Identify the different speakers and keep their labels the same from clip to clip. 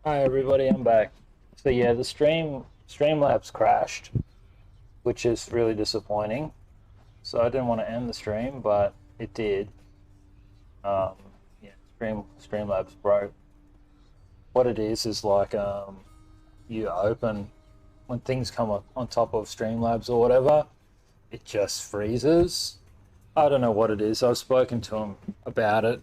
Speaker 1: Hi everybody, I'm back. So yeah, the Streamlabs crashed, which is really disappointing. So I didn't want to end the stream, but it did. Um, yeah, Streamlabs broke. What it is like you open when things come up on top of Streamlabs or whatever, it just freezes. I don't know what it is. I've spoken to them about it.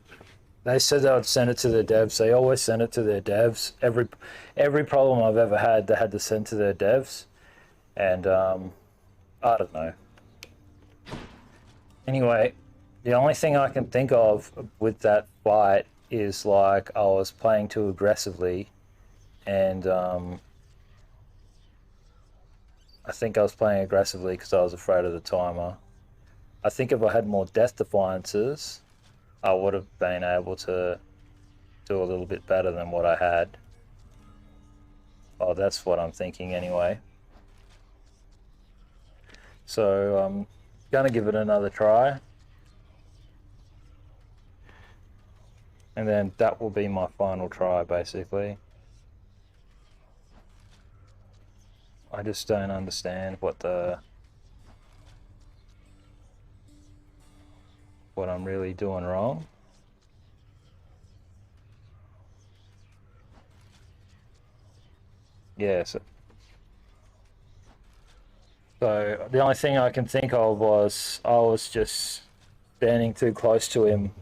Speaker 1: They said they would send it to their devs. They always send it to their devs. Every problem I've ever had, they had to send to their devs, and I don't know. Anyway, the only thing I can think of with that fight is like I was playing too aggressively, and I think I was playing aggressively because I was afraid of the timer. I think if I had more death defiances, I would have been able to do a little bit better than what I had. Oh, that's what I'm thinking anyway. So I'm gonna give it another try. And then that will be my final try, basically. I just don't understand what I'm really doing wrong. Yeah, so the only thing I can think of was I was just standing too close to him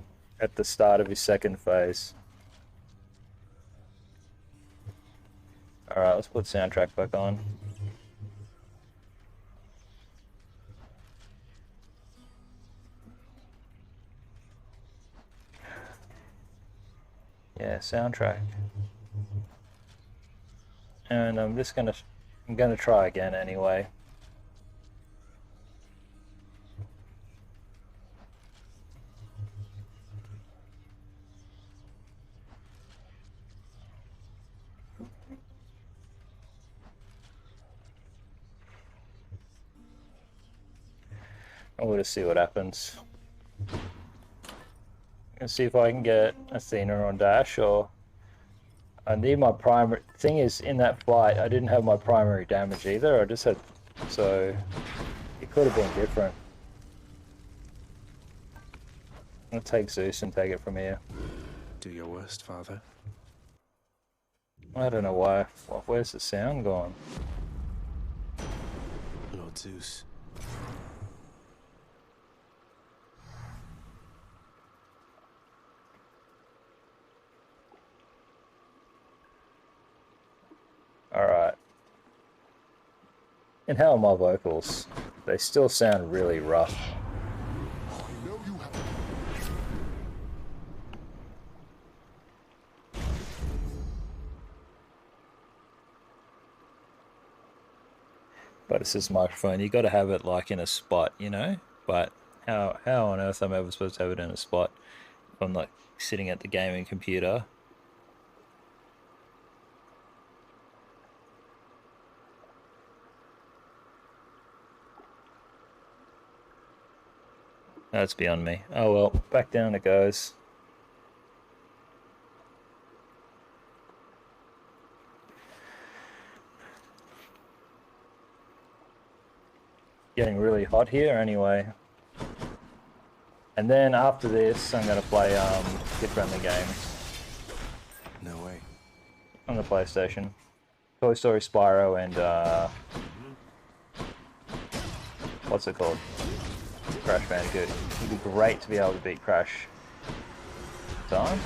Speaker 1: at the start of his second phase. Alright, let's put soundtrack back on. Yeah, soundtrack. And I'm gonna try again anyway. I'm gonna see what happens. And see if I can get Athena on dash, or I need my primary. Thing is, in that fight, I didn't have my primary damage either. I just had, so it could have been different. I'll take Zeus and take it from here.
Speaker 2: Do your worst, Father.
Speaker 1: I don't know why. Where's the sound gone?
Speaker 2: Lord Zeus.
Speaker 1: Alright. And how are my vocals? They still sound really rough. But it's this microphone, you got to have it like in a spot, you know? But how on earth am I ever supposed to have it in a spot if I'm like sitting at the gaming computer? That's beyond me. Oh well, back down it goes. Getting really hot here anyway. And then after this, I'm gonna play kid-friendly games.
Speaker 2: No way.
Speaker 1: On the PlayStation. Toy Story Spyro and what's it called? Crash Bandicoot. It'd be great to be able to beat Crash. Time?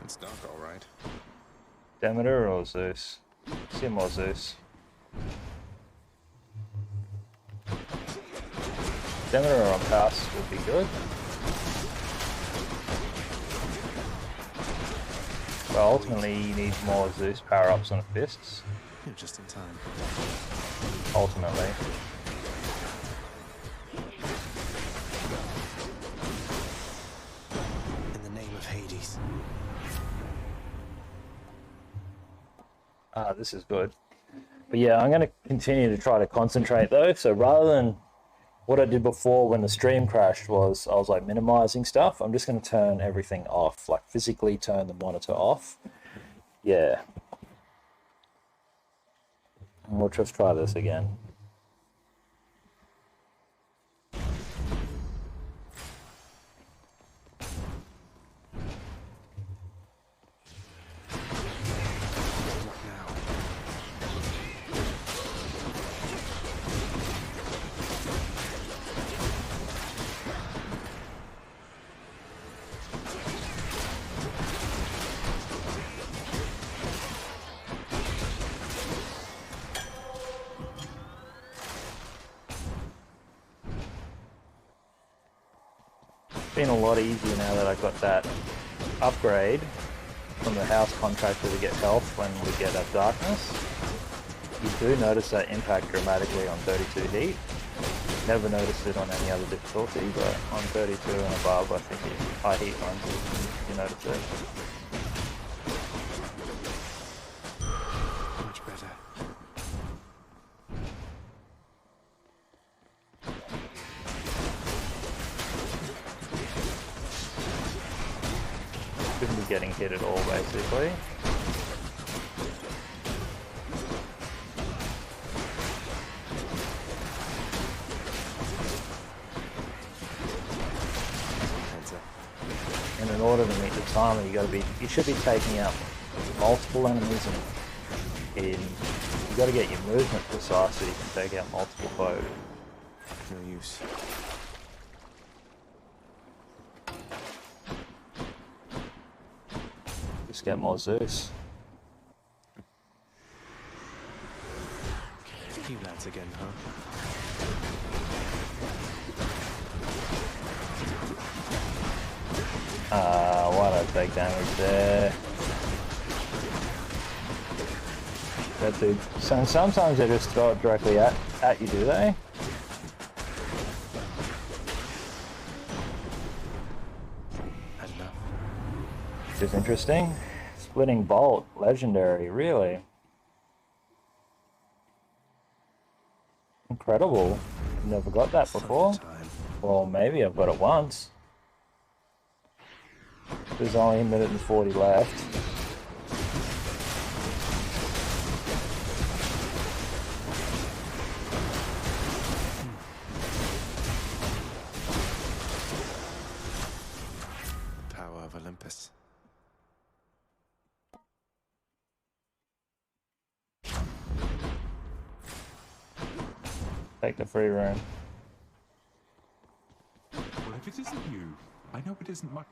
Speaker 2: It's dark, all right.
Speaker 1: Demeter or Zeus? Sim or Zeus? Demeter on pass would be good. But ultimately you need more Zeus power-ups on fists.
Speaker 2: You're just in time.
Speaker 1: Ultimately.
Speaker 2: In the name of Hades.
Speaker 1: Ah, this is good. But yeah, I'm going to continue to try to concentrate though. So rather than what I did before when the stream crashed was I was like minimizing stuff, I'm just going to turn everything off, like physically turn the monitor off. Yeah. And we'll just try this again. Been a lot easier now that I got that upgrade from the house contractor to get health when we get that darkness. You do notice that impact dramatically on 32 heat. Never noticed it on any other difficulty, but on 32 and above, I think high heat ones, you notice it.
Speaker 2: Much better.
Speaker 1: Shouldn't be getting hit at all, basically. And in order to meet the timer, you should be taking out multiple enemies, and you got to get your movement precise so you can take out multiple foes.
Speaker 2: No use.
Speaker 1: Just get more Zeus.
Speaker 2: You lads again, huh?
Speaker 1: Why'd I take damage there? That dude. So sometimes they just throw it directly at you, do they?
Speaker 2: I don't know.
Speaker 1: Which is interesting. Splitting Bolt, legendary, really. Incredible. Never got that before. Well, maybe I've got it once. There's only 1 minute and 40 left.
Speaker 2: Power of Olympus.
Speaker 1: Take the free room.
Speaker 3: Well, if it isn't you, I know it isn't my...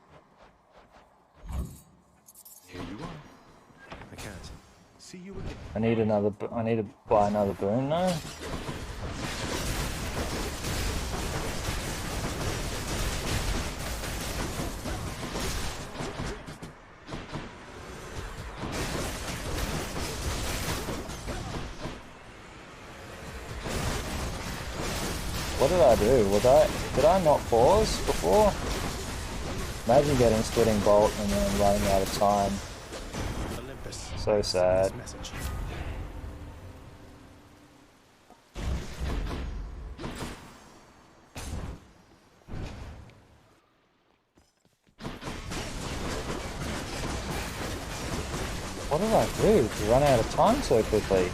Speaker 3: Here you are.
Speaker 2: I can't.
Speaker 3: See you again.
Speaker 1: I need to buy another boon though. What did I do? Did I not pause before? Imagine getting splitting bolt and then running out of time.
Speaker 2: Olympus.
Speaker 1: So sad.
Speaker 2: Message.
Speaker 1: What did I do to run out of time so quickly?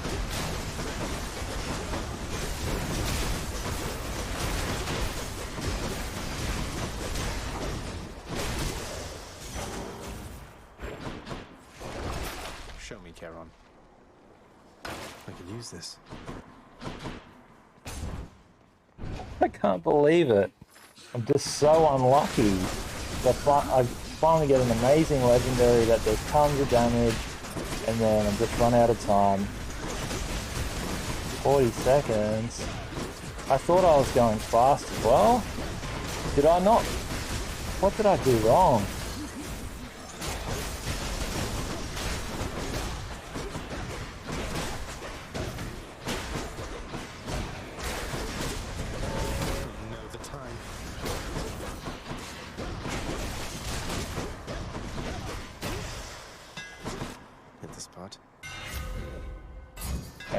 Speaker 2: Show me, Charon. I can use this.
Speaker 1: I can't believe it. I'm just so unlucky. I finally get an amazing legendary that does tons of damage, and then I just run out of time. 40 seconds. I thought I was going fast as well. Did I not? What did I do wrong?
Speaker 2: Know the time. Hit the spot.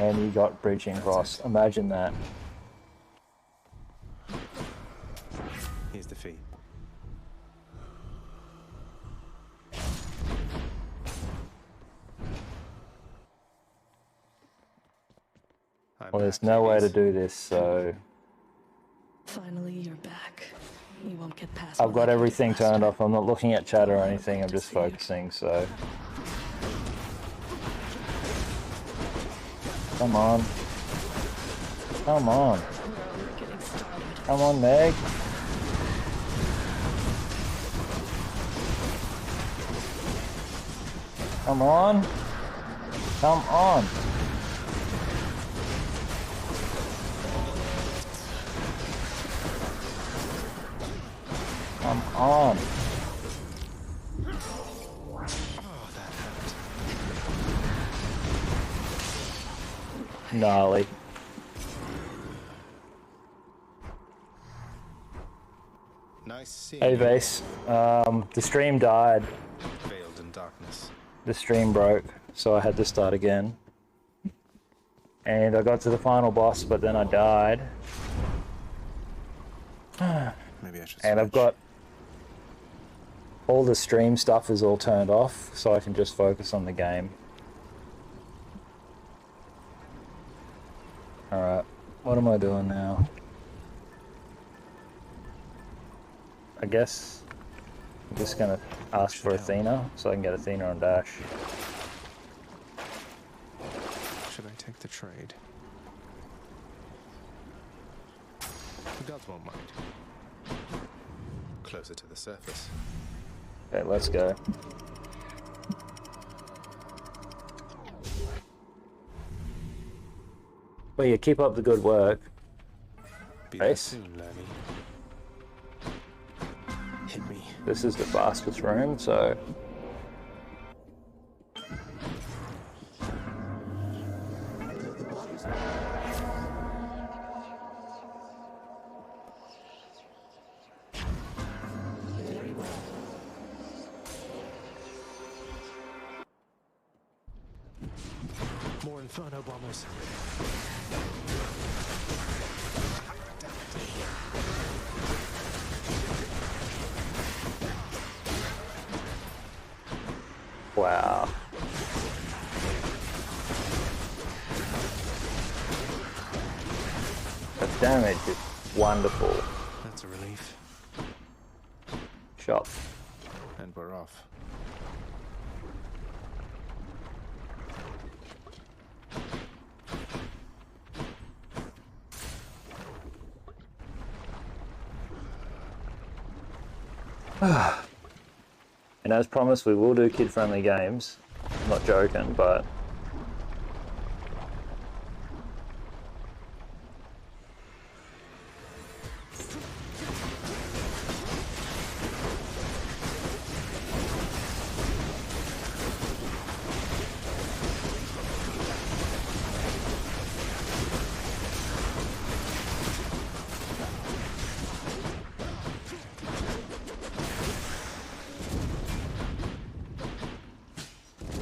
Speaker 1: and you got breaching cross. Imagine that.
Speaker 2: Here's the fee.
Speaker 1: Well, there's no way to do this, so
Speaker 4: Finally, you're back. You won't get past.
Speaker 1: I've got everything turned off. I'm not looking at chat or
Speaker 4: I'll
Speaker 1: anything. I'm just
Speaker 4: see you.
Speaker 1: focusing, so. Come on. Come on.
Speaker 4: We're getting started.
Speaker 1: Come on, Meg. Come on. Come on. Come on. Gnarly.
Speaker 2: Nice seeing
Speaker 1: Hey,
Speaker 2: you.
Speaker 1: Vase. The stream died.
Speaker 2: Veiled in darkness.
Speaker 1: The stream broke, so I had to start again. And I got to the final boss, but then I died.
Speaker 2: Maybe I should.
Speaker 1: And I've
Speaker 2: switch.
Speaker 1: got all the stream stuff is all turned off, so I can just focus on the game. Alright, what am I doing now? I guess I'm just gonna ask for Athena, so I can get Athena on Dash.
Speaker 2: Should I take the trade? The gods won't mind. Closer to the surface.
Speaker 1: Okay, let's go. Well, you keep up the good work.
Speaker 2: Be there
Speaker 1: Nice.
Speaker 2: soon, Lerny. Hit me.
Speaker 1: This is the fastest room, so...
Speaker 2: More inferno bombers.
Speaker 1: Wow. The damage is wonderful.
Speaker 2: That's a relief.
Speaker 1: Shot.
Speaker 2: And we're off.
Speaker 1: And as promised, we will do kid-friendly games. I'm not joking, but...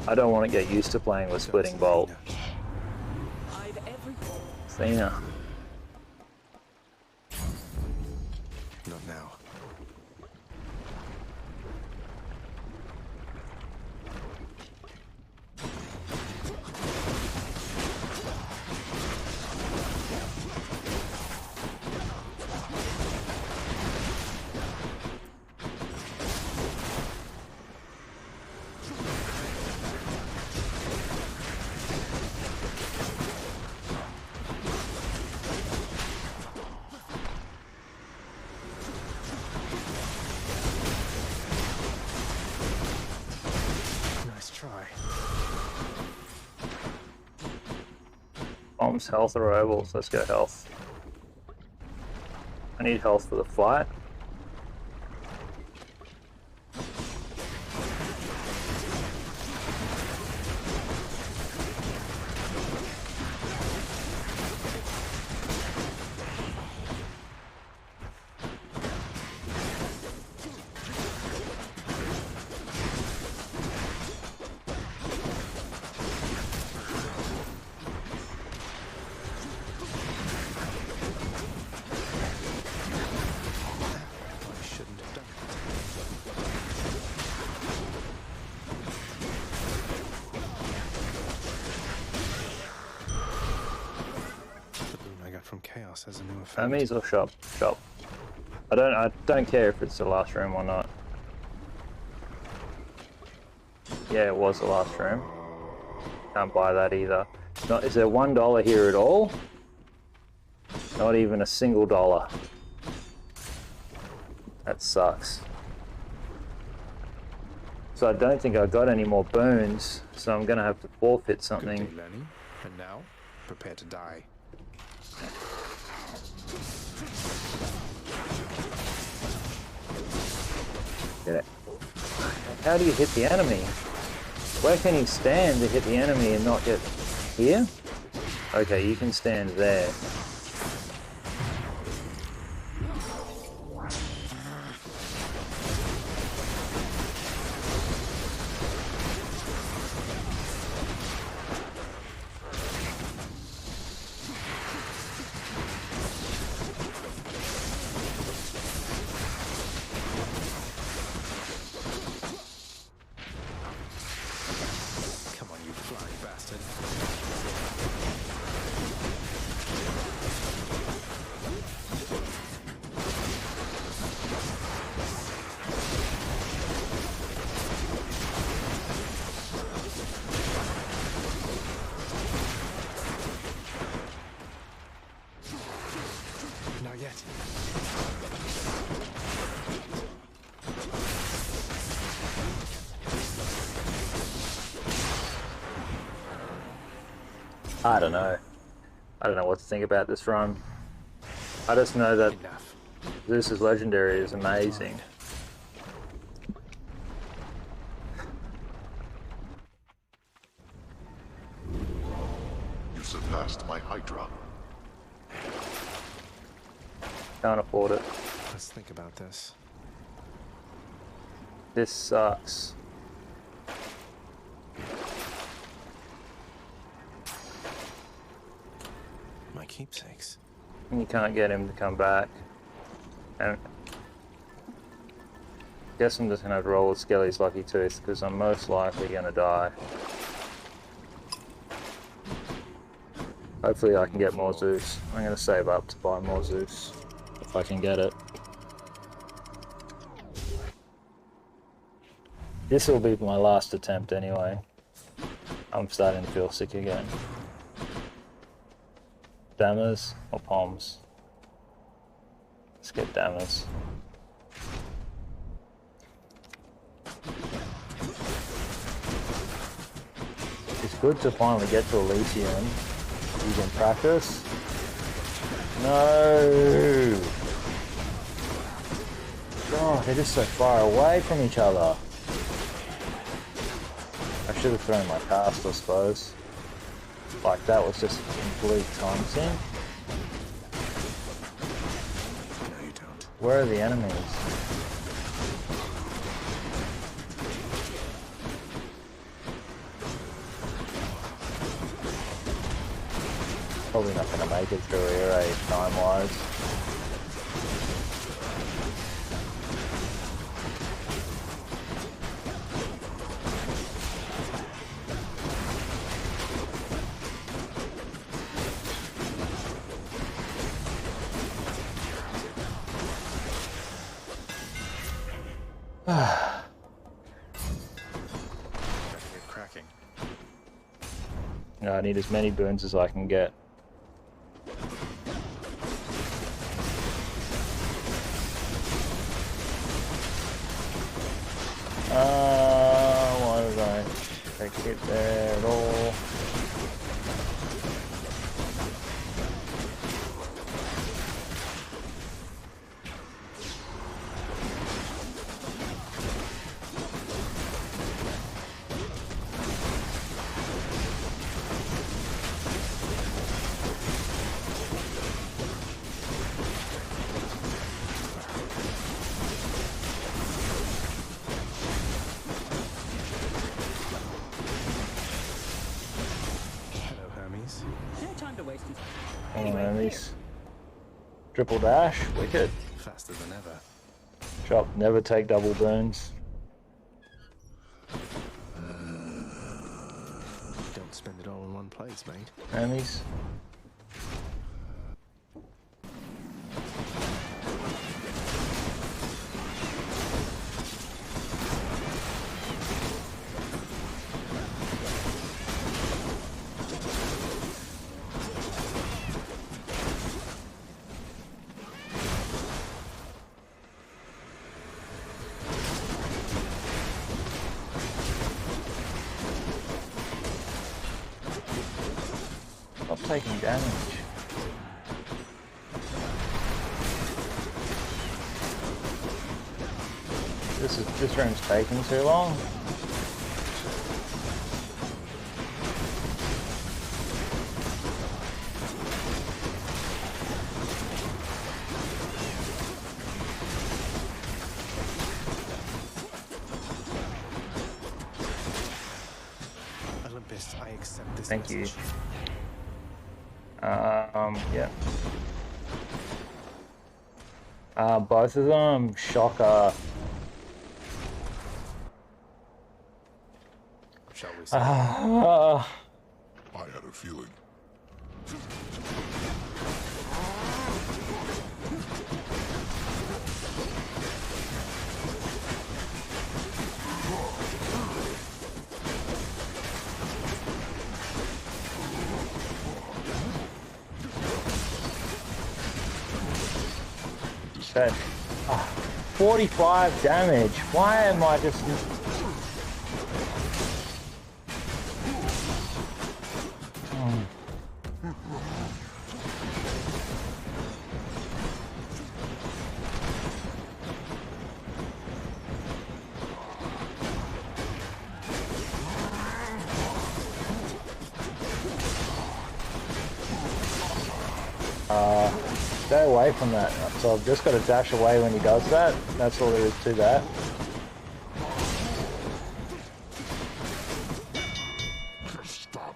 Speaker 1: I don't want to get used to playing with splitting bolt. Athena.
Speaker 2: Not now. Nice try.
Speaker 1: Bombs, health, or ovals. Let's go health. I need health for the fight.
Speaker 2: from chaos as a new effect.
Speaker 1: Hermes or shop? Shop. I don't care if it's the last room or not. Yeah, it was the last room. Can't buy that either. Not, is there $1 here at all? Not even a single dollar. That sucks. So I don't think I got any more boons, so I'm gonna have to forfeit something.
Speaker 2: Good day, Lenny. And now, prepare to die.
Speaker 1: Get it. How do you hit the enemy? Where can you stand to hit the enemy and not get here? Okay, you can stand there.
Speaker 2: Come on, you flying bastard. Not yet.
Speaker 1: I don't know. I don't know what to think about this run. I just know that
Speaker 2: Enough.
Speaker 1: Zeus's legendary is amazing.
Speaker 5: You surpassed my Hydra.
Speaker 1: Can't afford it.
Speaker 2: Let's think about this.
Speaker 1: This sucks.
Speaker 2: My keepsakes.
Speaker 1: You can't get him to come back. And guess I'm just gonna have to roll with Skelly's Lucky Tooth because I'm most likely gonna die. Hopefully I can get more Zeus. I'm gonna save up to buy more Zeus if I can get it. This will be my last attempt anyway. I'm starting to feel sick again. Dammers or Poms? Let's get Dammers. It's good to finally get to Elysium. You can practice. No! God, they're just so far away from each other. I should have thrown my cast, I suppose. Like, that was just a complete time sink.
Speaker 2: No, you don't.
Speaker 1: Where are the enemies? Probably not going to make it through here, eh, time-wise.
Speaker 2: You're cracking.
Speaker 1: No, I need as many boons as I can get. Why did I take it there at all?
Speaker 2: Hello, Hermes.
Speaker 6: No time to waste.
Speaker 1: Come on, enemies. Triple dash, wicked.
Speaker 2: Faster than ever.
Speaker 1: Chop, never take double boons.
Speaker 2: Don't spend it all in one place, mate.
Speaker 1: Enemies. Stop taking damage. This room's taking too long.
Speaker 2: Olympus, I accept this
Speaker 1: Thank you.
Speaker 2: message.
Speaker 1: Yeah. Both of them, shocker.
Speaker 2: Shall we say?
Speaker 5: I had a feeling.
Speaker 1: Okay. 45 damage. Why am I just... Stay away from that. So I've just got to dash away when he does that. That's all there is to that.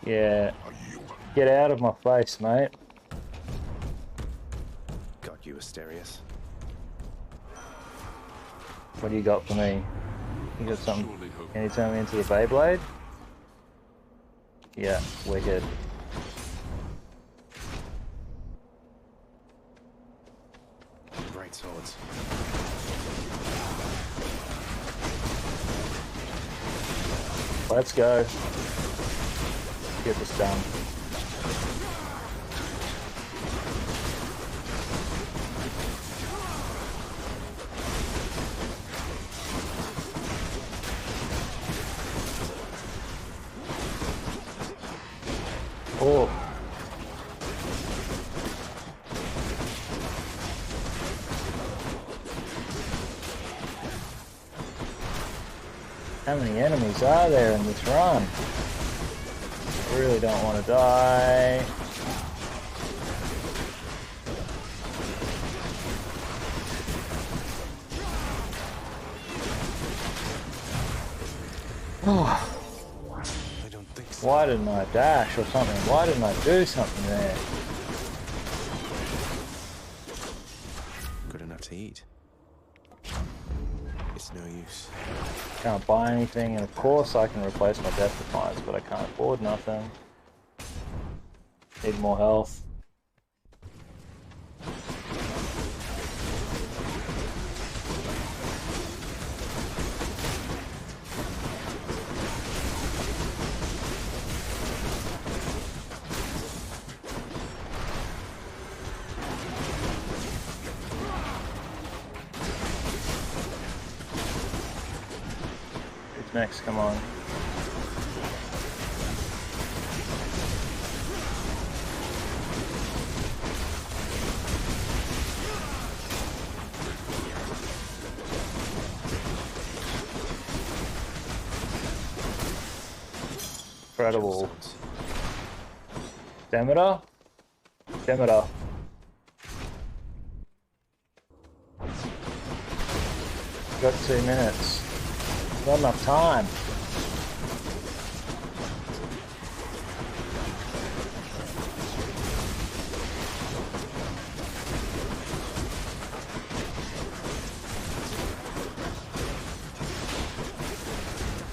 Speaker 1: Yeah. Get out of my face, mate.
Speaker 2: God, you Asterius.
Speaker 1: What do you got for me? You got something? Can you turn me into the Beyblade? Yeah, wicked.
Speaker 2: Great swords.
Speaker 1: Let's go. Get this done. Oh. How many enemies are there in this run? I really don't want to die. Oh.
Speaker 2: I don't think so.
Speaker 1: Why didn't I dash or something? Why didn't I do something there?
Speaker 2: Good enough to eat. It's no use.
Speaker 1: Can't buy anything, and of course I can replace my death defiance, but I can't afford nothing. Need more health. Next, come on. Incredible. Demeter? Demeter. Got 2 minutes. Not enough time.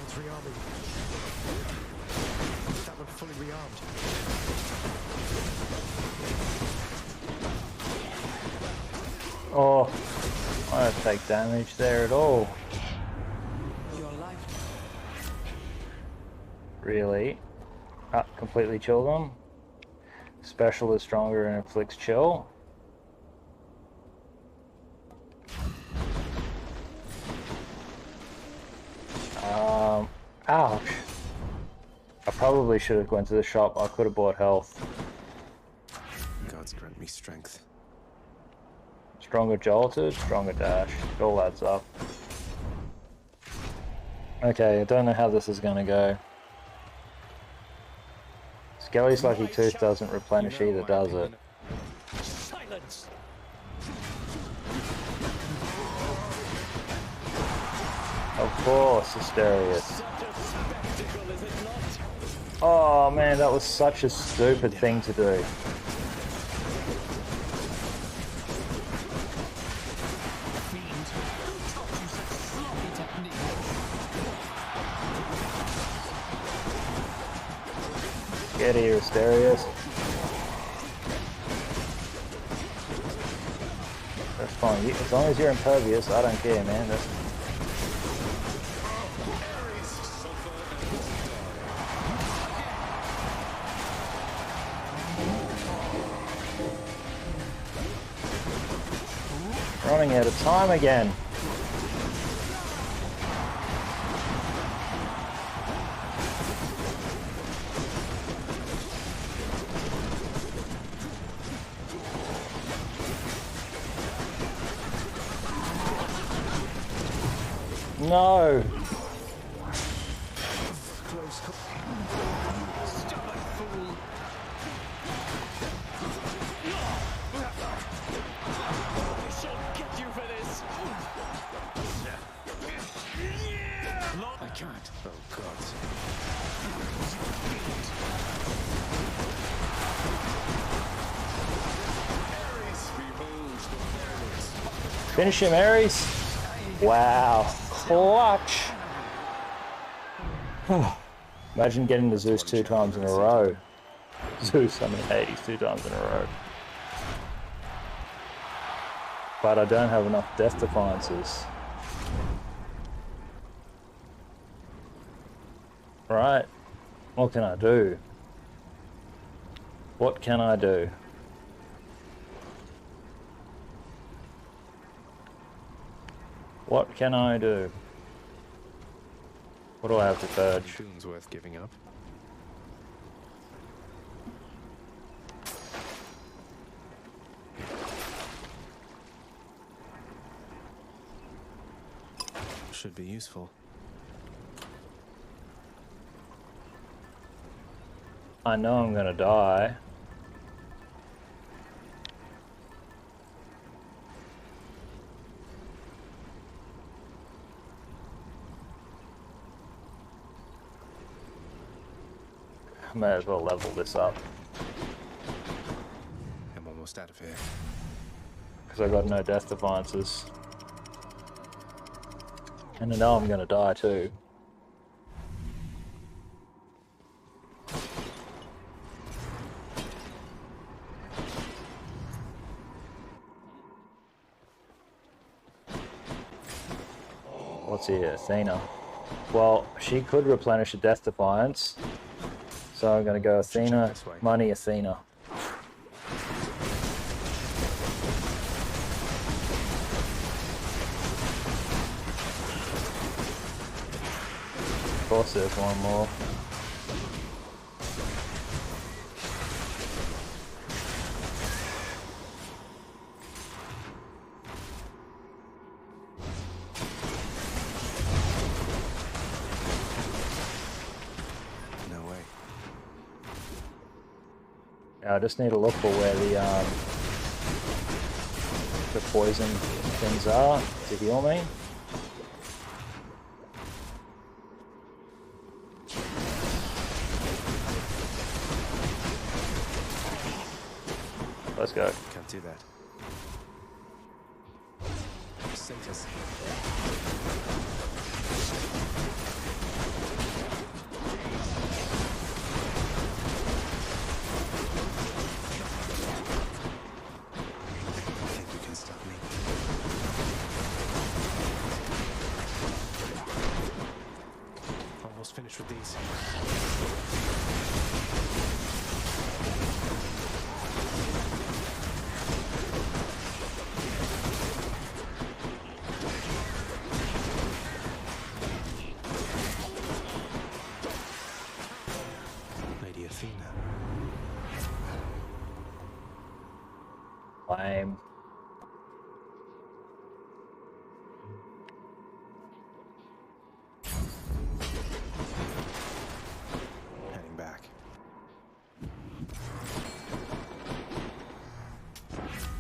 Speaker 2: It's rearming. That one fully rearmed.
Speaker 1: Oh, I don't take damage there at all. Really? Completely chill them. Special is stronger and inflicts chill. Ouch. I probably should have gone to the shop. I could have bought health.
Speaker 2: gods grant me strength.
Speaker 1: Stronger jolted, stronger dash. It all adds up. Okay, I don't know how this is gonna go. Skelly's Lucky Tooth doesn't replenish either, does it?
Speaker 6: Silence!
Speaker 1: Of course, Asterius.
Speaker 6: Such a spectacle, is it not?
Speaker 1: Oh man, that was such a stupid thing to do.
Speaker 6: Fiend, who taught you such sloppy technique?
Speaker 1: Get here, Asterius. That's fine. As long as you're impervious, I don't care, man. That's... Running out of time again. No.
Speaker 6: Stubborn fool! I shall get you for this! I can't.
Speaker 2: Oh gods.
Speaker 1: Finish him, Ares. Wow. Clutch. Imagine getting the Zeus 2 times in a row. Zeus, I mean Hades 2 times in a row. But I don't have enough Death Defiances. Right. What can I do? What can I do? What can I do? What do I have to purge?
Speaker 2: Boon's worth giving up. Should be useful.
Speaker 1: I know I'm gonna die. I may as well level this up.
Speaker 2: I'm almost out of here.
Speaker 1: Because I got no Death Defiances. And I know I'm gonna die too. What's here? Athena. Well, she could replenish a Death Defiance. So I'm gonna go Athena, money, Athena. Of course there's one more.
Speaker 2: No way.
Speaker 1: I just need to look for where the poison things are to heal me. Let's go.
Speaker 2: Can't do that. Satus. Think you can stop me? Almost finished with these.
Speaker 1: Lame.
Speaker 2: Heading back.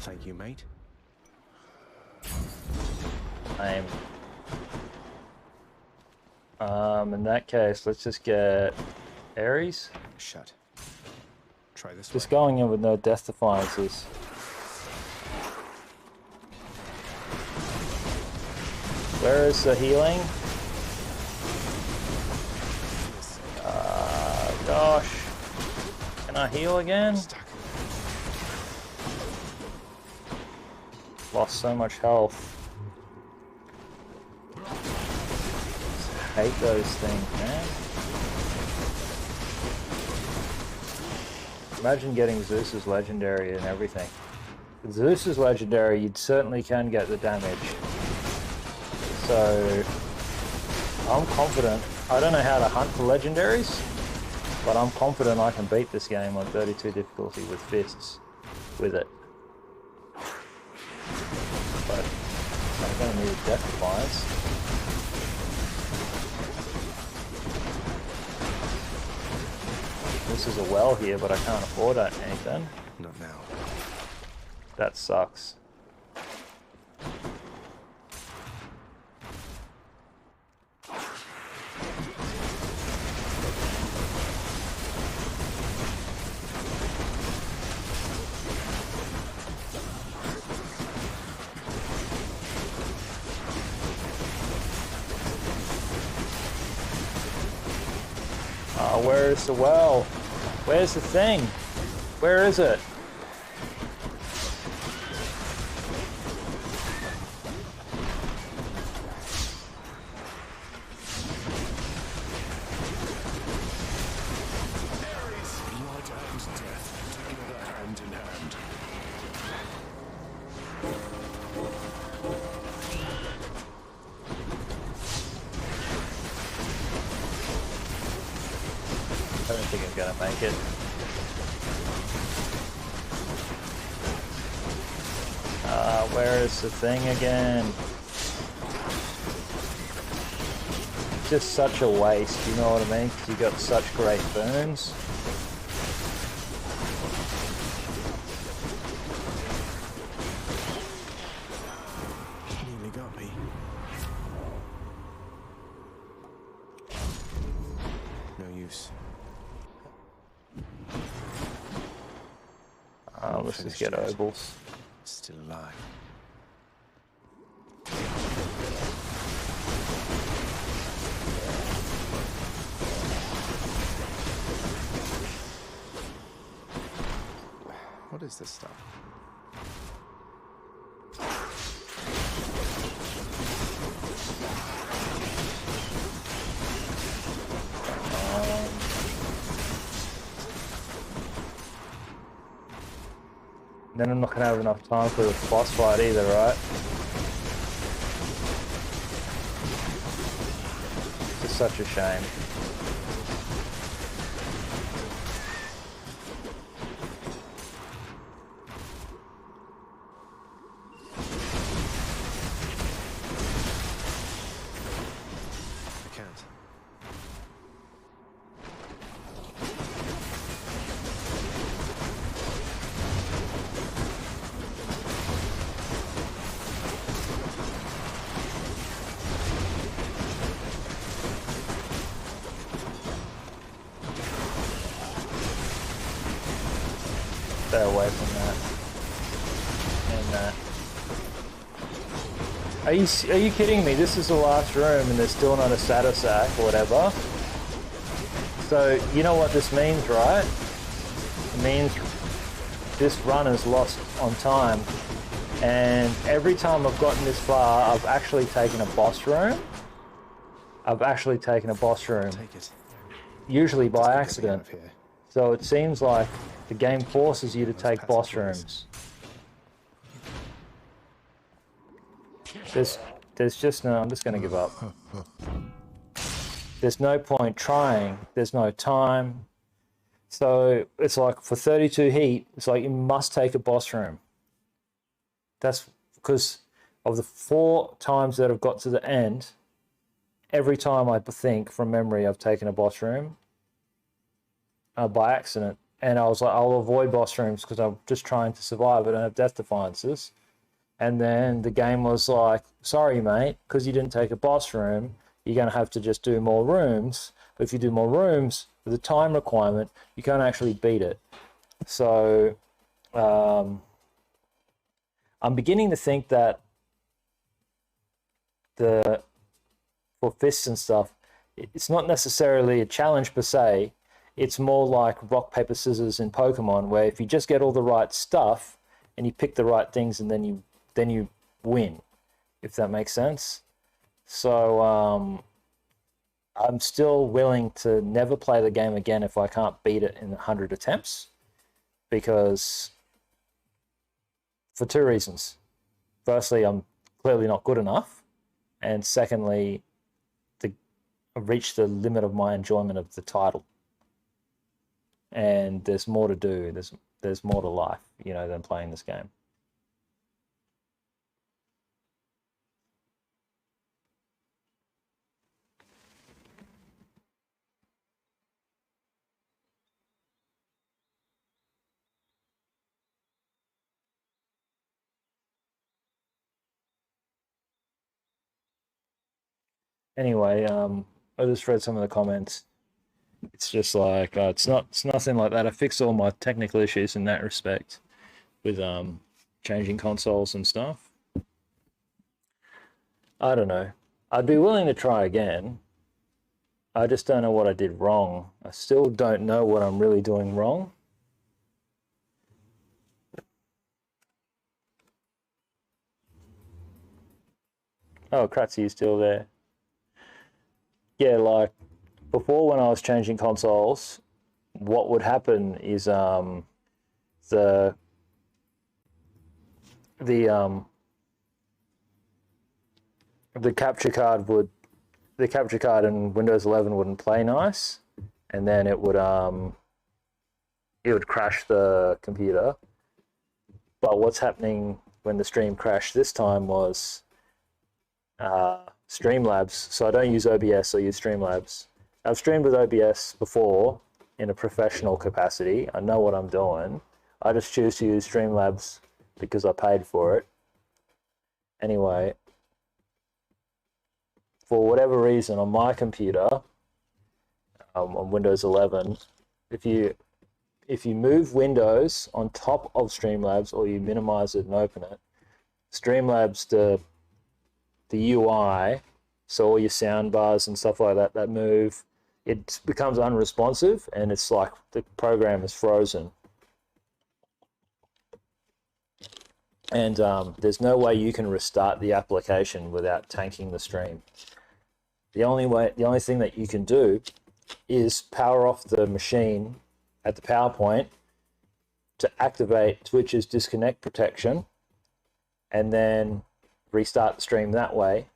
Speaker 2: Thank you, mate.
Speaker 1: Lame. In that case, let's just get Ares.
Speaker 2: Shut. Try this
Speaker 1: Just
Speaker 2: way.
Speaker 1: going in with no death defiances. Where is the healing? Gosh. Can I heal again?
Speaker 2: Stuck.
Speaker 1: Lost so much health. Hate those things, man. Imagine getting Zeus's legendary and everything. With Zeus's legendary, you certainly can get the damage. So, I'm confident. I don't know how to hunt for legendaries, but I'm confident I can beat this game on 32 difficulty with fists with it. But I'm going to need a death defiance. This is a well here, but I can't afford anything.
Speaker 2: Not now.
Speaker 1: That sucks. Where is the well? Where's the thing? Where is it?
Speaker 6: Blood and death together hand in hand.
Speaker 1: I don't think I'm gonna make it. Where is the thing again? Just such a waste, you know what I mean? Because you got such great burns.
Speaker 2: Nearly got me. No use.
Speaker 1: Let's just get Obels.
Speaker 2: Still alive. What is this stuff?
Speaker 1: Then I'm not gonna have enough time for the boss fight either, right? It's such a shame.
Speaker 2: I can't.
Speaker 1: Stay away from that. And that. Are you kidding me? This is the last room and there's still not a status sack or whatever. So you know what this means, right? It means this run is lost on time. And every time I've gotten this far, I've actually taken a boss room.
Speaker 2: Take it.
Speaker 1: Usually by
Speaker 2: Just get me
Speaker 1: accident.
Speaker 2: out of here.
Speaker 1: So it seems like the game forces you to take boss rooms. There's just no, I'm just going to give up. There's no point trying. There's no time. So it's like for 32 heat, it's like you must take a boss room. That's because of the 4 times that I've got to the end, every time I think from memory I've taken a boss room by accident. And I was like, I'll avoid boss rooms because I'm just trying to survive. I don't have death defiances. And then the game was like, sorry, mate, because you didn't take a boss room, you're going to have to just do more rooms. But if you do more rooms with a time requirement, you can't actually beat it. So I'm beginning to think that for fists and stuff, it's not necessarily a challenge per se. It's more like rock, paper, scissors in Pokemon, where if you just get all the right stuff and you pick the right things, and then you win, if that makes sense. So I'm still willing to never play the game again if I can't beat it in 100 attempts, because for 2 reasons. Firstly, I'm clearly not good enough, and secondly, I've reached the limit of my enjoyment of the title. And there's more to do. There's more to life, you know, than playing this game. Anyway, I just read some of the comments. It's just like it's nothing like that. I fixed all my technical issues in that respect with changing consoles and stuff. I don't know. I'd be willing to try again. I just don't know what I did wrong. I still don't know what I'm really doing wrong. Oh, Kratzy's still there. Yeah, like before, when I was changing consoles, what would happen is the capture card in Windows 11 wouldn't play nice, and then it would crash the computer. But what's happening when the stream crashed this time was Streamlabs. So I don't use OBS, I use Streamlabs. I've streamed with OBS before in a professional capacity. I know what I'm doing. I just choose to use Streamlabs because I paid for it. Anyway, for whatever reason on my computer, on Windows 11, if you move Windows on top of Streamlabs, or you minimize it and open it, Streamlabs, the UI, so all your sound bars and stuff like that move, it becomes unresponsive, and it's like the program is frozen. And there's no way you can restart the application without tanking the stream. The only thing that you can do is power off the machine at the power point to activate Twitch's disconnect protection, and then restart the stream that way.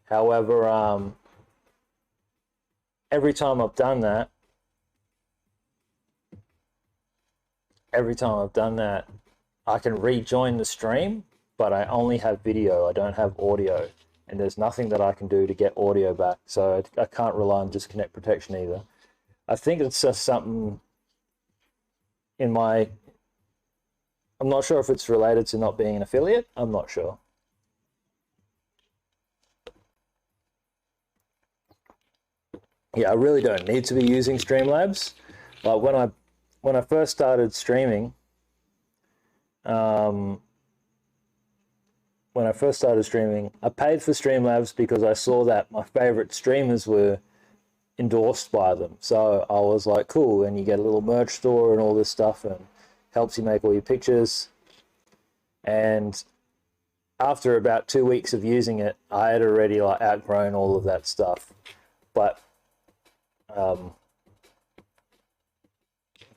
Speaker 1: However, every time I've done that, I can rejoin the stream, but I only have video, I don't have audio, and there's nothing that I can do to get audio back, so I can't rely on disconnect protection either. I think it's just something in my... I'm not sure if it's related to not being an affiliate, I'm not sure. Yeah, I really don't need to be using Streamlabs. Like when I first started streaming, I paid for Streamlabs because I saw that my favorite streamers were endorsed by them. So I was like, cool, and you get a little merch store and all this stuff, and helps you make all your pictures. And after about 2 weeks of using it, I had already like outgrown all of that stuff. But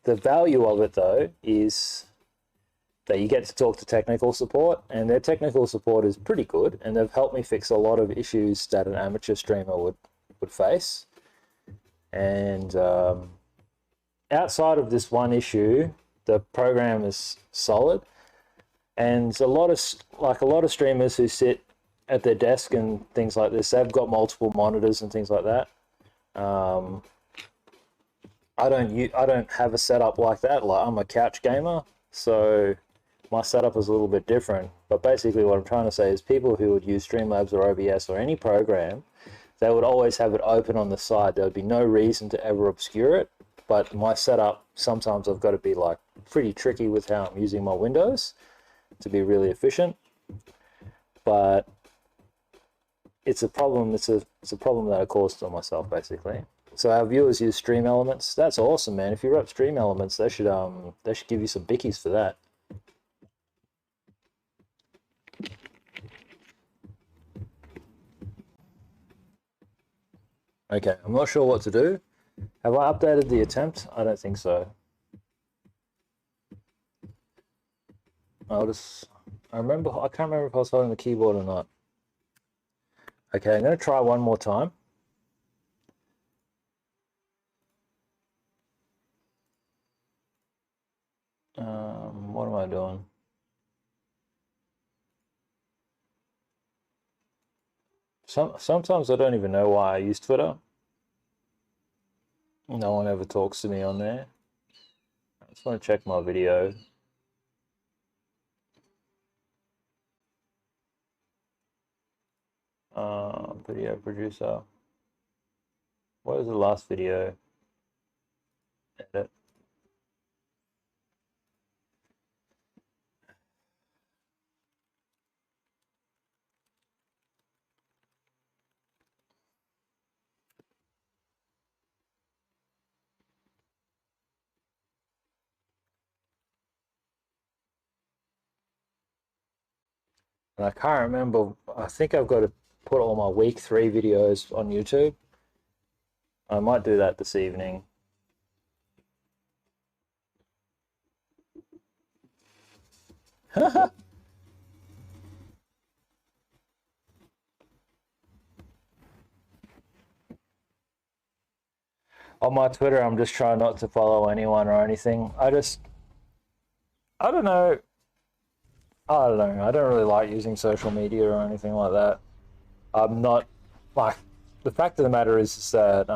Speaker 1: the value of it though is that you get to talk to technical support, and their technical support is pretty good, and they've helped me fix a lot of issues that an amateur streamer would face. And outside of this one issue, the program is solid. And a lot of streamers who sit at their desk and things like this, they've got multiple monitors and things like that. I don't have a setup like that. Like, I'm a couch gamer, so my setup is a little bit different. But basically what I'm trying to say is people who would use Streamlabs or OBS or any program, they would always have it open on the side. There would be no reason to ever obscure it. But my setup, sometimes I've got to be like pretty tricky with how I'm using my windows to be really efficient. But it's a problem. It's a problem that I caused on myself, basically. So our viewers use Stream Elements. That's awesome, man. If you rep Stream Elements, they should give you some bickies for that. Okay, I'm not sure what to do. Have I updated the attempt? I don't think so. I can't remember if I was holding the keyboard or not. Okay, I'm going to try one more time. What am I doing? Sometimes I don't even know why I use Twitter. No one ever talks to me on there. I just want to check my video. Video producer. What was the last video? Edit. And I can't remember. I think I've got to put all my week 3 videos on YouTube. I might do that this evening. On my Twitter, I'm just trying not to follow anyone or anything. I don't know. I don't know. I don't really like using social media or anything like that. I'm not, like, the fact of the matter is that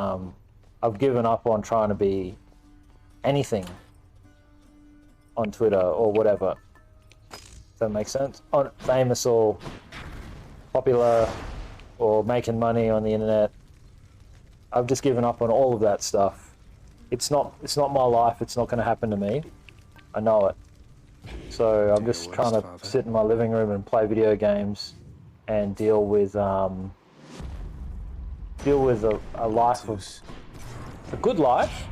Speaker 1: I've given up on trying to be anything on Twitter or whatever. Does that make sense? On famous or popular or making money on the internet. I've just given up on all of that stuff. It's not my life. It's not going to happen to me. I know it. So I'm just trying to sit in my living room and play video games and deal with a life of a good life,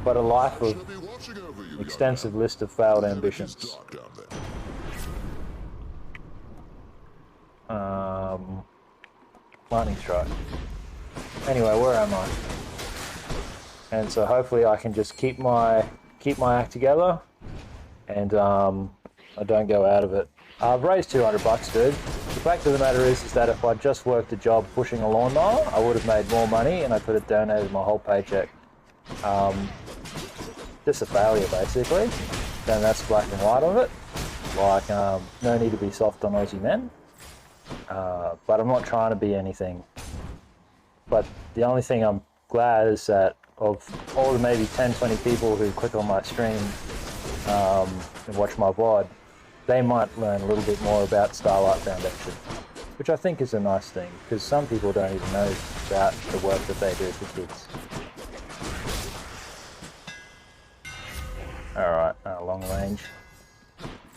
Speaker 1: but a life of an extensive list of failed ambitions. Lightning strike. Anyway, where am I? And so hopefully I can just keep my act together, and I don't go out of it. I've raised $200, dude. The fact of the matter is that if I just worked a job pushing a lawnmower, I would have made more money and I could have donated my whole paycheck. Just a failure, basically. And that's black and white of it. Like, no need to be soft on Aussie men. But I'm not trying to be anything. But the only thing I'm glad is that of all the maybe 10, 20 people who click on my stream and watch my VOD, they might learn a little bit more about Starlight Foundation, which I think is a nice thing, because some people don't even know about the work that they do for kids. Alright, long range.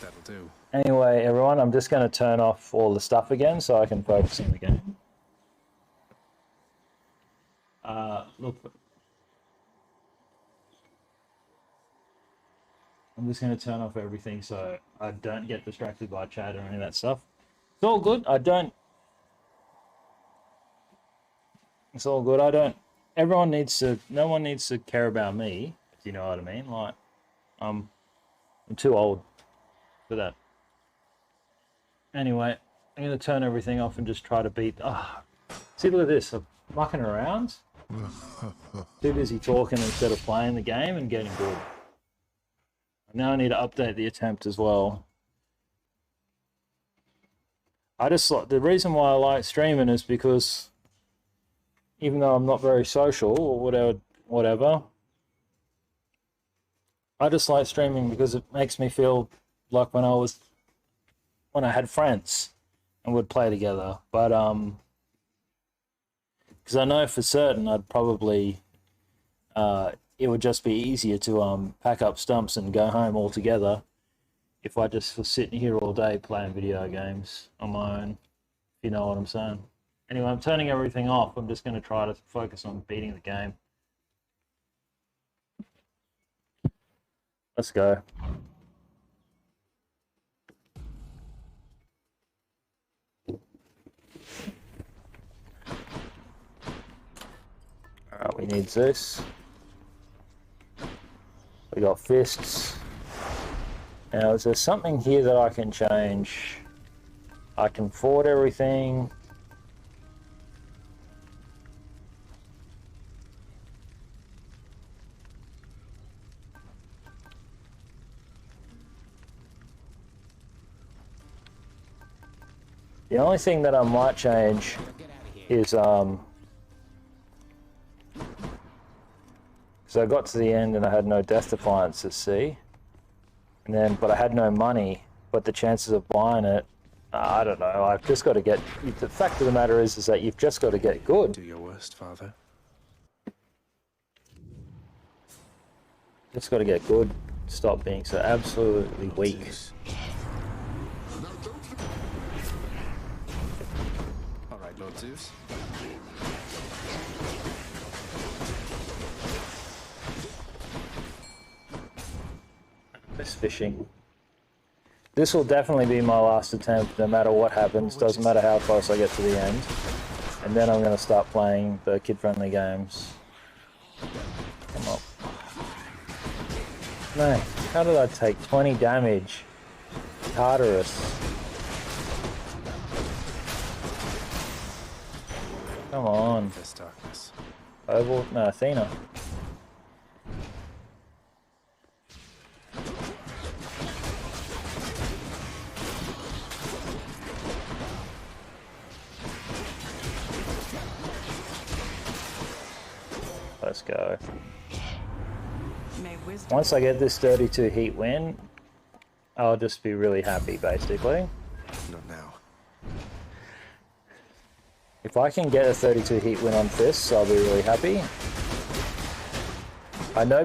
Speaker 2: That'll do.
Speaker 1: Anyway, everyone, I'm just going to turn off all the stuff again so I can focus on the game. Look, I'm just going to turn off everything so I don't get distracted by chat or any of that stuff. It's all good. It's all good. No one needs to care about me, if you know what I mean. Like, I'm too old for that. Anyway, I'm going to turn everything off and just try to beat... see, look at this. I'm mucking around. Too busy talking instead of playing the game and getting good. Now I need to update the attempt as well. I just like, the reason why I like streaming is because even though I'm not very social or whatever, I just like streaming because it makes me feel like when I had friends and would play together. But because I know for certain I'd probably it would just be easier to pack up stumps and go home all together if I just was sitting here all day playing video games on my own, if you know what I'm saying. Anyway, I'm turning everything off. I'm just going to try to focus on beating the game. Let's go. Alright, we need Zeus. We got fists. Now, is there something here that I can change? I can forward everything. The only thing that I might change is because I got to the end and I had no death defiances, see? And then, but I had no money, but the chances of buying it, I don't know, I've just got to get, the fact of the matter is that you've just got to get good.
Speaker 2: Do your worst, Father.
Speaker 1: Just got to get good, stop being so absolutely weak.
Speaker 2: Alright, Lord Zeus.
Speaker 1: This fishing. This will definitely be my last attempt, no matter what happens, doesn't matter how close I get to the end. And then I'm going to start playing the kid-friendly games. Come on. No, how did I take 20 damage? Tartarus. Come on.
Speaker 2: This darkness.
Speaker 1: Oval? No, Athena. Let's go. Once I get this 32 heat win, I'll just be really happy, basically.
Speaker 2: Not now.
Speaker 1: If I can get a 32 heat win on fists, I'll be really happy. I know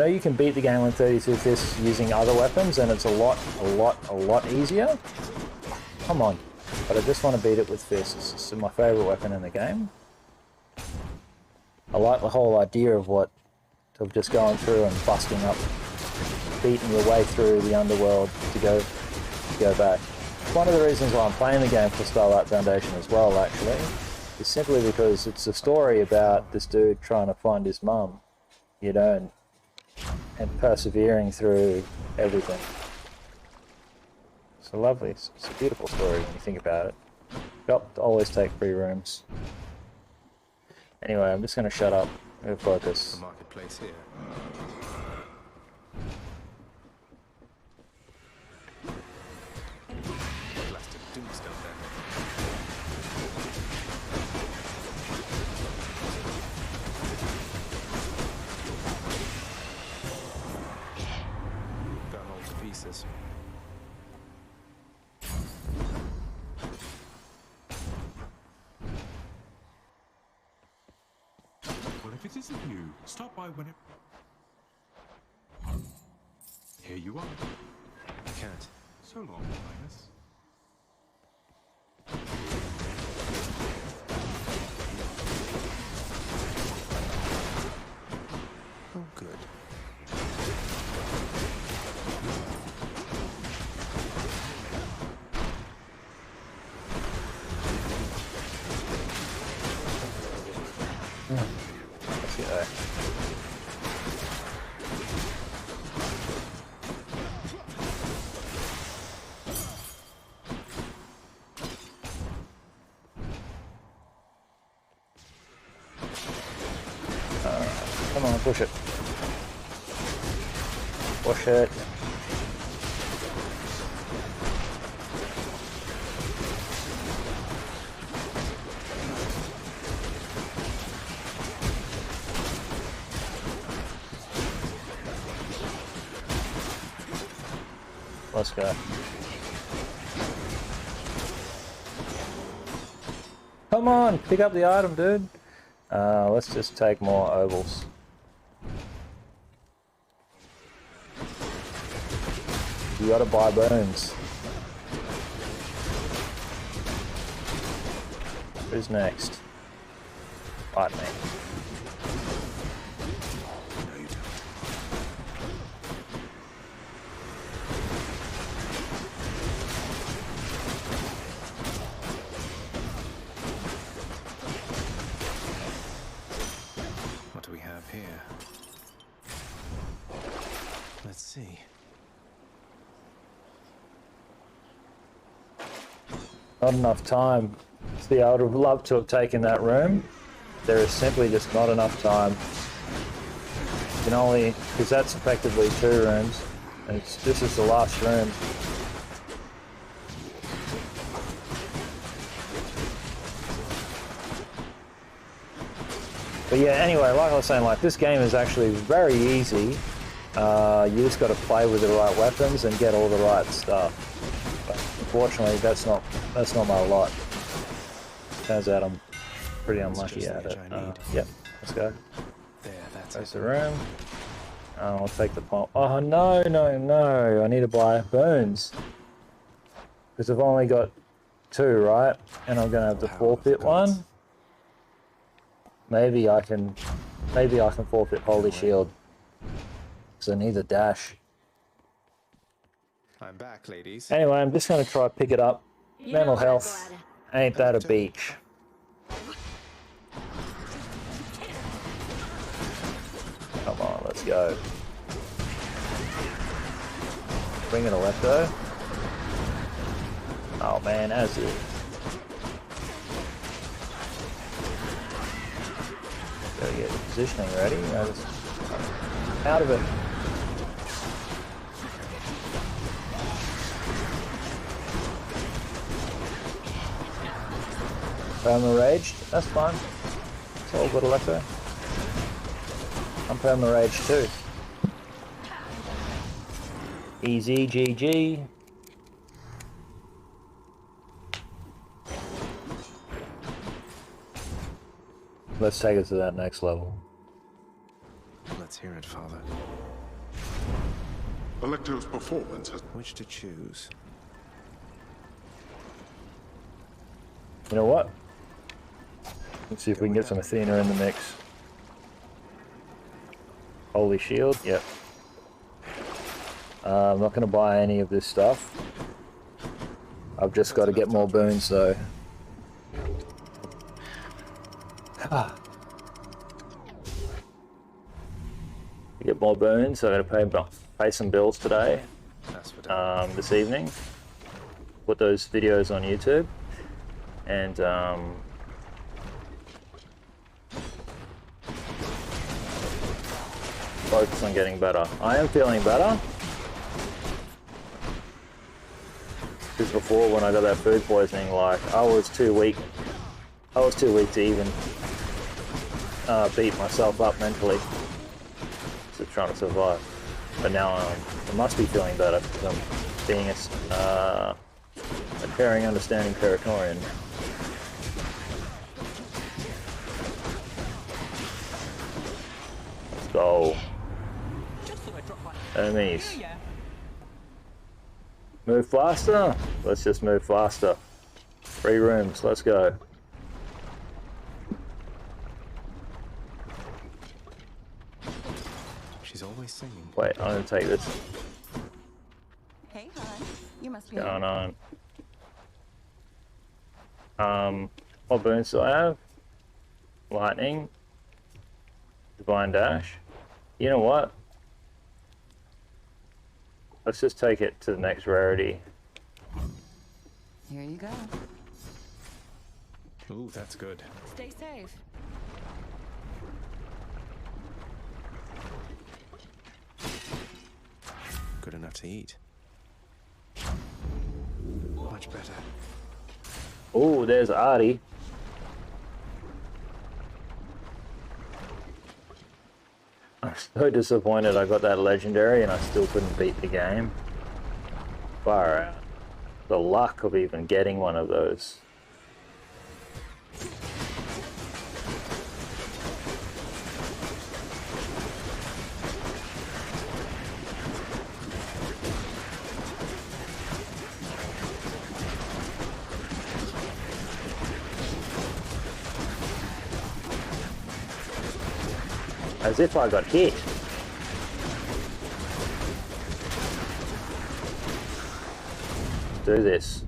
Speaker 1: you can beat the game on 32 fists using other weapons, and it's a lot easier. Come on. But I just want to beat it with fists. It's my favorite weapon in the game. I like the whole idea of just going through and busting up, beating your way through the underworld to go back. One of the reasons why I'm playing the game for Starlight Foundation as well, actually, is simply because it's a story about this dude trying to find his mum, you know, and persevering through everything. It's lovely. It's a beautiful story when you think about it. Got to always take free rooms. Anyway, I'm just going to shut up and focus.
Speaker 2: The marketplace here. Blasted tombstone then. Done all to pieces.
Speaker 3: Well, if it isn't you, stop by when it... Here you are.
Speaker 2: I can't.
Speaker 3: So long, Linus.
Speaker 2: Oh, good.
Speaker 1: Let's go. Come on, push it. Push it. Let's go. Come on, pick up the item, dude. Let's just take more ovals. You gotta buy bones. Who's next? Fight me.
Speaker 2: No, you don't. What do we have here? Let's see.
Speaker 1: Not enough time. See, I would have loved to have taken that room. There is simply just not enough time. You can only, because that's effectively 2 rooms, and this is the last room. But yeah, anyway, like I was saying, like this game is actually very easy. You just got to play with the right weapons and get all the right stuff. But unfortunately, that's not my lot. Turns out I'm pretty unlucky at it. Yep, let's go.
Speaker 2: There, that's
Speaker 1: That's
Speaker 2: it.
Speaker 1: the room. I'll take the pomp. Oh no, no, no! I need to buy bones because I've only got 2, right? And I'm gonna have to forfeit one. Maybe I can forfeit Holy Shield because I need the dash.
Speaker 2: I'm back, ladies.
Speaker 1: Anyway, I'm just gonna try pick it up. Mental health, ain't that a beach? Come on, let's go. Bring it Electro. Oh man, as is. Gotta get the positioning ready. Out of it. Perma-raged, that's fine. It's all good, Electro. I'm perma-raged too. Easy, GG. Let's take it to that next level.
Speaker 2: Let's hear it, Father.
Speaker 5: Electro's performance has...
Speaker 2: Which to choose?
Speaker 1: You know what? Let's see if we can get some Athena in the mix. Holy Shield, yep. I'm not going to buy any of this stuff. I've just got to get more boons though. To get more boons, I got to pay some bills today.
Speaker 2: That's for
Speaker 1: This evening. Put those videos on YouTube. And focus on getting better. I am feeling better. Because before, when I got that food poisoning, like I was too weak. I was too weak to even beat myself up mentally. Just trying to survive. But now I must be feeling better because I'm being a caring, understanding Paratorian. Let's go. Enemies. Move faster? Let's just move faster. 3 rooms, let's go.
Speaker 2: She's always singing.
Speaker 1: Wait, I'm gonna take this.
Speaker 7: Hey, hon. You must be
Speaker 1: Going on. What boons do I have? Lightning. Divine Dash. You know what? Let's just take it to the next rarity.
Speaker 7: Here you go.
Speaker 2: Ooh, that's good.
Speaker 7: Stay safe.
Speaker 2: Good enough to eat. Much better.
Speaker 1: Oh, there's Artie. I'm so disappointed I got that legendary and I still couldn't beat the game. Far out. The luck of even getting one of those. As if I got hit. Do this.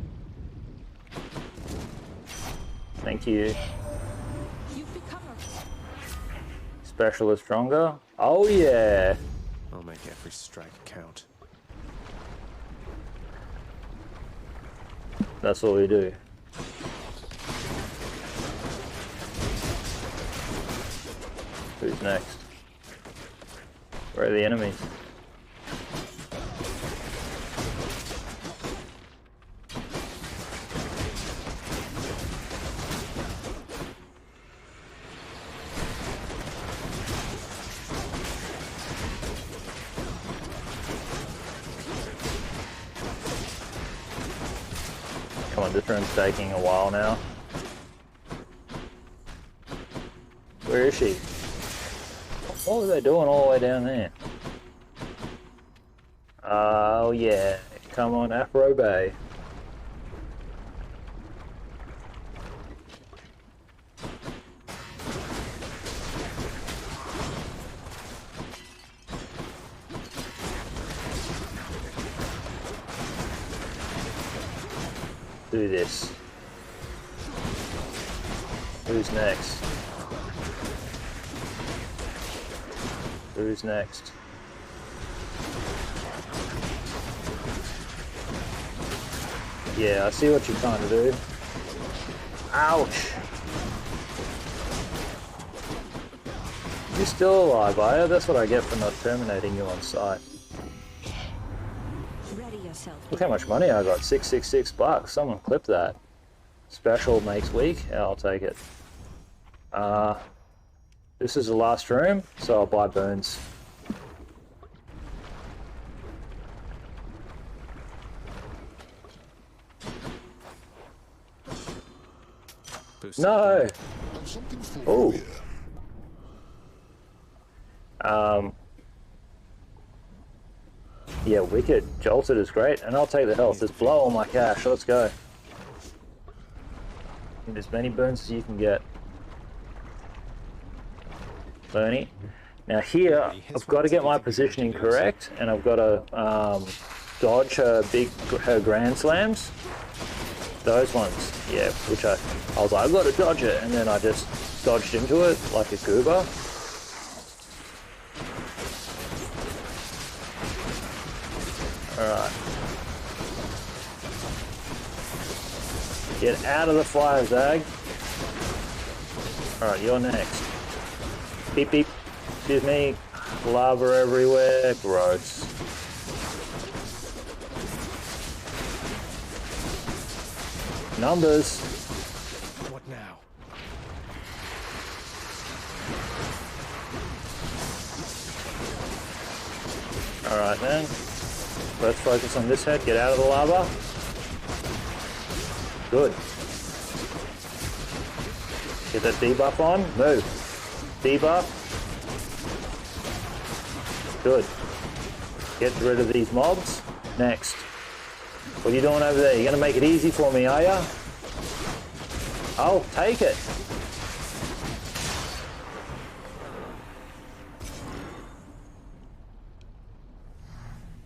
Speaker 1: Thank you.
Speaker 7: You've become a
Speaker 1: Specialist stronger. Oh yeah.
Speaker 2: I'll make every strike count.
Speaker 1: That's what we do. Who's next? Where are the enemies? Come on, this room's taking a while now. Where is she? What were they doing all the way down there? Oh yeah, come on Afro Bay. Do this. Who's next? Who's next? Yeah, I see what you're trying to do. Ouch! You're still alive, are you? That's what I get for not terminating you on sight.
Speaker 8: Ready yourself.
Speaker 1: Look how much money I got, $666. Someone clip that. Special makes weak. Yeah, I'll take it. This is the last room, so I'll buy burns.
Speaker 2: Boost.
Speaker 1: No!
Speaker 5: Something for
Speaker 1: Oh.
Speaker 5: you here.
Speaker 1: Yeah, wicked. Jolted is great, and I'll take the health. Just blow all my cash. Let's go. Need as many burns as you can get. Bernie. Now here, I've got to get my positioning correct, and I've got to dodge her grand slams. Those ones, yeah, which I was like, I've got to dodge it, and then I just dodged into it like a goober. Alright. Get out of the fire, Zag. Alright, you're next. Beep beep. Excuse me. Lava everywhere. Gross. Numbers.
Speaker 2: What now?
Speaker 1: Alright then. Let's focus on this head. Get out of the lava. Good. Get that debuff on. Move. Debuff. Good. Get rid of these mobs. Next. What are you doing over there? You're going to make it easy for me, are ya? I'll take it.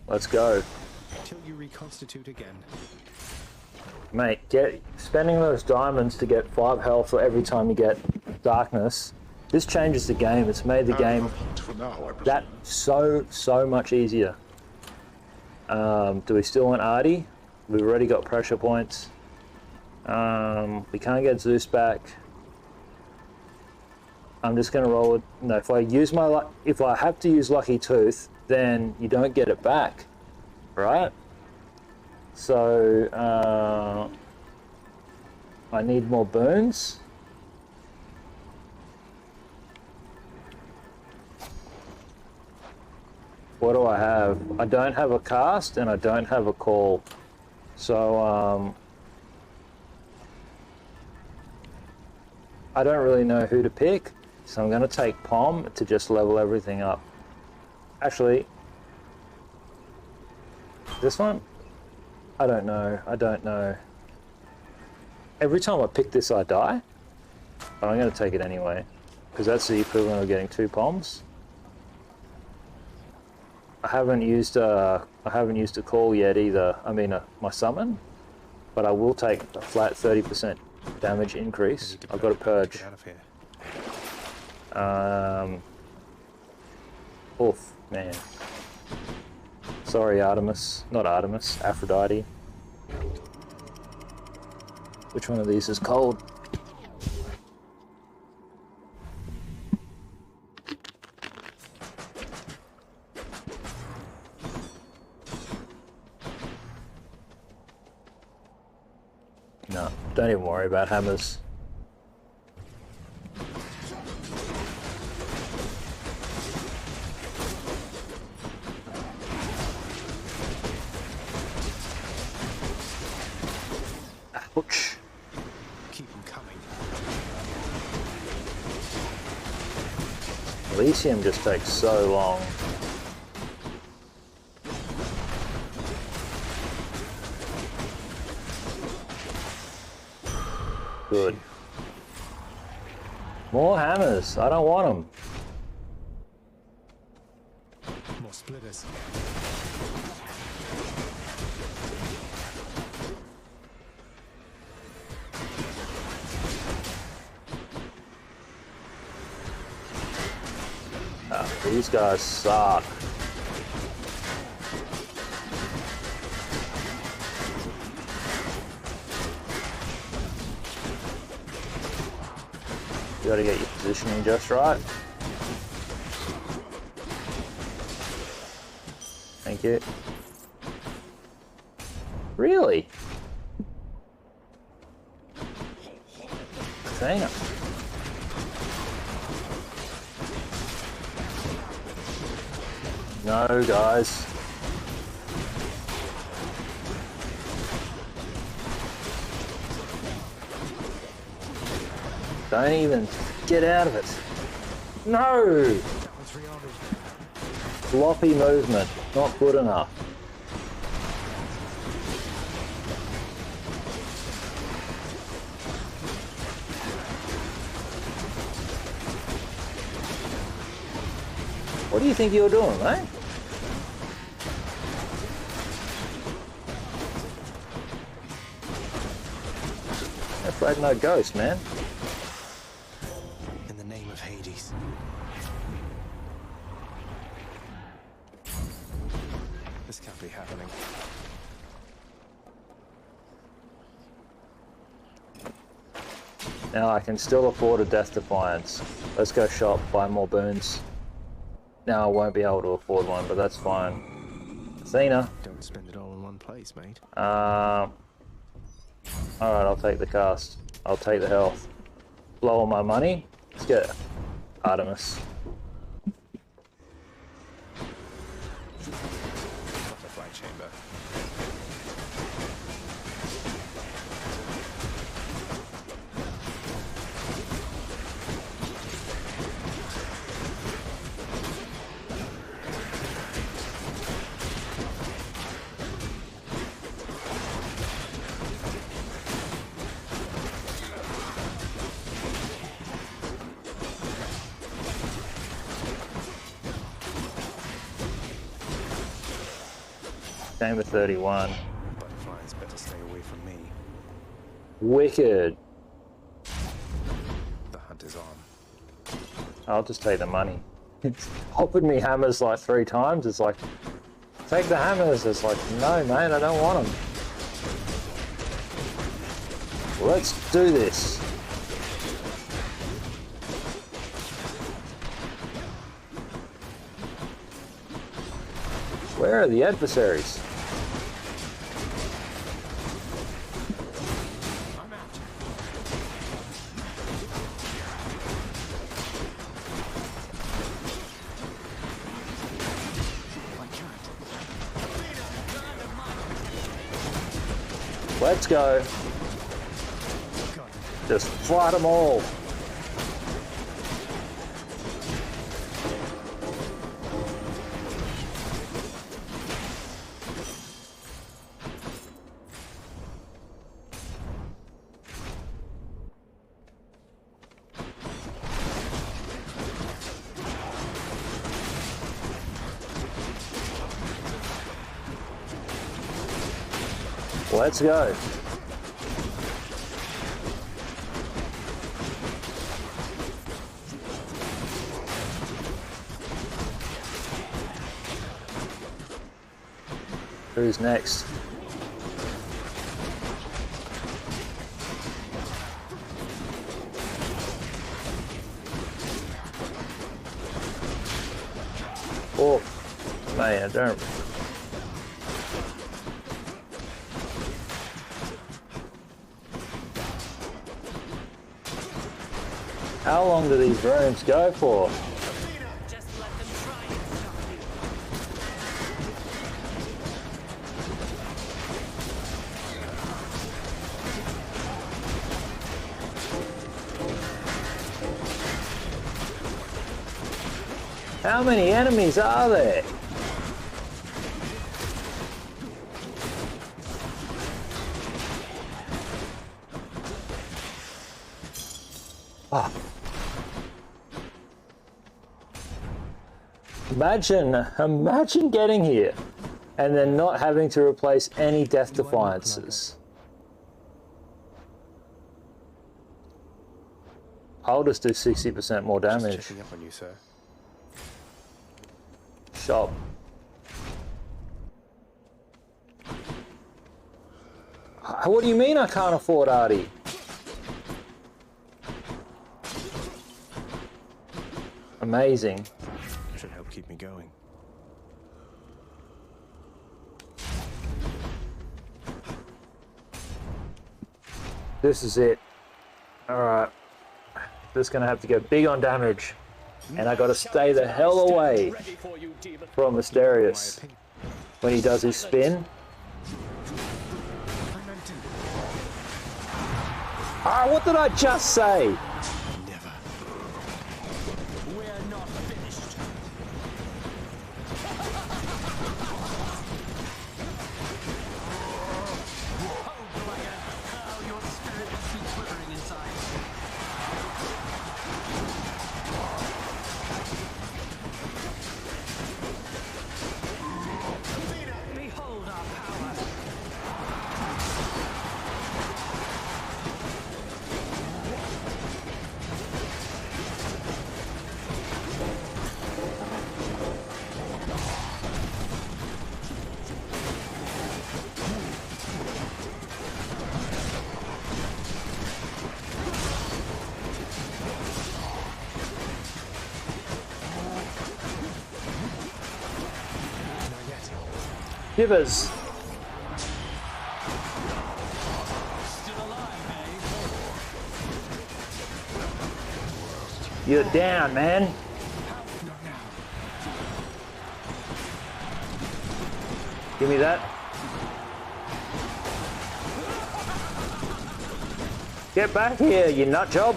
Speaker 1: Let's go.
Speaker 2: Till you reconstitute again.
Speaker 1: Mate, spending those diamonds to get 5 health for every time you get darkness. This changes the game. It's made the game
Speaker 5: For now, I presume.
Speaker 1: that so much easier. Do we still want Artie? We've already got pressure points. We can't get Zeus back. I'm just gonna roll it. No, if I have to use Lucky Tooth, then you don't get it back, right? So I need more burns. What do I have? I don't have a cast and I don't have a call. So, I don't really know who to pick. So I'm going to take Pom to just level everything up. Actually, this one? I don't know. I don't know. Every time I pick this, I die. But I'm going to take it anyway. Because that's the equivalent of getting 2 Poms. I haven't used a call yet either. I mean, my summon. But I will take a flat 30% damage increase. I've got a purge.
Speaker 2: Get out of here.
Speaker 1: Oof, man. Sorry, Artemis. Not Artemis, Aphrodite. Which one of these is cold? No, don't even worry about hammers. Ouch.
Speaker 2: Keep them coming.
Speaker 1: Elysium just takes so long. Good. More hammers. I don't want them.
Speaker 2: More splitters.
Speaker 1: These guys suck. You gotta get your positioning just right. Thank you. Really? Athena. No, guys. Don't even get out of it. No! Floppy movement, not good enough. What do you think you're doing, mate? Afraid no ghost, man.
Speaker 2: In the name of Hades. This can't be happening.
Speaker 1: Now I can still afford a Death Defiance. Let's go shop, buy more boons. Now I won't be able to afford one, but that's fine. Athena.
Speaker 2: Don't spend it all in one place, mate.
Speaker 1: Alright, I'll take the cast. I'll take the health. Blow all my money. Let's get Artemis.
Speaker 2: Butterfly chamber.
Speaker 1: Chamber 31.
Speaker 2: Butterflies better stay away from me.
Speaker 1: Wicked.
Speaker 2: The hunt is on.
Speaker 1: I'll just take the money. Offered me hammers like 3 times. It's like, take the hammers. It's like, no, mate, I don't want them. Let's do this. Where are the adversaries?
Speaker 3: I'm out.
Speaker 1: Let's go. Just fight them all. Let's go. Who's next? Oh, man, I don't. How long do these rooms go for?
Speaker 6: Just let them try and stop you.
Speaker 1: How many enemies are there? Ah. Imagine getting here and then not having to replace any death defiances. I'll just do 60% more damage.
Speaker 2: Just checking up on you, sir.
Speaker 1: Shop. What do you mean I can't afford Artie? Amazing.
Speaker 2: Should help keep me going.
Speaker 1: This is it. Alright. Just gonna have to go big on damage. And I gotta stay the hell away from Mysterious when he does his spin. Ah, what did I just say?
Speaker 2: Never.
Speaker 6: We're not finished. Oh, Blackhead. Oh, your spirit must be quivering inside. Behold our power.
Speaker 1: Givers.
Speaker 6: Still alive, eh?
Speaker 1: You're down, man. Give me that. Get back here, you nut job.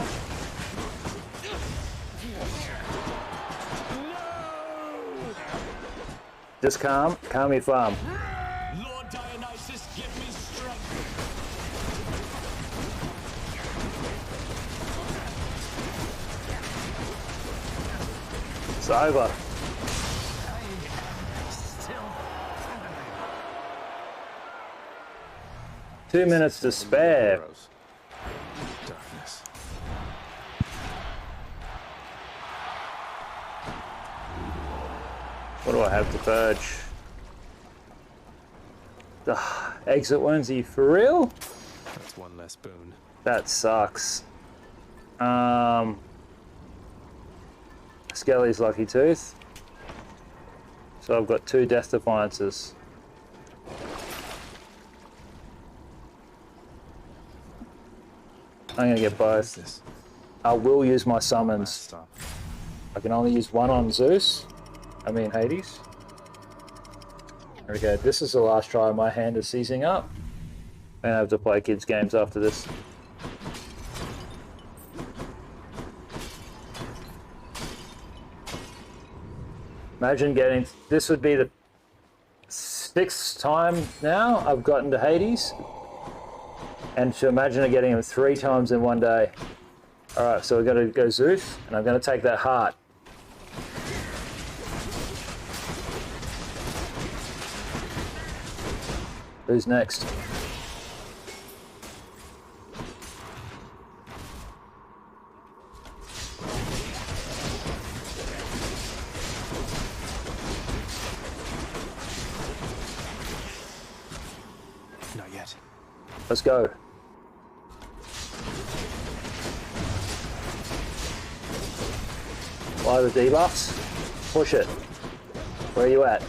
Speaker 1: Just calm your farm.
Speaker 6: Lord Dionysus, give me strength.
Speaker 1: It's over.
Speaker 6: Still.
Speaker 1: 2 minutes to spare.
Speaker 2: Darkness.
Speaker 1: What do I have to purge? Ugh, exit wounds, are you for real?
Speaker 2: That's one less boon.
Speaker 1: That sucks. Skelly's Lucky Tooth. So I've got 2 Death Defiances. I'm gonna get
Speaker 2: What's
Speaker 1: both.
Speaker 2: this?
Speaker 1: I will use my
Speaker 2: Last
Speaker 1: summons.
Speaker 2: stop.
Speaker 1: I can only use one on Zeus. I mean Hades. There we go. This is the last try. My hand is seizing up. I'm gonna have to play kids games after this. Imagine getting, this would be the 6th time now I've gotten to Hades. And to imagine getting him 3 times in one day. Alright, so we're gonna go Zeus, and I'm gonna take that heart. Who's next?
Speaker 2: Not yet.
Speaker 1: Let's go. Apply the debuffs. Push it. Where are you at?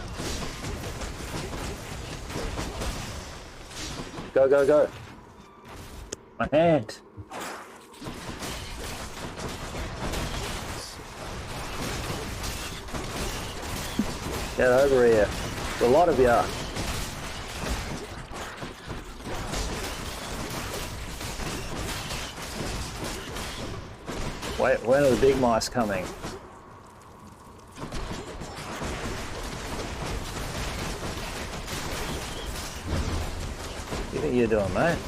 Speaker 1: Go, go, go. My hand. Get over here. There's a lot of you. Wait, when are the big mice coming? What do you think you're doing, mate?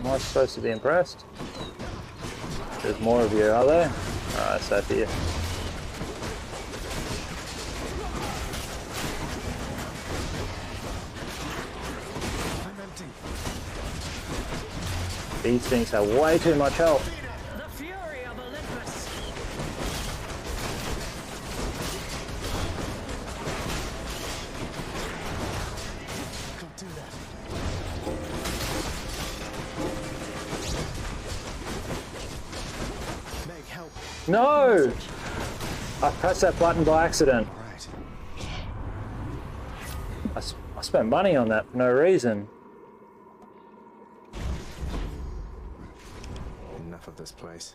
Speaker 1: Am I supposed to be impressed? There's more of you, are there? Alright, safe here.
Speaker 2: I'm empty.
Speaker 1: These things have way too much health.
Speaker 6: The fury of Olympus.
Speaker 2: Can't do that. Meg, help.
Speaker 1: No! I pressed that button by accident.
Speaker 2: All right.
Speaker 1: I spent money on that for no reason.
Speaker 2: Enough of this place.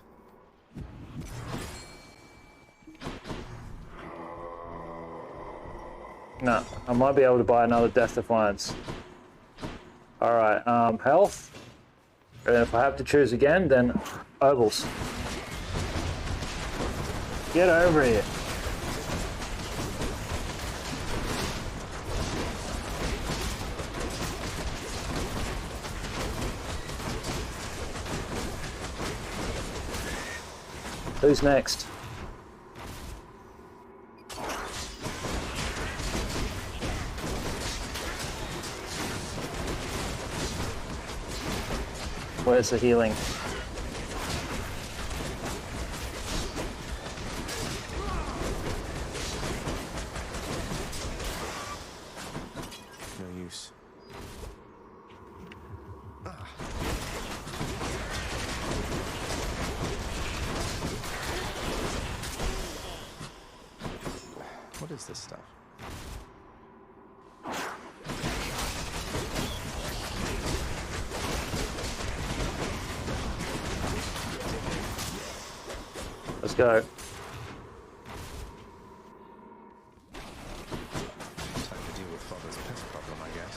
Speaker 1: No, I might be able to buy another Death Defiance. Alright, health. And if I have to choose again, then ovals. Get over here. Who's next? Where's the healing?
Speaker 2: No use. What is this stuff?
Speaker 1: Let's go.
Speaker 2: Time to deal with Father's pest problem, I guess.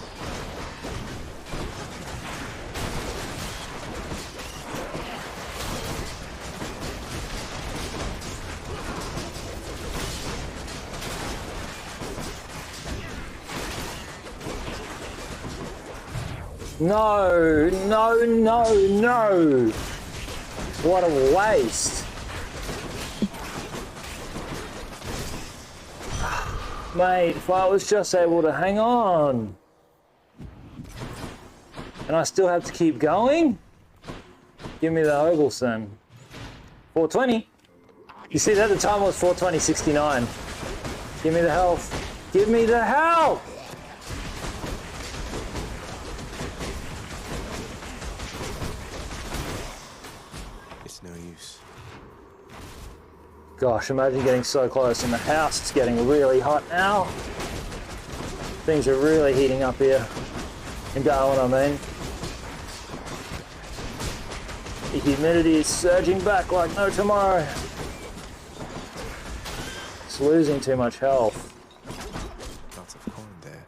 Speaker 1: No, no, no, no. What a waste. Mate, if I was just able to hang on. And I still have to keep going? Give me the ovals then. 420. You see that the time was 420.69. Give me the health. Give me the health!
Speaker 2: It's no use.
Speaker 1: Gosh, imagine getting so close in the house. It's getting really hot now. Things are really heating up here. You know what I mean? The humidity is surging back like no tomorrow. It's losing too much health.
Speaker 2: Lots of coin there.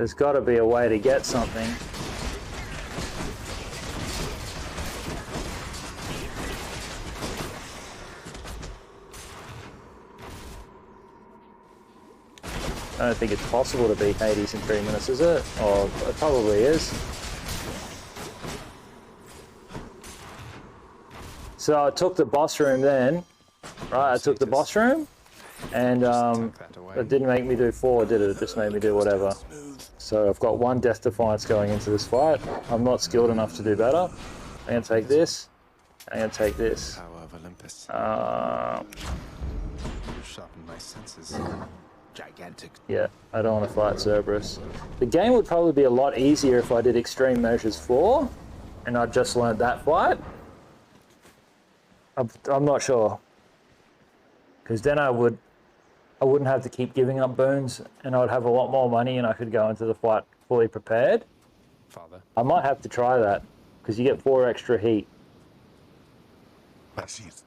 Speaker 1: There's got to be a way to get something. I don't think it's possible to beat Hades in 3 minutes, is it? Or it probably is. So I took the boss room then, right? I took the boss room, and it didn't make me do 4, did it? It just made me do whatever. So I've got 1 Death Defiance going into this fight. I'm not skilled enough to do better. I'm gonna take this. I'm gonna take this.
Speaker 2: Power of Olympus. Sharpen my senses. Gigantic.
Speaker 1: Yeah, I don't want to fight Cerberus. The game would probably be a lot easier if I did Extreme Measures 4, and I just learned that fight. I'm not sure, because then I wouldn't have to keep giving up boons, and I'd have a lot more money, and I could go into the fight fully prepared.
Speaker 2: Father.
Speaker 1: I might have to try that, because you get 4 extra heat.
Speaker 5: I see it.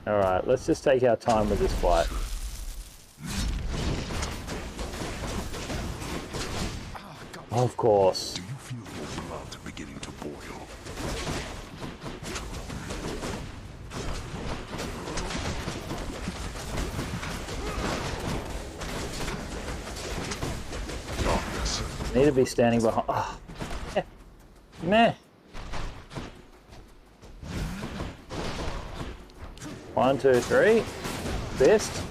Speaker 1: All right, let's just take our time with this fight. Of course.
Speaker 5: Do you feel your blood beginning to boil? Darkness.
Speaker 1: Need to be standing behind. Oh, meh. 1, 2, 3. Fist.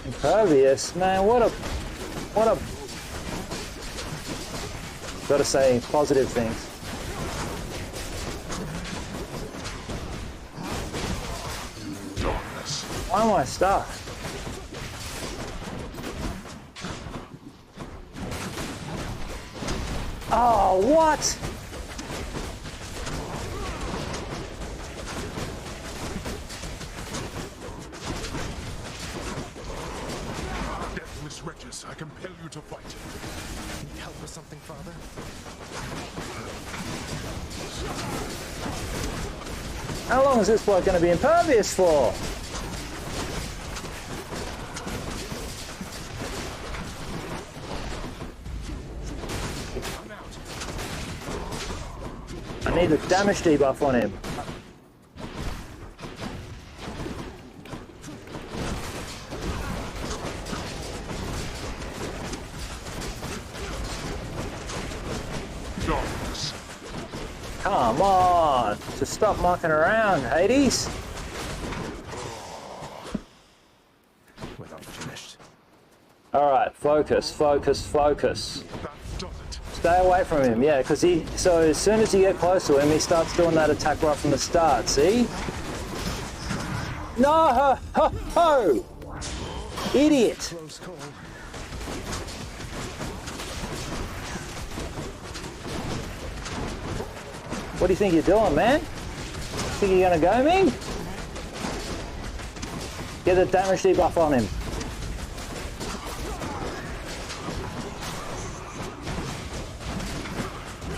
Speaker 1: Impervious, man. What a. Gotta say positive things.
Speaker 5: Darkness.
Speaker 1: Why am I stuck? Oh, what?
Speaker 5: Deathless wretches, I compel you to fight.
Speaker 2: Can you help with something, Father?
Speaker 1: How long is this bloke going to be impervious for? I need the damage debuff on him.
Speaker 5: Darkness.
Speaker 1: Come on, just stop mucking around, Hades.
Speaker 2: We're not finished.
Speaker 1: All right, focus, focus, focus.
Speaker 5: That does it.
Speaker 1: Stay away from him, yeah, because so as soon as you get close to him, he starts doing that attack right from the start, see? No, ho, ho, ho! Idiot!
Speaker 2: Close call.
Speaker 1: What do you think you're doing, man? Think you're gonna go me? Get the damage debuff on him.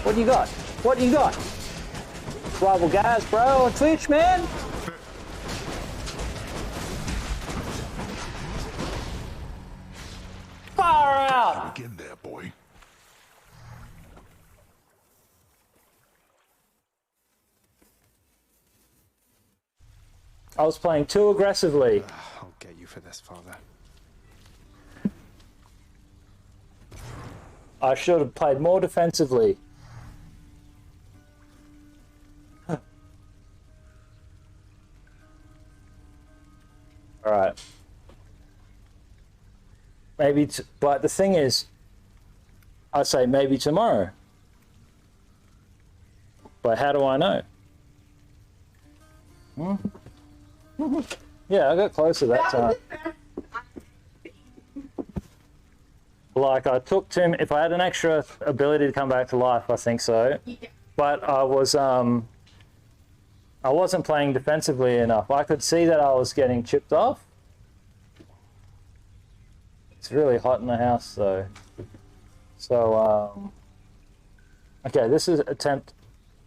Speaker 1: What do you got? What do you got? Rival Gaz, bro, on Twitch, man? Far out!
Speaker 5: Again there, boy.
Speaker 1: I was playing too aggressively.
Speaker 2: I'll get you for this, Father.
Speaker 1: I should have played more defensively. Alright. Maybe, but the thing is, I say maybe tomorrow. But how do I know? Yeah, I got closer that time. Like, I took Tim, if I had an extra ability to come back to life, I think so. But I wasn't playing defensively enough. I could see that I was getting chipped off. It's really hot in the house, though. So, okay, this is attempt.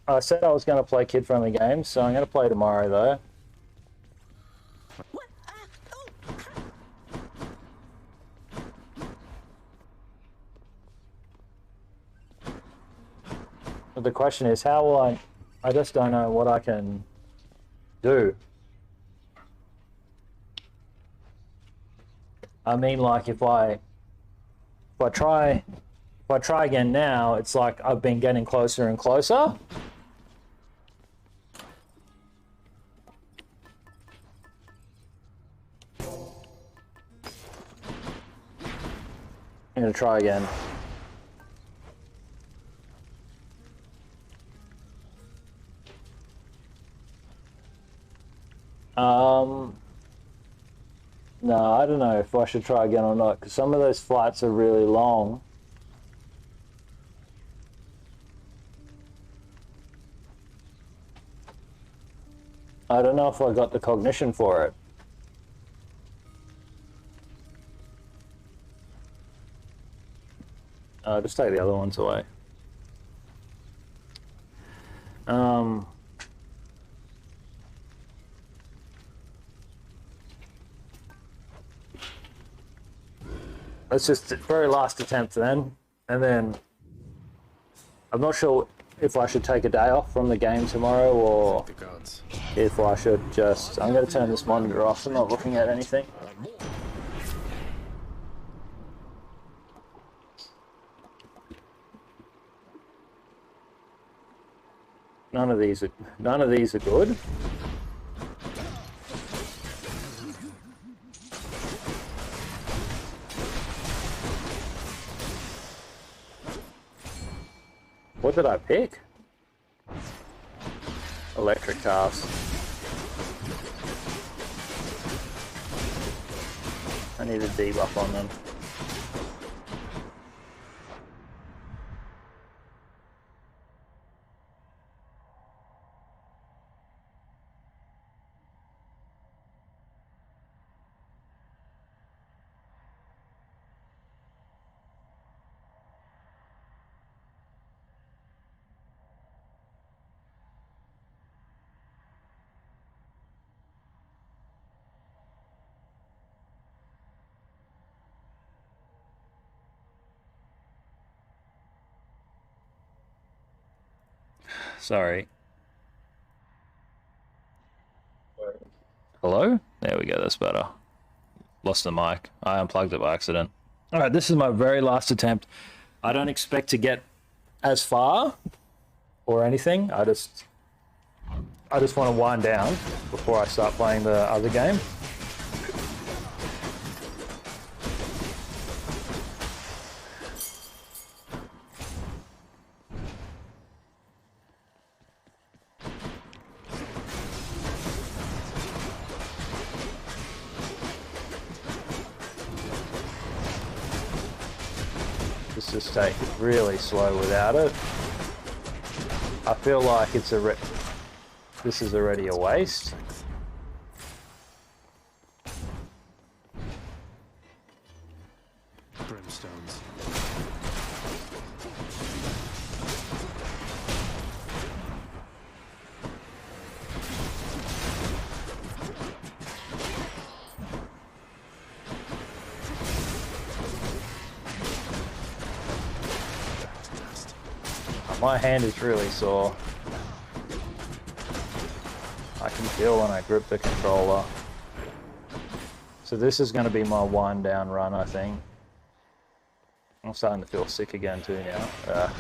Speaker 1: I said I was going to play kid-friendly games, so I'm going to play tomorrow, though. But the question is, how will I just don't know what I can do. I mean, like, if I try again now, it's like I've been getting closer and closer. I'm gonna try again. No, I don't know if I should try again or not, because some of those flights are really long. I don't know if I got the cognition for it. Just take the other ones away. Let's just very last attempt then, and then I'm not sure if I should take a day off from the game tomorrow or
Speaker 2: The gods.
Speaker 1: if I should just. I'm going to turn this monitor off. I'm not looking at anything. None of these are good. What did I pick? Electric cars. I need a debuff on them. Sorry. Hello? There we go, that's better. Lost the mic. I unplugged it by accident. Alright, this is my very last attempt. I don't expect to get as far or anything. I just want to wind down before I start playing the other game. Just take it really slow without it. I feel like this is already a waste.
Speaker 2: Brimstones.
Speaker 1: My hand is really sore. I can feel when I grip the controller. So this is going to be my wind down run, I think. I'm starting to feel sick again too now.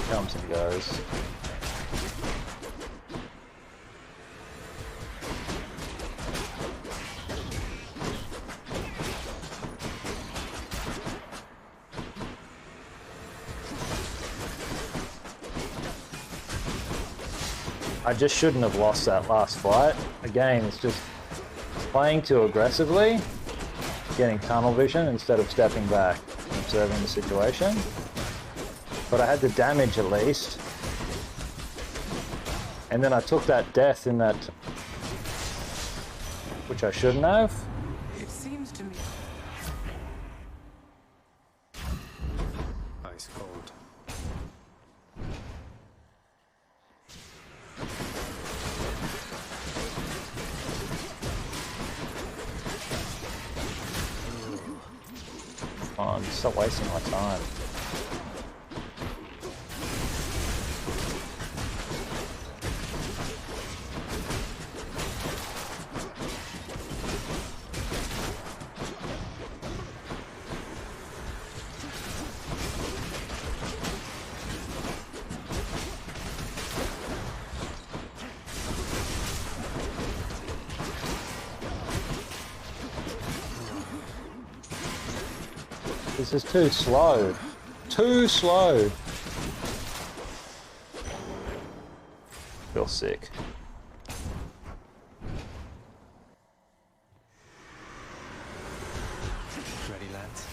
Speaker 1: Comes and goes. I just shouldn't have lost that last fight. Again, it's just playing too aggressively, getting tunnel vision instead of stepping back and observing the situation. But I had the damage at least. And then I took that death in that, which I shouldn't have.
Speaker 6: It seems to me.
Speaker 2: Ice cold.
Speaker 1: Come on, stop wasting my time. This is too slow. Too slow. Feel sick.
Speaker 2: Ready, lads?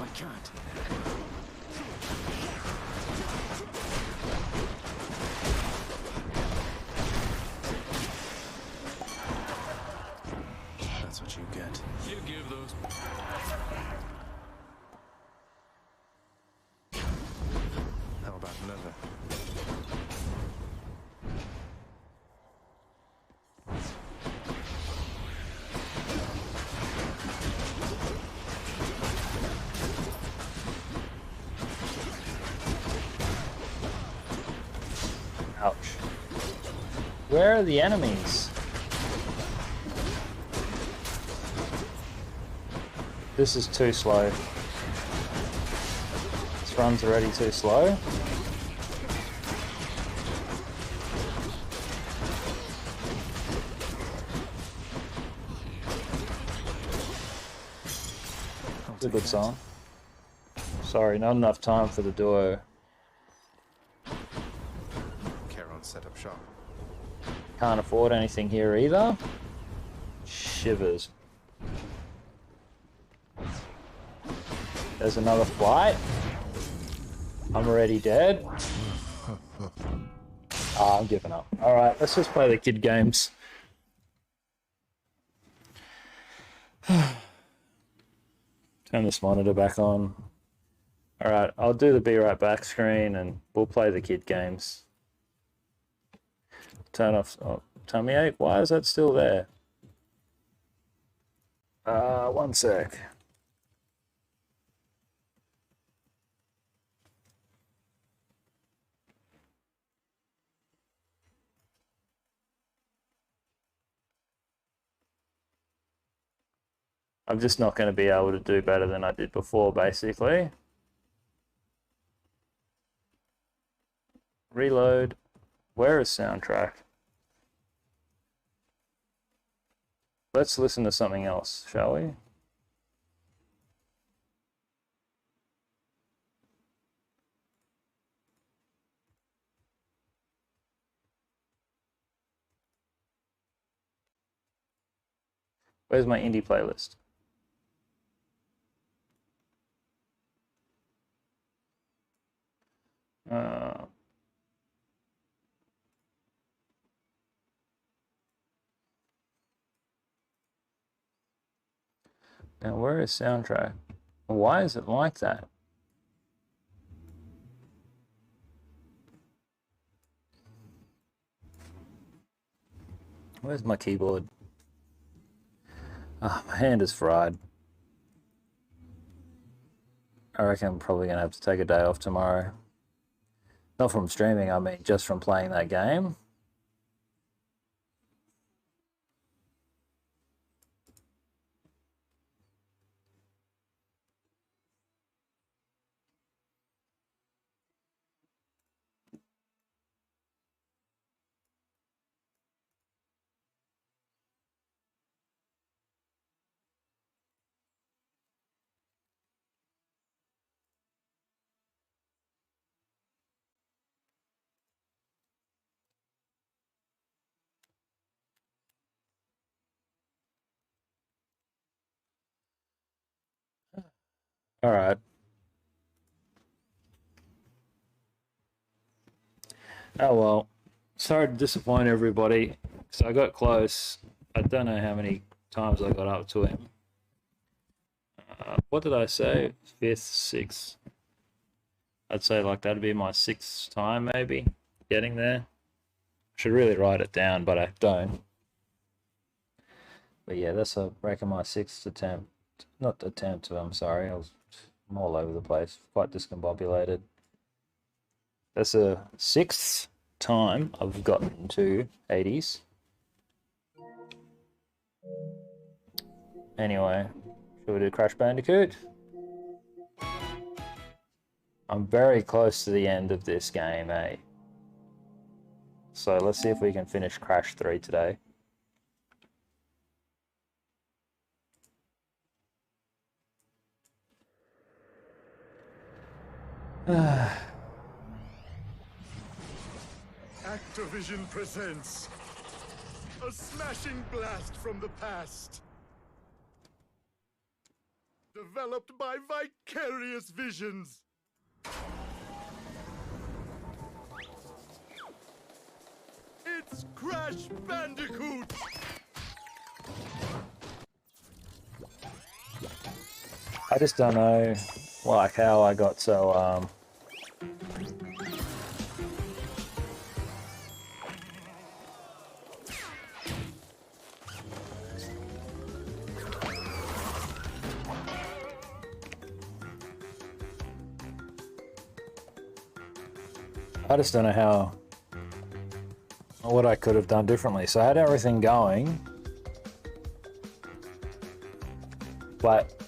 Speaker 3: I can't.
Speaker 2: That's what you get.
Speaker 3: You give those.
Speaker 2: How about another?
Speaker 1: Ouch. Where are the enemies? This is too slow. This run's already too slow. It's a good song. Sorry, not enough time for the duo.
Speaker 2: Charon set up shop.
Speaker 1: Can't afford anything here either. Shivers. There's another flight. I'm already dead. Ah, I'm giving up. Alright, let's just play the kid games. Turn this monitor back on. Alright, I'll do the be right back screen and we'll play the kid games. Turn off tummy ache. Why is that still there? One sec. I'm just not going to be able to do better than I did before, basically. Reload. Where is soundtrack? Let's listen to something else, shall we? Where's my indie playlist? Now where is soundtrack? Why is it like that? Where's my keyboard? Ah, my hand is fried. I reckon I'm probably going to have to take a day off tomorrow. Not from streaming, I mean just from playing that game. All right. Oh well. Sorry to disappoint everybody. So I got close. I don't know how many times I got up to him. What did I say? Fifth, sixth. I'd say like that'd be my sixth time maybe getting there. I should really write it down, but I don't. But yeah, that's I reckon my sixth attempt. Not attempt, I'm sorry. I'm all over the place. Quite discombobulated. That's a sixth time I've gotten to 80s. Anyway, Should we do Crash Bandicoot? I'm very close to the end of this game, eh? So let's see if we can finish Crash 3 today.
Speaker 5: Activision presents a smashing blast from the past. Developed by Vicarious Visions. It's Crash Bandicoot!
Speaker 1: I just don't know, like, how I got so, I just don't know how, what I could have done differently. So I had everything going, but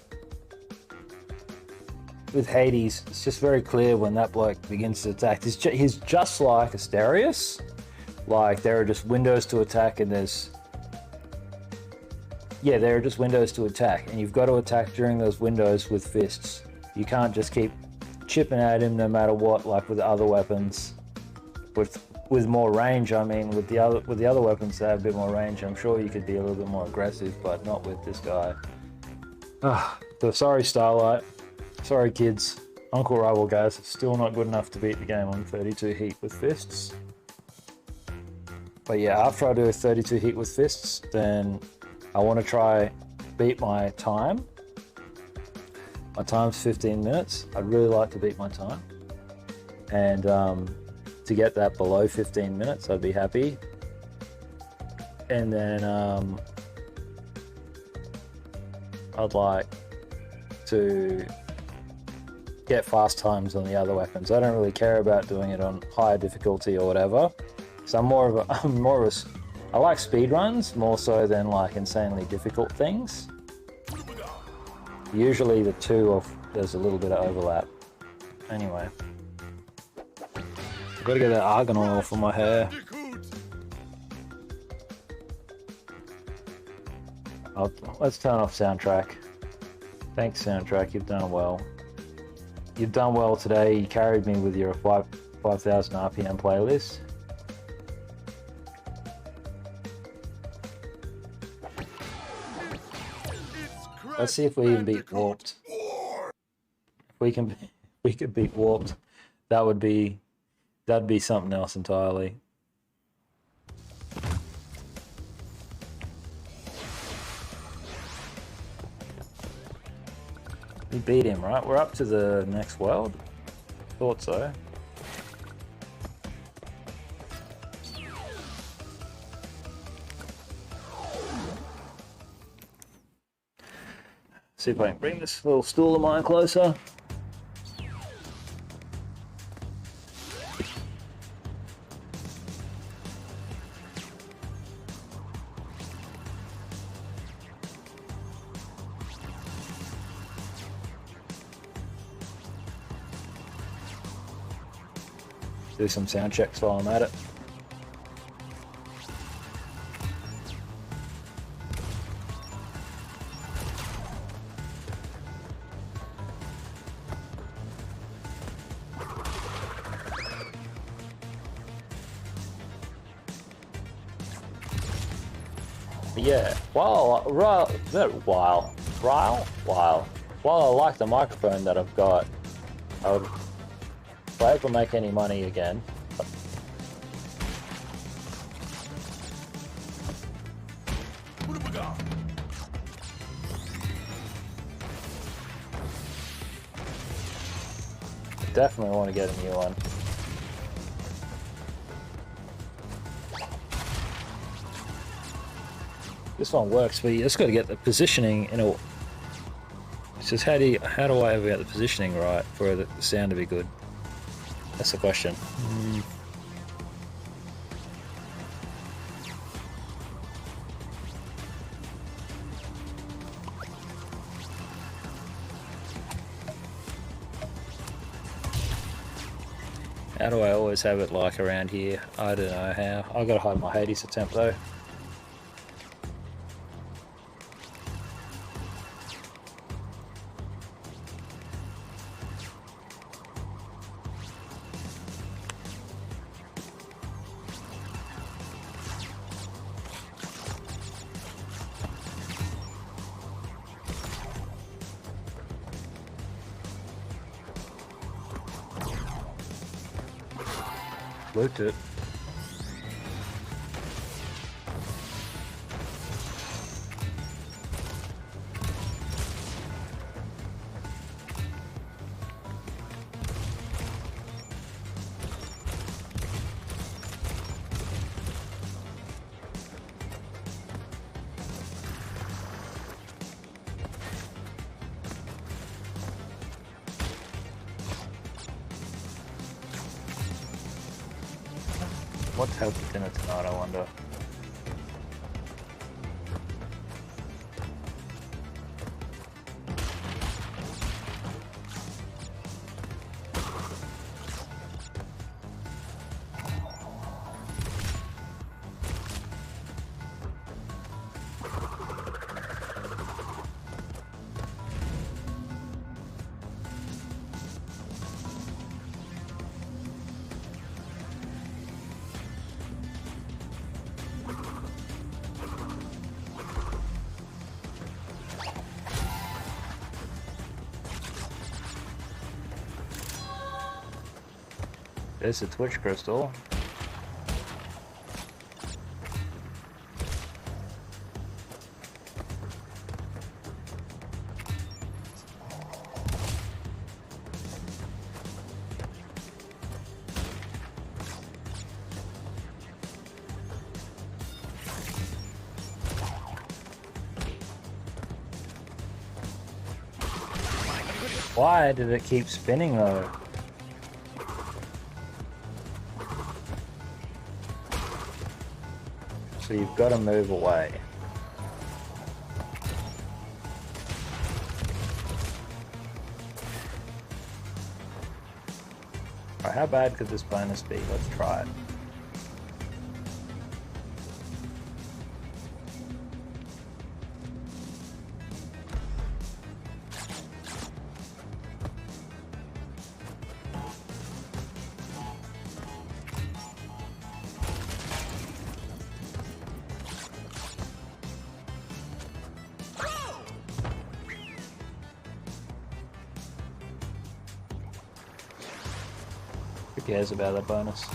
Speaker 1: with Hades, it's just very clear when that bloke begins to attack. He's just like Asterius. Like, there are just windows to attack, and there's... Yeah, there are just windows to attack, and you've got to attack during those windows with fists. You can't just keep chipping at him no matter what, like with other weapons. With more range, I mean, with the other weapons that have a bit more range, I'm sure you could be a little bit more aggressive, but not with this guy. So sorry, Starlight. Sorry, kids. Uncle Rival Gaz is still not good enough to beat the game on 32 heat with fists. But yeah, after I do a 32 heat with fists, then I want to try beat my time. My time's 15 minutes. I'd really like to beat my time. And to get that below 15 minutes, I'd be happy. And then I'd like to get fast times on the other weapons. I don't really care about doing it on higher difficulty or whatever. So I like speed runs more so than like insanely difficult things. Usually the two there's a little bit of overlap. Anyway, I've got to get that argan oil for my hair. Let's turn off soundtrack. Thanks, soundtrack. You've done well. You've done well today. You carried me with your 5,000 RPM playlist. Let's see if we even beat Warped. If we could beat Warped, that'd be something else entirely. We beat him, right? We're up to the next world? Thought so. See if I can bring this little stool of mine closer. Do some sound checks while I'm at it. But yeah, while I like the microphone that I've got, if I ever make any money again, definitely want to get a new one. This one works, but you just got to get the positioning in a. It says how do I ever get the positioning right for the sound to be good? That's the question. How do I always have it like around here? I don't know how. I gotta hide my Hades attempt though. Looked it. What's have for dinner tonight, I wonder? There's a Twitch crystal. Why did it keep spinning though? So you've got to move away. Alright, how bad could this bonus be? Let's try it. Who cares about that bonus?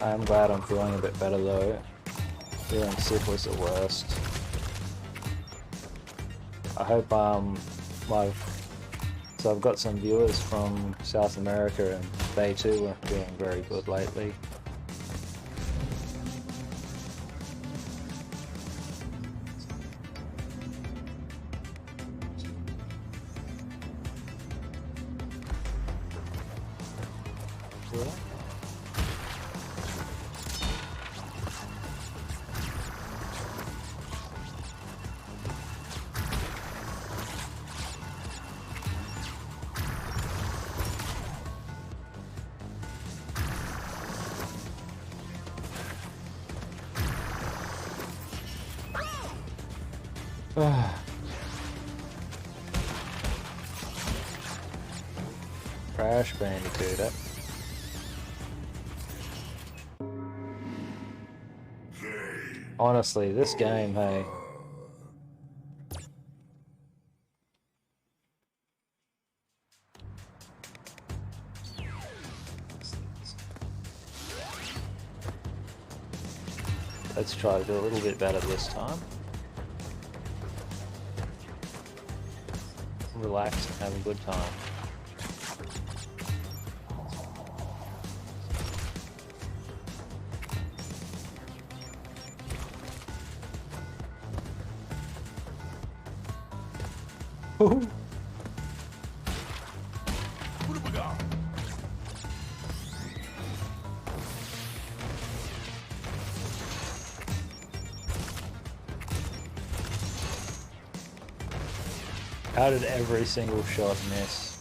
Speaker 1: I'm glad I'm feeling a bit better though. Feeling sick was the worst. I hope so I've got some viewers from South America and they too are feeling very good lately. Crash Bandicoot. Honestly, this game, hey. Let's try to do a little bit better this time. Relax and have a good time. How did every single shot miss?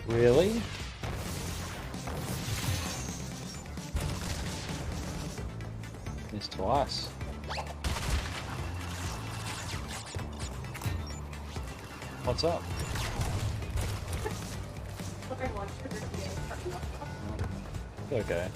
Speaker 1: Really? Missed twice. What's up? Okay.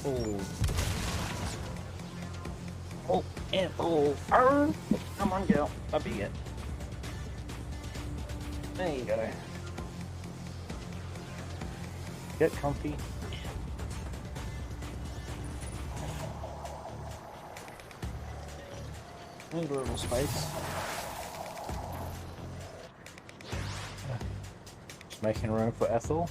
Speaker 1: Oh. Oh, and oh, arr. Come on, girl. I'll be it. There you go. Get comfy. Need a little space. Just making room for Ethel.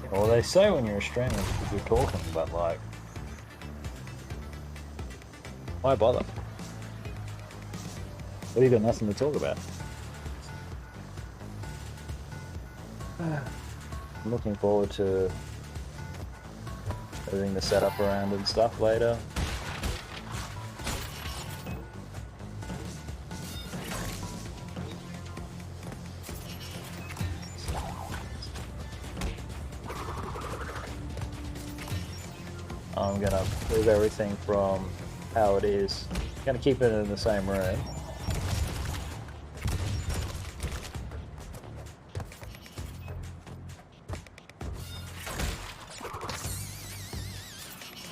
Speaker 1: Well, they say when you're a streamer, because you're talking, but like, why bother? What have you got nothing to talk about? I'm looking forward to moving the setup around and stuff later. I'm gonna move everything from how it is. Gonna keep it in the same room.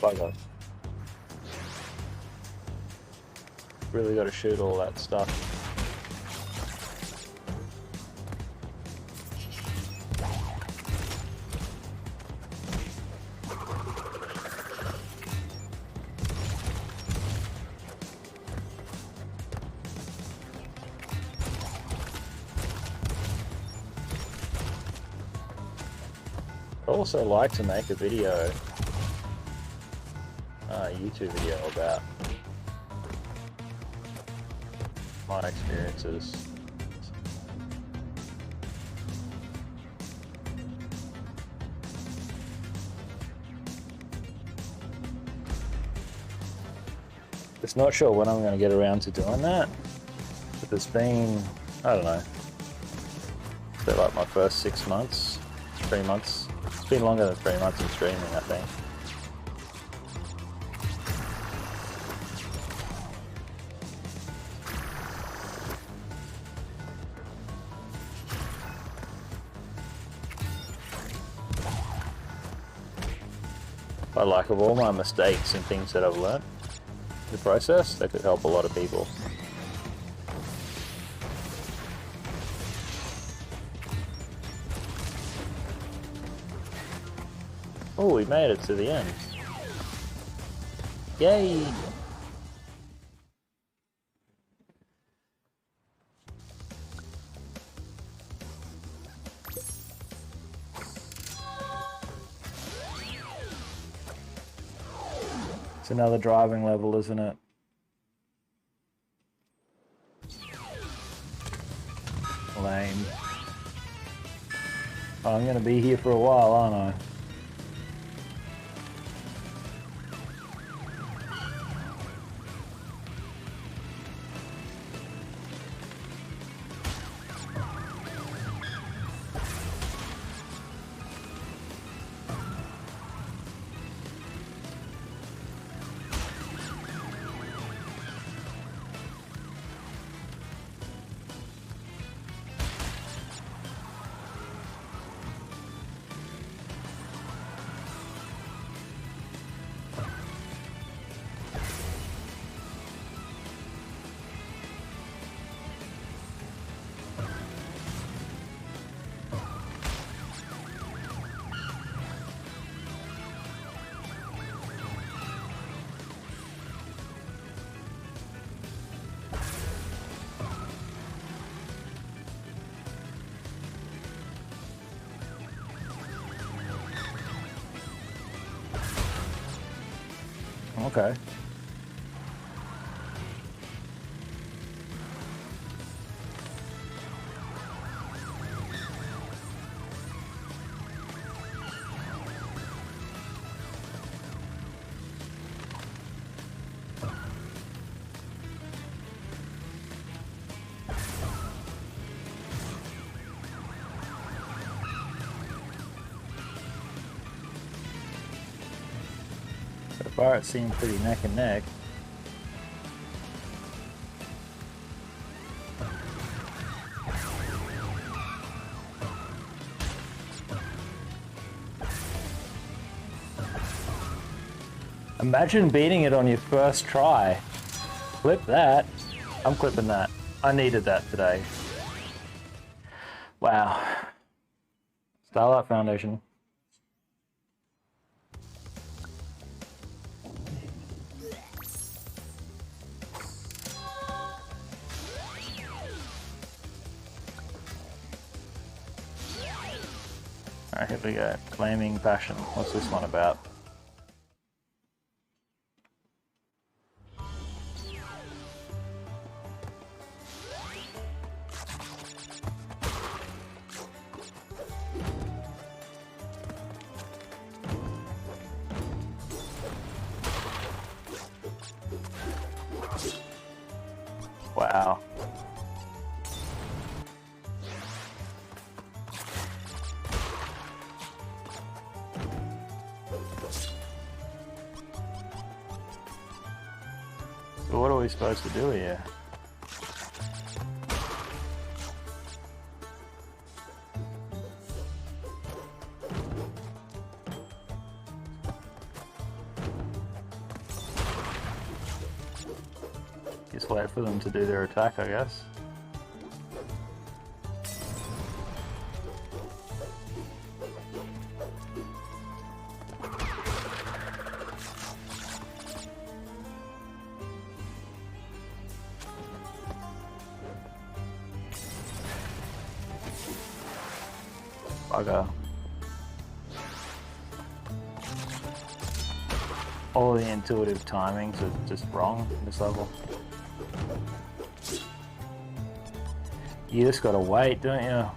Speaker 1: Bugger. Really gotta shoot all that stuff. also like to make a video, a YouTube video about my experiences. Just not sure when I'm going to get around to doing that. But it's been, I don't know, so like my first 6 months, 3 months. It's been longer than 3 months of streaming, I think. But like of all my mistakes and things that I've learned in the process, that could help a lot of people. Oh, we made it to the end. Yay! It's another driving level, isn't it? Lame. Oh, I'm gonna be here for a while, aren't I? Okay. So far it seemed pretty neck and neck. Imagine beating it on your first try. Clip that. I'm clipping that. I needed that today. Wow. Starlight Foundation. Alright, here we go. Claiming passion. What's this one about? Wow. So what are we supposed to do here? Just wait for them to do their attack, I guess. Bugger. All the intuitive timings are just wrong in this level. You just gotta wait, don't you?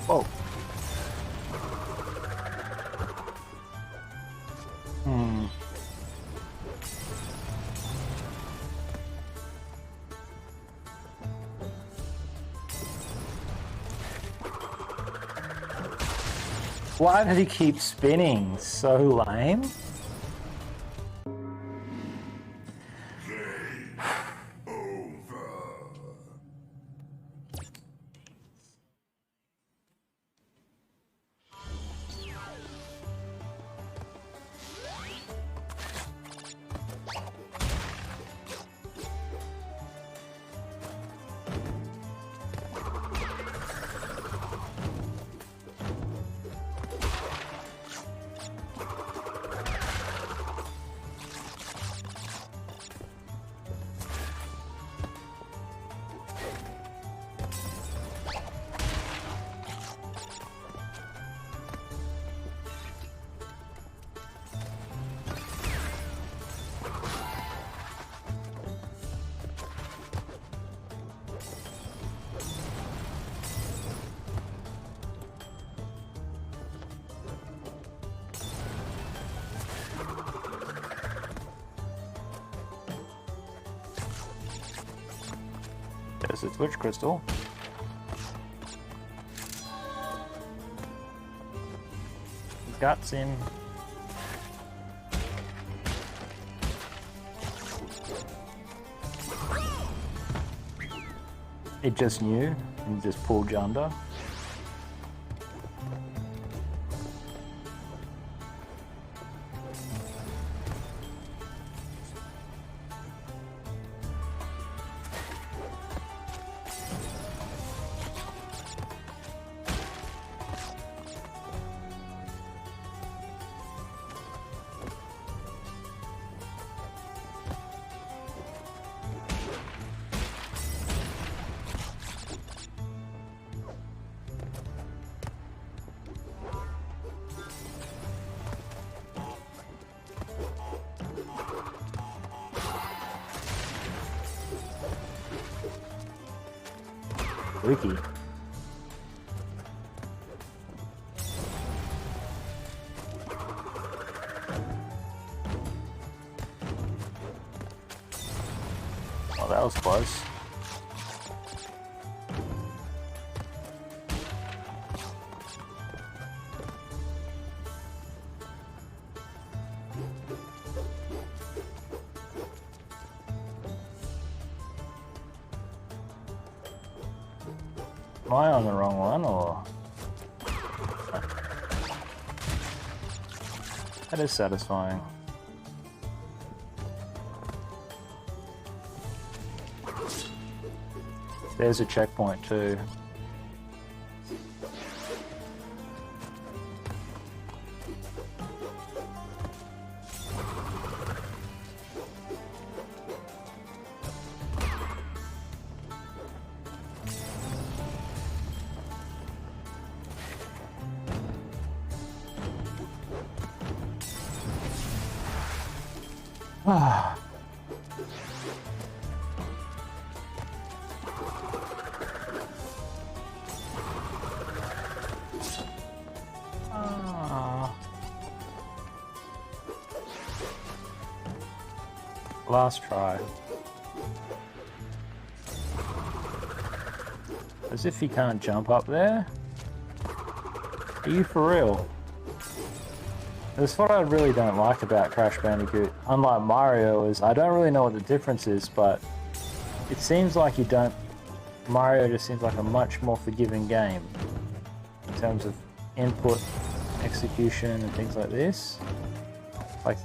Speaker 1: Oh. Why did he keep spinning? So lame. There's the Twitch crystal. Guts in. It just knew and just pulled you under. Freaky. Oh, that was close. Am I on the wrong one, or? That is satisfying. There's a checkpoint too. Ah. Last try. As if he can't jump up there? Are you for real? That's what I really don't like about Crash Bandicoot. Unlike Mario, is I don't really know what the difference is, but it seems like you don't... Mario just seems like a much more forgiving game in terms of input, execution, and things like this. Like,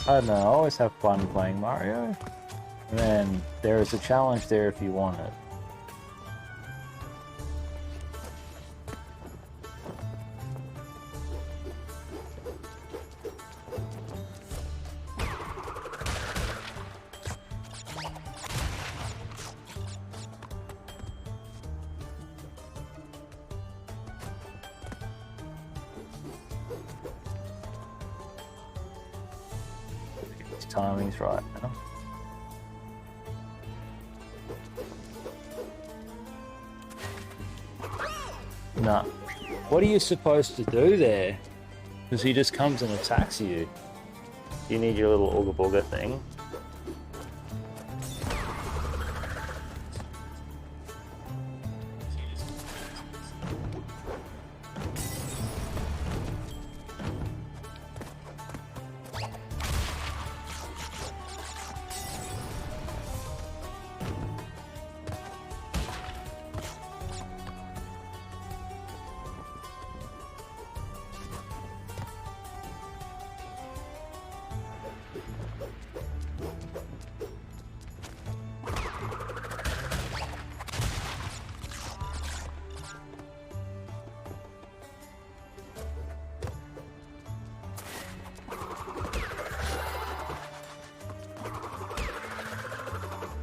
Speaker 1: I don't know, I always have fun playing Mario. And then there is a challenge there if you want it. Timing's right now. Nah. What are you supposed to do there? Because he just comes and attacks you. You need your little Ooga Booga thing.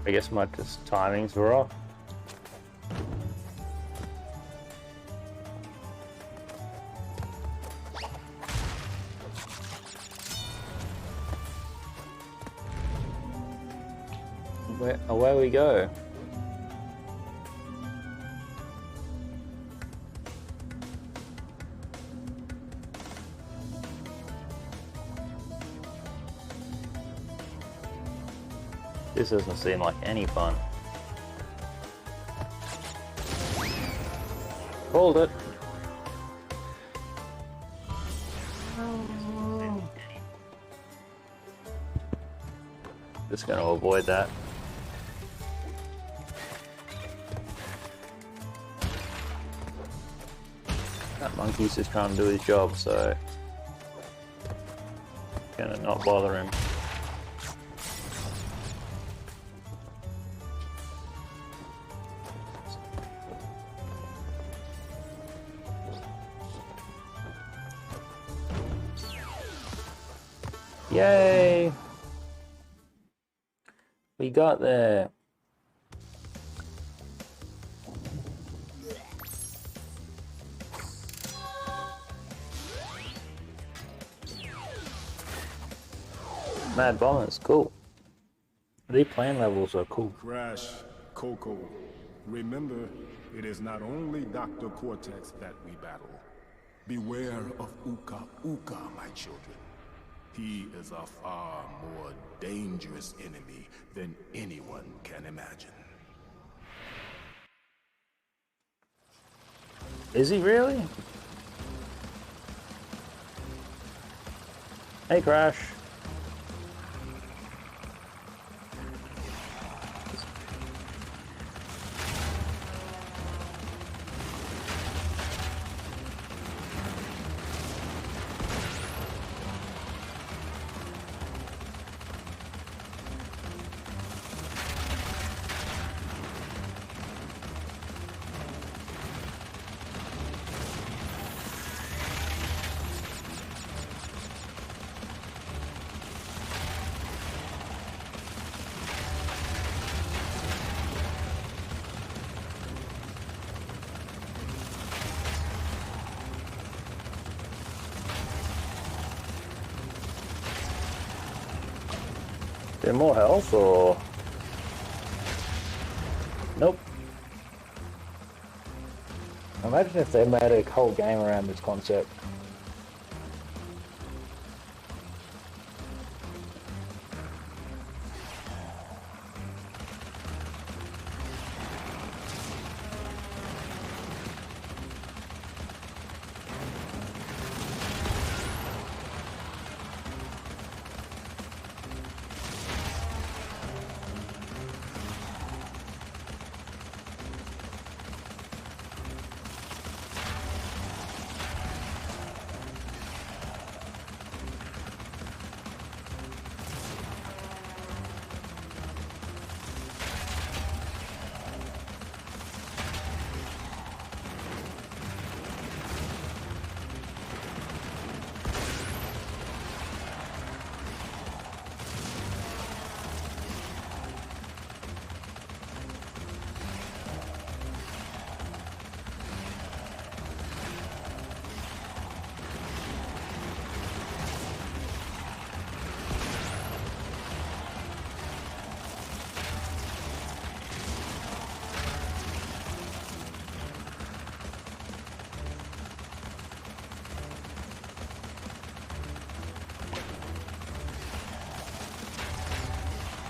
Speaker 1: I guess my just timings were off. Away we go. This doesn't seem like any fun. Hold it. Just gonna avoid that. That monkey's just trying to do his job, so gonna not bother him. Yay! We got there. Mad Bombers, cool. The plane levels are cool.
Speaker 5: Crash, Coco. Remember, it is not only Dr. Cortex that we battle. Beware of Uka Uka, my children. He is a far more dangerous enemy than anyone can imagine.
Speaker 1: Is he really? Hey, Crash. There more health or? Nope. Imagine if they made a whole game around this concept.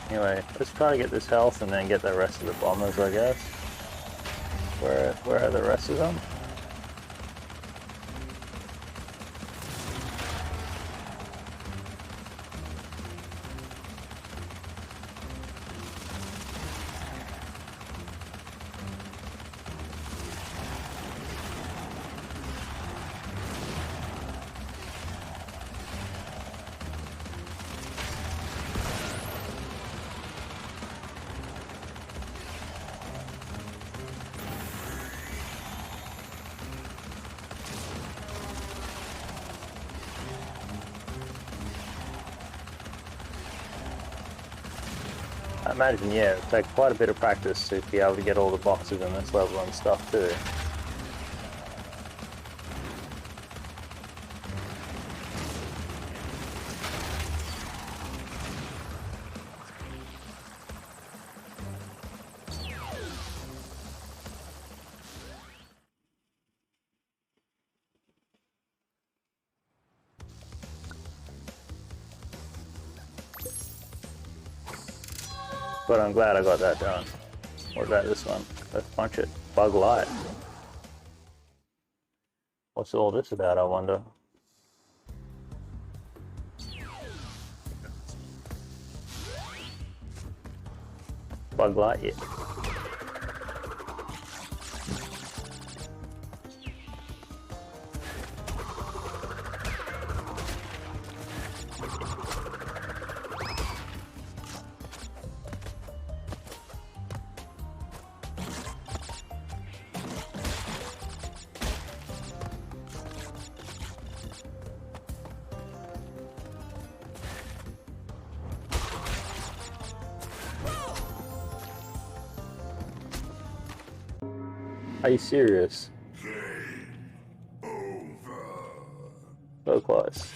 Speaker 1: Anyway, let's try to get this health and then get the rest of the bombers, I guess. Where are the rest of them? I imagine, yeah, it'll take quite a bit of practice to be able to get all the boxes in this level and stuff too. But I'm glad I got that done. What about this one? Let's punch it. Bug light. What's all this about, I wonder? Bug light, yeah. Are you serious? So close.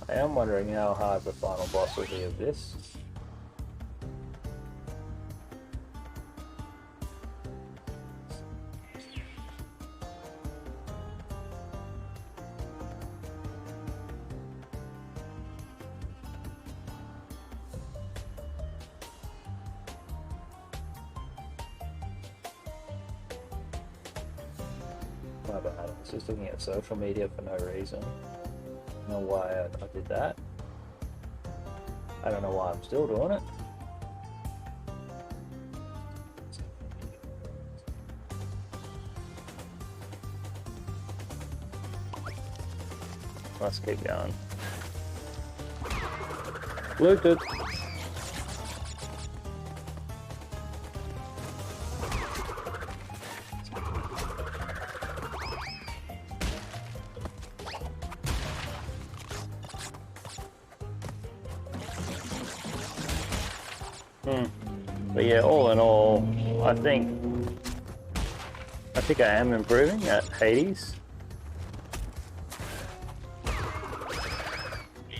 Speaker 1: I am wondering how hard the final boss will be of this. My bad. I was just looking at social media for no reason. I don't know why I did that. I don't know why I'm still doing it. Let's keep going. Looted. But yeah, all in all, I think I am improving at Hades.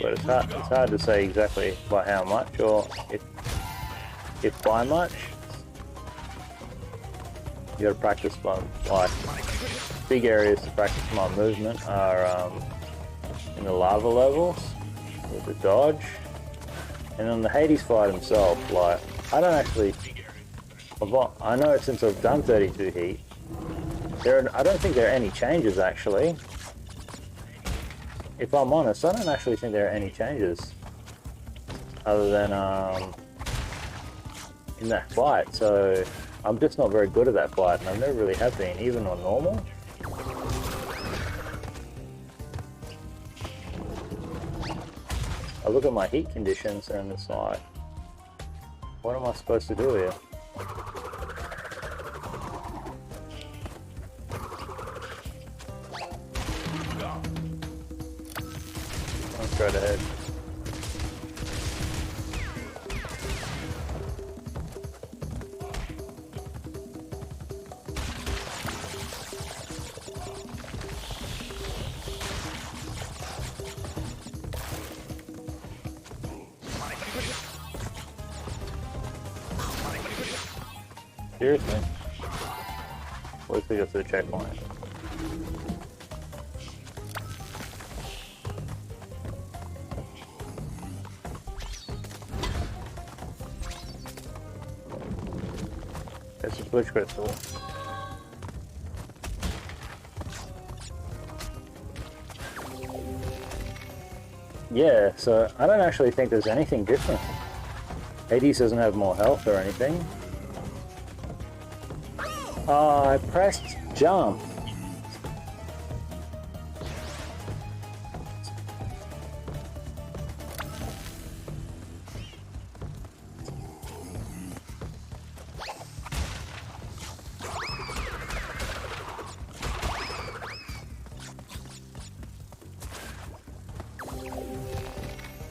Speaker 1: But it's hard to say exactly by how much or if by much. You gotta practice my, like, big areas to practice my movement are in the lava levels with the dodge. And on the Hades fight himself, like, I don't actually, I know since I've done 32 heat, I don't think there are any changes actually. If I'm honest, I don't actually think there are any changes other than in that fight. So I'm just not very good at that fight, and I never really have been, even on normal. I look at my heat conditions and it's like, what am I supposed to do here? I'm straight ahead. Seriously? Wait till we get to the checkpoint. It's a bush crystal. Yeah, so I don't actually think there's anything different. Hades doesn't have more health or anything. Oh, I pressed jump.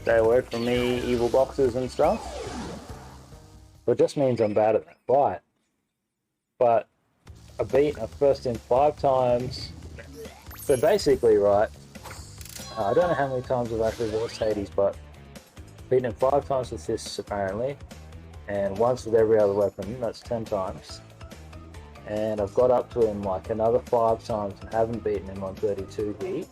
Speaker 1: Stay away from me, evil boxes and stuff. It just means I'm bad at that fight. But I beat a first in 5 times. So basically, right, I don't know how many times I've actually lost Hades, but beaten him 5 times with fists apparently, and once with every other weapon. That's 10 times. And I've got up to him like another 5 times and haven't beaten him on 32 heat.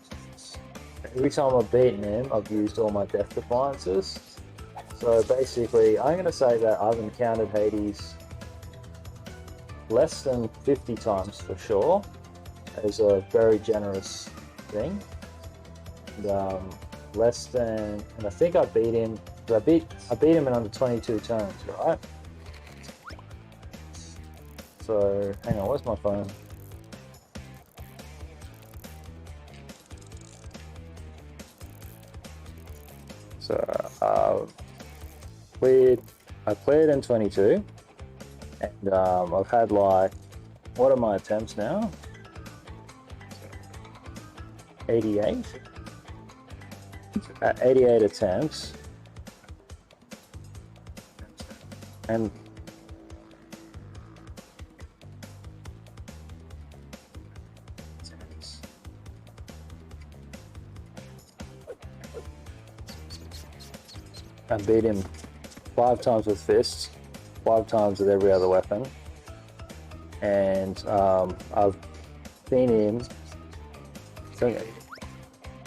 Speaker 1: Every time I've beaten him, I've used all my death defiances. So basically, I'm going to say that I've encountered Hades less than 50 times for sure, as a very generous thing. And, less than, and I think I beat him. I beat him in under 22 turns, right? So hang on, where's my phone? So I played in 22, and I've had like, what are my attempts now? 88? At 88 attempts, and I beat him 5 times with fists, 5 times with every other weapon, and I've seen him at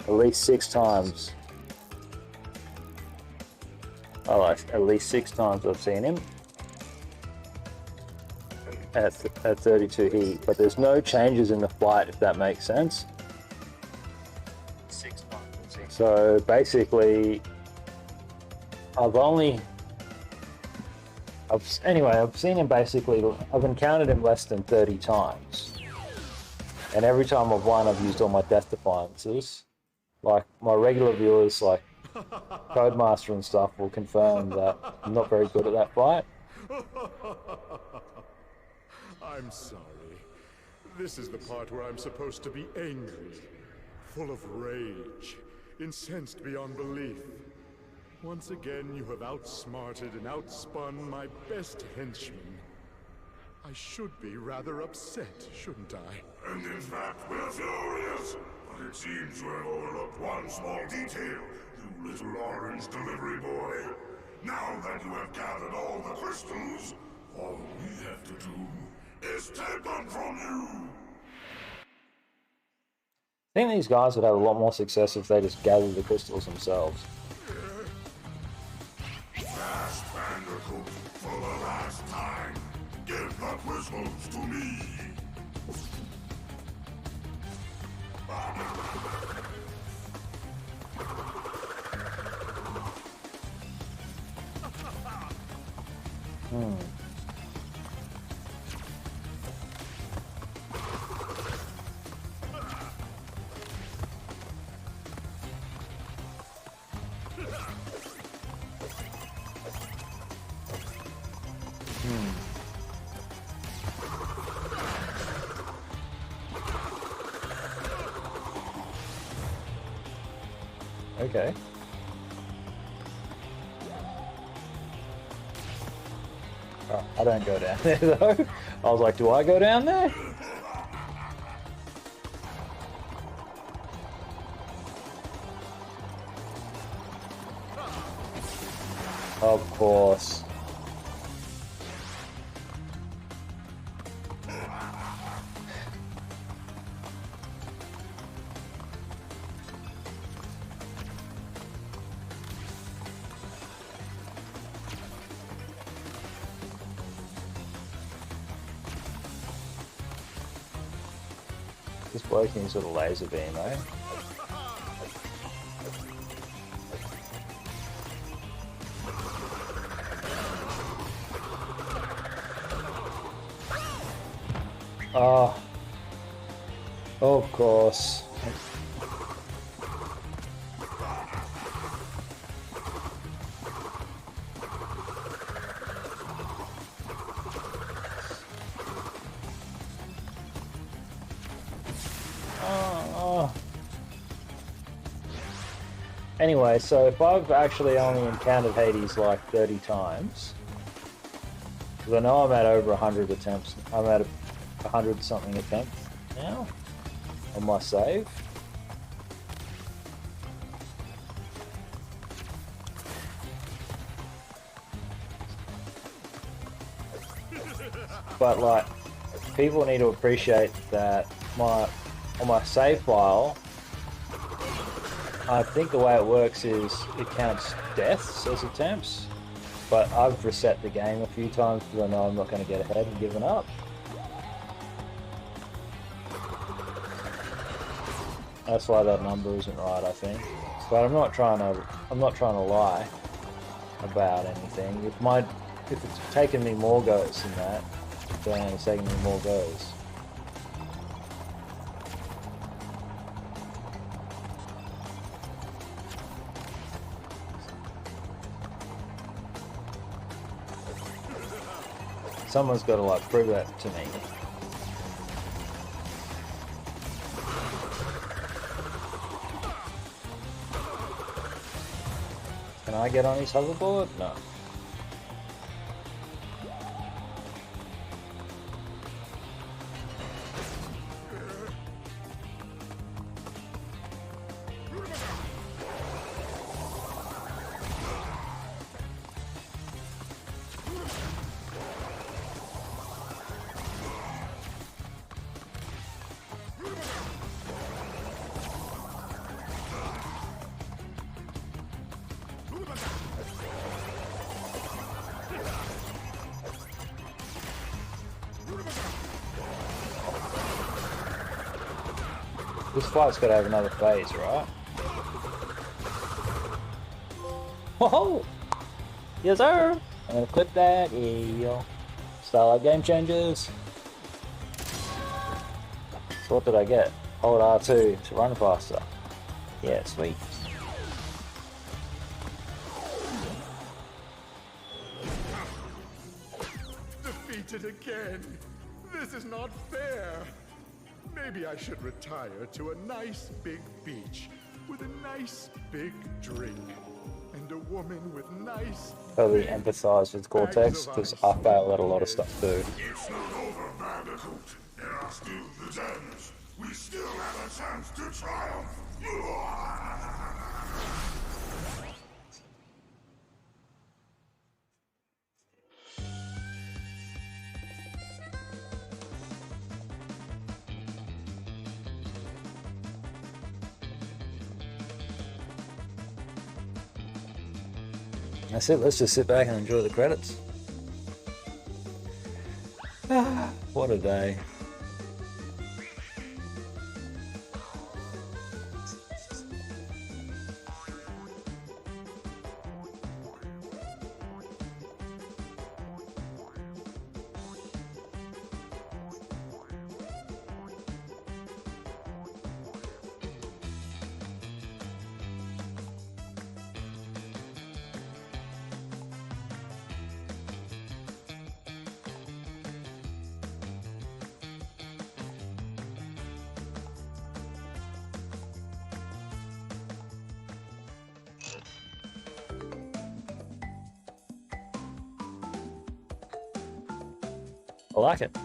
Speaker 1: least 6 times. Oh, like at least 6 times I've seen him at 32 heat, but there's no changes in the fight, if that makes sense. So basically, I've seen him basically, I've encountered him less than 30 times. And every time I've won, I've used all my death defiances. Like, my regular viewers, like Codemaster and stuff, will confirm that I'm not very good at that fight.
Speaker 5: I'm sorry. This is the part where I'm supposed to be angry, full of rage, incensed beyond belief. Once again, you have outsmarted and outspun my best henchman. I should be rather upset, shouldn't I?
Speaker 8: And in fact, we're furious. But it seems you have overlooked one small detail, you little orange delivery boy. Now that you have gathered all the crystals, all we have to do is take them from you.
Speaker 1: I think these guys would have a lot more success if they just gathered the crystals themselves.
Speaker 8: Fast Bandicoot, for the last time, give the crystals to me.
Speaker 1: Okay. Oh, I don't go down there though. I was like, do I go down there? Of course. This bloke needs with a laser beam, eh? Oh. Of course. Anyway, so if I've actually only encountered Hades like 30 times, because I know I'm at over 100 attempts, I'm at 100 something attempts now on my save. But like, people need to appreciate that on my save file, I think the way it works is it counts deaths as attempts, but I've reset the game a few times because I know I'm not going to get ahead and given up. That's why that number isn't right, I think. But I'm not trying to lie about anything. If it's taken me more goes than that, then it's taken me more goes. Someone's got to like prove that to me. Can I get on his hoverboard? No. This fight's got to have another phase, right? Whoa! Yes, sir! I'm gonna clip that. Yeah. Starlight game changes. So what did I get? Hold R2 to run faster. Yeah, sweet.
Speaker 5: Defeated again. This is not fair. Maybe I should retire to a nice big beach with a nice big drink and a woman with nice.
Speaker 1: Totally empathise with Cortex because I fail at a lot of stuff too.
Speaker 8: It's not over, Bandicoot. There are still the Gems. We still have a chance to triumph.
Speaker 1: That's it, let's just sit back and enjoy the credits. What a day. I like it.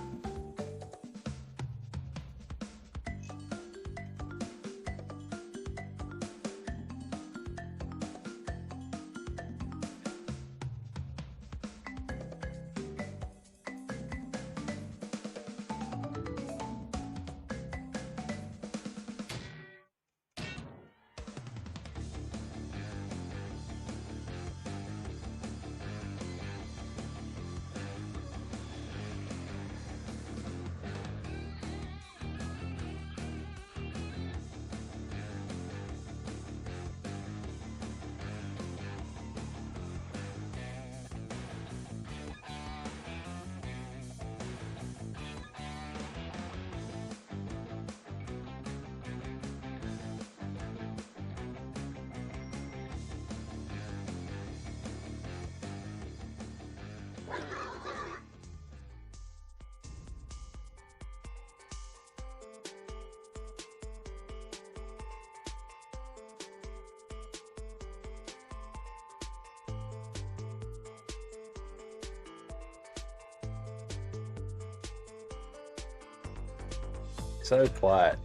Speaker 1: So quiet.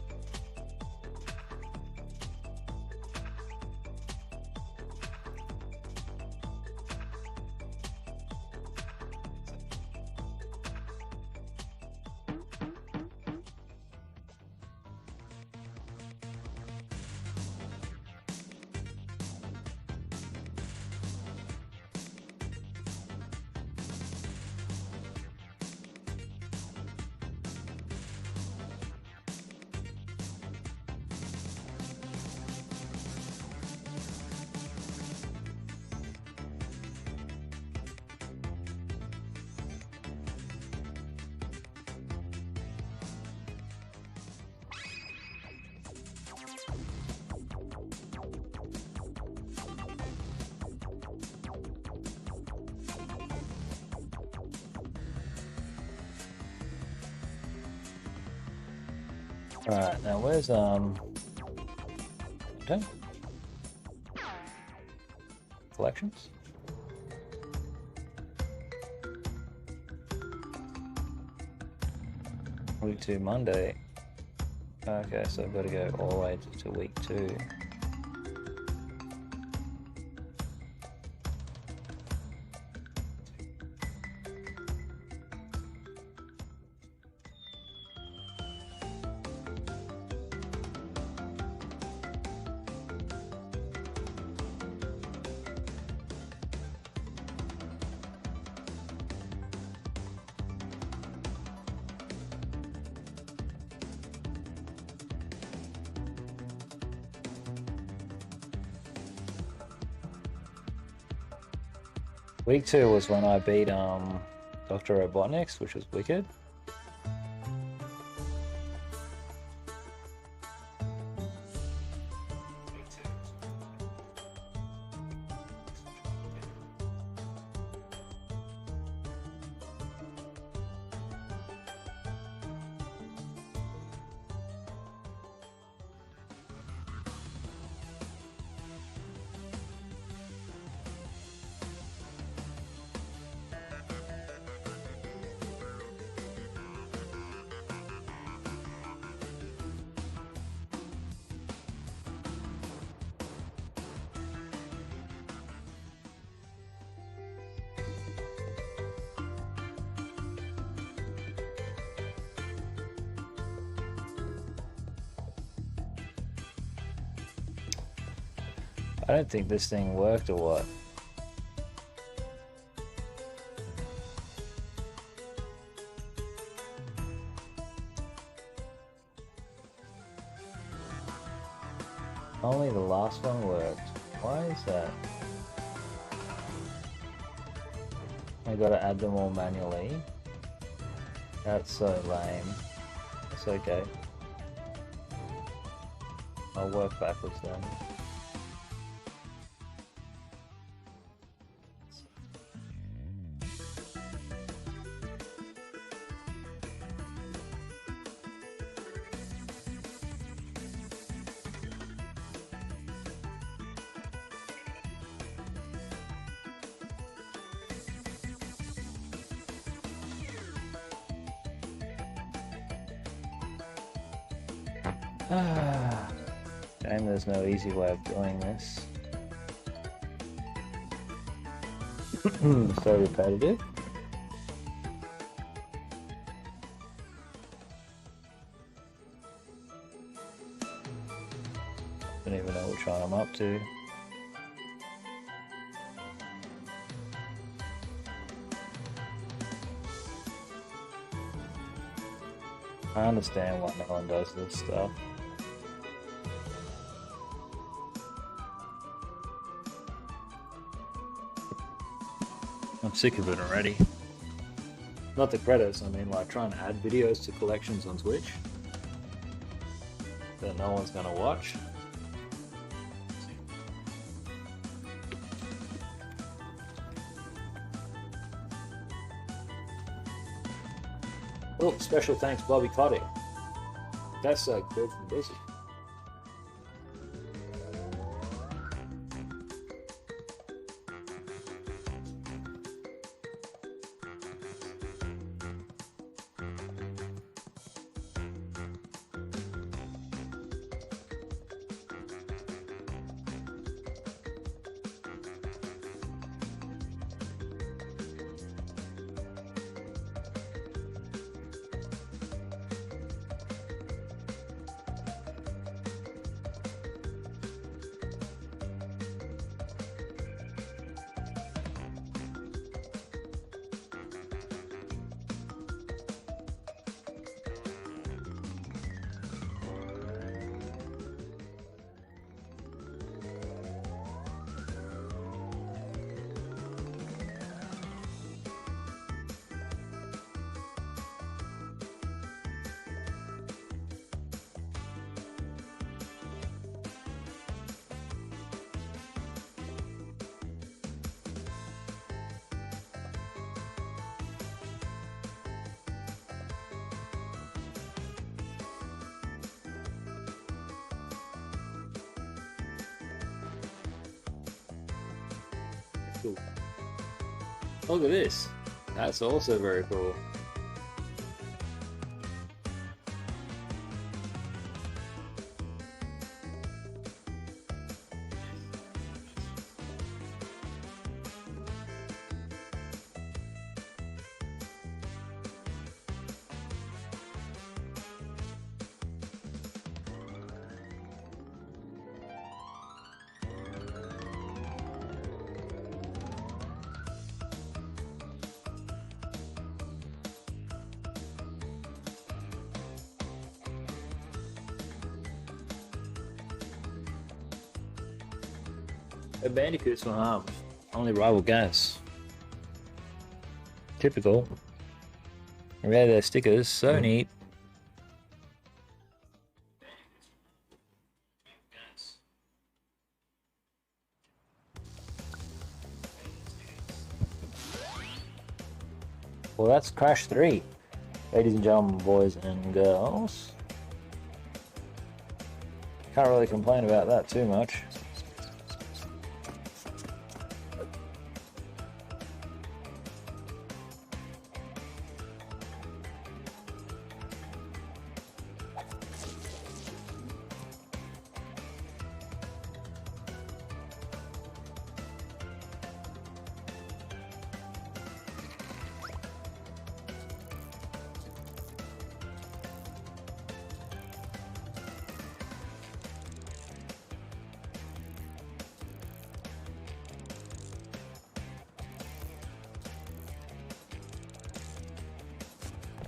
Speaker 1: Alright, now where's okay. Collections? Week 2 Monday. Okay, so I've got to go all the way to week 2. Week 2 was when I beat Dr. Robotnik's, which was wicked. I don't think this thing worked or what. Only the last one worked. Why is that? I gotta add them all manually. That's so lame. It's okay. I'll work backwards then. Shame there's no easy way of doing this. So repetitive. Don't even know which one I'm up to. I understand why no one does this stuff. I'm sick of it already. Not the credits, I mean like trying to add videos to collections on Twitch that no one's gonna watch. Oh, special thanks Bobby Cotty. That's so good from Busy. cool. Look at this. That's also very cool. A bandicoots from harm. Only rival gas. Typical. Rare their stickers, so neat. Well, that's Crash 3. Ladies and gentlemen, boys and girls. Can't really complain about that too much.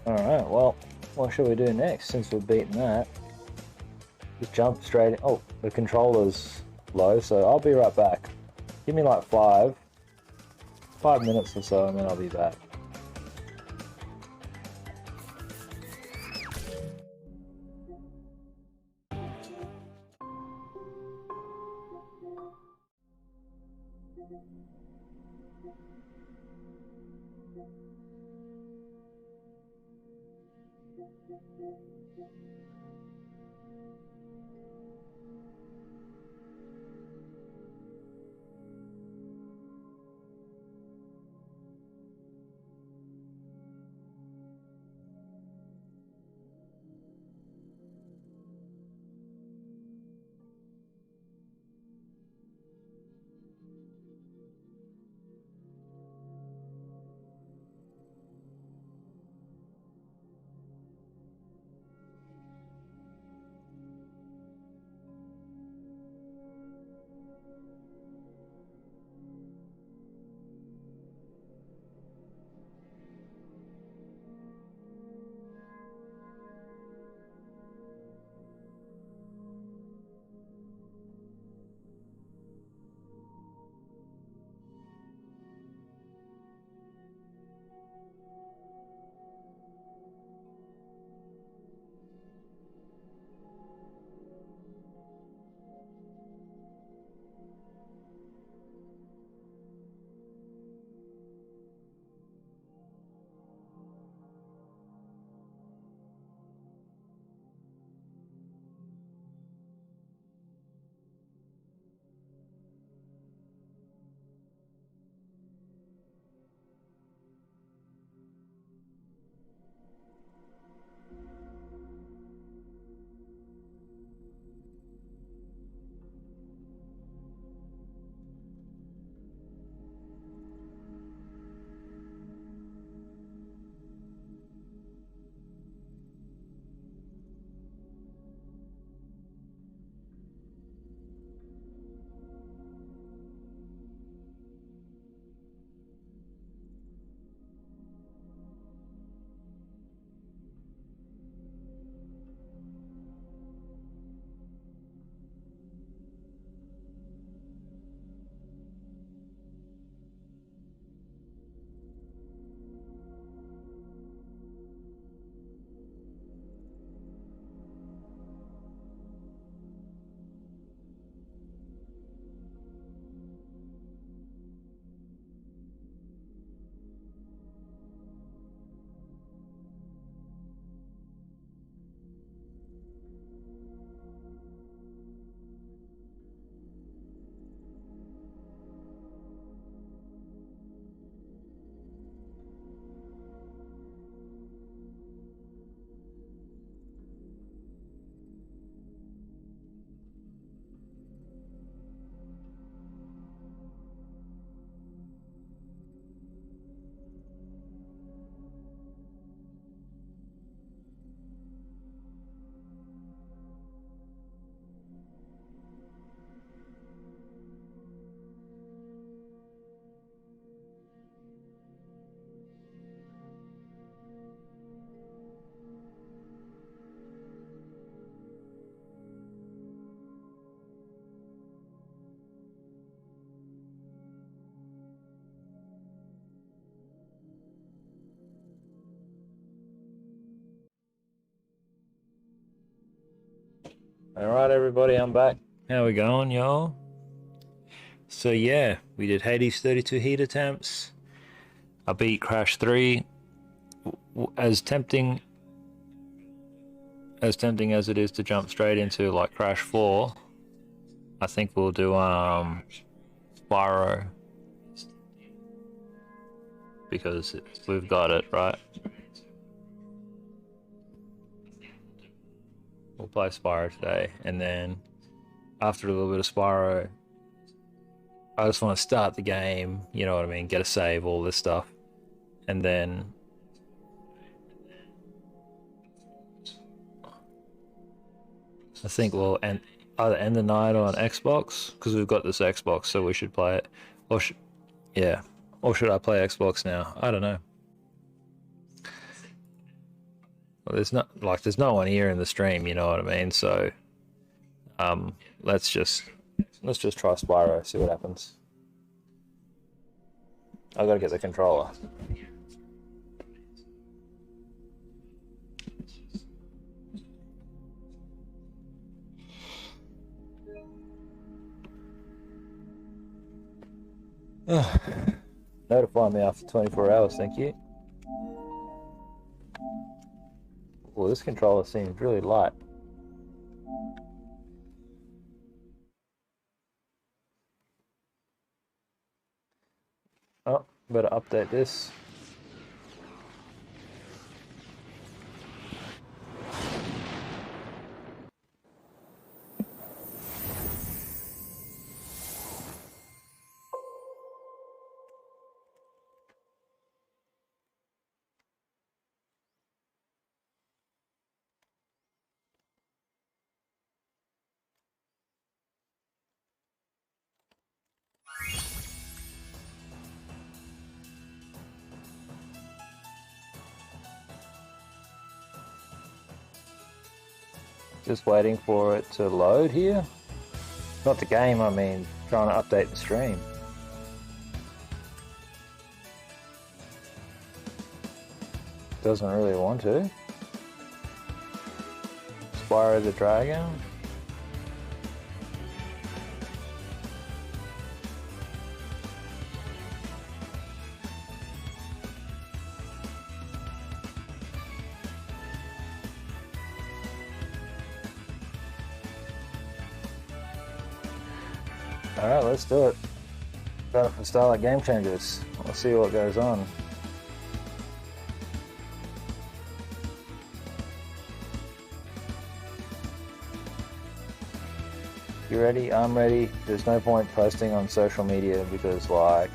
Speaker 1: Alright, well, what should we do next since we've beaten that? Just jump straight in. Oh, the controller's low, so I'll be right back. Give me like 5 minutes or so, and then I'll be back. Alright everybody, I'm back. How we going, y'all? So yeah, we did Hades 32 heat attempts. I beat Crash 3. As tempting as it is to jump straight into like Crash 4, I think we'll do Spyro. Because we've got it, right? We'll play Spyro today, and then after a little bit of Spyro, I just want to start the game, you know what I mean, get a save, all this stuff, and then I think we'll either end the night on Xbox, because we've got this Xbox, so we should play it, or yeah, or should I play Xbox now? I don't know. Well, there's no one here in the stream, you know what I mean, so let's just try Spyro, see what happens. I gotta get the controller. Notify me after 24 hours, thank you. Well, this controller seems really light. Oh, better update this. Just waiting for it to load here. Not the game, I mean, trying to update the stream. Doesn't really want to. Spyro the Dragon. Alright, let's do it. Got it for Starlight Game Changers. Let's see what goes on. You ready? I'm ready. There's no point posting on social media because like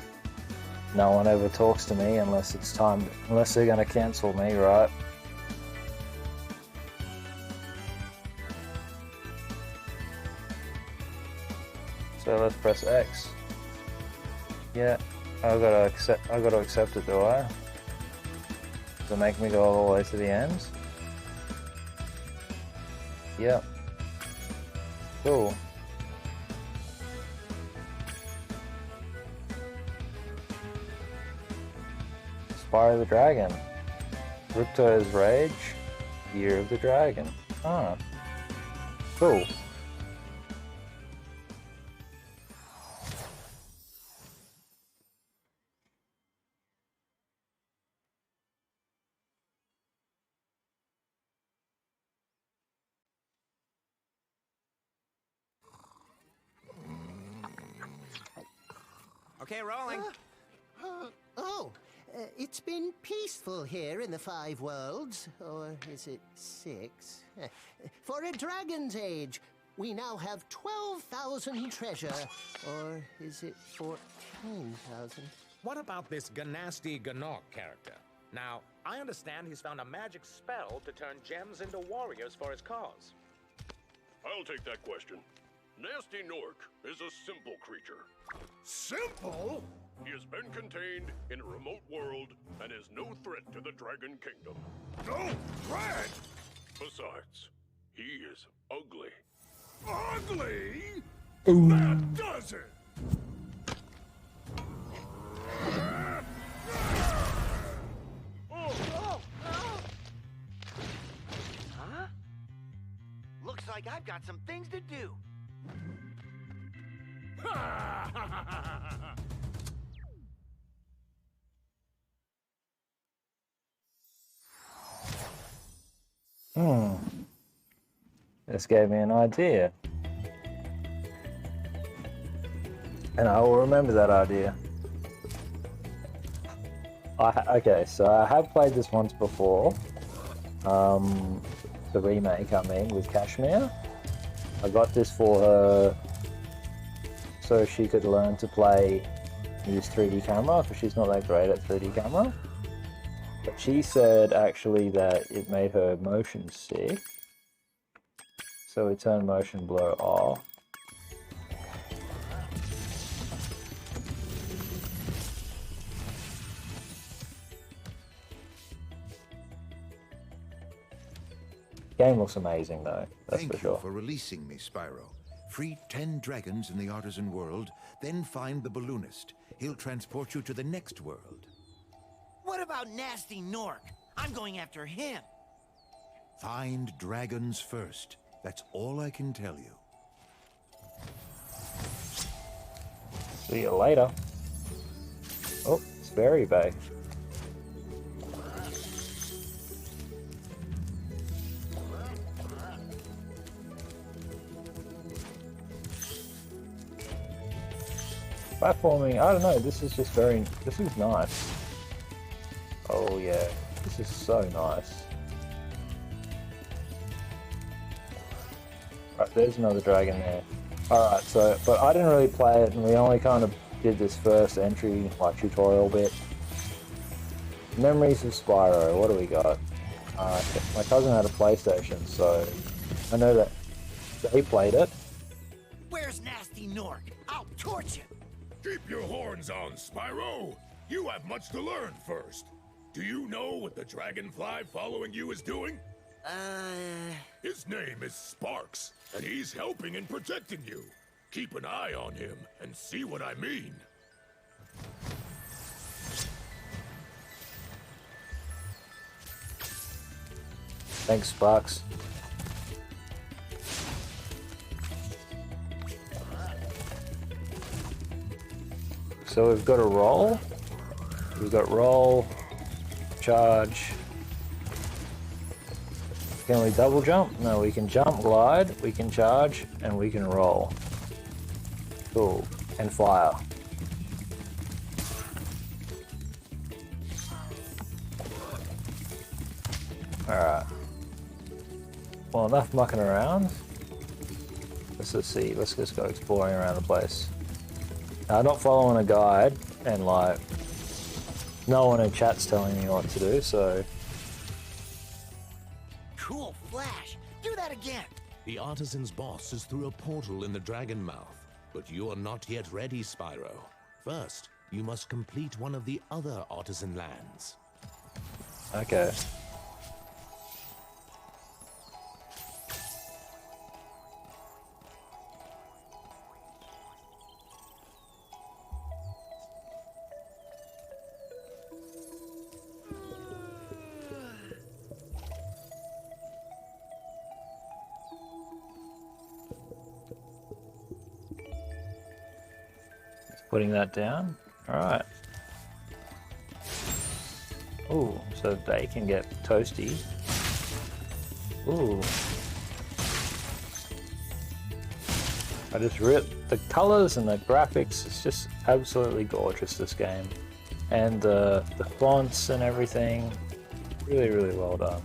Speaker 1: no one ever talks to me unless it's time, unless they're gonna cancel me, right? So let's press X. Yeah, I gotta accept it, do I? Does it make me go all the way to the end? Yeah. Cool. Spyro the Dragon. Ripto's Rage. Year of the Dragon. Ah. Cool.
Speaker 6: Okay, rolling.
Speaker 9: It's been peaceful here in the 5 worlds, or is it 6? For a dragon's age, we now have 12,000 treasure, or is it 14,000?
Speaker 10: What about this Ganasty Ganok character? Now, I understand he's found a magic spell to turn gems into warriors for his cause.
Speaker 8: I'll take that question. Nasty Nork is a simple creature.
Speaker 5: Simple?
Speaker 8: He has been contained in a remote world and is no threat to the Dragon Kingdom.
Speaker 5: No threat?
Speaker 8: Besides, he is ugly.
Speaker 5: Ugly? That does it!
Speaker 6: Looks like I've got some things to do.
Speaker 1: This gave me an idea. And I will remember that idea. Okay, so I have played this once before. The remake, I mean, with Kashmir. I got this for her so she could learn to use 3D camera, because she's not that great at 3D camera. But she said actually that it made her motion sick. So we turn motion blur off. Game looks amazing though, that's
Speaker 11: Thank
Speaker 1: for sure.
Speaker 11: you for releasing me, Spyro. Free 10 dragons in the artisan world, then find the balloonist. He'll transport you to the next world.
Speaker 6: What about Nasty Nork? I'm going after him.
Speaker 11: Find dragons first. That's all I can tell you.
Speaker 1: See you later. Oh, it's Berry Bay. Platforming, I don't know, this is nice. Oh yeah, this is so nice. Right, there's another dragon there. Alright, so, but I didn't really play it, and we only kind of did this first entry, like, tutorial bit. Memories of Spyro, what do we got? My cousin had a PlayStation, so I know that he played it.
Speaker 6: Where's Nasty Nork? I'll torch him.
Speaker 8: Keep your horns on, Spyro! You have much to learn first. Do you know what the dragonfly following you is doing? His name is Sparks, and he's helping and protecting you. Keep an eye on him and see what I mean.
Speaker 1: Thanks, Sparks. So we've got a roll. We've got roll, charge. Can we double jump? No, we can jump, glide, we can charge, and we can roll. Cool. And fire. Alright. Well, enough mucking around. Let's just see. Let's just go exploring around the place. Not following a guide, and like, no one in chat's telling me what to do, so.
Speaker 6: Cool flash. Do that again.
Speaker 10: The artisan's boss is through a portal in the dragon mouth, but you are not yet ready, Spyro. First, you must complete one of the other artisan lands.
Speaker 1: Okay. Putting that down. Alright. Ooh, so they can get toasty. Ooh. I just ripped the colors and the graphics. It's just absolutely gorgeous, this game. And the fonts and everything. Really, really well done.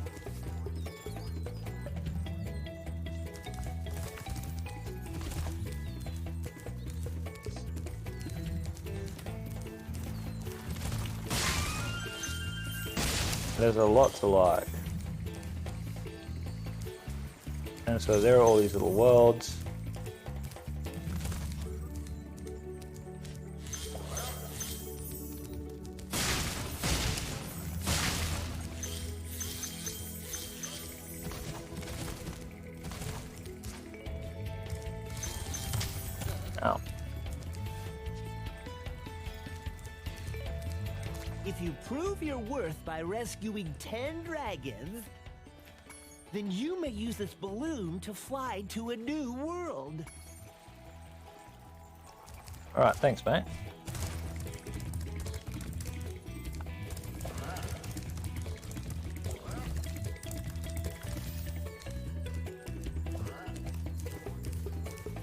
Speaker 1: There's a lot to like. And so there are all these little worlds. Ow.
Speaker 12: If you prove your worth by rescuing 10 dragons...
Speaker 9: Then you may use this balloon to fly to a new world.
Speaker 1: Alright, thanks, mate.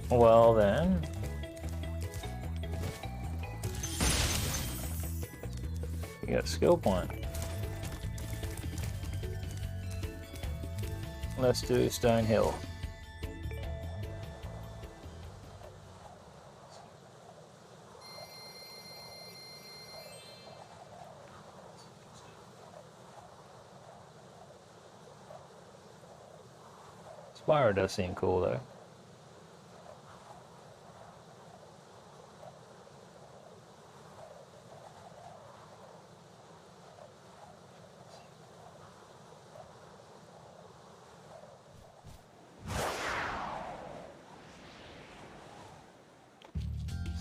Speaker 1: Well then. You got a skill point. Let's do Stone Hill. Spyro does seem cool though.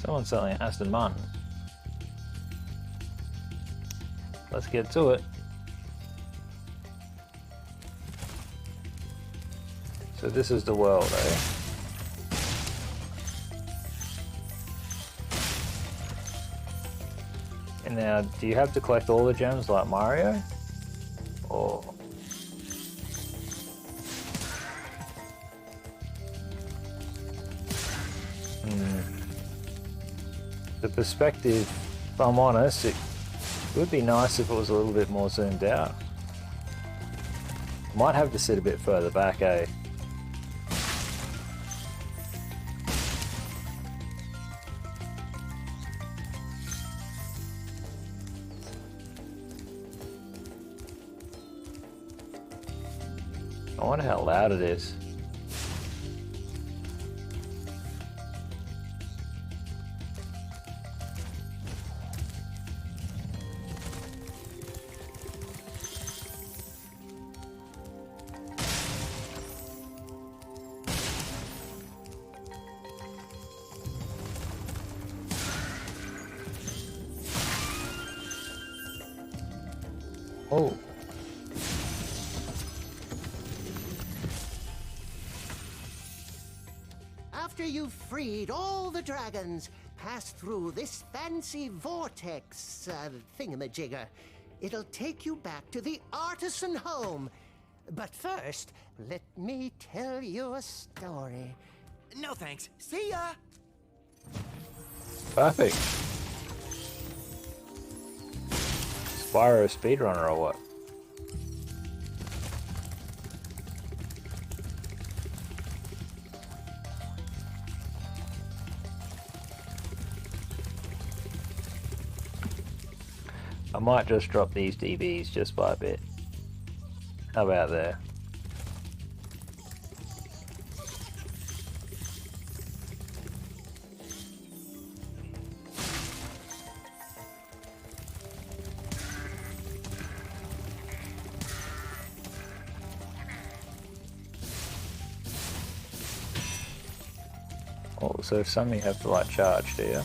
Speaker 1: Someone's selling Aston Martin. Let's get to it. So this is the world, eh? And now, do you have to collect all the gems like Mario? Or... The perspective, if I'm honest, it would be nice if it was a little bit more zoomed out. Might have to sit a bit further back, eh? I wonder how loud it is. Oh.
Speaker 9: After you've freed all the dragons, pass through this fancy vortex thingamajigger. It'll take you back to the artisan home. But first, let me tell you a story.
Speaker 6: No thanks. See ya!
Speaker 1: Perfect. Spyro speedrunner or what? I might just drop these DBs just by a bit. How about there? Oh, so some you have to like charge, do you?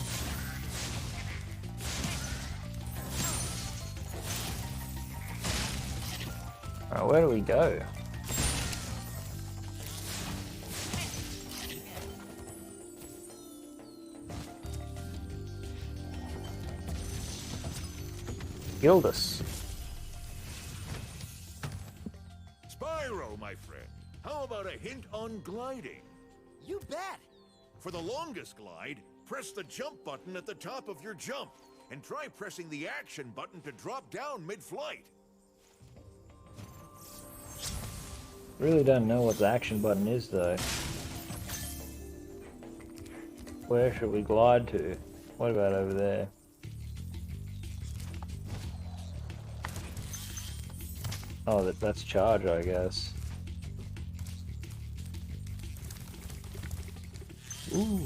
Speaker 1: Alright, where do we go? Gildas.
Speaker 11: Spyro, my friend, how about a hint on gliding?
Speaker 6: You bet!
Speaker 11: For the longest glide, press the jump button at the top of your jump, and try pressing the action button to drop down mid-flight.
Speaker 1: Really don't know what the action button is though. Where should we glide to? What about over there? Oh, that's charge, I guess. Ooh.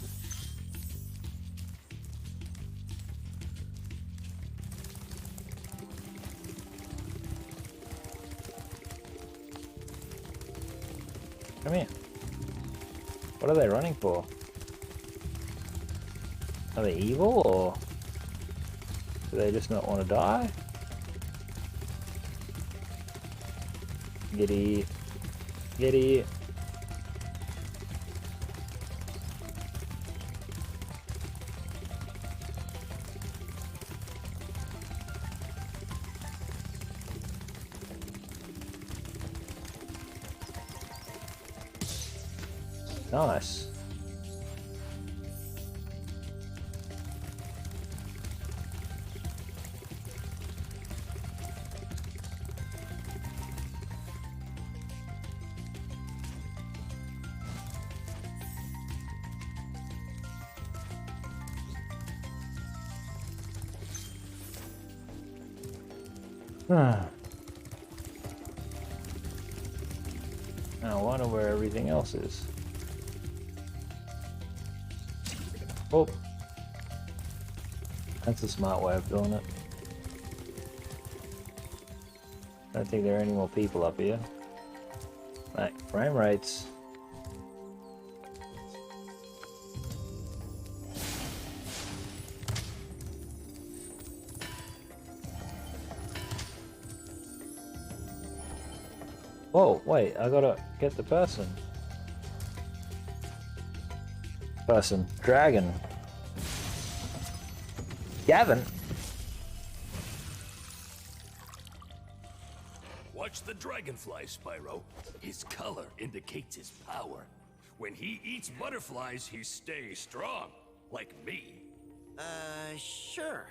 Speaker 1: Come here. What are they running for? Are they evil, or do they just not want to die? Giddy. Get here. Nice. Now I wonder where everything else is. Oh, that's a smart way of doing it. I don't think there are any more people up here. Right, frame rates. Whoa, wait, I gotta get the person. Dragon. Gavin.
Speaker 12: Watch the dragonfly, Spyro. His color indicates his power. When he eats butterflies, he stays strong, like me.
Speaker 6: Sure.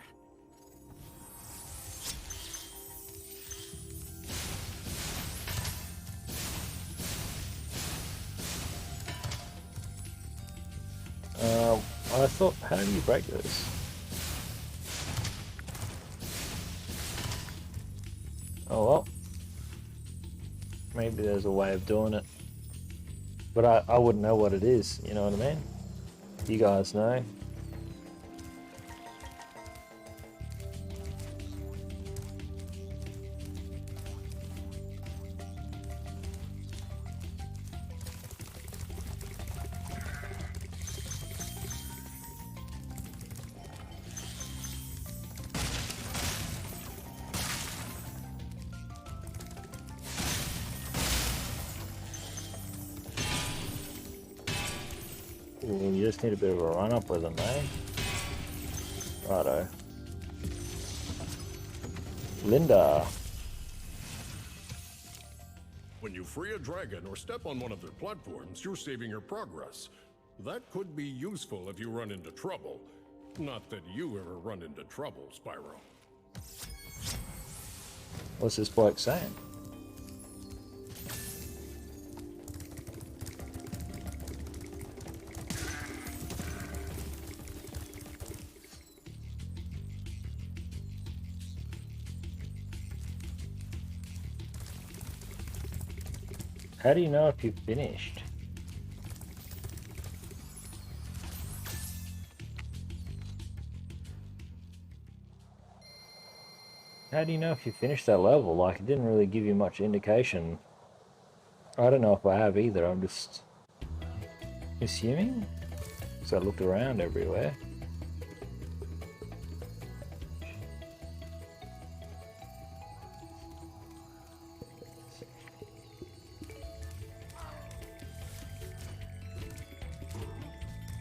Speaker 1: I thought, how do you break this? Oh well. Maybe there's a way of doing it. But I wouldn't know what it is, you know what I mean? You guys know. Ooh, you just need a bit of a run up with them, eh? Righto. Linda.
Speaker 5: When you free a dragon or step on one of their platforms, you're saving your progress. That could be useful if you run into trouble. Not that you ever run into trouble, Spyro.
Speaker 1: What's this bloke saying? How do you know if you've finished? How do you know if you finished that level? Like, it didn't really give you much indication. I don't know if I have either, I'm just assuming. So I looked around everywhere.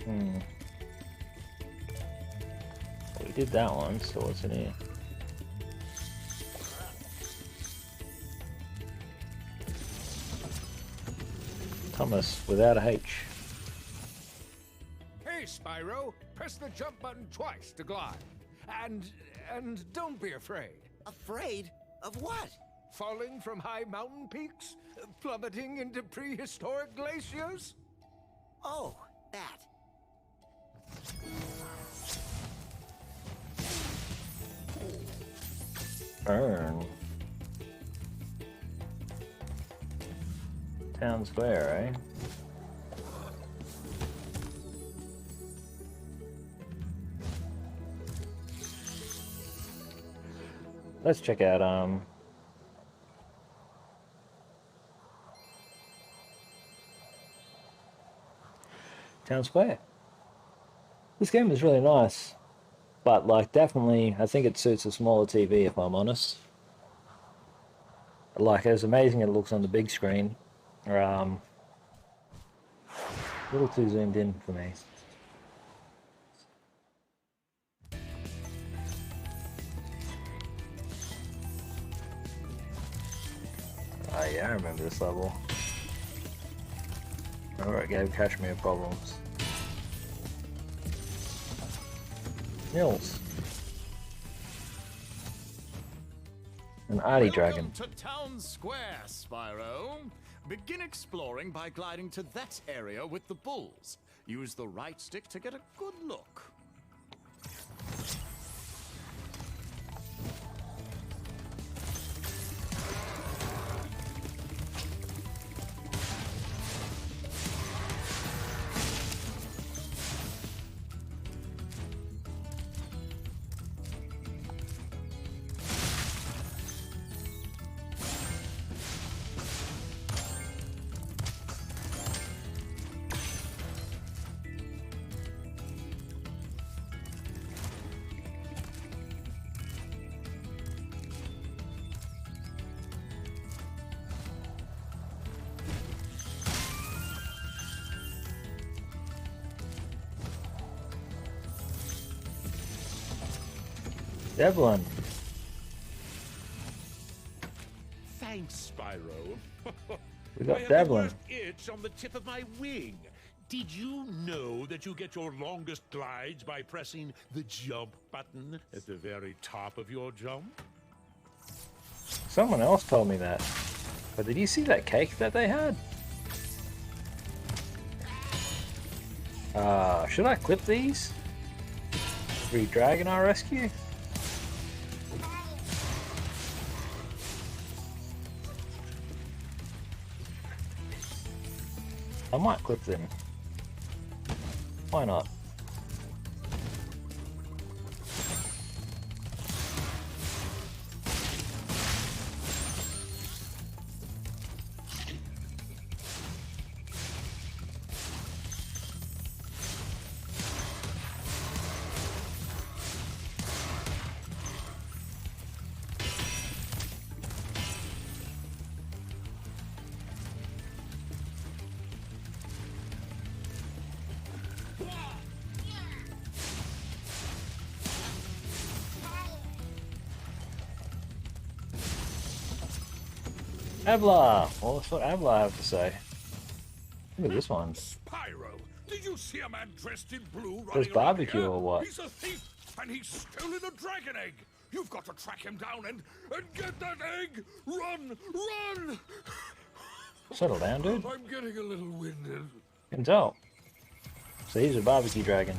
Speaker 1: Well, we did that one, so what's in here? Thomas without a H.
Speaker 13: Hey, Spyro, press the jump button twice to glide. And don't be afraid.
Speaker 6: Afraid? Of what?
Speaker 13: Falling from high mountain peaks? Plummeting into prehistoric glaciers?
Speaker 6: Oh, that.
Speaker 1: Burn. Town square, eh? Let's check out Town Square. This game is really nice, but like definitely I think it suits a smaller TV if I'm honest. Like as amazing as it looks on the big screen, are a little too zoomed in for me. Oh yeah, I remember this level. Remember it gave Kashmir problems. Nils. An Artie dragon.
Speaker 14: Welcome to Town Square, Spyro. Begin exploring by gliding to that area with the bulls. Use the right stick to get a good look.
Speaker 1: Devlin.
Speaker 15: Thanks, Spyro.
Speaker 1: We got
Speaker 15: I have
Speaker 1: Devlin.
Speaker 15: the worst itch on the tip of my wing. Did you know that you get your longest glides by pressing the jump button at the very top of your jump?
Speaker 1: Someone else told me that. But did you see that cake that they had? Should I clip these? Every dragon I rescue? I might clip them. Why not? Abla! Well, that's what Abla have to say. Look at this one.
Speaker 13: Spyro, did you see a man dressed in blue
Speaker 1: There's
Speaker 13: running around
Speaker 1: barbecue
Speaker 13: here?
Speaker 1: or what?
Speaker 13: He's a thief, and he's stolen a dragon egg. You've got to track him down and get that egg. Run, run!
Speaker 1: Settle down, dude.
Speaker 13: I'm getting a little winded.
Speaker 1: Can tell. So he's a barbecue dragon.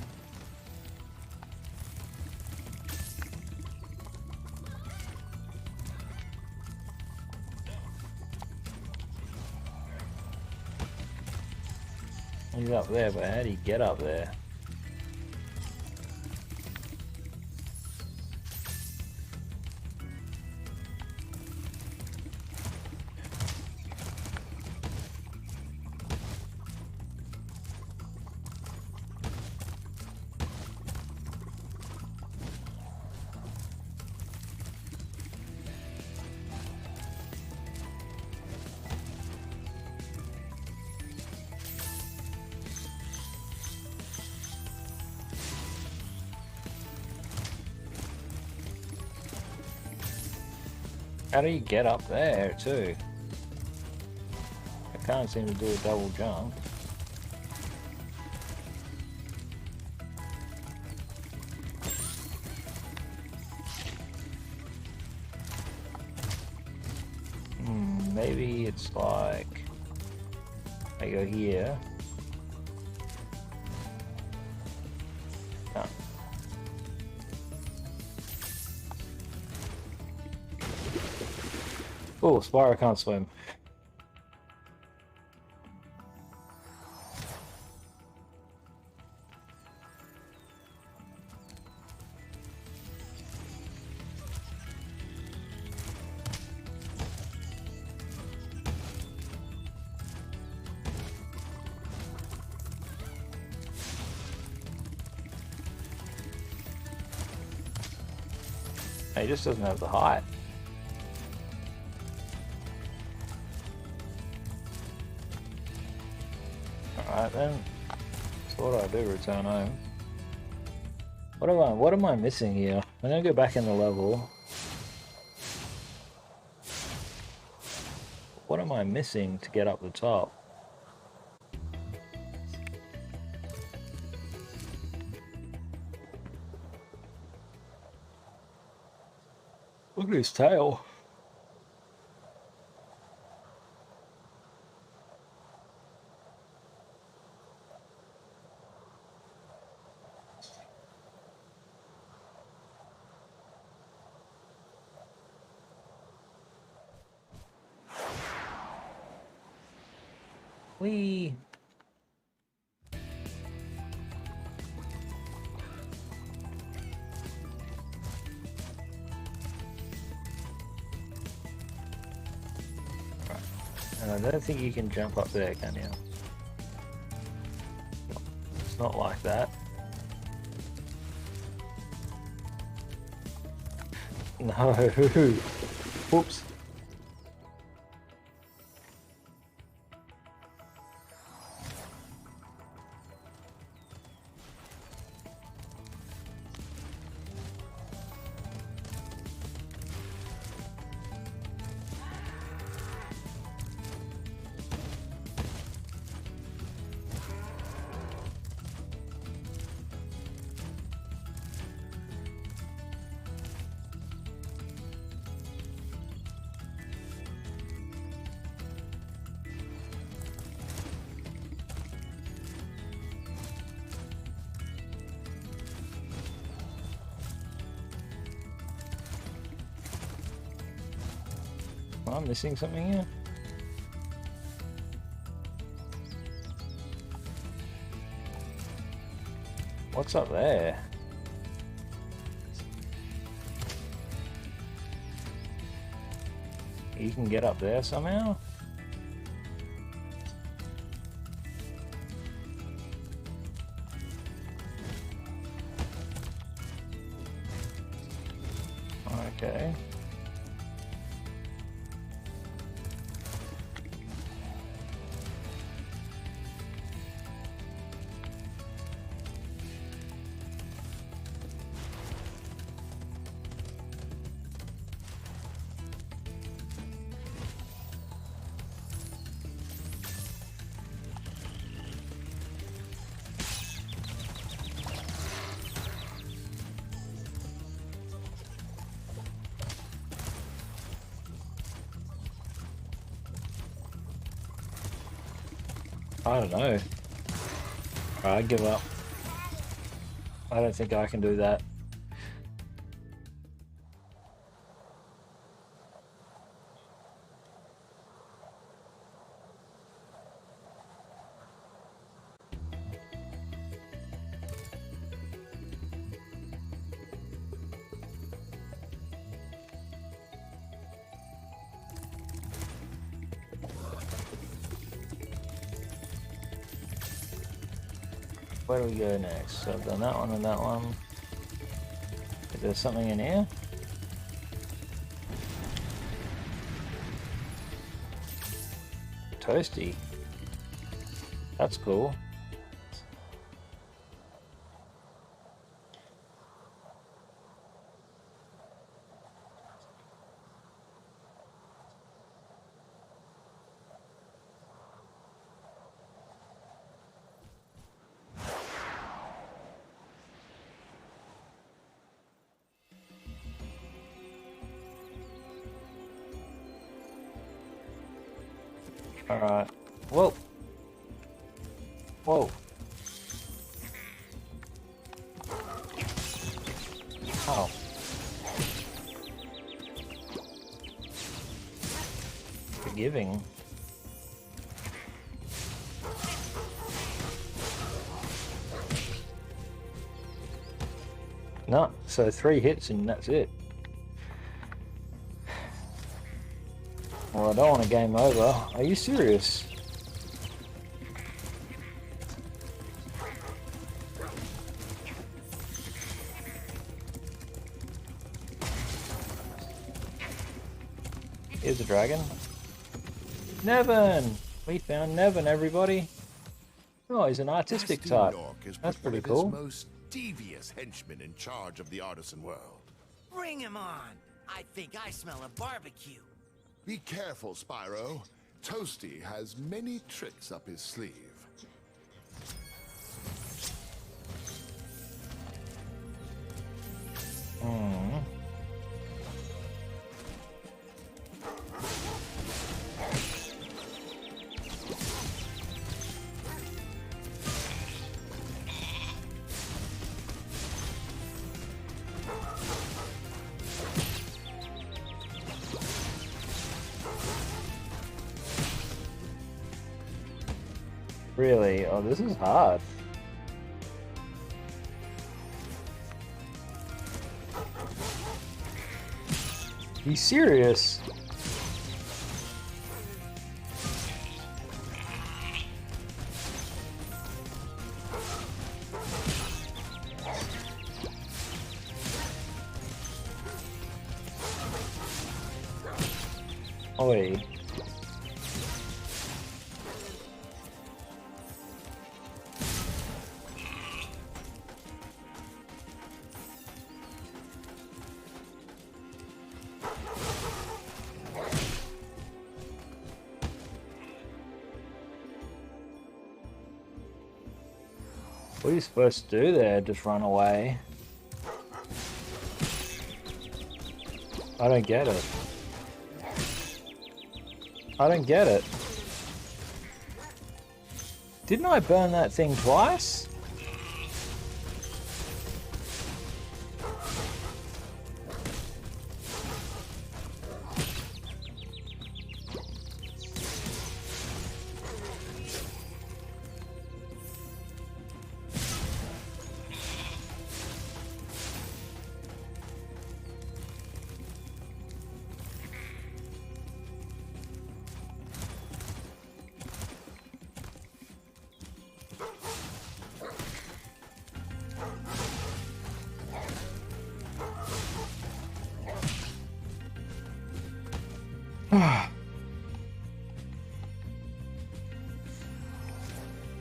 Speaker 1: He's up there, but how do you get up there? How do you get up there, too? I can't seem to do a double jump. Maybe it's like... I go here. No. Oh, Spyro can't swim. He just doesn't have the height. Alright then. So what do I do? Return home. What am I missing here? I'm gonna go back in the level. What am I missing to get up the top? Look at his tail. Whee! And I don't think you can jump up there, can you? It's not like that. No. Whoops. Am I missing something here? What's up there? You can get up there somehow? Okay. I don't know. I give up. I don't think I can do that. Where do we go next? So I've done that one and that one. Is there something in here? Toasty. That's cool. Alright. Whoa! Whoa! Ow. Forgiving. No, so 3 hits and that's it. Well, I don't want a game over. Are you serious? Here's a dragon. Nevin! We found Nevin, everybody. Oh, he's an artistic
Speaker 11: Nasty
Speaker 1: type.
Speaker 11: Nork is
Speaker 1: That's
Speaker 11: one
Speaker 1: pretty
Speaker 11: of
Speaker 1: cool.
Speaker 11: his most devious henchmen in charge of the artisan world.
Speaker 6: Bring him on. I think I smell a barbecue.
Speaker 8: Be careful, Spyro. Toasty has many tricks up his sleeve.
Speaker 1: Really? Oh, this is hard. You serious? Oi. What are you supposed to do there? Just run away? I don't get it. I don't get it. Didn't I burn that thing twice?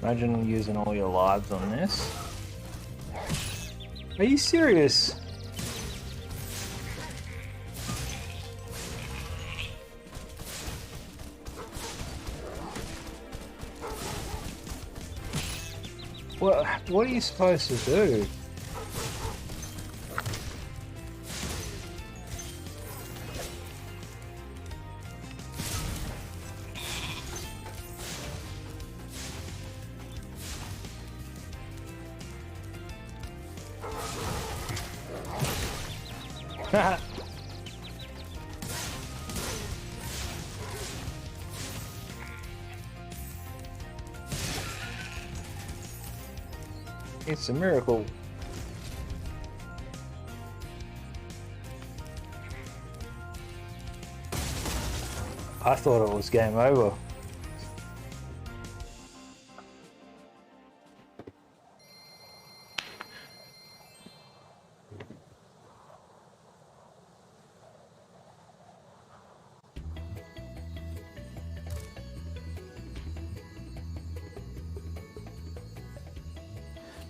Speaker 1: Imagine using all your lives on this. Are you serious? What are you supposed to do? It's a miracle. I thought it was game over.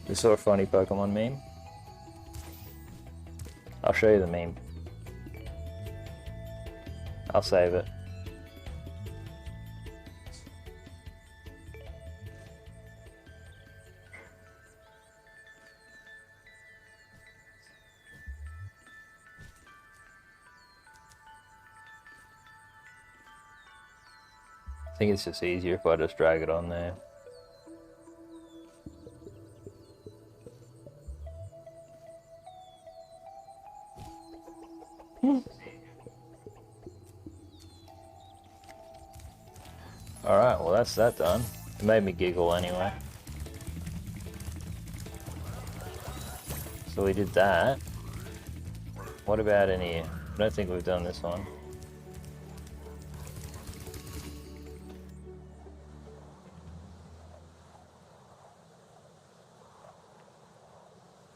Speaker 1: You saw a funny Pokemon meme? I'll show you the meme. I'll save it. I think it's just easier if I just drag it on there. Alright, well that's that done. It made me giggle anyway. So we did that. What about in here? I don't think we've done this one.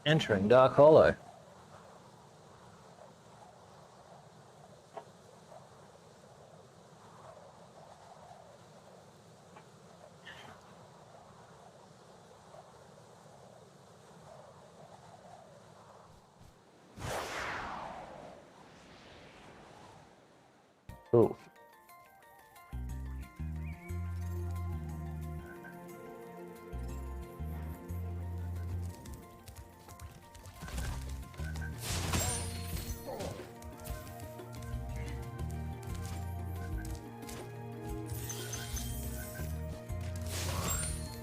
Speaker 1: Entering Dark Hollow. Cool.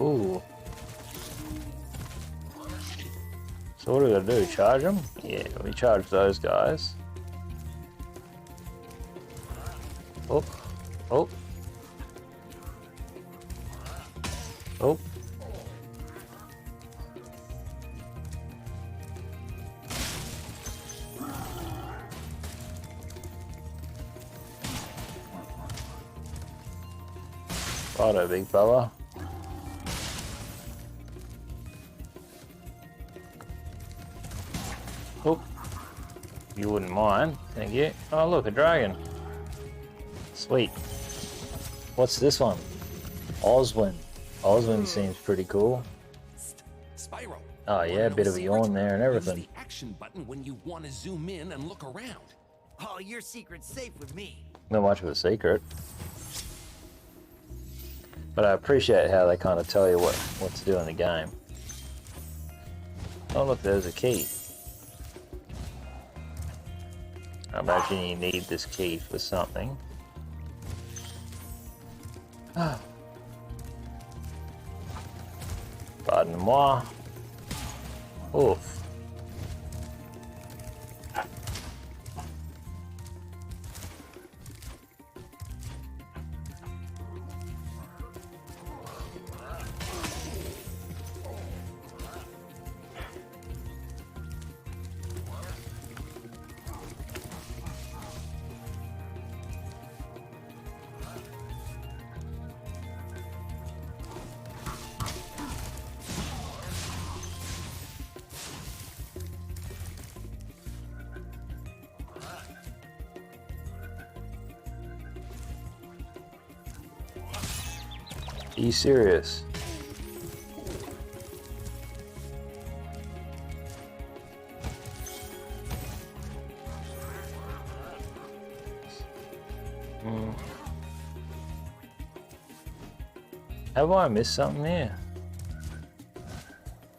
Speaker 1: Ooh. So what are we gonna do? Charge them? Yeah, we charge those guys. Oh. Oh. Oh. Righto, big fella. Oh, you wouldn't mind. Thank you. Oh, look, a dragon. Sweet. What's this one? Oswin. Oswin seems pretty cool.
Speaker 12: Spyro.
Speaker 1: Oh yeah, a bit of a yawn there and everything.
Speaker 12: Use the action button when you want to zoom in and look around.
Speaker 6: Oh, your secret's safe with me.
Speaker 1: Not much of a secret. But I appreciate how they kind of tell you what to do in the game. Oh look, there's a key. I imagine you need this key for something. Pardon-moi. Oof. Are you serious? Have I missed something here?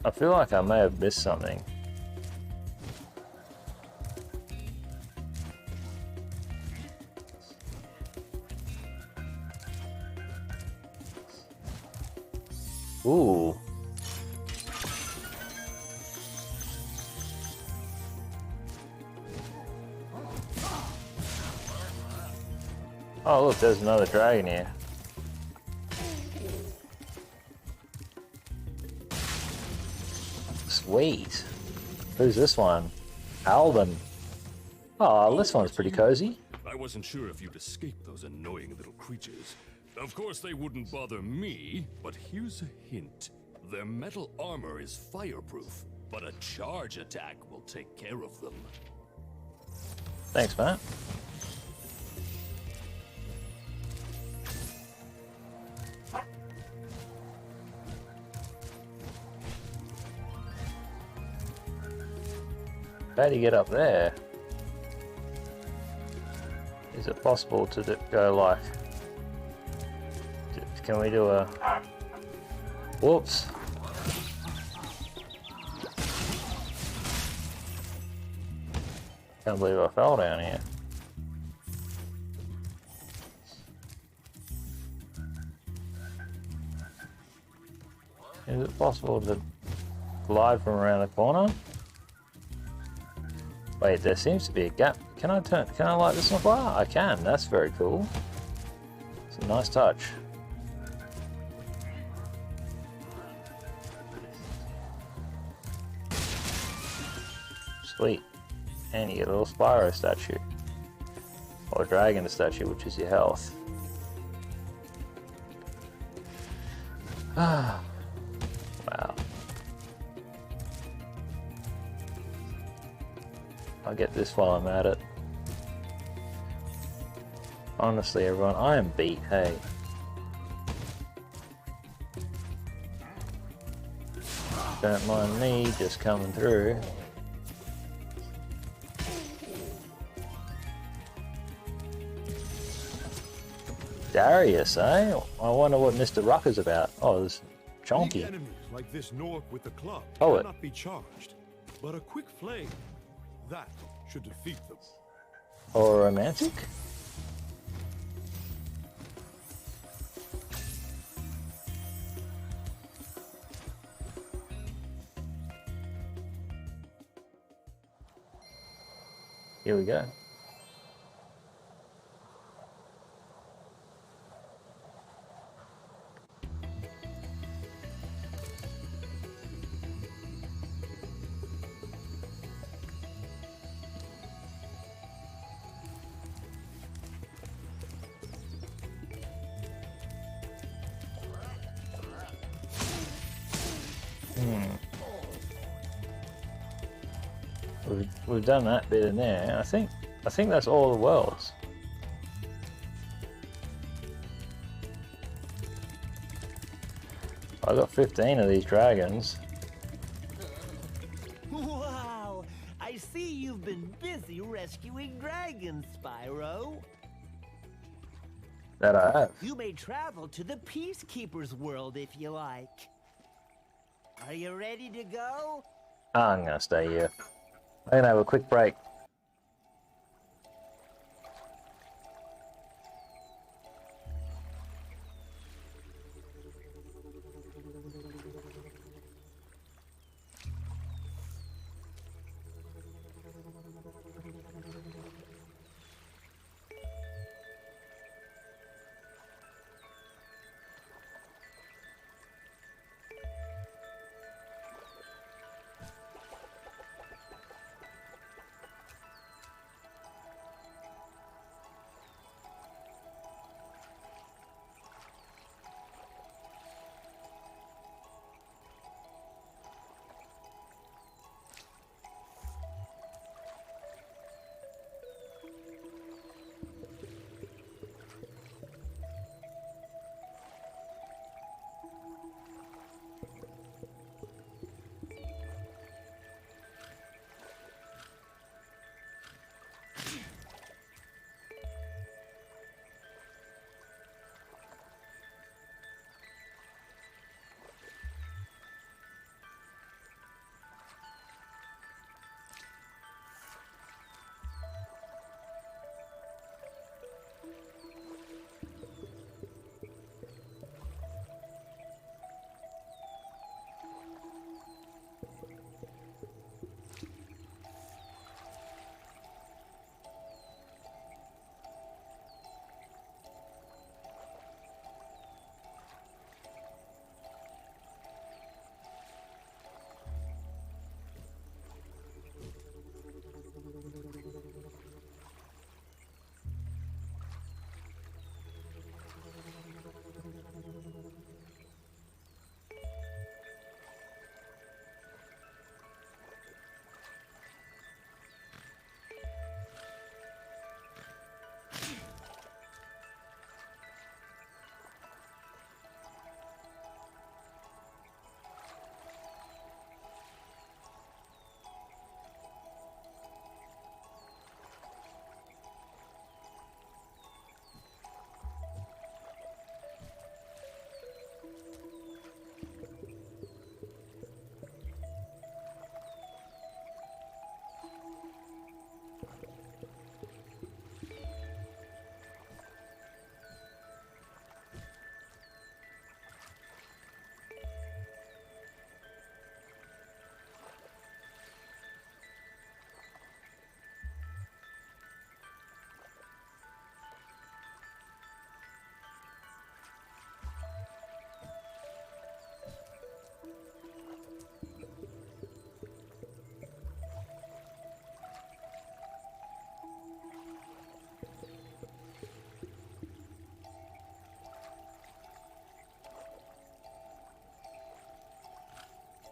Speaker 1: I feel like I may have missed something. Ooh. Oh look, there's another dragon here. Sweet. Who's this one? Alvin. Oh, this one's pretty cozy.
Speaker 3: I wasn't sure if you'd escape those annoying little creatures. Of course they wouldn't bother me, but here's a hint. Their metal armor is fireproof, but a charge attack will take care of them.
Speaker 1: Thanks, Matt. How do you get up there? Is it possible to go like... Can we do a... Whoops. Can't believe I fell down here. Is it possible to glide from around the corner? Wait, there seems to be a gap. Can I light this on fire? I can, that's very cool. It's a nice touch. Sweet. And you get a little Spyro statue. Or a dragon statue, which is your health. Wow. I'll get this while I'm at it. Honestly, everyone, I am beat, hey. Don't mind me just coming through. Darius, eh? I wonder what Mr. Ruck is about. Oh, there's
Speaker 13: Big
Speaker 1: Chonky.
Speaker 13: enemies like this Nork with the club
Speaker 1: Poet.
Speaker 13: cannot be charged, but a quick flame, that should defeat them.
Speaker 1: Or romantic? Here we go. We've done that bit in there. I think that's all the worlds. I got 15 of these dragons.
Speaker 16: Wow! I see you've been busy rescuing dragons, Spyro.
Speaker 1: That I have.
Speaker 16: You may travel to the Peacekeeper's world if you like. Are you ready to go?
Speaker 1: I'm gonna stay here. I'm gonna have a quick break.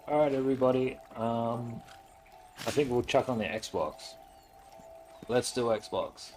Speaker 1: Alright everybody, I think we'll chuck on the Xbox. Let's do Xbox.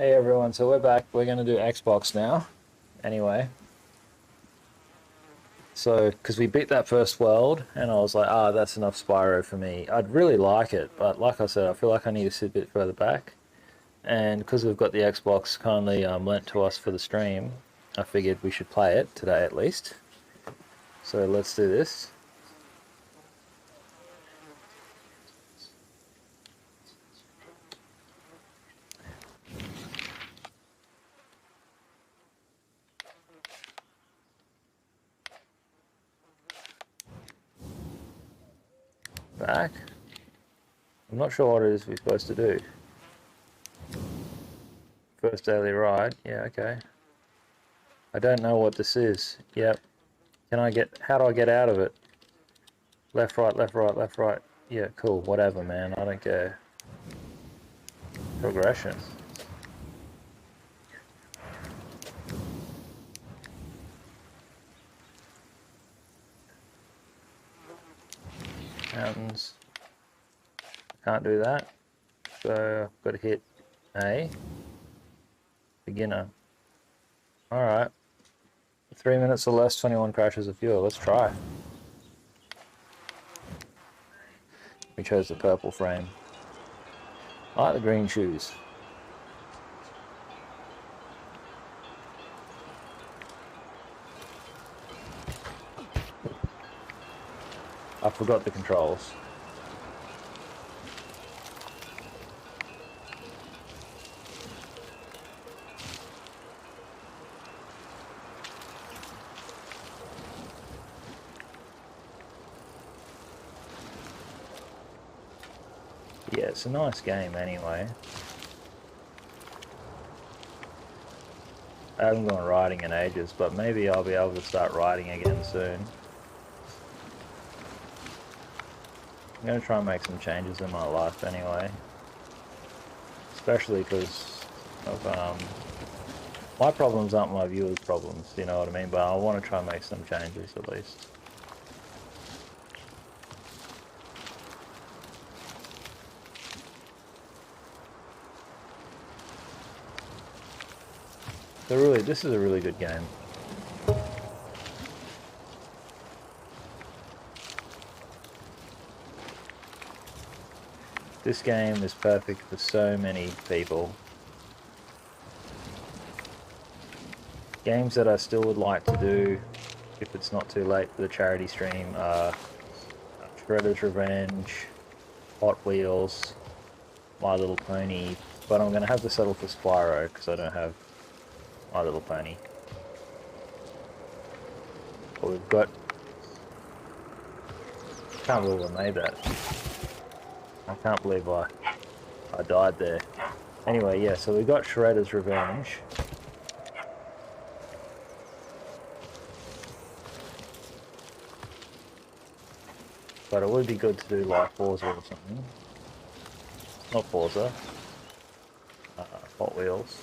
Speaker 1: Hey everyone, so we're back. We're going to do Xbox now. Anyway. So, because we beat that first world, and I was like, that's enough Spyro for me. I'd really like it, but like I said, I feel like I need to sit a bit further back. And because we've got the Xbox kindly lent to us for the stream, I figured we should play it today at least. So let's do this. Back. I'm not sure what it is we're supposed to do. First daily ride. Yeah, okay. I don't know what this is. Yep. How do I get out of it? Left, right, left, right, left, right. Yeah, cool. Whatever, man. I don't care. Progression. Mountains. Can't do that. So I've got to hit A. Beginner. Alright. 3 minutes or less, 21 crashes of fuel. Let's try. We chose the purple frame. I like the green shoes. I forgot the controls. Yeah, it's a nice game anyway. I haven't gone riding in ages, but maybe I'll be able to start riding again soon. I'm going to try and make some changes in my life anyway. Especially because of, my problems aren't my viewers' problems, you know what I mean? But I want to try and make some changes at least. So this is a really good game. This game is perfect for so many people. Games that I still would like to do, if it's not too late for the charity stream, are Shredder's Revenge, Hot Wheels, My Little Pony, but I'm going to have to settle for Spyro because I don't have My Little Pony. But we've got... I can't believe I made that. I can't believe I died there. Anyway, yeah, so we got Shredder's Revenge. But it would be good to do like Forza or something. Not Forza. Hot Wheels.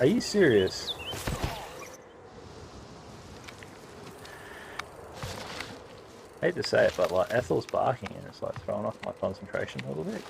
Speaker 1: Are you serious? I hate to say it, but like Ethel's barking and it's like throwing off my concentration a little bit.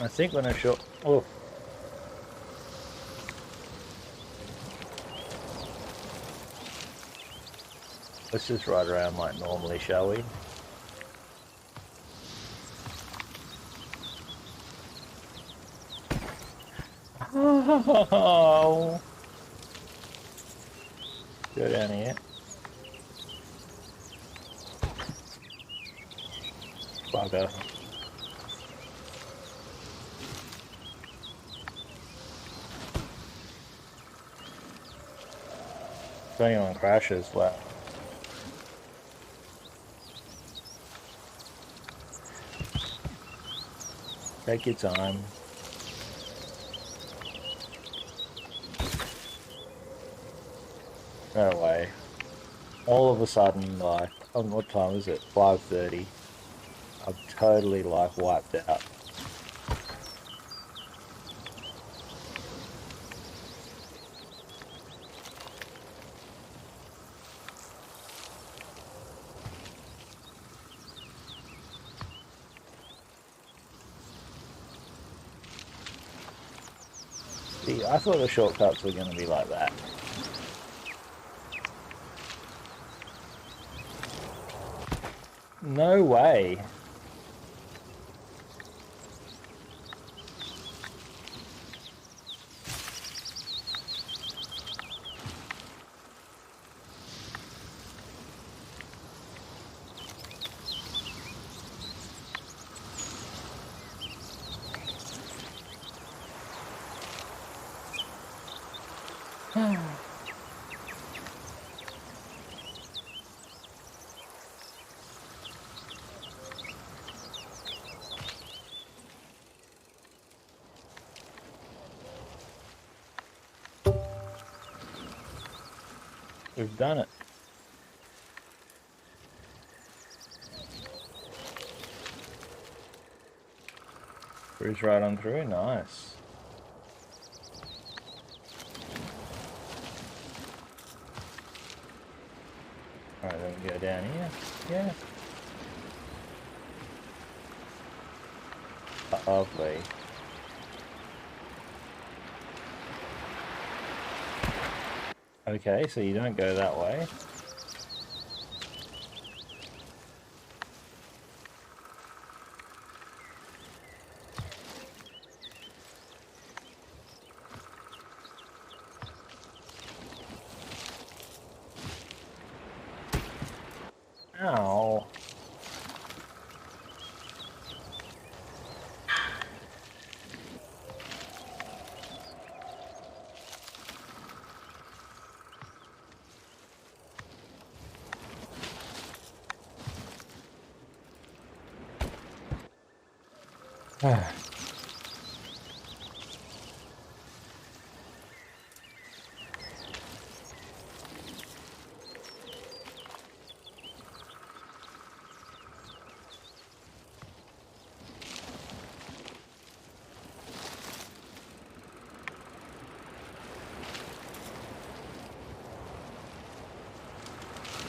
Speaker 1: I think when I shot... Oh. Let's just ride around like normally, shall we? Oh. Go down here. Bugger. If anyone crashes, well. Take your time. No way. All of a sudden, like, what time is it? 5:30. I'm totally, like, wiped out. See, I thought the shortcuts were going to be like that. No way. We've done it. Cruise right on through, nice. Alright, then we go down here. Yeah. Lovely. Okay, so you don't go that way. Ow.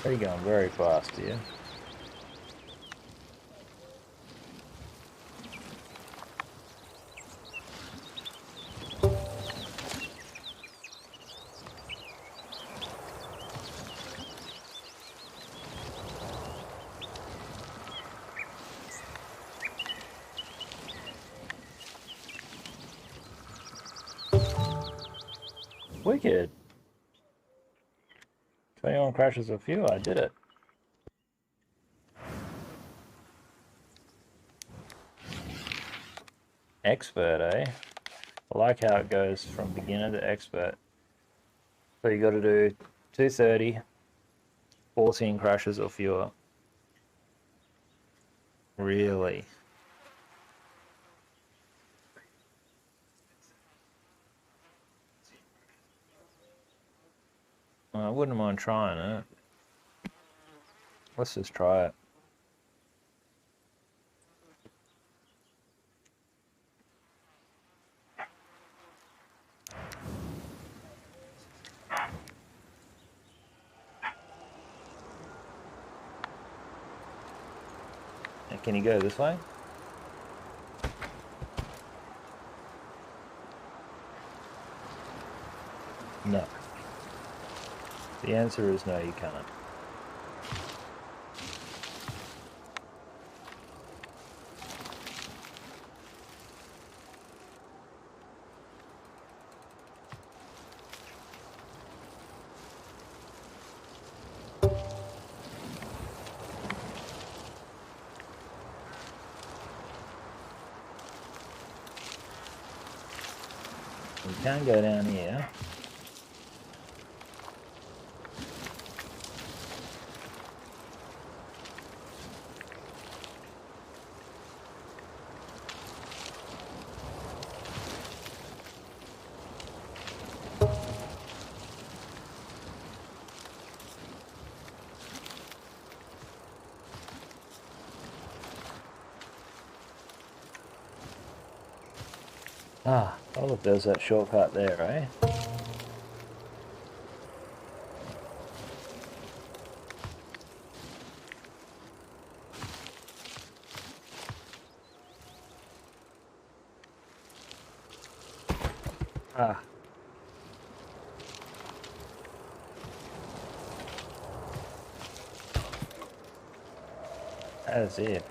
Speaker 1: You're going very fast here. Wicked. 21 crashes of fuel, I did it. Expert, eh? I like how it goes from beginner to expert. So you got to do 230, 14 crashes or fewer. Really? I wouldn't mind trying it. Let's just try it. Can you go this way? No. The answer is no, you can't. We can go down here. Ah, oh look, there's that shortcut there, eh? Ah. As if.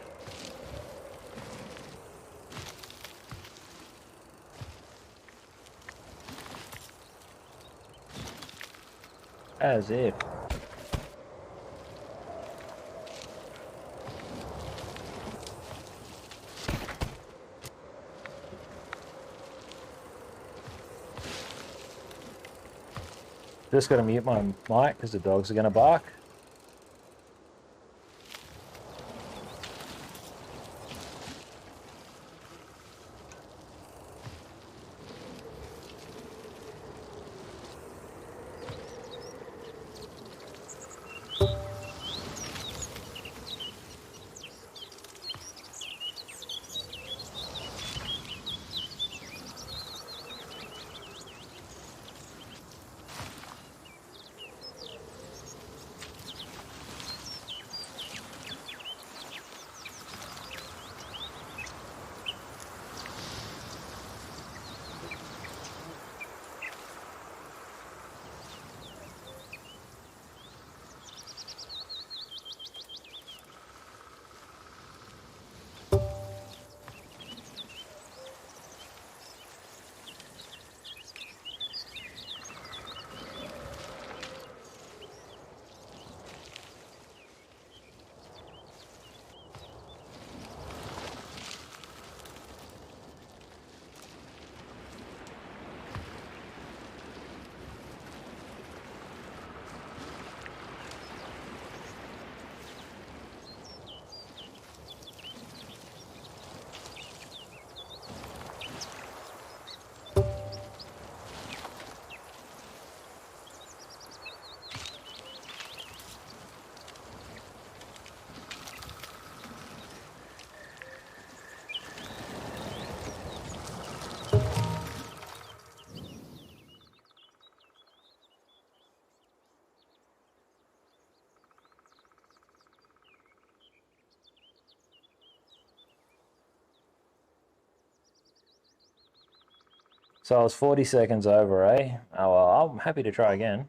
Speaker 1: As if. Just gotta mute my mic because the dogs are gonna bark. So I was 40 seconds over, eh? Oh well, I'm happy to try again.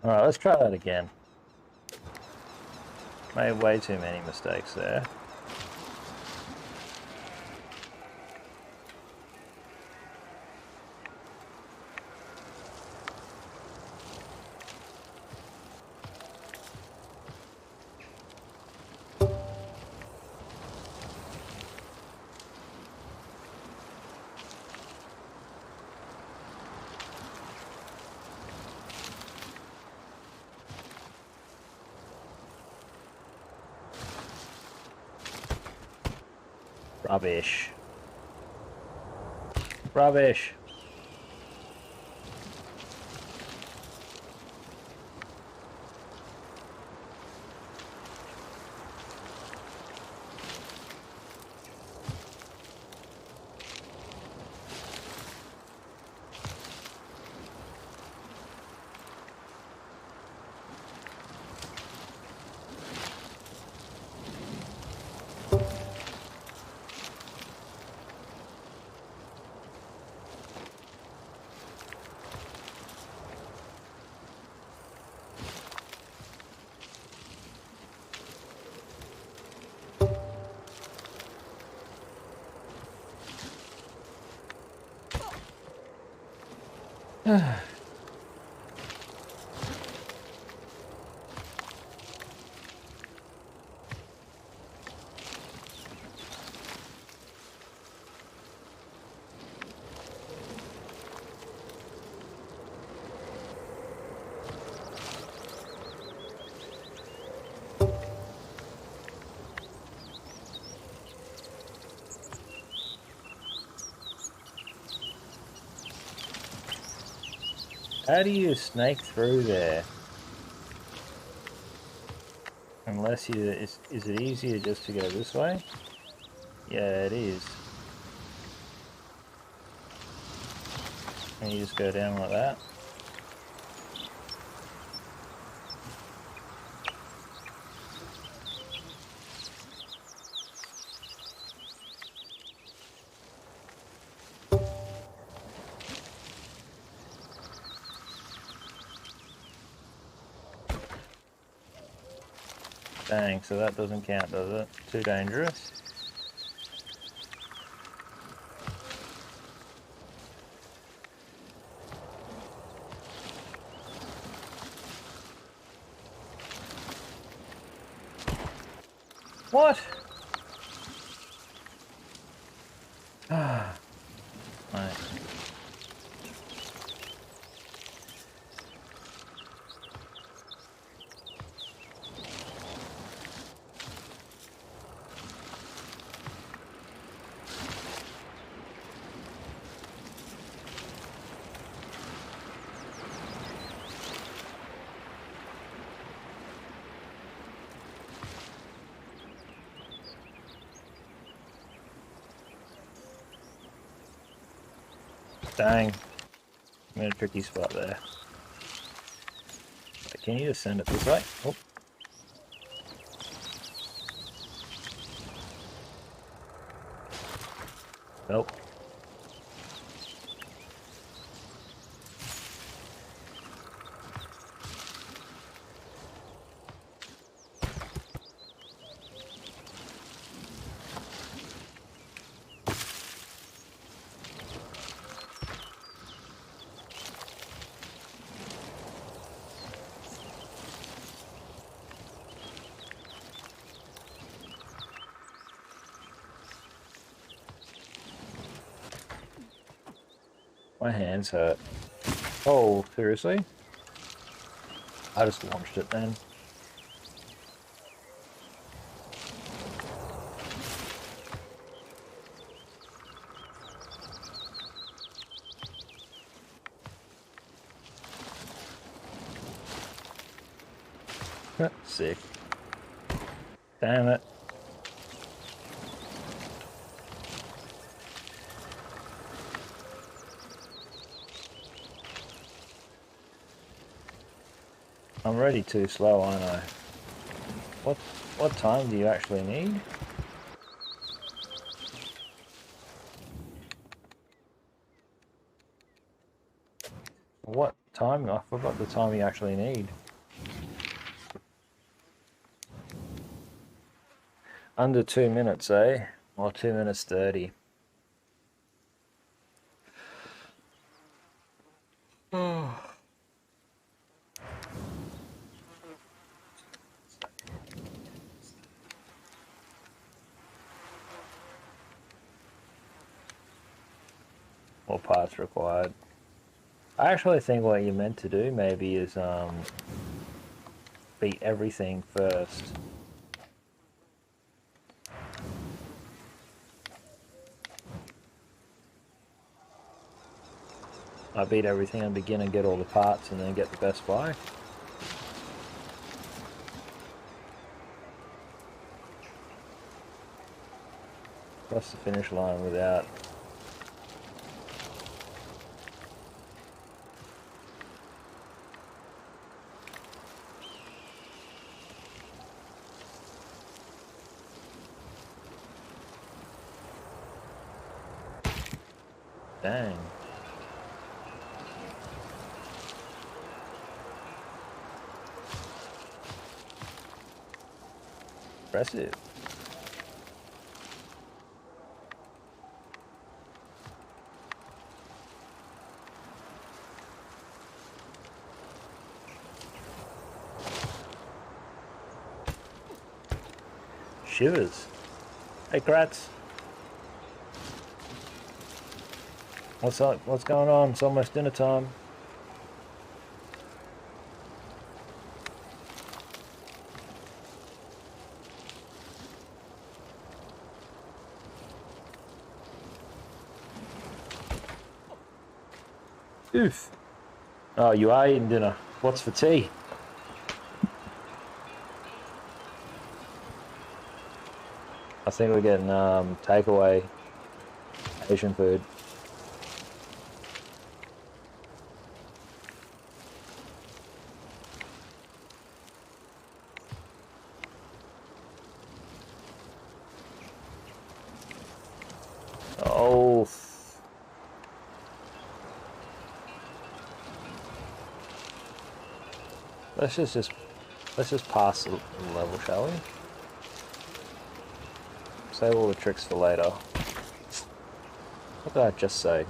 Speaker 1: Alright, let's try that again. Made way too many mistakes there. Rubbish. Rubbish. How do you snake through there? Unless you... Is it easier just to go this way? Yeah, it is. And you just go down like that. Dang, so that doesn't count, does it? Too dangerous. What? Ah, nice. Dang. I'm in a tricky spot there. Can you just send it this way? Oh. Nope. My hands hurt. Oh, seriously? I just launched it then. Sick. Damn it. I'm already too slow, aren't I? What time do you actually need? What time? I forgot the time you actually need. Under 2 minutes, eh? Or 2 minutes 30. More parts required. I actually think what you're meant to do maybe is beat everything first. I beat everything and begin and get all the parts and then get the best buy. Cross the finish line without. Dang. Impressive. Shivers. Hey, Kratz. What's up? What's going on? It's almost dinner time. Oof. Oh, you are eating dinner. What's for tea? I think we're getting takeaway Asian food. Oh. Let's just pass the level, shall we? Save all the tricks for later. What did I just say?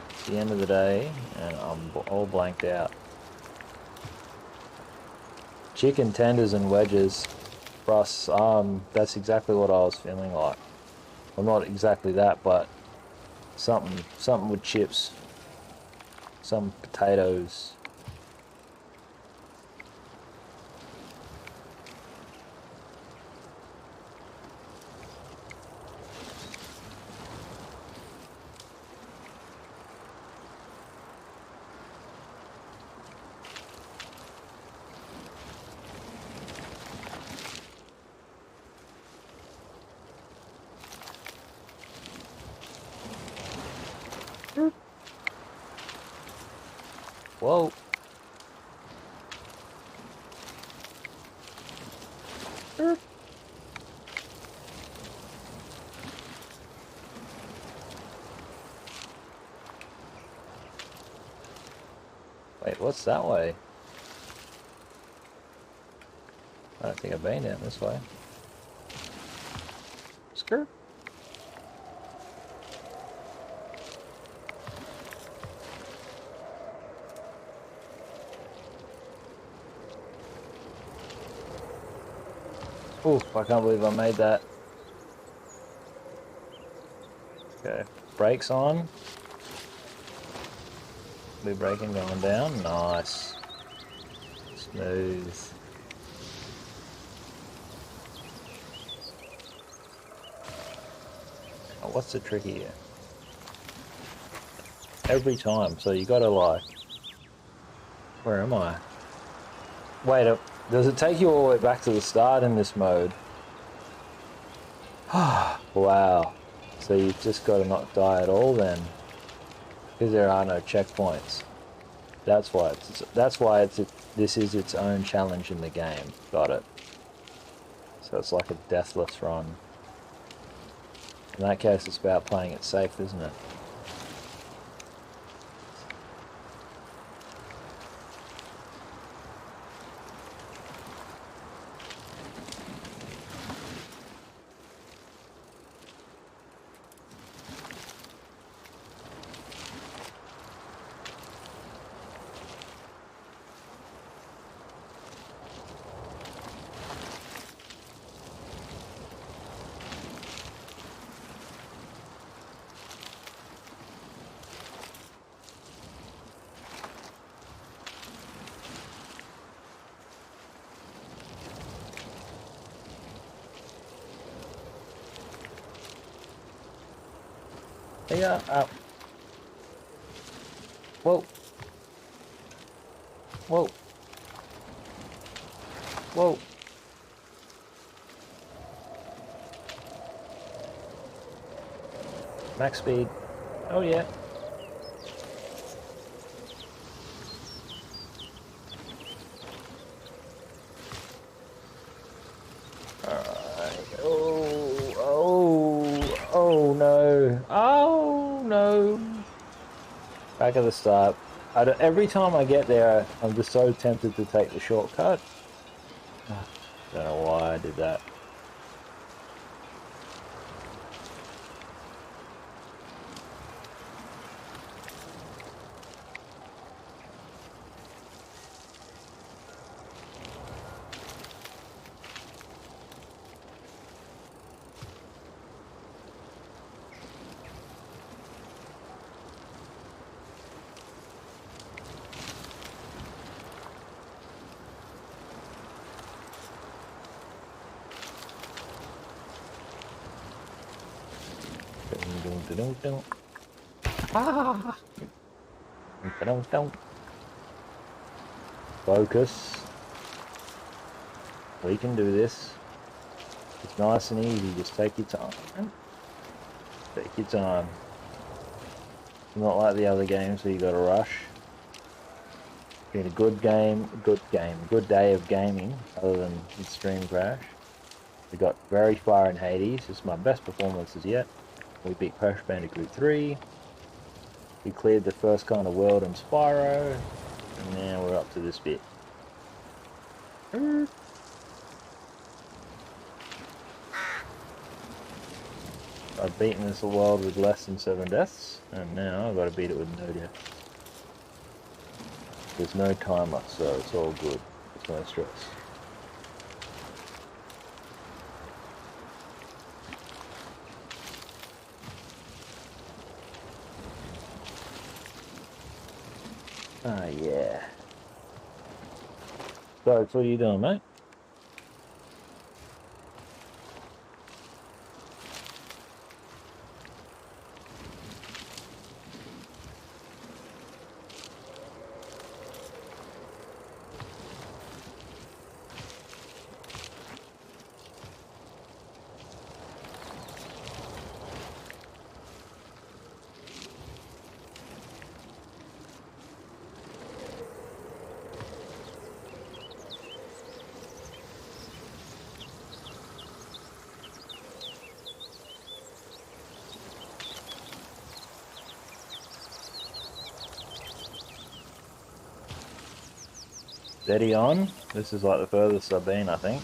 Speaker 1: It's the end of the day, and I'm all blanked out. Chicken tenders and wedges, Russ. That's exactly what I was feeling like. Well, not exactly that, but something with chips, some potatoes. Whoa. Wait, what's that way? I don't think I've been down this way. Skirt. Oof, I can't believe I made that. Okay, brakes on. Be braking going down. Nice. Smooth. Oh, what's the trick here? Every time, so you gotta like... Where am I? Wait, does it take you all the way back to the start in this mode? Wow. So you've just got to not die at all then. Because there are no checkpoints. That's why this is its own challenge in the game. Got it. So it's like a deathless run. In that case, it's about playing it safe, isn't it? Yeah, whoa. Whoa. Whoa. Max speed. Oh yeah. Oh no. Oh no. Back at the start. Every time I get there, I'm just so tempted to take the shortcut. Don't know why I did that. Ah! Focus. We can do this. It's nice and easy. Just take your time. Take your time. It's not like the other games where you got to rush. Been a good good day of gaming, other than the stream crash. We got very far in Hades. This is my best performances yet. We beat Crash Bandicoot 3. We cleared the first kind of world in Spyro. And now we're up to this bit. I've beaten this world with less than 7 deaths. And now I've got to beat it with no deaths. There's no timer, so it's all good. There's no stress. Ah, yeah. So, what are you doing, mate? Steady on. This is like the furthest I've been, I think.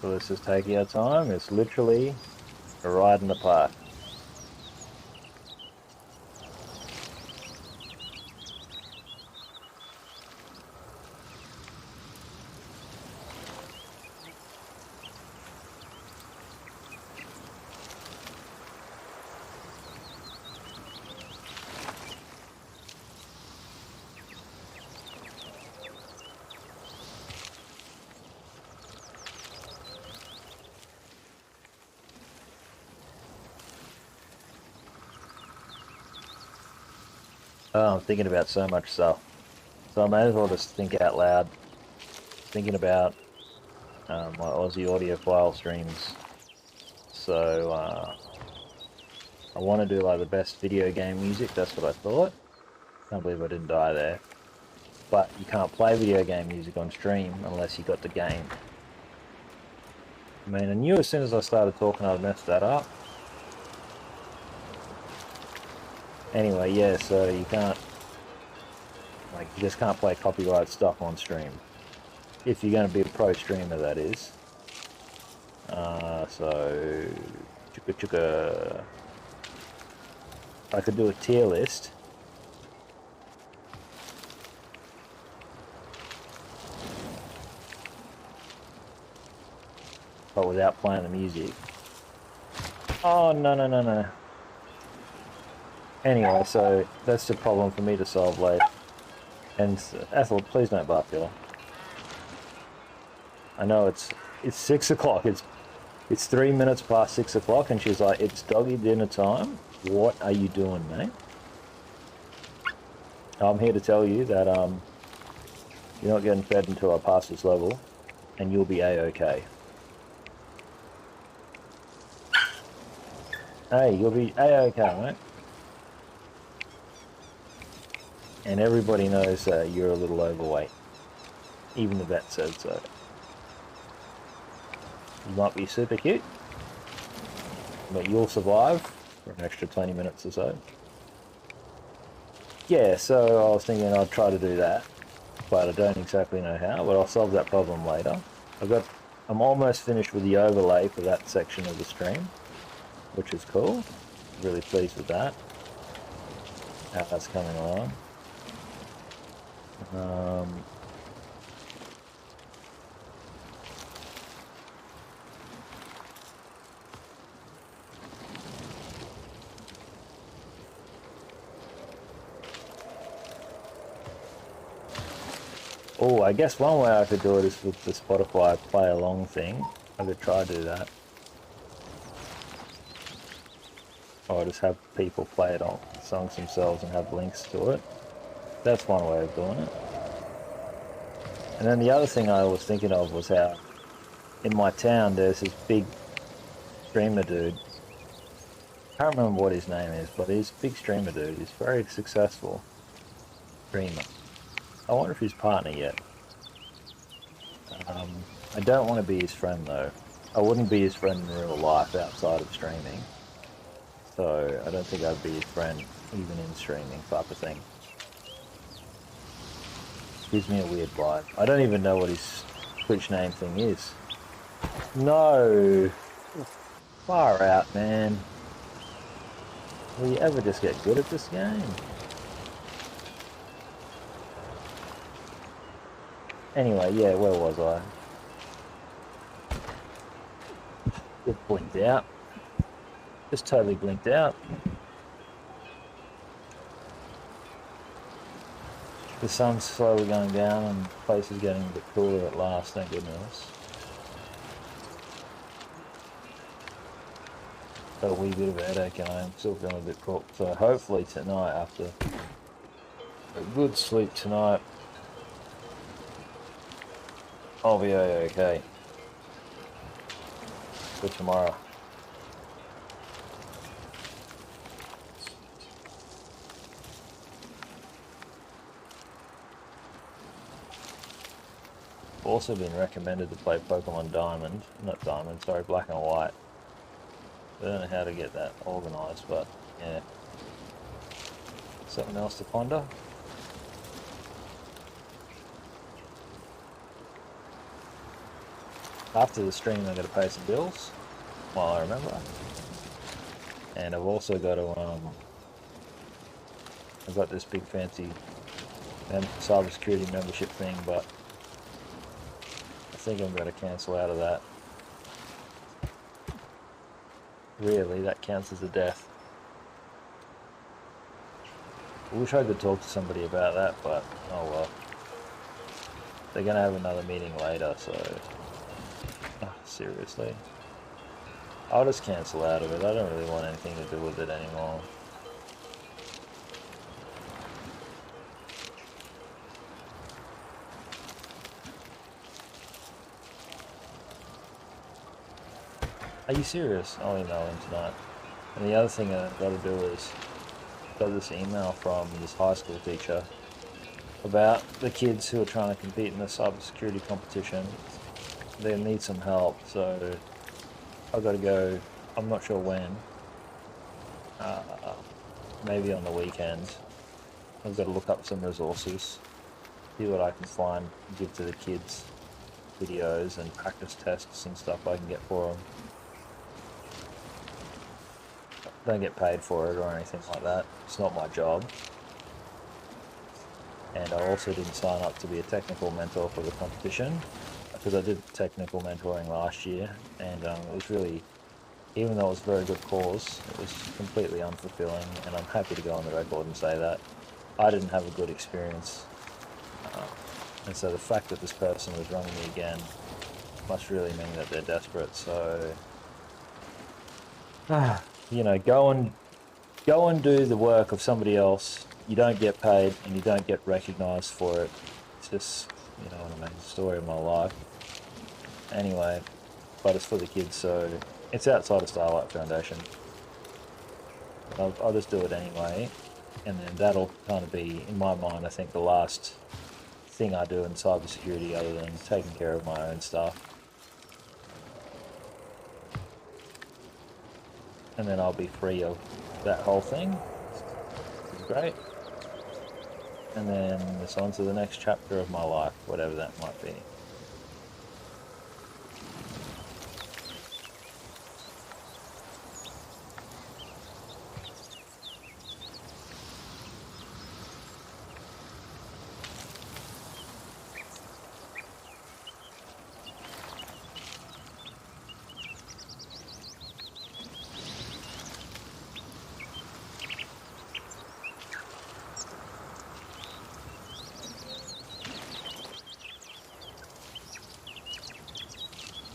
Speaker 1: So let's just take our time. It's literally a ride in the park. Oh, I'm thinking about so much stuff. So I may as well just think out loud. Thinking about my Aussie audiophile streams. So I want to do like the best video game music, that's what I thought. Can't believe I didn't die there. But you can't play video game music on stream unless you got the game. I mean, I knew as soon as I started talking I'd mess that up. Anyway, yeah, so you can't, like, you just can't play copyright stuff on stream. If you're going to be a pro streamer, that is. So, chugga. I could do a tier list. But without playing the music. Oh, no. Anyway, so that's the problem for me to solve later. And Ethel, please don't bark, Phil. I know it's 6 o'clock. It's It's 3 minutes past 6 o'clock, and she's like, it's doggy dinner time. What are you doing, mate? I'm here to tell you that you're not getting fed until I pass this level, and you'll be A-okay. Hey, you'll be A-okay, mate. And everybody knows you're a little overweight. Even the vet said so. You might be super cute, but you'll survive for an extra 20 minutes or so. Yeah, so I was thinking I'd try to do that, but I don't exactly know how, but I'll solve that problem later. I'm almost finished with the overlay for that section of the stream, which is cool. Really pleased with that. How that's coming along. Oh, I guess one way I could do it is with the Spotify play along thing. I could try to do that. Or just have people play it on songs themselves and have links to it. That's one way of doing it. And then the other thing I was thinking of was how in my town there's this big streamer dude. I can't remember what his name is, but he's a big streamer dude. He's a very successful streamer. I wonder if he's partner yet. I don't want to be his friend though. I wouldn't be his friend in real life outside of streaming. So I don't think I'd be his friend even in streaming type of thing. Gives me a weird vibe. I don't even know what his Twitch name thing is. No! Far out, man. Will you ever just get good at this game? Anyway, yeah, where was I? Just blinked out. Just totally blinked out. The sun's slowly going down and the place is getting a bit cooler at last, thank goodness. Got a wee bit of a headache and I'm still feeling a bit cooked. So hopefully tonight, after a good sleep tonight, I'll be okay for tomorrow. Also been recommended to play Pokemon Diamond, not Diamond, sorry, Black and White. I don't know how to get that organised, but yeah. Something else to ponder. After the stream I've got to pay some bills, while I remember. And I've also got to, I've got this big fancy cybersecurity membership thing, but I think I'm going to cancel out of that. Really, that counts as a death. I wish I could talk to somebody about that, but oh well. They're going to have another meeting later, so... Oh, seriously. I'll just cancel out of it. I don't really want anything to do with it anymore. Are you serious? I'll email him tonight. And the other thing I've got to do is got this email from this high school teacher about the kids who are trying to compete in the cybersecurity competition. They need some help, so I've got to go. I'm not sure when. Maybe on the weekend. I've got to look up some resources, see what I can find, give to the kids, videos and practice tests and stuff I can get for them. Don't get paid for it or anything like that. It's not my job. And I also didn't sign up to be a technical mentor for the competition because I did technical mentoring last year, and it was really, even though it was a very good cause, it was completely unfulfilling, and I'm happy to go on the record and say that I didn't have a good experience. And so the fact that this person was running me again must really mean that they're desperate, so you know, go and do the work of somebody else. You don't get paid and you don't get recognised for it. It's just, you know what I mean, the story of my life. Anyway, but it's for the kids, so it's outside of Starlight Foundation. I'll just do it anyway, and then that'll kind of be, in my mind, I think the last thing I do in cybersecurity other than taking care of my own stuff. And then I'll be free of that whole thing. It's great. And then it's on to the next chapter of my life, whatever that might be.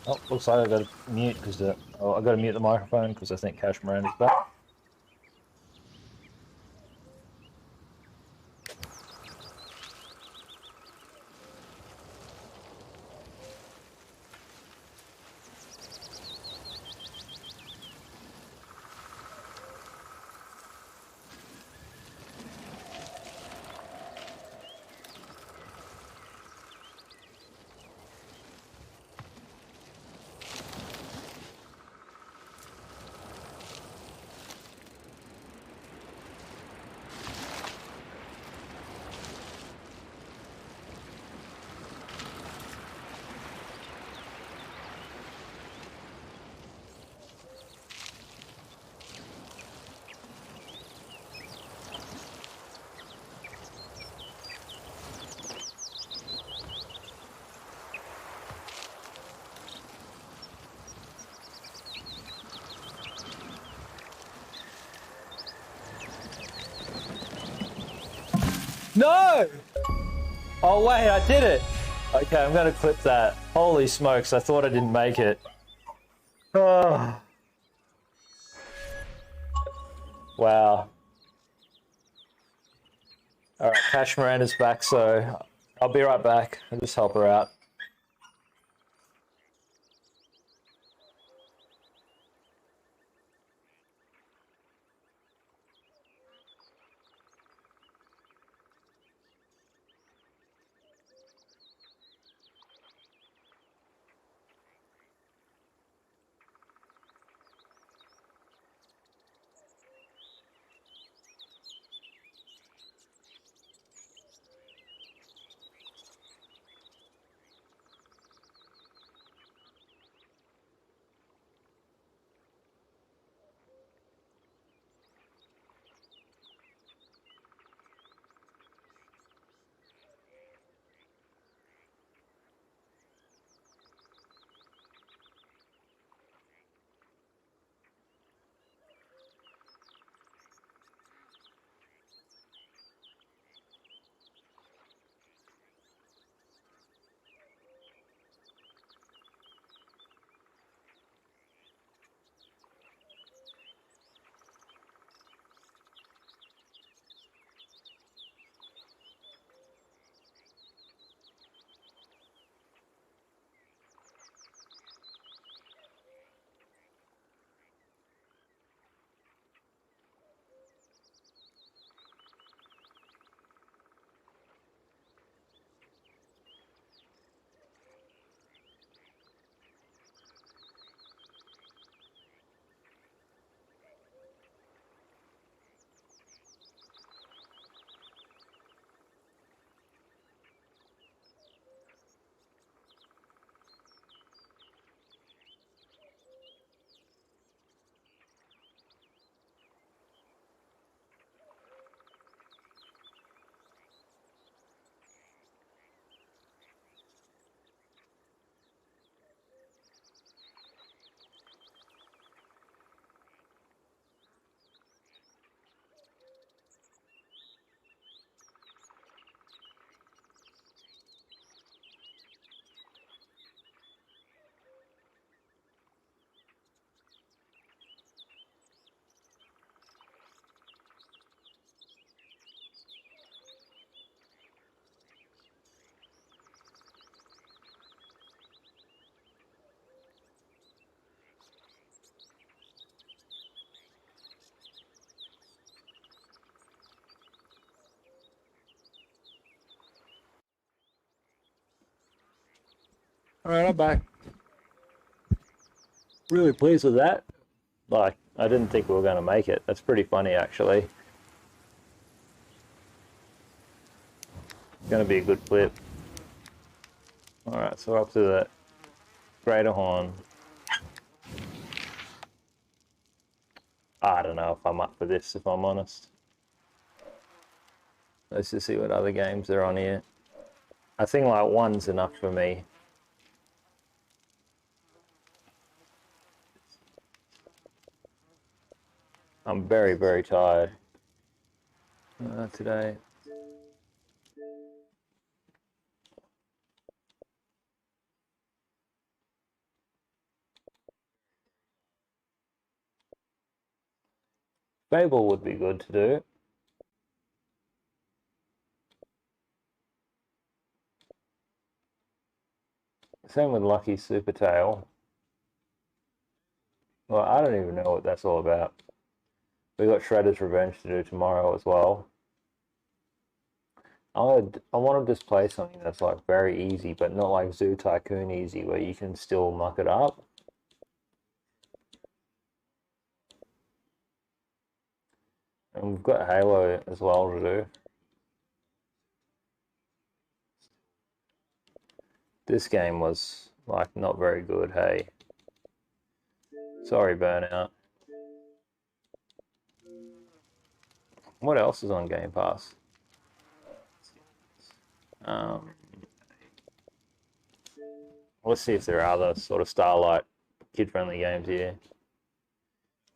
Speaker 1: Oh, looks like I got to mute because I got to mute the microphone because I think Cash Miranda's back. No! Oh wait, I did it! Okay, I'm gonna clip that. Holy smokes, I thought I didn't make it. Oh. Wow. Alright, Cash Miranda's back, so I'll be right back. I'll just help her out. Alright, I'm back. Really pleased with that. Like, I didn't think we were going to make it. That's pretty funny, actually. Going to be a good clip. Alright, so we're up to the Greater Horn. I don't know if I'm up for this, if I'm honest. Let's just see what other games are on here. I think like one's enough for me. I'm very, very tired today. Fable would be good to do. Same with Lucky Supertail. Well, I don't even know what that's all about. We got Shredder's Revenge to do tomorrow as well. I want to just play something that's like very easy, but not like Zoo Tycoon easy, where you can still muck it up. And we've got Halo as well to do. This game was like not very good, hey. Sorry, Burnout. What else is on Game Pass? Let's see if there are other sort of Starlight kid-friendly games here.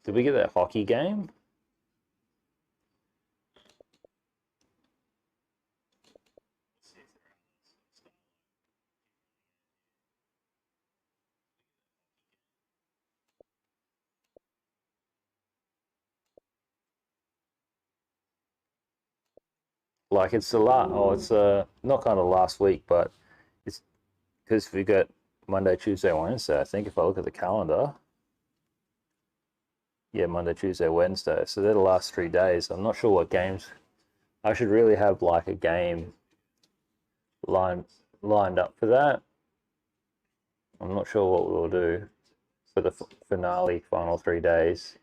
Speaker 1: Did we get that hockey game? Like it's it's not kind of last week, but it's because we got Monday, Tuesday, Wednesday. I think if I look at the calendar, yeah, Monday, Tuesday, Wednesday. So they're the last 3 days. I'm not sure what games. I should really have like a game lined up for that. I'm not sure what we'll do for the finale, final 3 days.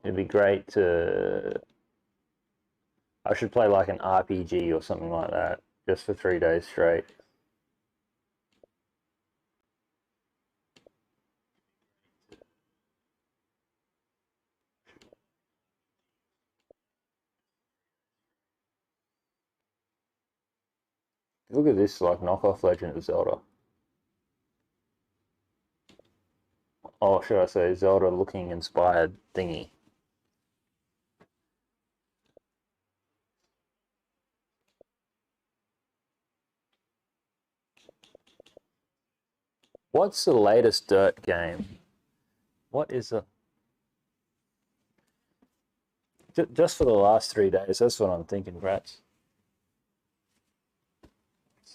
Speaker 1: It'd be great to... I should play like an RPG or something like that, just for 3 days straight. Look at this, like, knockoff Legend of Zelda. Oh, should I say Zelda-looking inspired thingy. What's the latest Dirt game? What is a... Just for the last 3 days, that's what I'm thinking, Rats.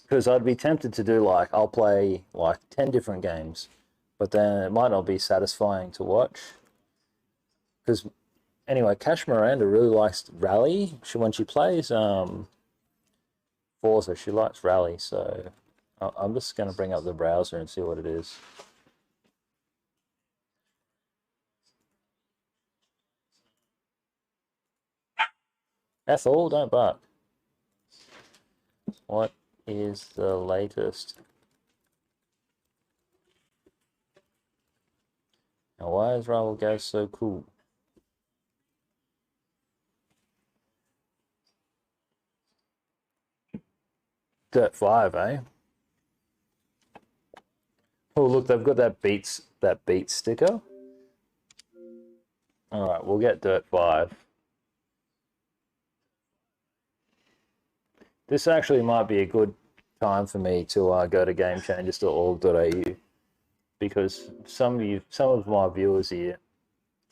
Speaker 1: Because I'd be tempted to do like, I'll play like 10 different games, but then it might not be satisfying to watch. Because anyway, Cash Miranda really likes Rally. When she plays Forza, she likes Rally, so I'm just going to bring up the browser and see what it is. Ethel, don't bark. What is the latest? Now, why is Rival Gaz so cool? Dirt 5, eh? Oh, look, they've got that beat sticker. All right, we'll get Dirt 5. This actually might be a good time for me to go to gamechangers.org.au, because some of my viewers here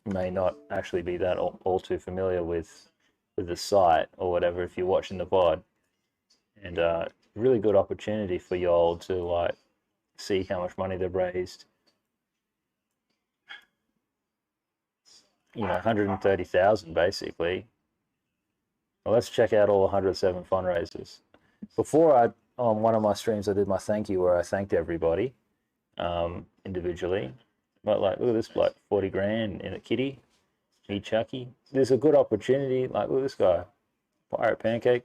Speaker 1: may not actually be that all too familiar with the site or whatever if you're watching the VOD. And really good opportunity for y'all to like see how much money they've raised. You know, 130,000 basically. Well, let's check out all 107 fundraisers. Before on one of my streams, I did my thank you where I thanked everybody individually. But like, look at this bloke, 40 grand in a kitty, me Chucky. There's a good opportunity. Like, look at this guy, Pirate Pancake.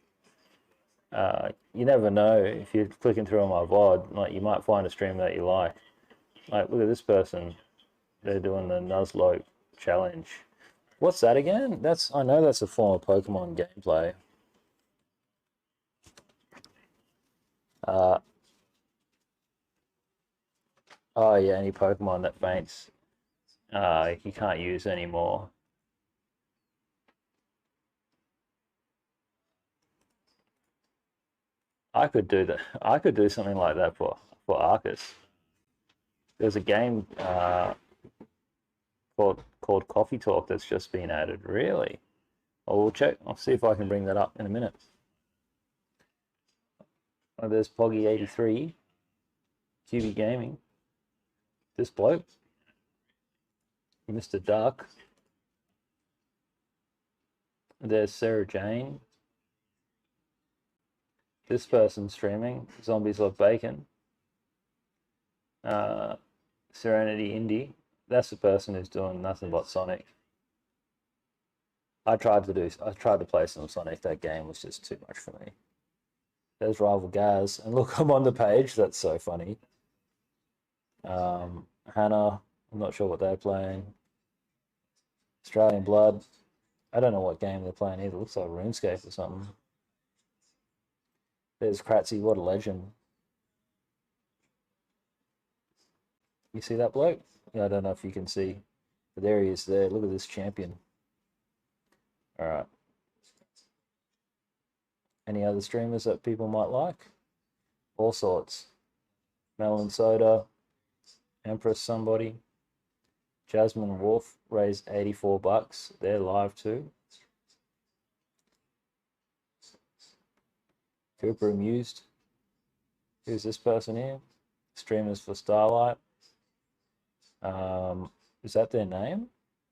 Speaker 1: You never know if you're clicking through on my VOD, like you might find a stream that you like. Like, look at this person. They're doing the Nuzlocke challenge. What's that again? I know that's a form of Pokemon gameplay. Oh yeah, any Pokemon that faints, you can't use anymore. I could do that. I could do something like that for Arceus. There's a game called Coffee Talk that's just been added. Really? We'll check. I'll see if I can bring that up in a minute. Oh, there's Poggy83, QB Gaming. This bloke, Mr. Duck. There's Sarah Jane. This person streaming, Zombies Love Bacon. Serenity Indie. That's the person who's doing nothing but Sonic. I tried to play some Sonic. That game was just too much for me. There's Rival Gaz, and look, I'm on the page. That's so funny. Hannah, I'm not sure what they're playing. Australian Blood. I don't know what game they're playing either. Looks like RuneScape or something. There's Kratzy, what a legend. You see that bloke? Yeah, I don't know if you can see. But there he is there. Look at this champion. Alright. Any other streamers that people might like? All sorts. Melon Soda. Empress somebody. Jasmine Wolf raised 84 bucks. They're live too. Cooper Amused. Who's this person here? Streamers for Starlight. Is that their name?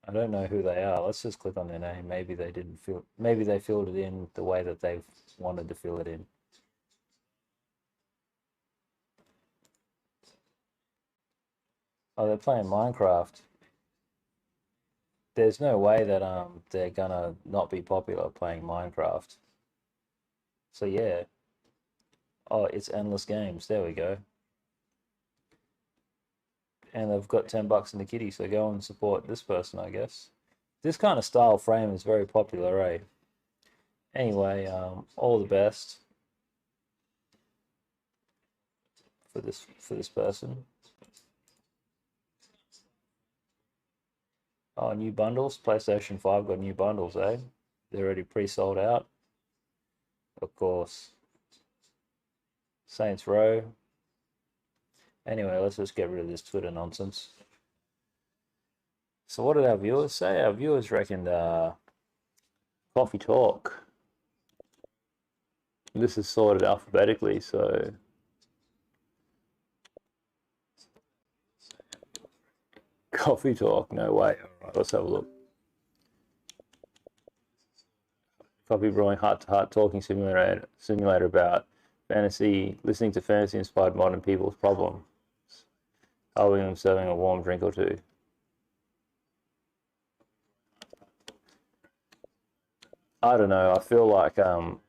Speaker 1: I don't know who they are. Let's just click on their name. Maybe they didn't fill. Maybe they filled it in the way that they wanted to fill it in. Oh, they're playing Minecraft. There's no way that they're gonna not be popular playing Minecraft. So yeah. Oh, it's Endless Games. There we go. And they've got 10 bucks in the kitty, so go and support this person, I guess. This kind of style frame is very popular, eh? Anyway, all the best for this person. Oh, new bundles. PlayStation 5 got new bundles, eh? They're already pre-sold out. Of course. Saints Row. Anyway, let's just get rid of this Twitter nonsense. So what did our viewers say? Our viewers reckoned Coffee Talk. This is sorted alphabetically, so Coffee Talk, no way. Alright, let's have a look. Coffee Brewing Heart-to-Heart Talking Simulator about fantasy, listening to fantasy-inspired modern people's problems. Helping them serving a warm drink or two. I don't know, I feel like, oh,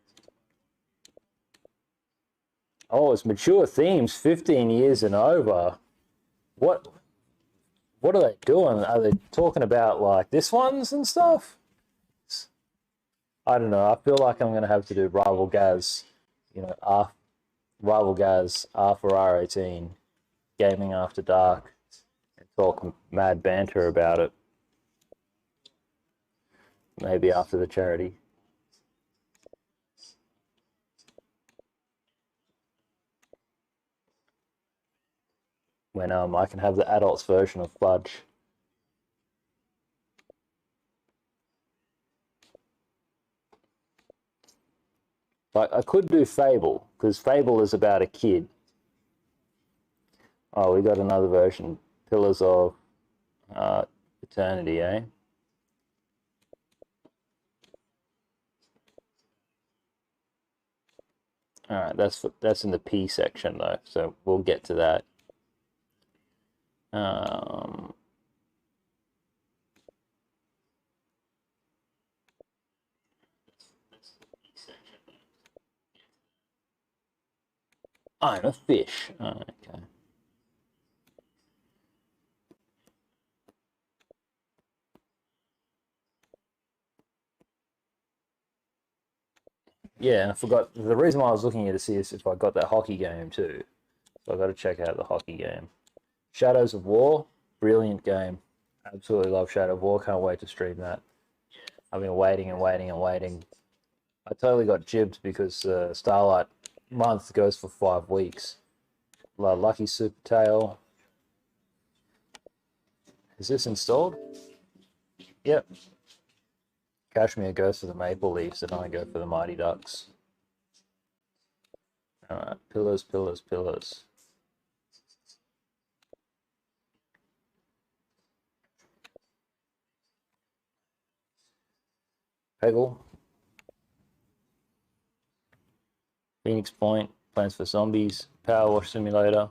Speaker 1: it's mature themes, 15 years and over. What are they doing? Are they talking about, like, this ones and stuff? I don't know, I feel like I'm going to have to do Rival Gaz, you know, Rival Gaz, R for R18. Gaming After Dark, and talk mad banter about it. Maybe after the charity. When I can have the adults version of Fudge. Like, I could do Fable, because Fable is about a kid. Oh, we got another version. Pillars of Eternity, eh? All right, that's in the P section though, so we'll get to that. I'm a fish. Oh, okay. Yeah, and I forgot the reason why I was looking here to see is if I got that hockey game too. So I got to check out the hockey game. Shadows of War, brilliant game. Absolutely love Shadow of War. Can't wait to stream that. I've been waiting and waiting and waiting. I totally got jibbed because Starlight month goes for 5 weeks. Lucky Super Tail. Is this installed? Yep. Kashmir goes for the Maple Leafs and I go for the Mighty Ducks. Alright, pillars, pillars, pillars. Peggle. Phoenix Point, Plans for Zombies, Power Wash Simulator,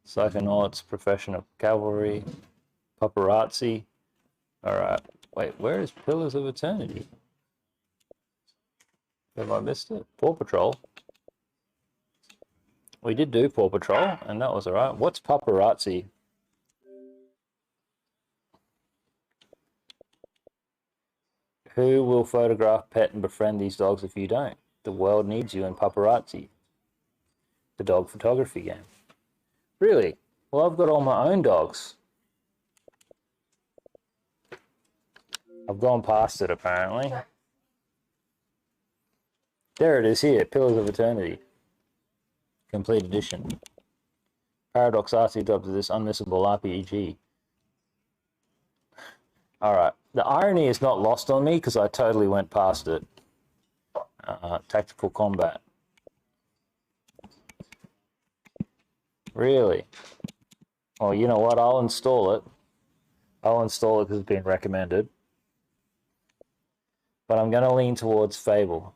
Speaker 1: Psychonauts, Professional Cavalry, Paparazzi. Alright, wait, where is Pillars of Eternity? Have I missed it? Paw Patrol. We did do Paw Patrol, and that was alright. What's Paparazzi? Who will photograph, pet, and befriend these dogs if you don't? The world needs you in Paparazzi. The dog photography game. Really? Well, I've got all my own dogs. I've gone past it, apparently. There it is here, Pillars of Eternity. Complete edition. Paradox RC dubbed this unmissable RPG. Alright, the irony is not lost on me because I totally went past it. Tactical combat. Really? Oh, you know what? I'll install it. I'll install it because it's been recommended. But I'm going to lean towards Fable.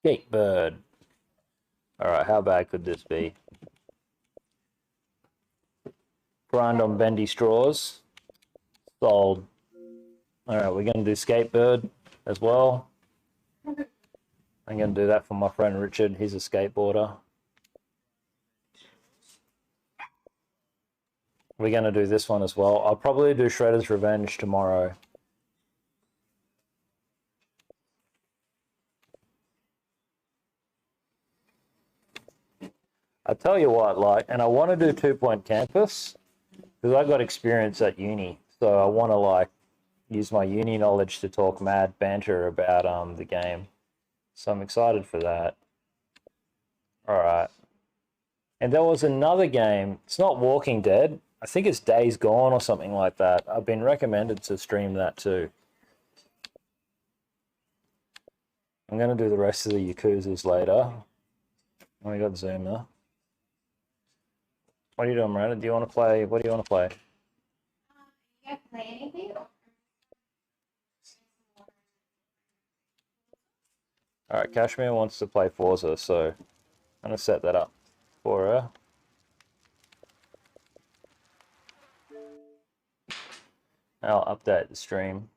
Speaker 1: Skatebird. Alright, how bad could this be? Grind on bendy straws. Sold. Alright, we're going to do Skatebird as well. I'm going to do that for my friend Richard. He's a skateboarder. We're going to do this one as well. I'll probably do Shredder's Revenge tomorrow. I tell you what, like, and I want to do 2 Point Campus because I got experience at uni, so I want to like use my uni knowledge to talk mad banter about the game. So I'm excited for that. All right, and there was another game. It's not Walking Dead. I think it's Days Gone or something like that. I've been recommended to stream that too. I'm gonna do the rest of the Yakuzas later. Oh, we got Zoomer. What are you doing, Miranda? Do you want to play? What do you want to play?
Speaker 17: You guys play anything?
Speaker 1: Alright, Kashmir wants to play Forza, so I'm going to set that up for her. I'll update the stream.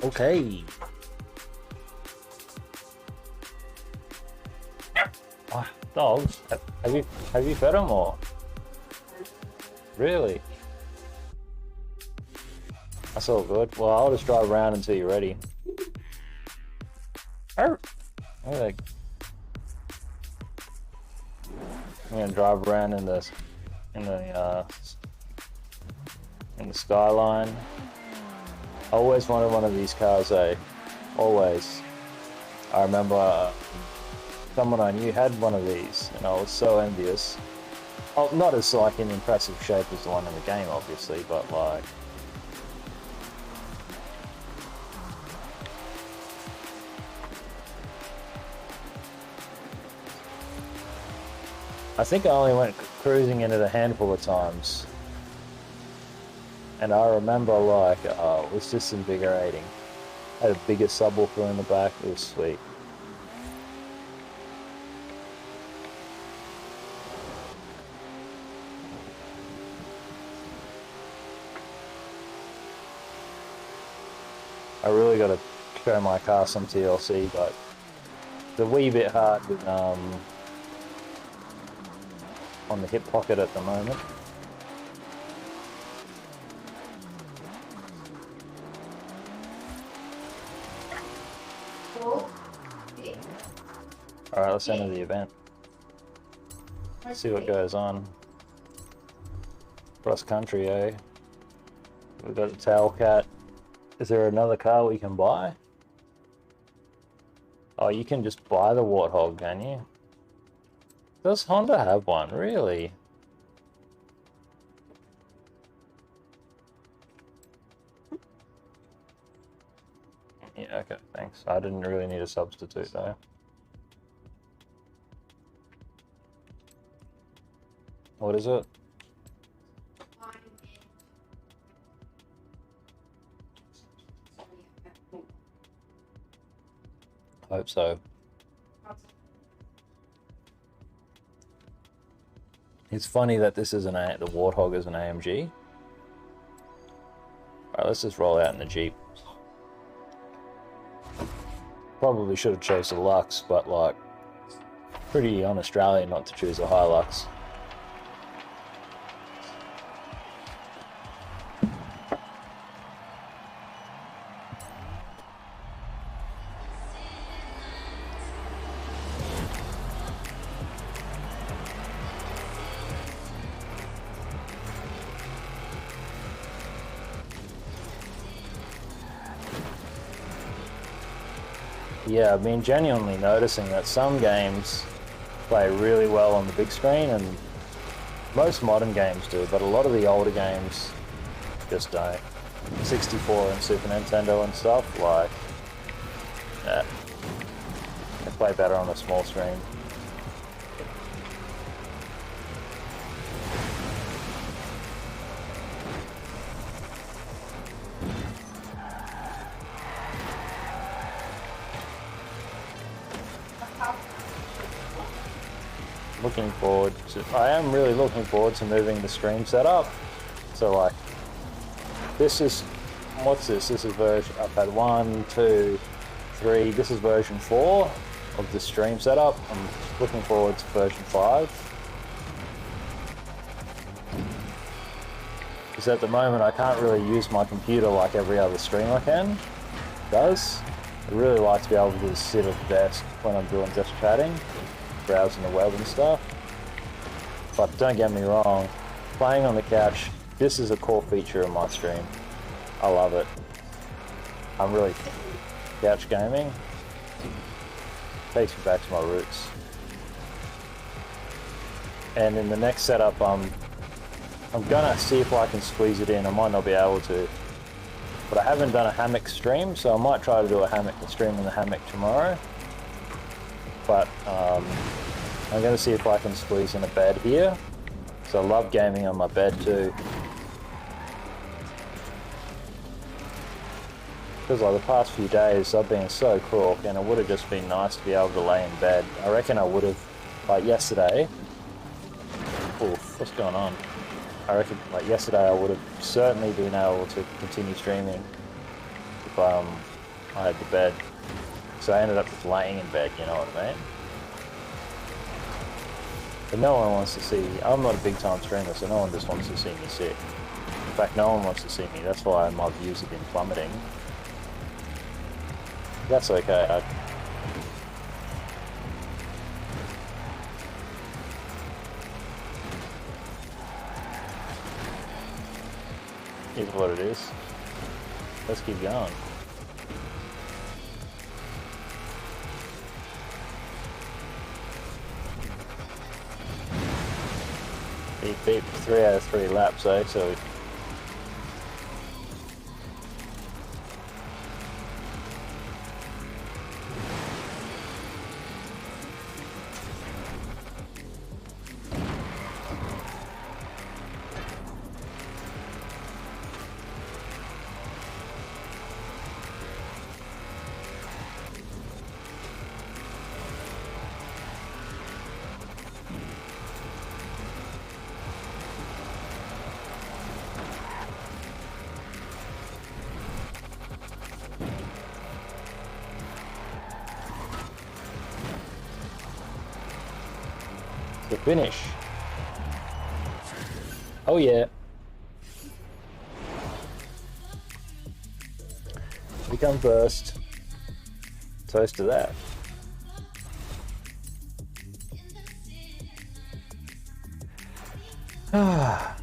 Speaker 1: Okay. Oh, dogs? Have you fed them or? Really? That's all good. Well, I'll just drive around until you're ready. I'm gonna drive around in the Skyline. I always wanted one of these cars, eh? Always. I remember someone I knew had one of these, and I was so envious. Oh, not as like in impressive shape as the one in the game, obviously, but like. I think I only went cruising in it a handful of times. And I remember like, oh, it was just invigorating. Had a bigger subwoofer in the back, it was sweet. I really gotta show my car some TLC, but it's a wee bit hard with, on the hip pocket at the moment. Alright, let's enter the event. See what goes on. Cross country, eh? We've got the tail cat. Is there another car we can buy? Oh, you can just buy the Warthog, can you? Does Honda have one? Really? Yeah, okay, thanks. I didn't really need a substitute though. What is it? Hope so. It's funny that this is the Warthog is an AMG. Alright, let's just roll out in the Jeep. Probably should have chose the Lux, but like, pretty un-Australian not to choose a Hilux. Yeah, I've been genuinely noticing that some games play really well on the big screen, and most modern games do, but a lot of the older games just don't. 64 and Super Nintendo and stuff, like, yeah, they play better on a small screen. I am really looking forward to moving the stream setup. So like, this is, what's this? This is version, I've had 1, 2, 3, this is version 4 of the stream setup. I'm looking forward to version 5. Because at the moment I can't really use my computer like every other streamer does. I really like to be able to just sit at the desk when I'm doing just chatting, browsing the web and stuff. But don't get me wrong, playing on the couch, this is a core feature of my stream. I love it. I'm really couch gaming. Takes me back to my roots. And in the next setup, I'm gonna see if I can squeeze it in. I might not be able to. But I haven't done a hammock stream, so I might try to do a stream in the hammock tomorrow. But I'm going to see if I can squeeze in a bed here. So I love gaming on my bed too. Because like the past few days I've been so crook, and it would have just been nice to be able to lay in bed. I reckon I would have, like yesterday. Oof, what's going on? I reckon like yesterday I would have certainly been able to continue streaming if I had the bed. So I ended up just laying in bed, you know what I mean? But no one wants to see, I'm not a big time streamer, so no one just wants to see me sick. In fact, no one wants to see me, that's why my views have been plummeting. That's okay, is what it is. Let's keep going. He beat 3 out of 3 laps, eh? So the finish. Oh yeah. We come first. Toast to that. Ah.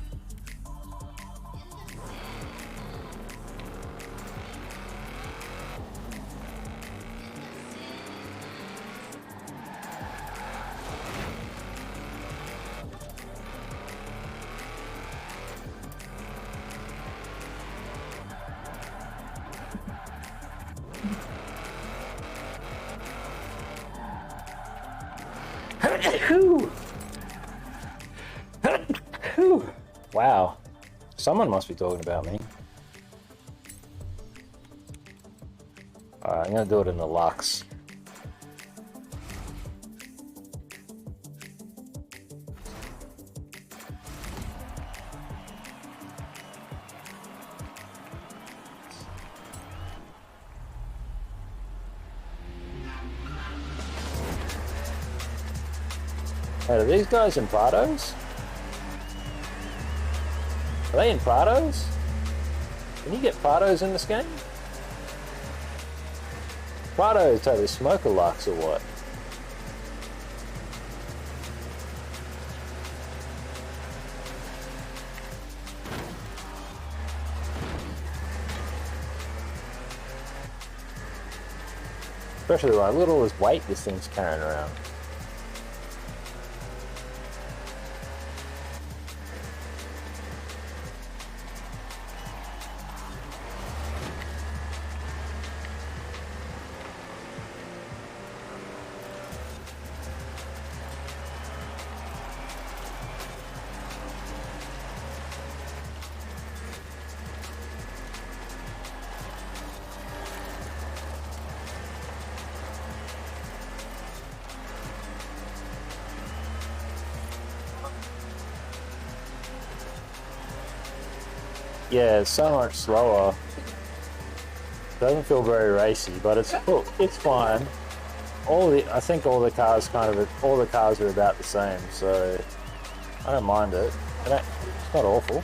Speaker 1: Wow. Someone must be talking about me. Alright, I'm gonna do it in the Lux. Hey, are these guys in Prados? Are they in Prados? Can you get Prados in this game? Prados totally smoke a Lux or what? Especially like, look at all this weight this thing's carrying around. Yeah, it's so much slower. Doesn't feel very racy, but it's fine. I think all the cars are about the same, so I don't mind it. It's not awful.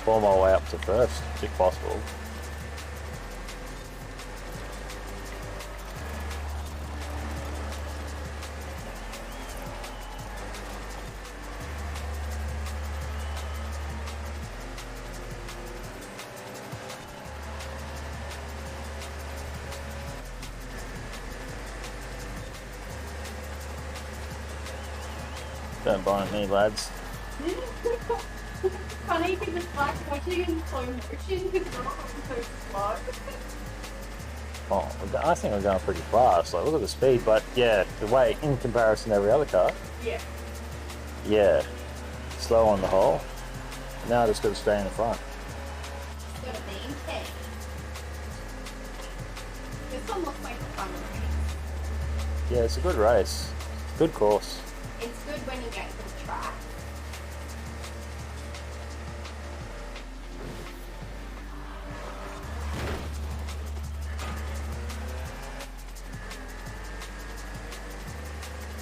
Speaker 1: Form my way up to first, if possible. Don't mind me, lads.
Speaker 17: Funny because it's like watching in slow motion because we're all so slow.
Speaker 1: Oh, I think we're going pretty fast. Like, look at the speed, but yeah, the way in comparison to every other car.
Speaker 17: Yeah.
Speaker 1: Yeah, slow on the whole. Now I just got to stay in the front.
Speaker 17: It's got a maintain. This one looks like a fun race.
Speaker 1: Yeah, it's a good race. Good course.
Speaker 17: It's good when you get to the track.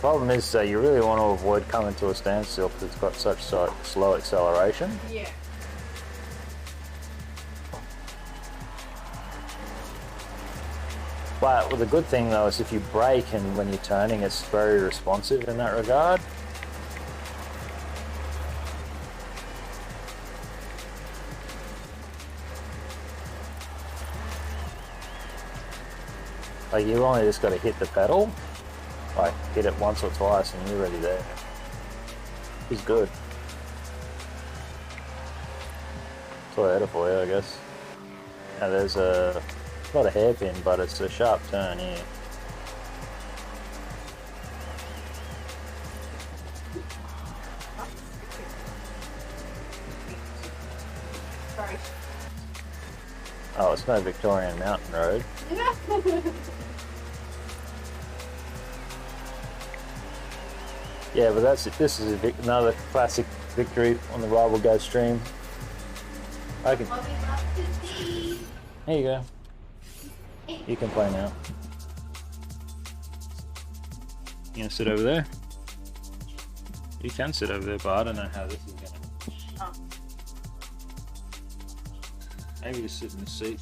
Speaker 1: Problem is, you really want to avoid coming to a standstill because it's got such slow acceleration.
Speaker 17: Yeah.
Speaker 1: But the good thing though is if you brake and when you're turning, it's very responsive in that regard. Like you only just got to hit the pedal, like hit it once or twice and you're already there. It's good. Toyota for you, I guess. Now there's not a hairpin, but it's a sharp turn here.
Speaker 17: Sorry.
Speaker 1: Oh, it's no Victorian mountain road. Yeah, but that's it. This is another classic victory on the Rival Gaz stream. I can. There you go. You can play now. You gonna sit over there? You can sit over there, but I don't know how this is gonna.
Speaker 17: Oh.
Speaker 1: Maybe just sit in the seat.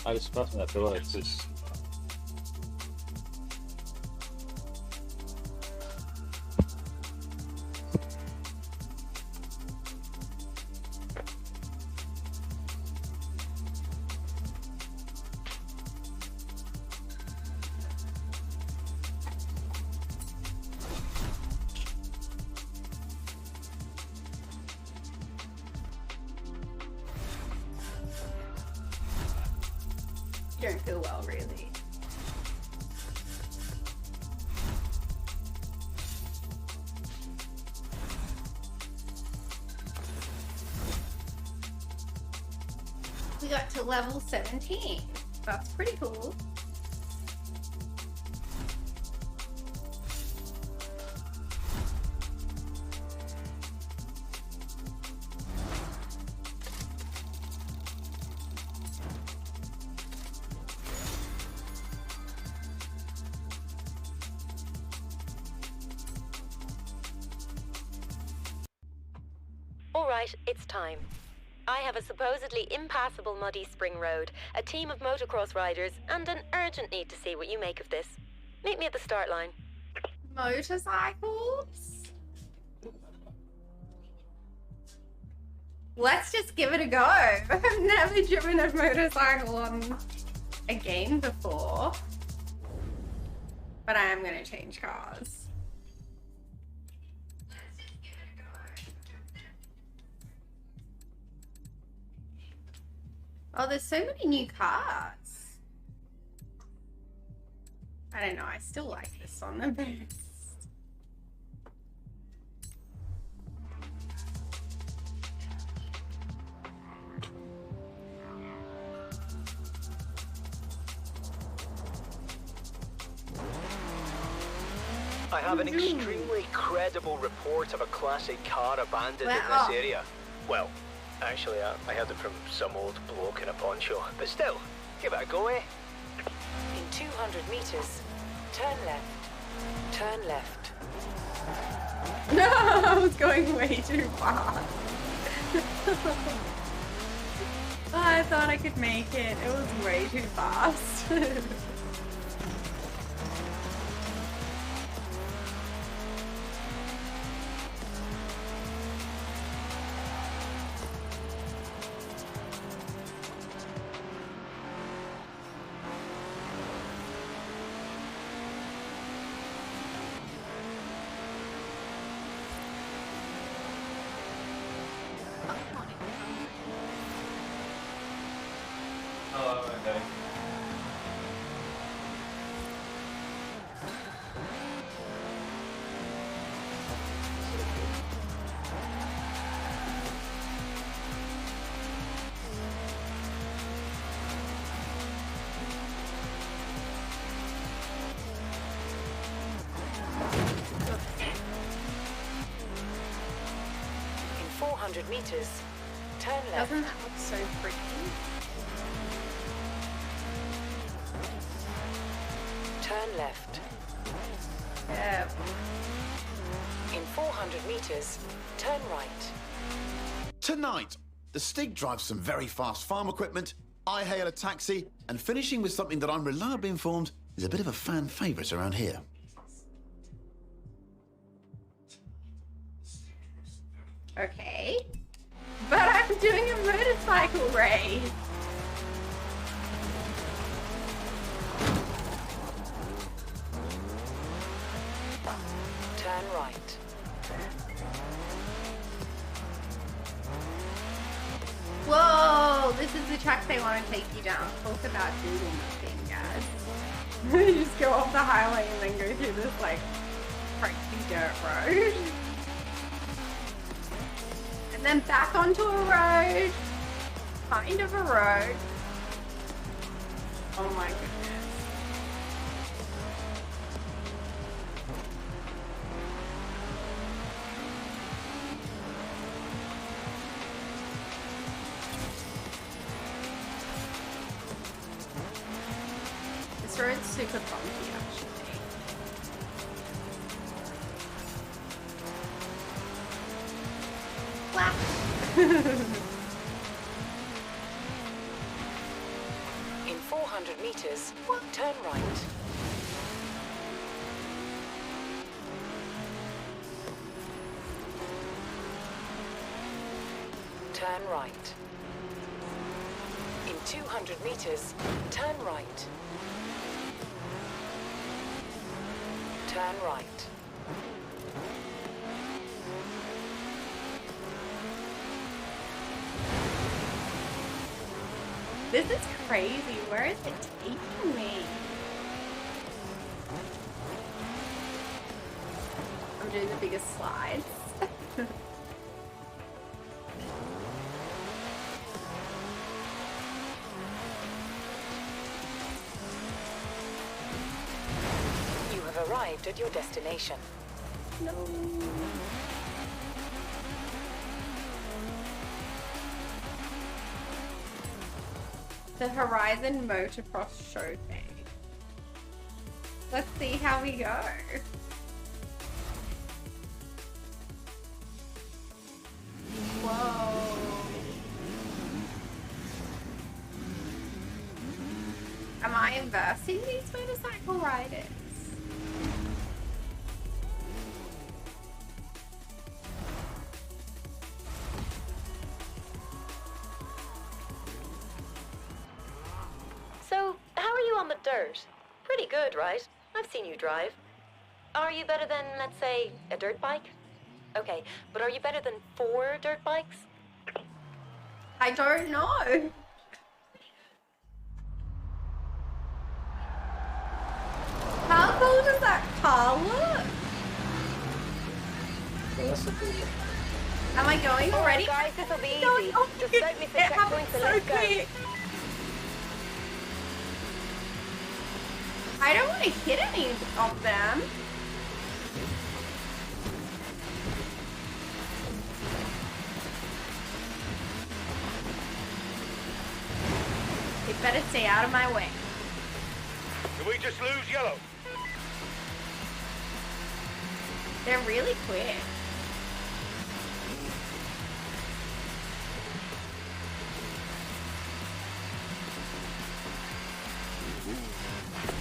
Speaker 1: I just fastened that pillow. It's just.
Speaker 17: You don't feel well, really. We got to level 17. That's pretty cool.
Speaker 18: All right, it's time. I have a supposedly impassable muddy spring road, a team of motocross riders, and an urgent need to see what you make of this. Meet me at the start line.
Speaker 17: Motorcycles? Let's just give it a go. I've never driven a motorcycle on a game before. But I am going to change cars. Oh, there's so many new cars. I don't know, I still like this one the best.
Speaker 19: I have an extremely credible report of a classic car abandoned in this area. Well, actually, I heard it from some old bloke in a poncho. But still, give it a go, eh?
Speaker 18: In 200 meters, turn left. Turn left.
Speaker 17: No, I was going way too fast. I thought I could make it. It was way too fast.
Speaker 1: Oh, okay.
Speaker 20: In 400 meters, turn left.
Speaker 17: Doesn't that look so freaky?
Speaker 20: Turn left.
Speaker 17: Yeah.
Speaker 20: In 400 meters, turn right.
Speaker 21: Tonight, the Stig drives some very fast farm equipment, I hail a taxi, and finishing with something that I'm reliably informed is a bit of a fan favourite around here.
Speaker 17: Okay. But I'm doing a motorcycle race.
Speaker 20: Turn right.
Speaker 17: Whoa, this is the track they want to take you down. Talk about doodle thing, guys. You just go off the highway and then go through this like crazy dirt road. And then back onto a road. Kind of a road. Oh my goodness. This road's super bumpy actually. Flap.
Speaker 20: In 400 meters, turn right. Turn right. In 200 meters, turn right. Turn right.
Speaker 17: This is crazy. Where is it taking me? I'm doing the biggest slides.
Speaker 20: You have arrived at your destination.
Speaker 17: No. The Horizon Motocross Show thing. Let's see how we go. Whoa. Am I inversing these motorcycle riders?
Speaker 18: So, how are you on the dirt? Pretty good, right? I've seen you drive. Are you better than, let's say, a dirt bike? Okay, but are you better than 4 dirt bikes?
Speaker 17: I don't know. How cool does that car look? Am I going already?
Speaker 18: Guys, this'll be easy.
Speaker 17: Oh,
Speaker 18: just start me some checkpoints and let's go.
Speaker 17: I don't want to hit any of them. They better stay out of my way.
Speaker 22: Can we just lose yellow?
Speaker 17: They're really quick.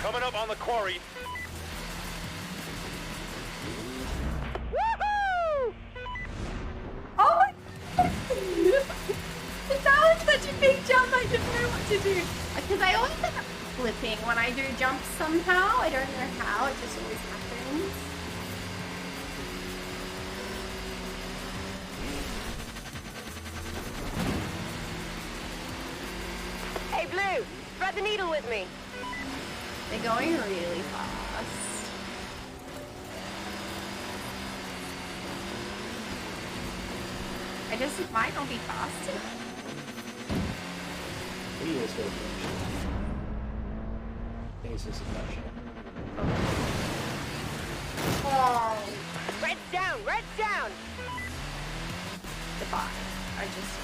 Speaker 22: Coming up on the quarry.
Speaker 17: Woohoo! Oh my God! That was such a big jump, I didn't know what to do. Because I always end up flipping when I do jumps somehow. I don't know how, it just always happens.
Speaker 18: Hey Blue, thread the needle with me.
Speaker 17: They're going really fast. I just might not be fast enough.
Speaker 1: He is going to finish. He's just a fashion.
Speaker 17: Oh.
Speaker 18: Red's down, red's down.
Speaker 17: Goodbye. I just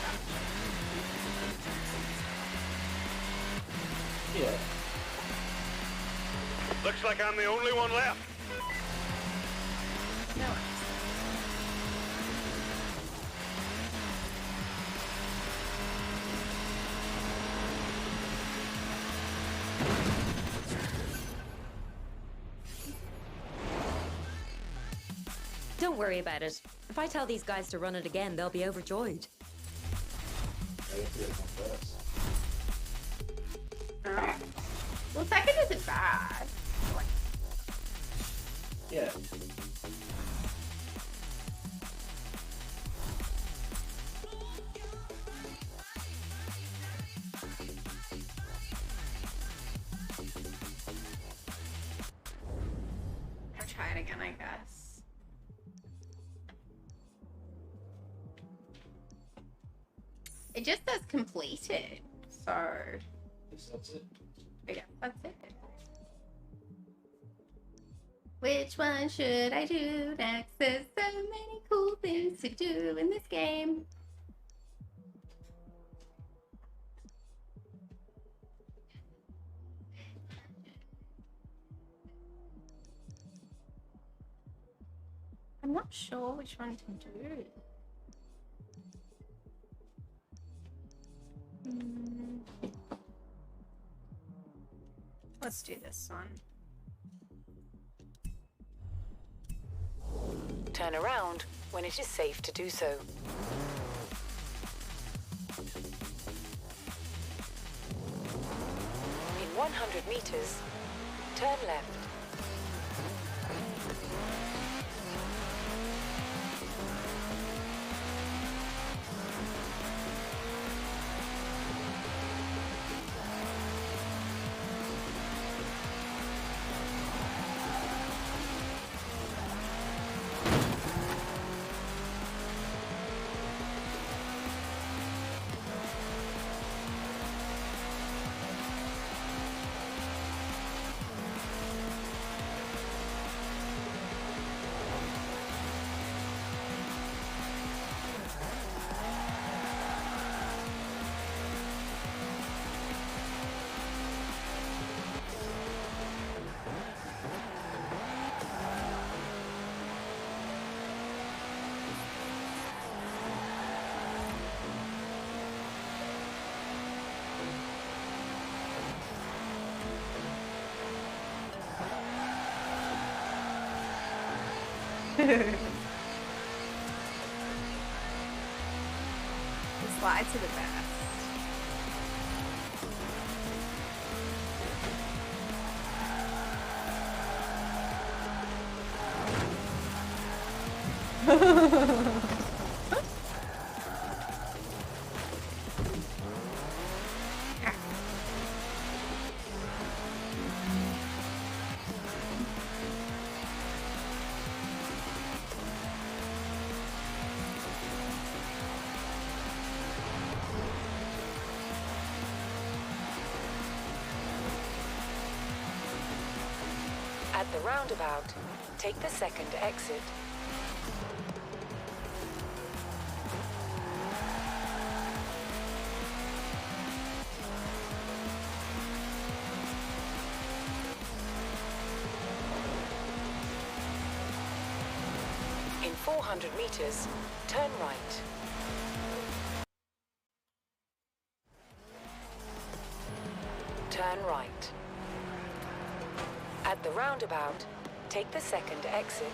Speaker 1: Yeah.
Speaker 22: Looks like I'm the only one left.
Speaker 17: No.
Speaker 18: Don't worry about it. If I tell these guys to run it again, they'll be overjoyed.
Speaker 17: Well, second isn't bad.
Speaker 1: Yeah.
Speaker 17: I'll try it again, I guess. It just says completed, so
Speaker 1: That's it.
Speaker 17: I guess that's it. Which one should I do next? There's so many cool things to do in this game. I'm not sure which one to do. Let's do this one.
Speaker 20: Turn around when it is safe to do so. In 100 meters, turn left.
Speaker 17: The slides are the best.
Speaker 20: At the roundabout, take the second exit. In 400 meters, turn right. Turn right. At the roundabout, take the second exit.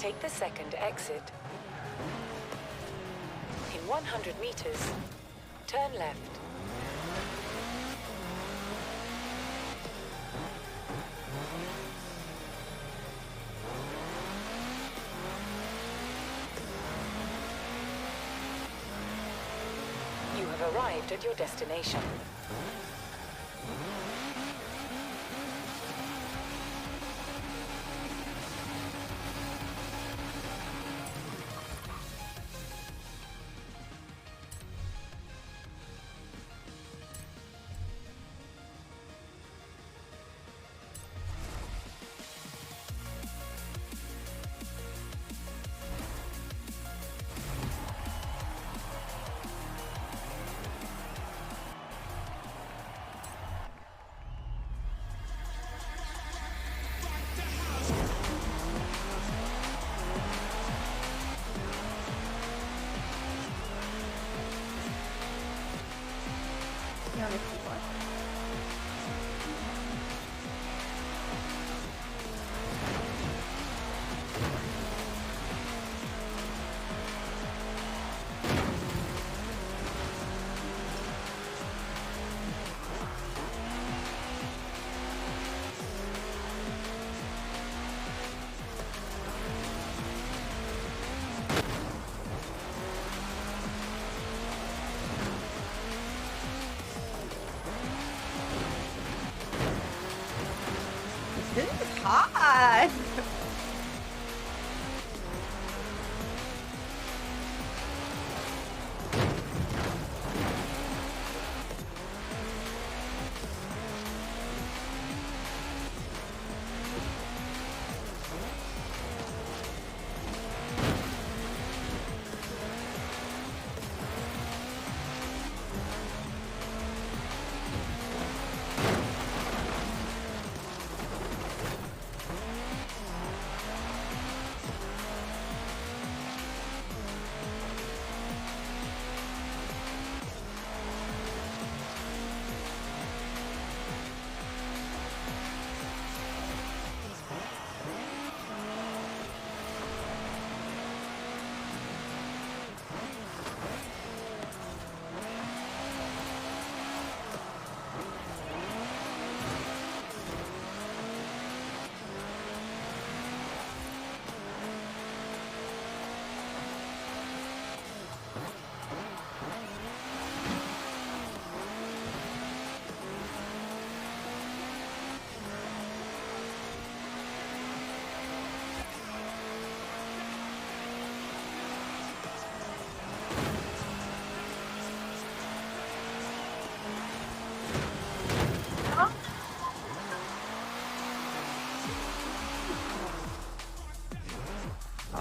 Speaker 20: Take the second exit. In 100 meters, turn left. You have arrived at your destination.
Speaker 17: This is hot.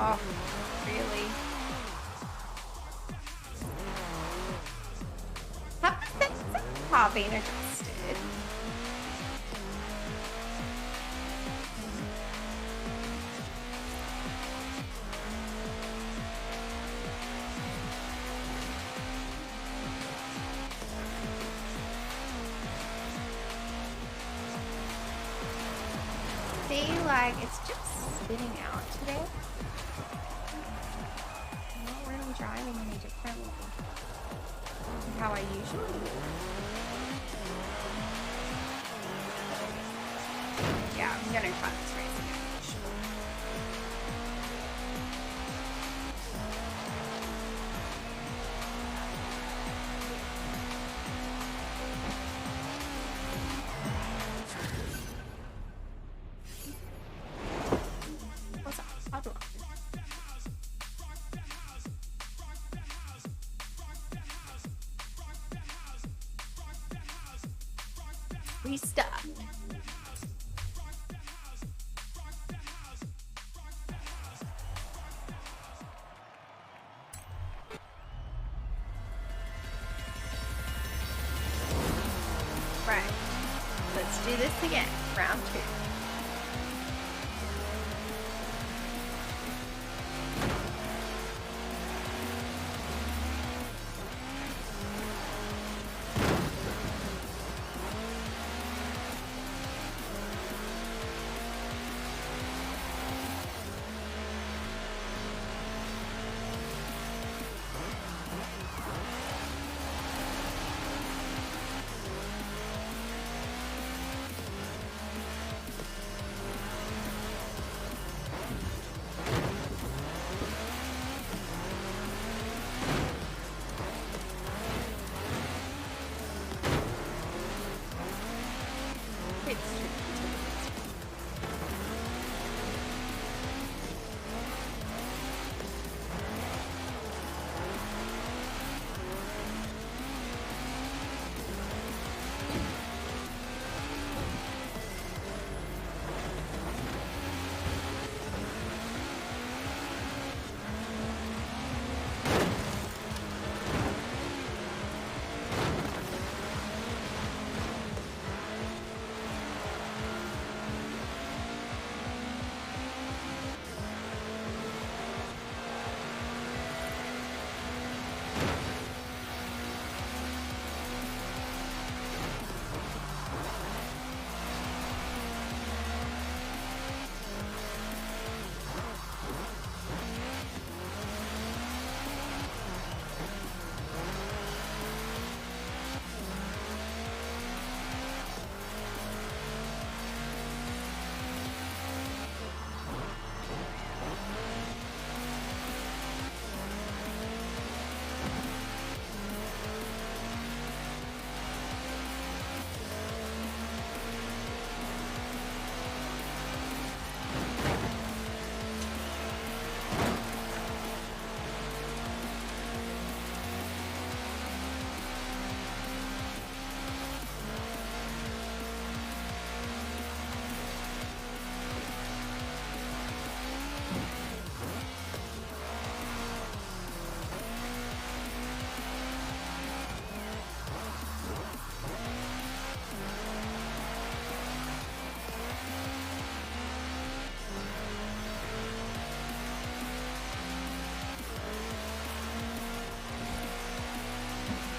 Speaker 17: Oh, really? How is that somehow being adjusted? See, like, it's just spitting out today. I'm not really driving any differently than how I usually do. Yeah, I'm gonna try this race again. What's up? I'll do it. Restart. Right. Let's do this again. Round 2.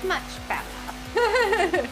Speaker 17: Much better.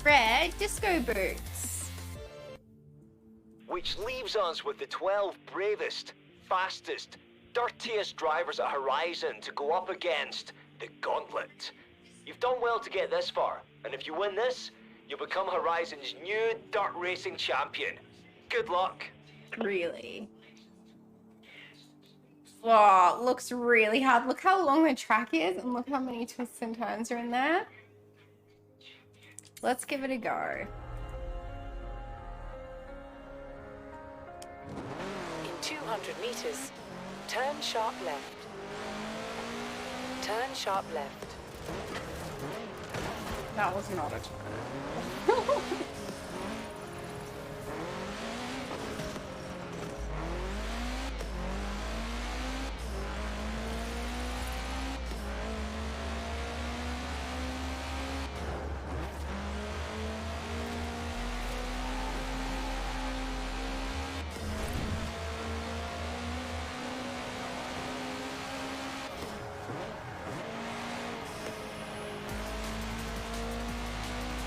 Speaker 17: Red disco boots.
Speaker 19: Which leaves us with the 12 bravest, fastest, dirtiest drivers at Horizon to go up against the Gauntlet. You've done well to get this far, and if you win this, you'll become Horizon's new dirt racing champion. Good luck.
Speaker 17: Really? Oh, it looks really hard. Look how long the track is, and look how many twists and turns are in there. Let's give it a go.
Speaker 20: In 200 meters, turn sharp left. Turn sharp left.
Speaker 17: That was not a turn.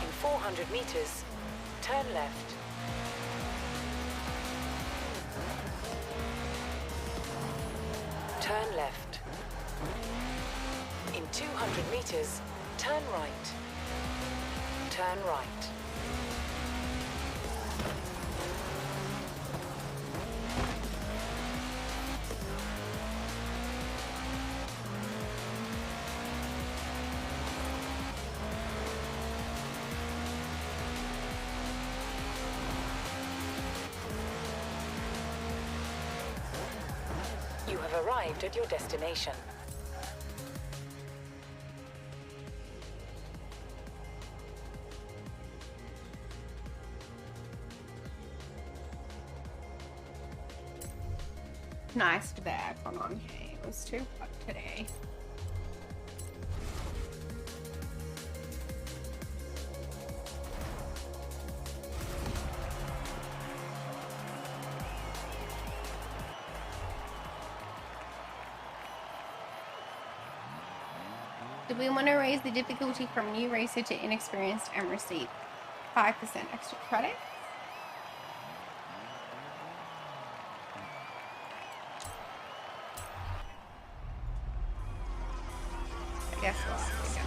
Speaker 20: In 400 meters, turn left. Turn left. In 200 meters, turn right. Turn right. You have arrived at your destination.
Speaker 17: Nice to back on. Hey, it was too hot today. Do we want to raise the difficulty from new racer to inexperienced and receive 5% extra credit? I guess we'll have to guess.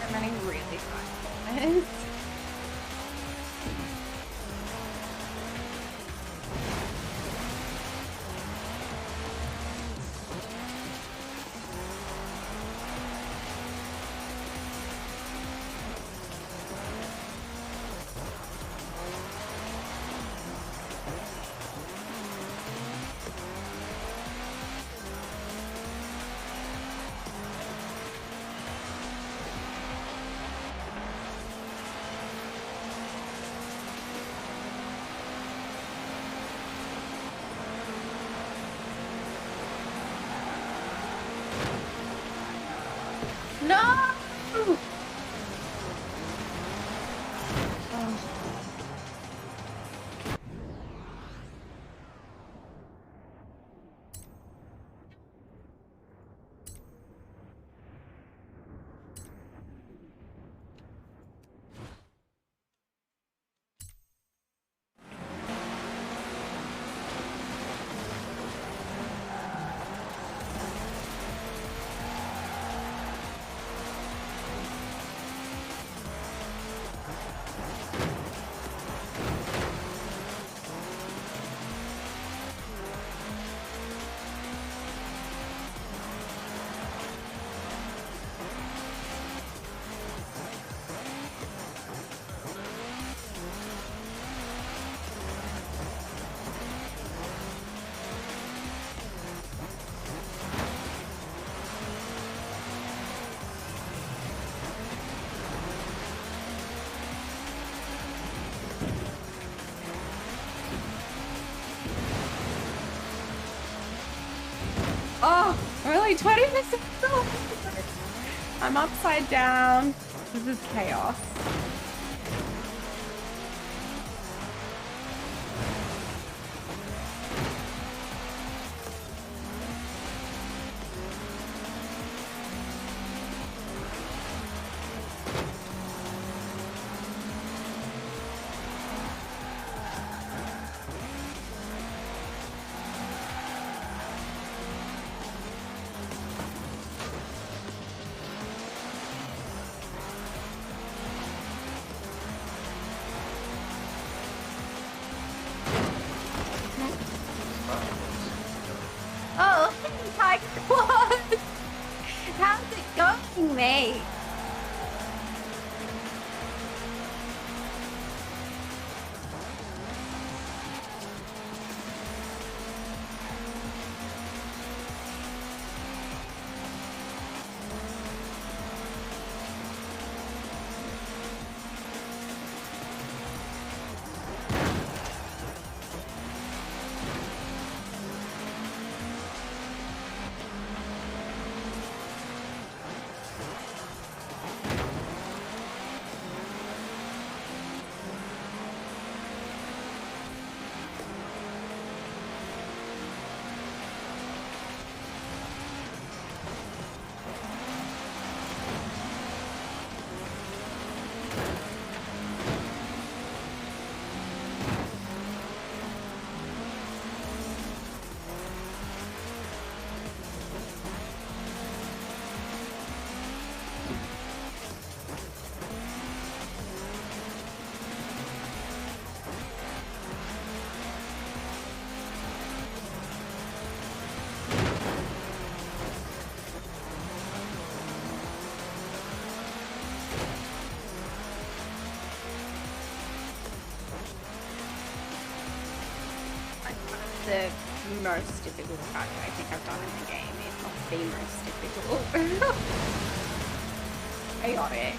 Speaker 17: I'm running really fast. Oh, really? 20 minutes? I'm upside down. This is chaos. Oh, hi, Quad! How's it going, mate? The most difficult character I think I've done in the game, if not the most difficult. Chaotic.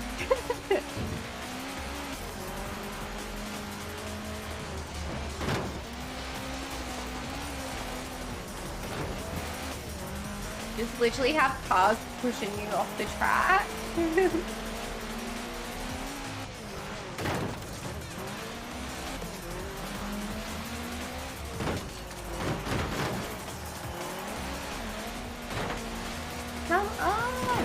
Speaker 17: Just literally have cars pushing you off the track. Come on!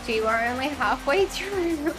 Speaker 17: So you are only halfway through.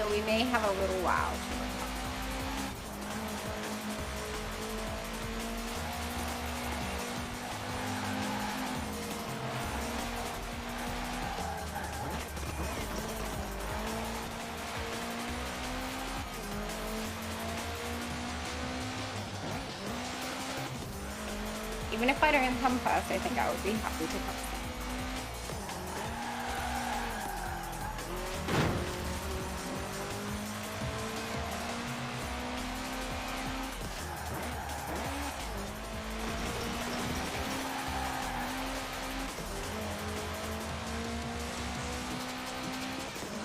Speaker 17: so we may have a little while. Even if I don't come first, I think I would be happy to come second.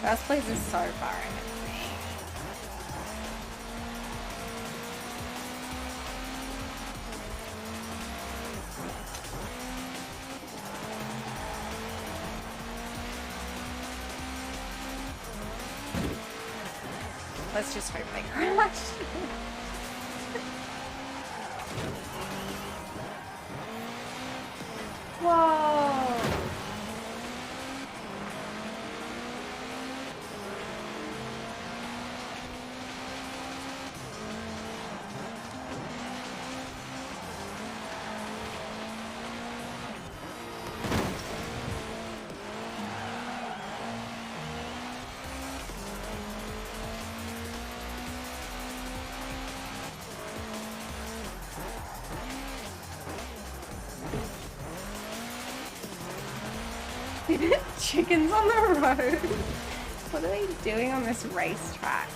Speaker 17: First place is so far ahead of me. Let's just hope they crash. Whoa! Chickens on the road. What are they doing on this racetrack?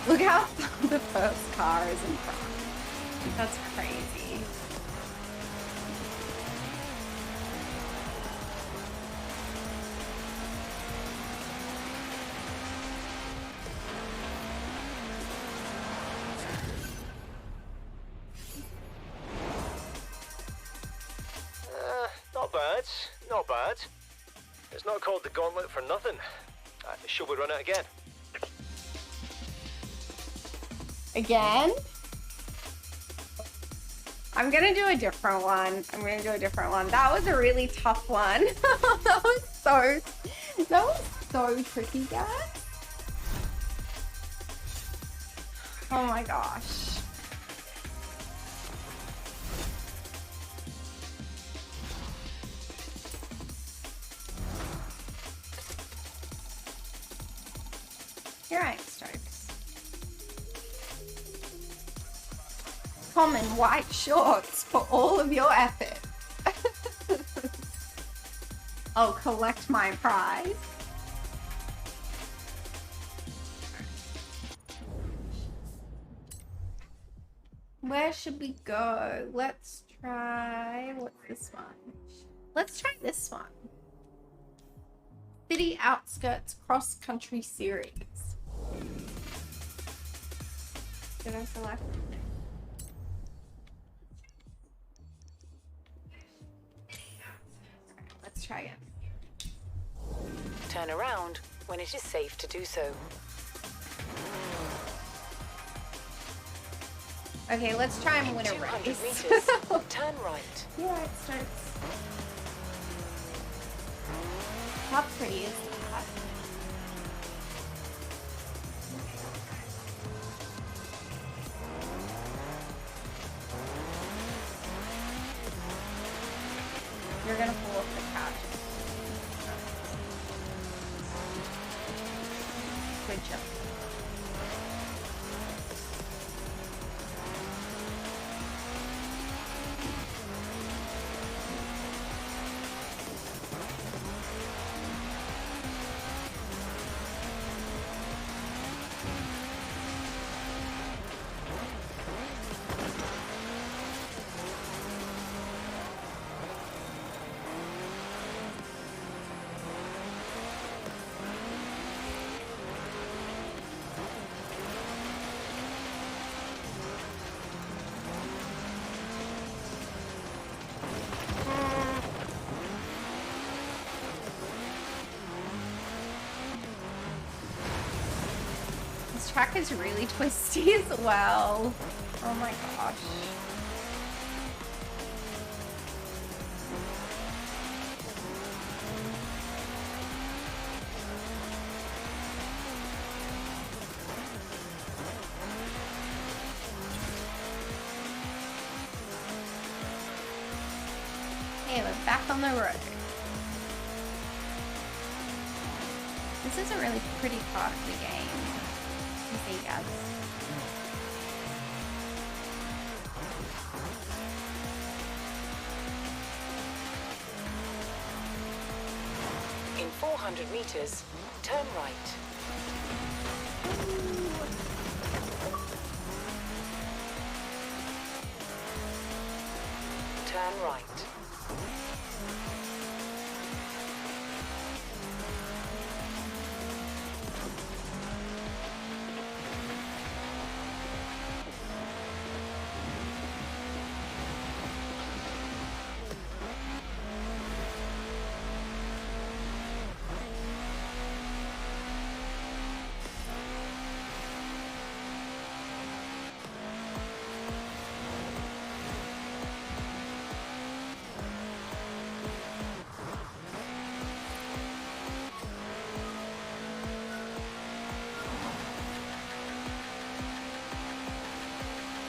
Speaker 17: Look how the first car is in front. That's crazy.
Speaker 19: Not bad. Not bad. It's not called the gauntlet for nothing. Should we run it again?
Speaker 17: Again? I'm gonna do a different one. That was a really tough one. that was so tricky, guys. Oh my gosh. Here I am, Stokes. Common white shorts for all of your effort. I'll collect my prize. Where should we go? Let's try, what's this one? Let's try this one. City Outskirts Cross Country Series. Did I select? Let's try it.
Speaker 20: Turn around when it is safe to do so.
Speaker 17: Okay, let's try and win a
Speaker 20: 200
Speaker 17: race.
Speaker 20: meters, turn right.
Speaker 17: Yeah, it starts. How pretty is that? You're gonna pull up the couch. Good job. This track is really twisty as well. Oh my gosh. Okay, we're back on the road. This is a really pretty part of the game. You see, guys.
Speaker 20: In 400 meters, turn right. Turn right.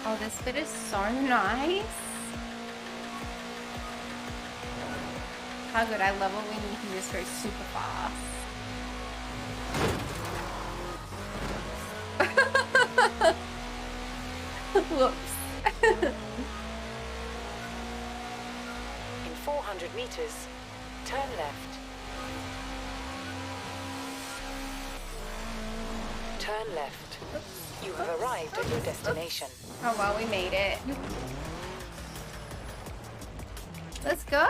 Speaker 17: Oh, this bit is so nice. How good. I love it when you can just go super fast. Whoops.
Speaker 20: In 400 meters, turn left. Turn left. You have arrived at your destination.
Speaker 17: Oh well, we made it. Let's go.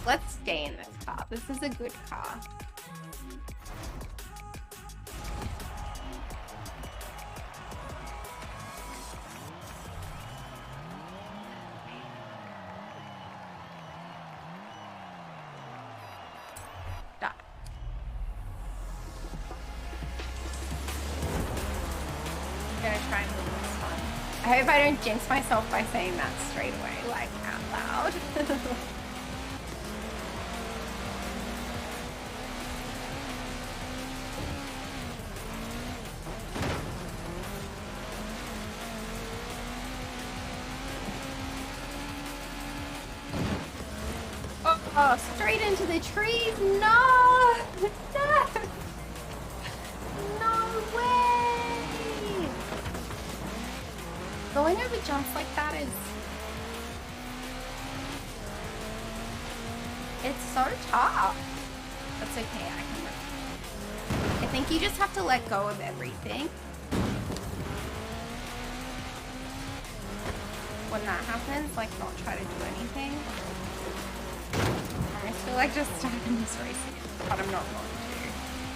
Speaker 17: Let's stay in this car. This is a good car. I hope I don't jinx myself by saying that straight away, like out loud. Oh, straight into the trees. No! No! No way! Going over jumps like that is... It's so tough. That's okay, I think you just have to let go of everything. When that happens, like, not try to do anything. I feel like just starting this race again, but I'm not going to.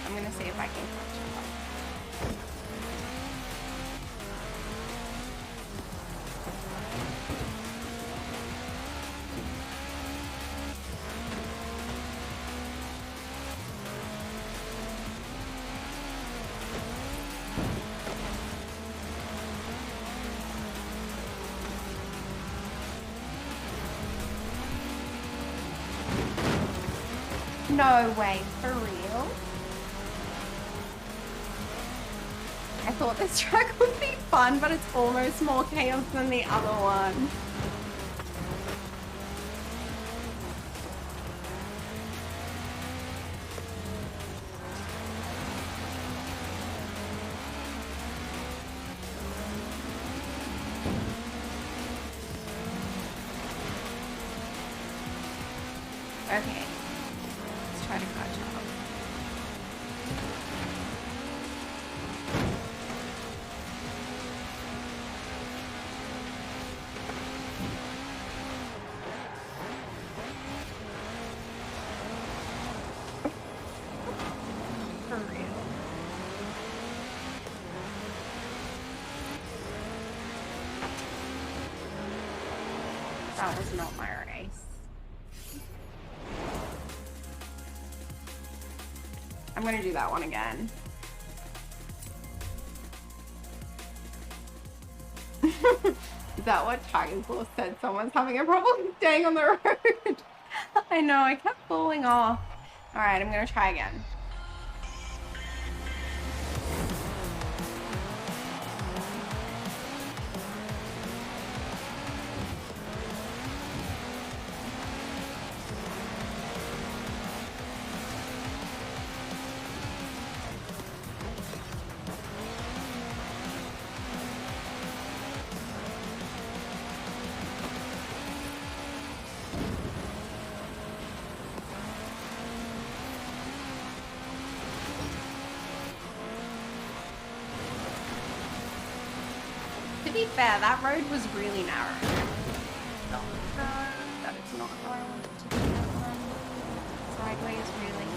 Speaker 17: I'm gonna see if I can catch up. No way, for real? I thought this track would be fun, but it's almost more chaos than the other one. Okay, let's try to catch up. For real. That was not my race. I'm gonna do that one again. Is that what Dragonflaw said? Someone's having a problem staying on the road. I know, I kept falling off. Alright, I'm gonna try again. To be fair, that road was really narrow. That is not how I wanted to do that one. Sideways, really.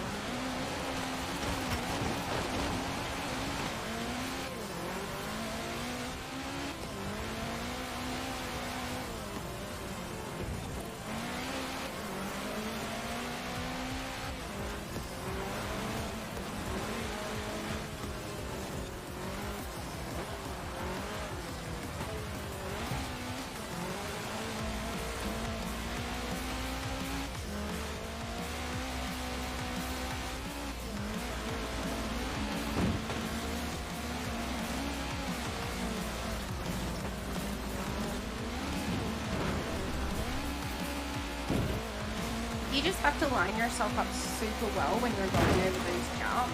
Speaker 17: You just have to line yourself up super well when you're going over those jumps.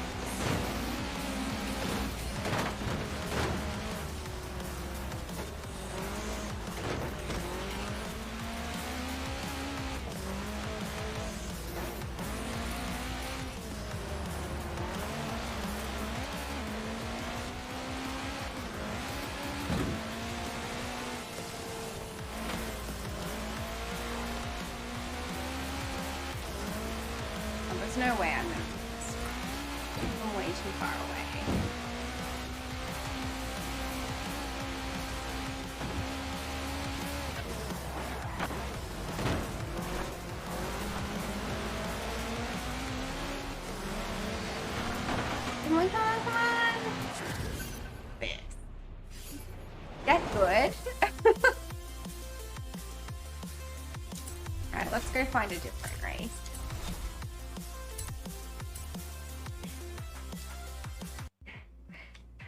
Speaker 17: No way I'm gonna do this. I'm way too far away. Come on, come on, come on! This. Get good. Alright, let's go find a different race.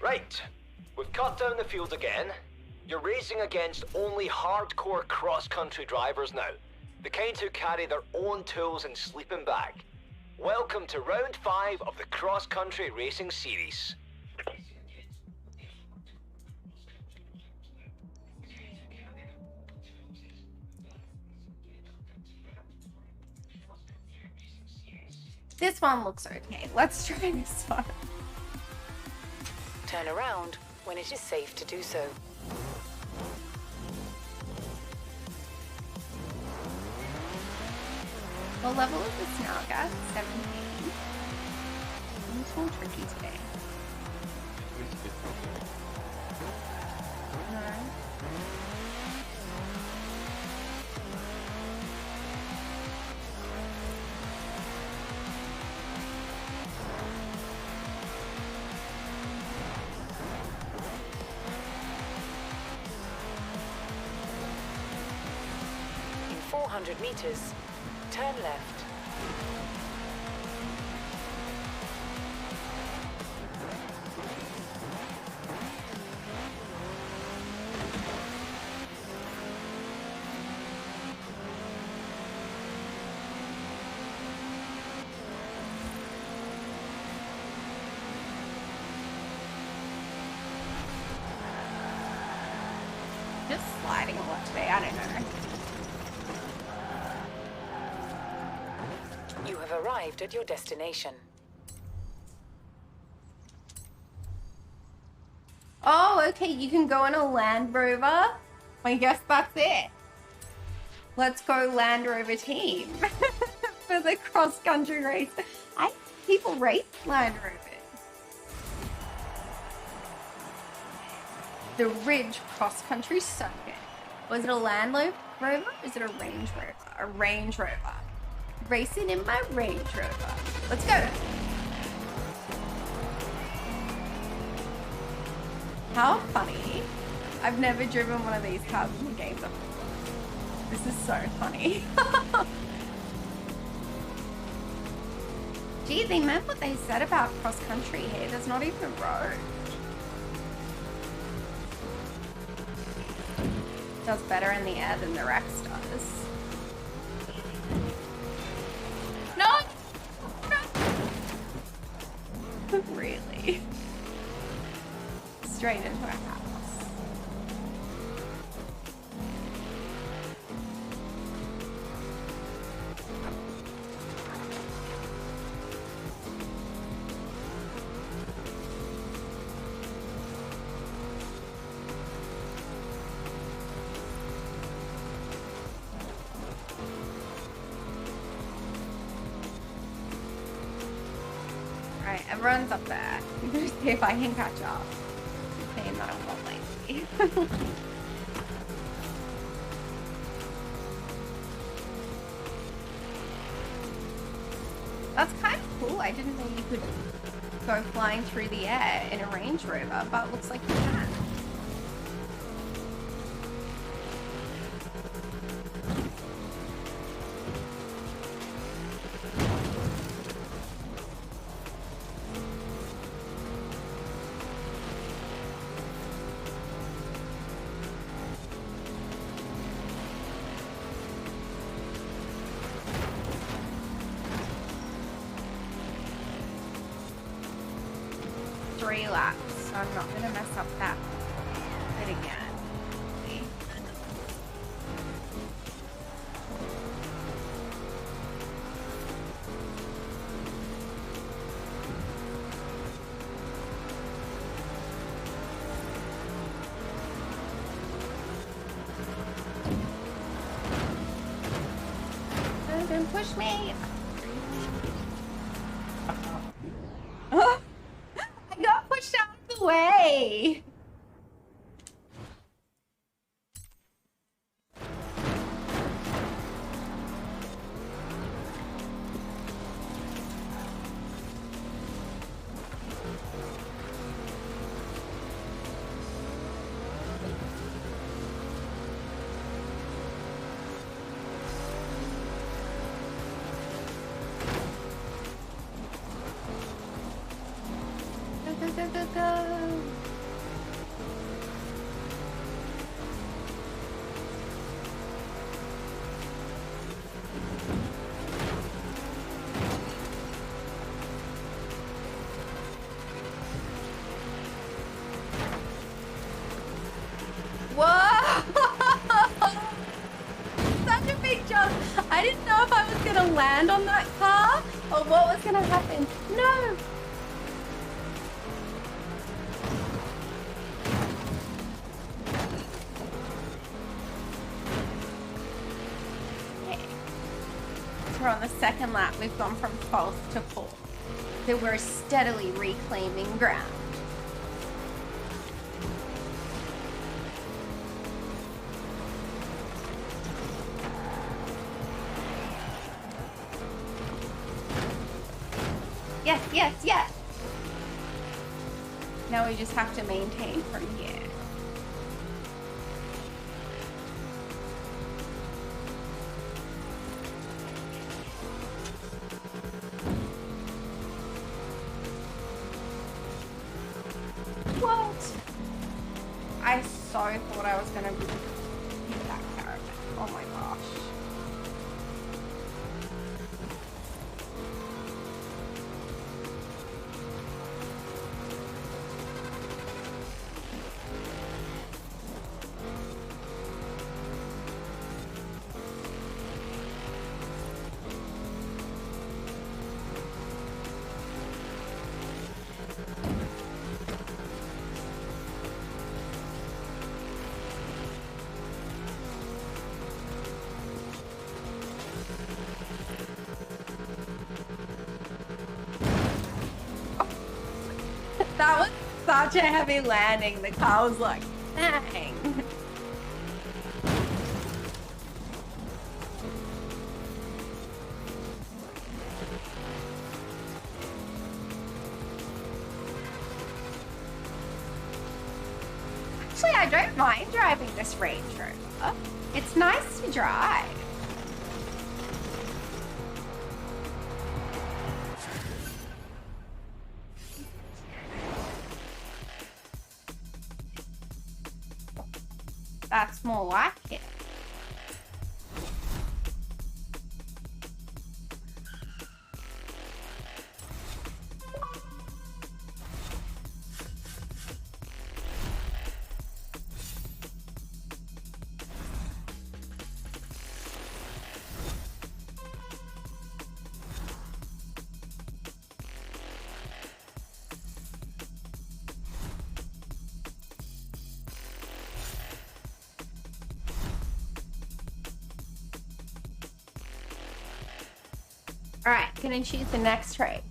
Speaker 19: Right, we've cut down the field again. You're racing against only hardcore cross-country drivers now, the kind who carry their own tools and sleeping bag. Welcome to round 5 of the cross-country racing series.
Speaker 17: This one looks okay. Let's try this one.
Speaker 20: Turn around when it is safe to do so.
Speaker 17: What level is this now, guys? 17. It's more tricky today. No.
Speaker 20: In 400 meters, turn left.
Speaker 17: today. I don't know.
Speaker 20: You have arrived at your destination.
Speaker 17: Oh, okay, you can go in a Land Rover. I guess that's it. Let's go Land Rover team for the cross-country race. People race Land Rovers. The Ridge cross-country circuit. Was it a Land Rover? Is it a Range Rover? A Range Rover. Racing in my Range Rover. Let's go. How funny. I've never driven one of these cars in the game before. This is so funny. Gee, they meant what they said about cross-country here. There's not even a road. It does better in the air than the Rex does. No! Really? Straight into a house. Right, everyone's up there. I'm gonna see if I can catch up. Saying that I'm not lazy. That's kind of cool. I didn't know you could go flying through the air in a Range Rover, but it looks like you can. So I'm not gonna mess up that bit again. Don't push me. I got pushed out of the way. I didn't know if I was gonna land on that car or what was gonna happen. No! Okay. So we're on the second lap. We've gone from 12th to 4th. So we're steadily reclaiming ground. Yes, yes, yes. Now we just have to maintain from here. What? I so thought I was gonna be that caravan. Oh my gosh. such a heavy landing. The car was like, dang. Actually, I don't mind driving this Range Rover. It's nice to drive. That's more like it. All right, gonna choose the next trade.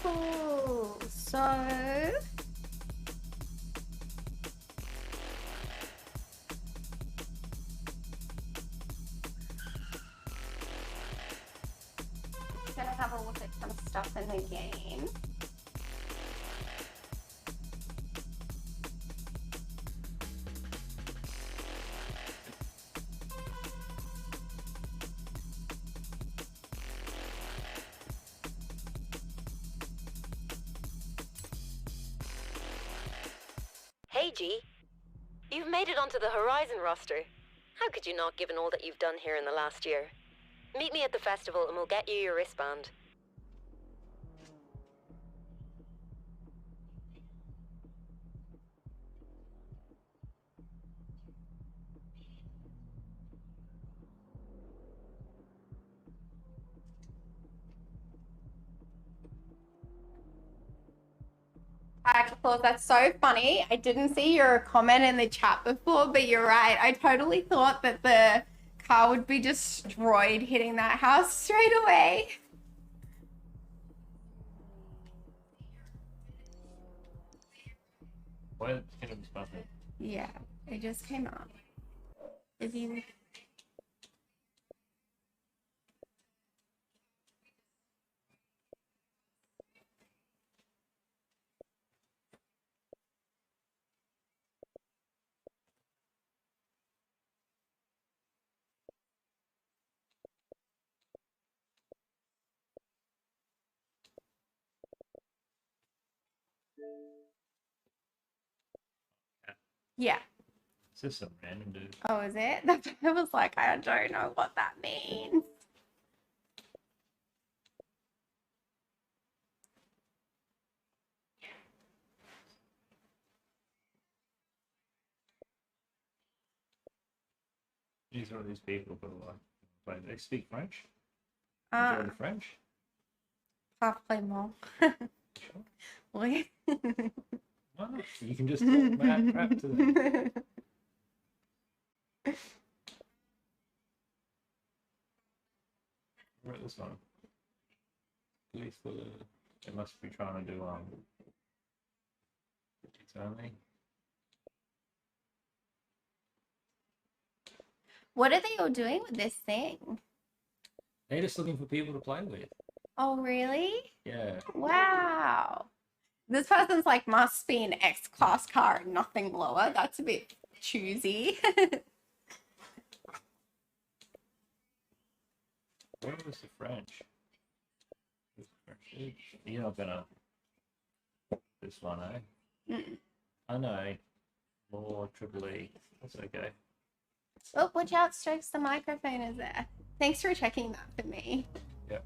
Speaker 17: Cool. So gonna have a look at some stuff in the game.
Speaker 18: Hey, G. You've made it onto the Horizon roster. How could you not, given all that you've done here in the last year? Meet me at the festival and we'll get you your wristband.
Speaker 17: Claus, that's so funny. I didn't see your comment in the chat before, but you're right. I totally thought that the car would be destroyed hitting that house straight away.
Speaker 1: What? Button?
Speaker 17: Yeah, it just came up. If you... Yeah.
Speaker 1: It's just some random dude.
Speaker 17: Oh, is it? That's I was like, I don't know what that means.
Speaker 1: These are these people, but they speak French. Enjoy the French.
Speaker 17: Halfway more. Oui.
Speaker 1: Well, you can just talk mad crap to them. Right, this one. At least it must be trying to do it's only.
Speaker 17: What are they all doing with this thing?
Speaker 1: They're just looking for people to play with.
Speaker 17: Oh, really?
Speaker 1: Yeah.
Speaker 17: Wow. This person's like, must be an X-Class car and nothing lower. That's a bit choosy.
Speaker 1: Where was the French? You're not gonna this one, eh? I know. More triple E. That's okay.
Speaker 17: Oh, watch out, Stokes, the microphone is there. Thanks for checking that for me.
Speaker 1: Yep.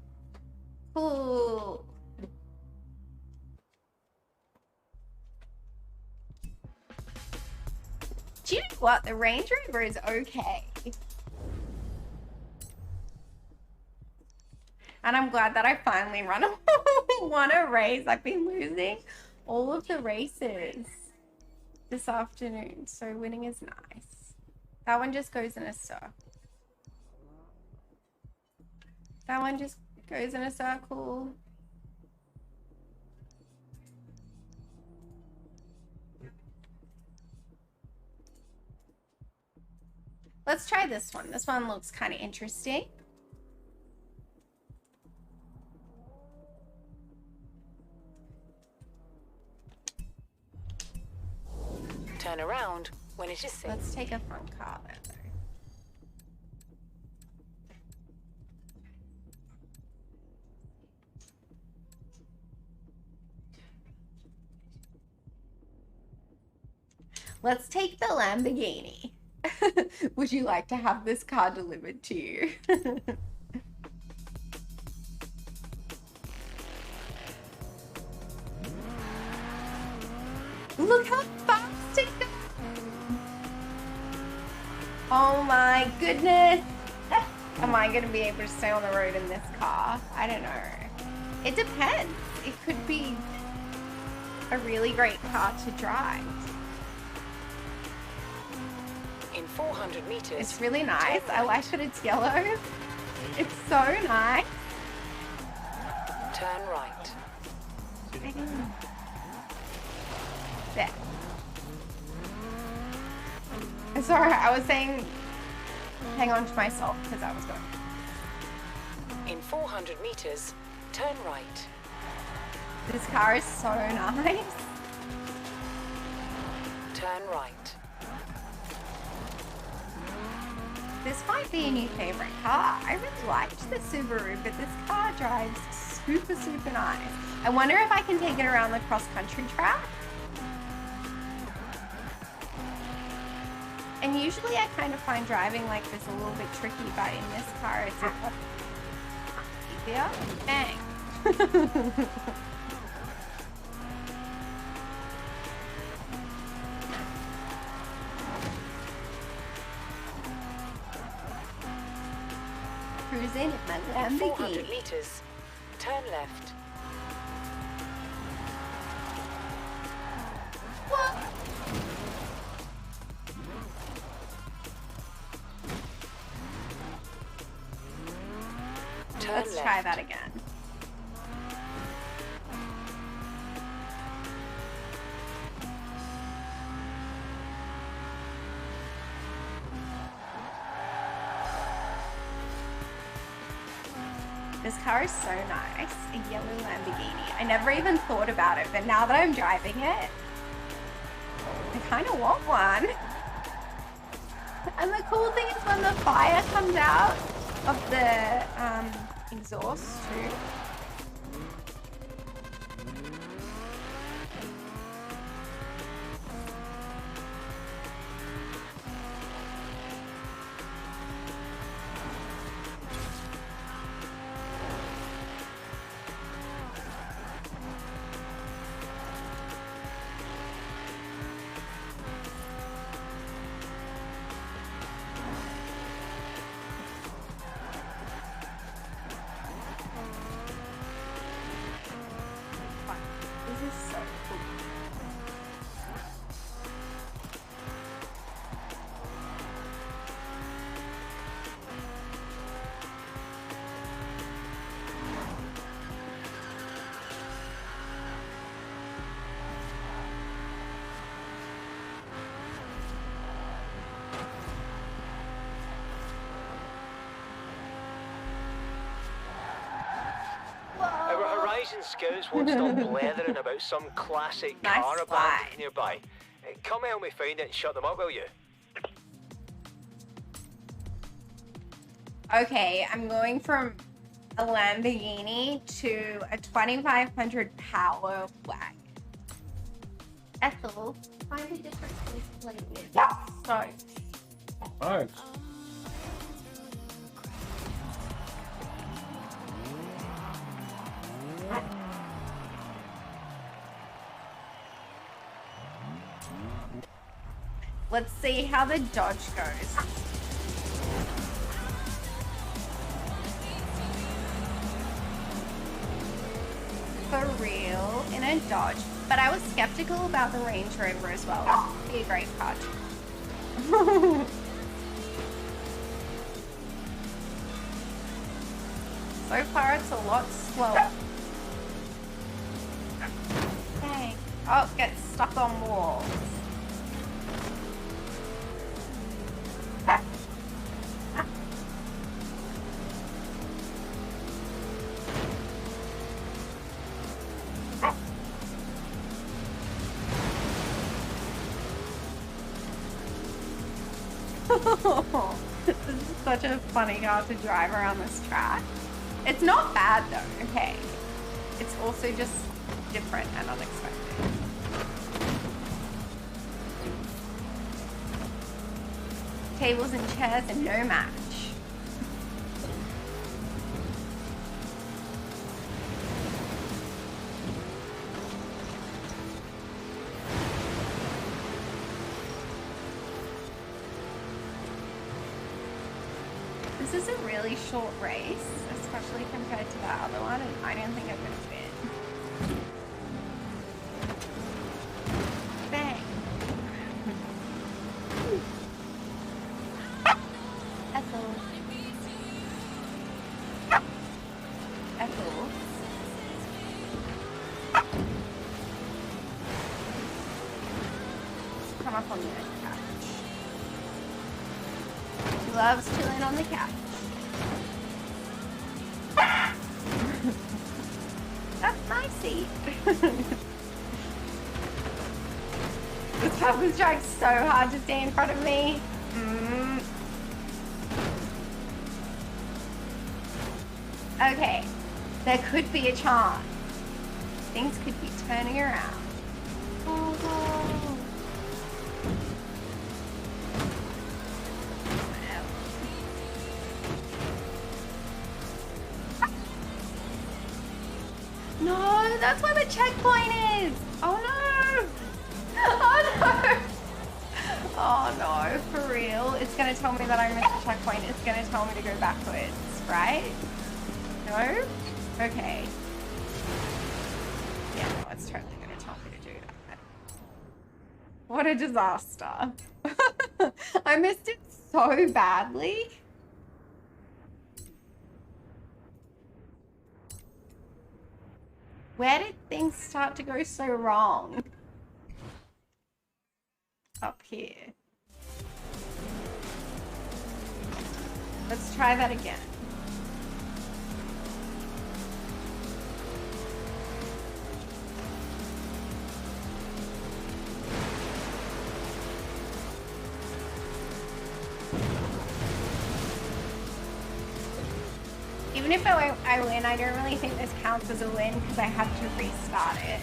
Speaker 17: Cool. Do you know what? The Range Rover is okay. And I'm glad that I finally won a race. I've been losing all of the races this afternoon. So winning is nice. That one just goes in a circle. That one just goes in a circle. Let's try this one. This one looks kind of interesting.
Speaker 20: Turn around when it is safe.
Speaker 17: Let's take a fun car there, though. Let's take the Lamborghini. Would you like to have this car delivered to you? Look how fast it goes. Oh my goodness. Am I going to be able to stay on the road in this car? I don't know. It depends. It could be a really great car to drive.
Speaker 20: In 400 meters.
Speaker 17: It's really nice. I like that it's yellow. It's so nice.
Speaker 20: Turn right.
Speaker 17: There. Sorry, I was saying hang on to myself because I was going.
Speaker 20: In 400 meters, turn right.
Speaker 17: This car is so nice.
Speaker 20: Turn right.
Speaker 17: This might be a new favorite car. I really liked the Subaru, but this car drives super, super nice. I wonder if I can take it around the cross-country track. And usually I kind of find driving like this a little bit tricky, but in this car it's a lot easier. Bang. Cruising in my Lamborghini.
Speaker 20: 400 meters, turn left.
Speaker 17: What? Let's try that again. This car is so nice, a yellow Lamborghini. I never even thought about it, but now that I'm driving it, I kind of want one. And the cool thing is when the fire comes out of the exhaust too. This is so cool.
Speaker 19: Our Horizon Scouts won't stop blethering about some classic car abandoned nearby. Come help me find it and shut them up, will you?
Speaker 17: Okay, I'm going from a Lamborghini to a 2500 power wagon. Ethel, find a different place to play with. So.
Speaker 1: Oh.
Speaker 17: Let's see how the dodge goes. For real, in a dodge. But I was skeptical about the Range Rover as well. It'd be a great car. So far, it's a lot slower. Dang. Oh, it gets stuck on walls. This is such a funny car to drive around this track. It's not bad though, okay. It's also just different and unexpected. Tables and chairs and no match. This is a really short race, especially compared to that other one, and I don't think I'm gonna win. Bang. Ethel. Ethel. Come up on the couch. She loves chilling on the couch. That's my seat. This car was trying so hard to stay in front of me. Okay, there could be a chance. Things could be turning around. Oh, no. No, that's where the checkpoint is. Oh no. Oh no. Oh no, for real. It's gonna tell me that I missed the checkpoint. It's gonna tell me to go backwards, right? No? Okay. Yeah, no, it's totally gonna tell me to do that. What a disaster. I missed it so badly. Where did things start to go so wrong? Up here. Let's try that again. Even if I win, I don't really think this counts as a win because I have to restart it.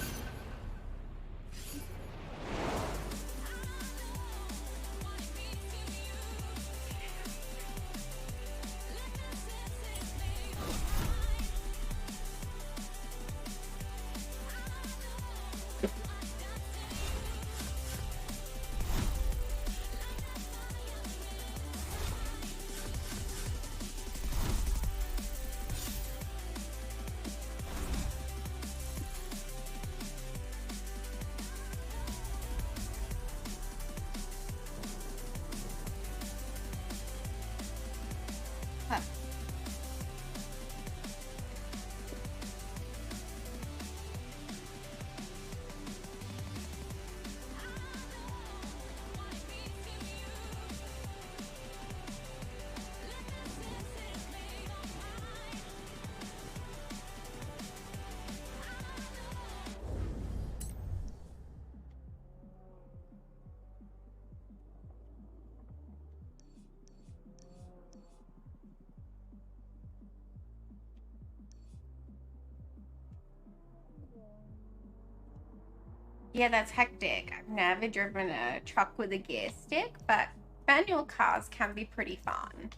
Speaker 17: Yeah, that's hectic. I've never driven a truck with a gear stick, but manual cars can be pretty fun.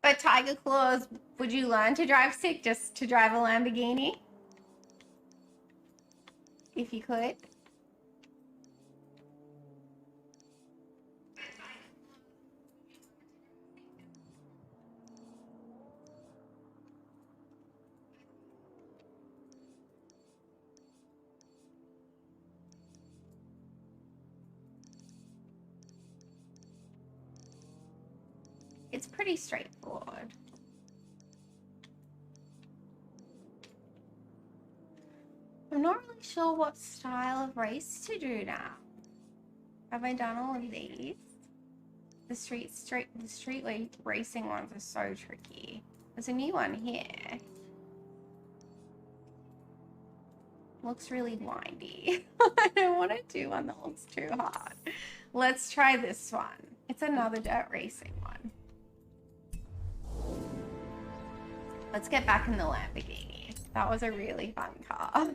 Speaker 17: But Tiger Claws, would you learn to drive stick just to drive a Lamborghini? If you could. It's pretty straightforward. I'm not really sure what style of race to do now. Have I done all of these? The street racing ones are so tricky. There's a new one here. Looks really windy. I don't want to do one that looks too hard. Let's try this one. It's another dirt racing one. Let's get back in the Lamborghini. That was a really fun car.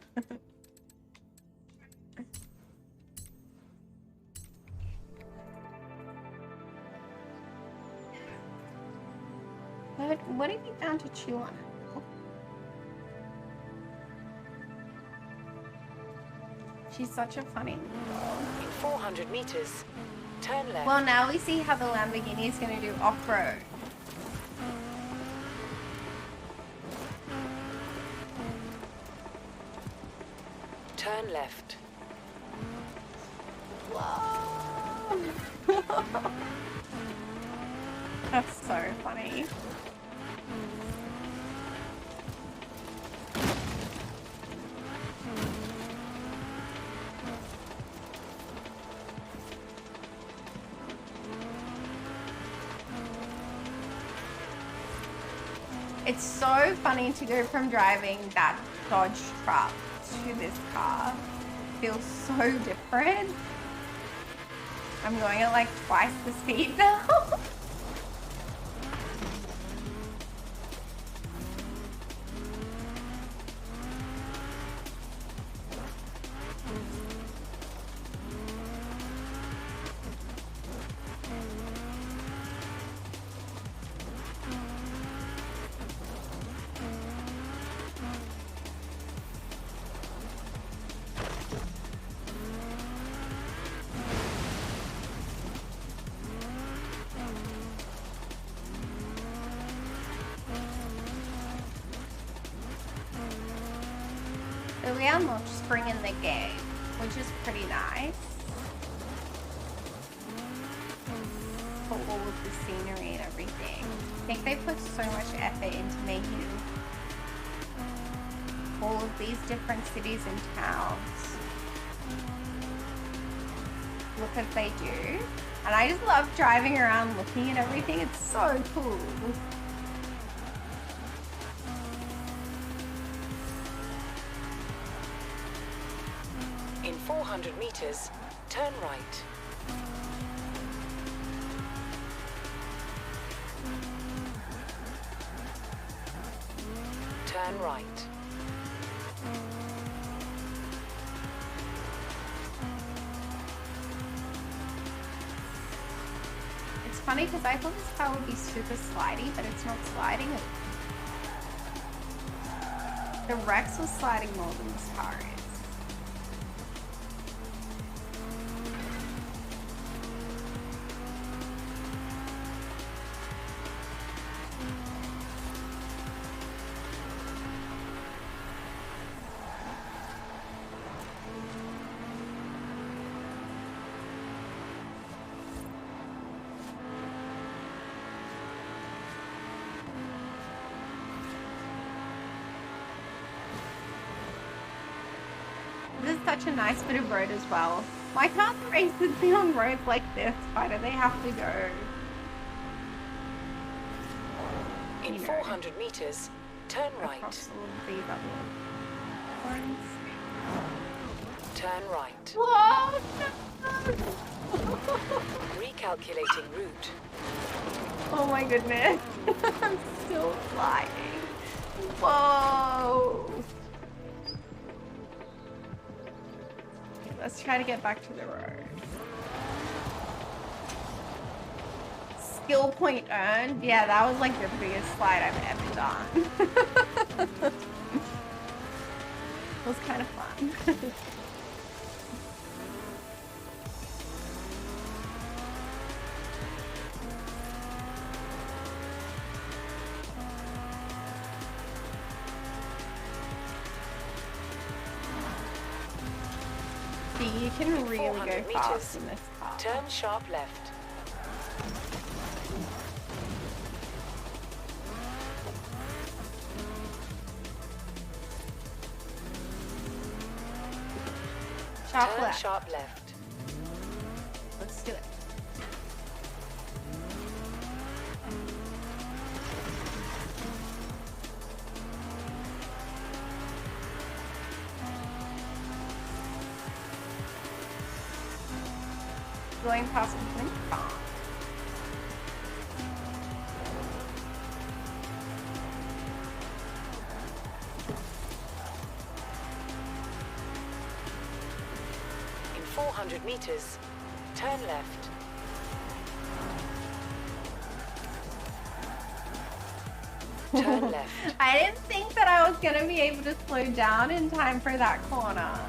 Speaker 17: What have you found to chew on? She's such a funny girl.
Speaker 20: In 400 meters, turn left.
Speaker 17: Well, now we see how the Lamborghini is going to do off-road.
Speaker 20: Turn left.
Speaker 17: Whoa! That's so funny. It's so funny to go from driving that Dodge truck to this car. It feels so different. I'm going at like twice the speed now. So we unlocked spring in the game, which is pretty nice. For all of the scenery and everything. I think they put so much effort into making all of these different cities and towns look as they do. And I just love driving around looking at everything. It's so cool.
Speaker 20: In 400 meters, turn right. Turn right.
Speaker 17: It's funny because I thought this car would be super slidey, but it's not sliding. The Rex was sliding more than this car is. This is such a nice bit of road as well. Why can't the races be on roads like this? Why do they have to go?
Speaker 20: In 400 meters, turn right.
Speaker 17: Across all of these other ones.
Speaker 20: Turn right.
Speaker 17: Whoa!
Speaker 20: Recalculating route.
Speaker 17: Oh my goodness. I'm still flying. Whoa! Okay, let's try to get back to the road. Skill point earned. Yeah, that was like the biggest slide I've ever done. It was kind of fun. See, you can really go fast in this car.
Speaker 20: Turn sharp left.
Speaker 17: Sharp
Speaker 20: Turn
Speaker 17: left.
Speaker 20: sharp left.
Speaker 17: Let's do it. Going past the wind farm.
Speaker 20: In 400 meters, turn left. Turn left.
Speaker 17: I didn't think that I was gonna be able to slow down in time for that corner.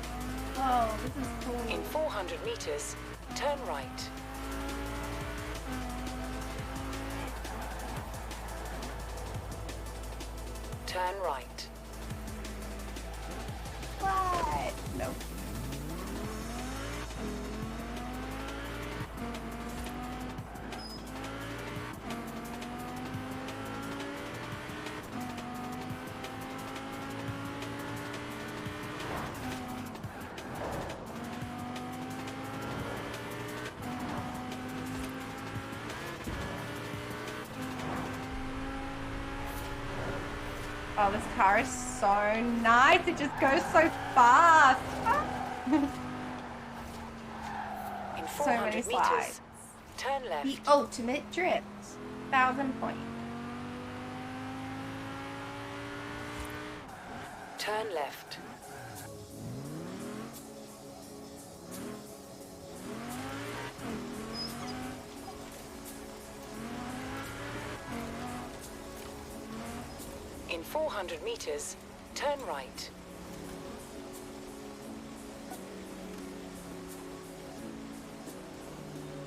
Speaker 17: Oh, this is cool.
Speaker 20: In 400 meters, turn right. Turn right.
Speaker 17: What? Nope. Oh, this car is so nice. It just goes so fast.
Speaker 20: In
Speaker 17: So
Speaker 20: 400
Speaker 17: many
Speaker 20: meters,
Speaker 17: slides.
Speaker 20: turn left.
Speaker 17: The ultimate drift. 1,000 points.
Speaker 20: Turn left. In 400 meters, turn right.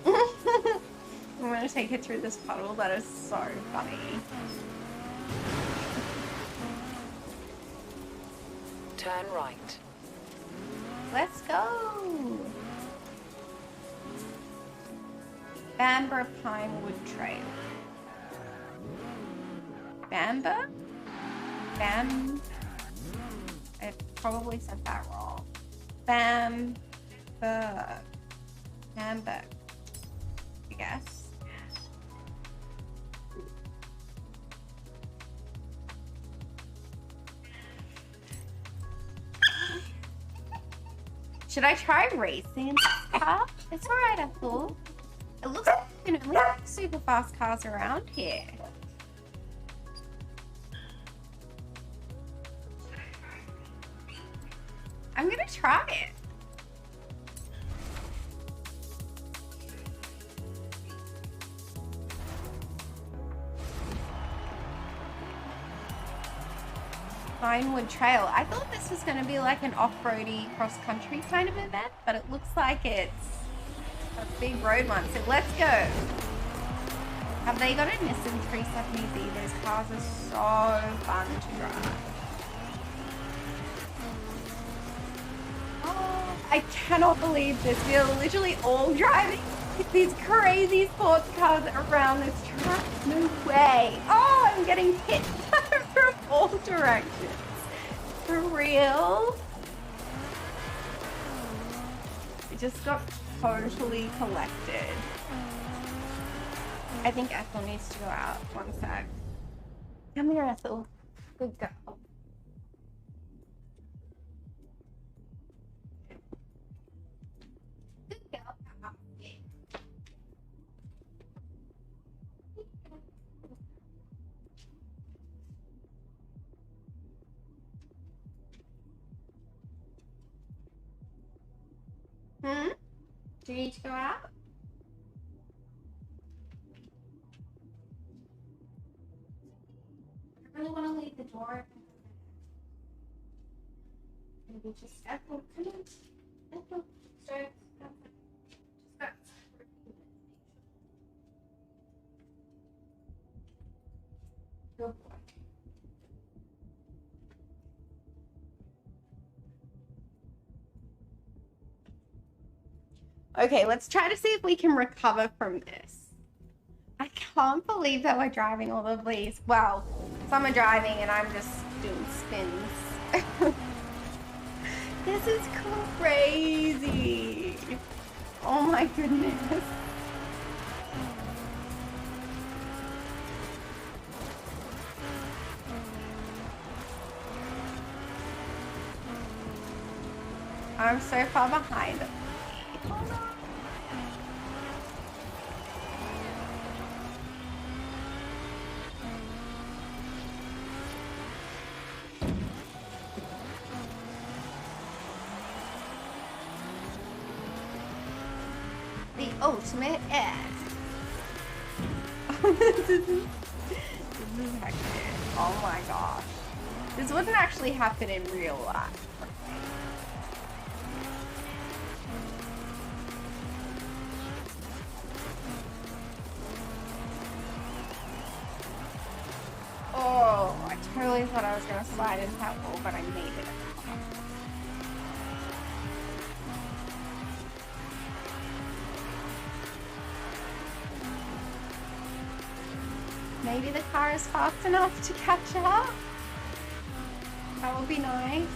Speaker 17: I'm gonna take it through this puddle. That is so funny.
Speaker 20: Turn right.
Speaker 17: Let's go. Bamber Pinewood Trail. Bamber? I probably said that wrong. Bamberg, I guess. Should I try racing in this car? It's alright, I thought. It looks like you can only take super fast cars around here. I'm gonna try it. Pinewood Trail. I thought this was gonna be like an off-roady cross-country kind of event, but it looks like it's a big road one. So let's go. Have they got a Nissan 370Z? Those cars are so fun to drive. Oh, I cannot believe this. We are literally all driving these crazy sports cars around this track. No way. Oh, I'm getting hit from all directions. For real? It just got totally collected. I think Ethel needs to go out. One sec. Come here, Ethel. Good girl. Do you need to go out? I really want to leave the door open. Maybe just Ethel, come on. Ethel, start. Just got. Go boy. Okay, let's try to see if we can recover from this. I can't believe that we're driving all of these. Well, some are driving and I'm just doing spins. This is crazy. Oh my goodness. I'm so far behind. The ultimate X. This is hectic. Oh my gosh. This wouldn't actually happen in real life. Oh, I totally thought I was gonna slide into that wall, but I made it. Maybe the car is fast enough to catch up. That would be nice.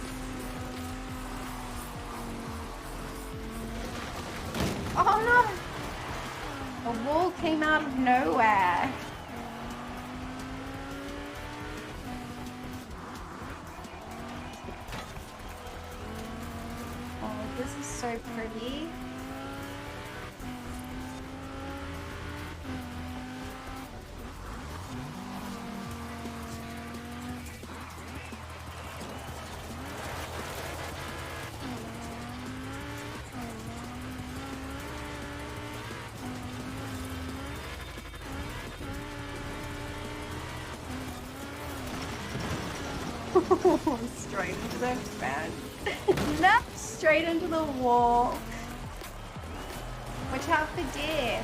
Speaker 17: Oh no! A wall came out of nowhere. Oh, this is so pretty. Straight into the fan. No, straight into the wall. Watch out for deer.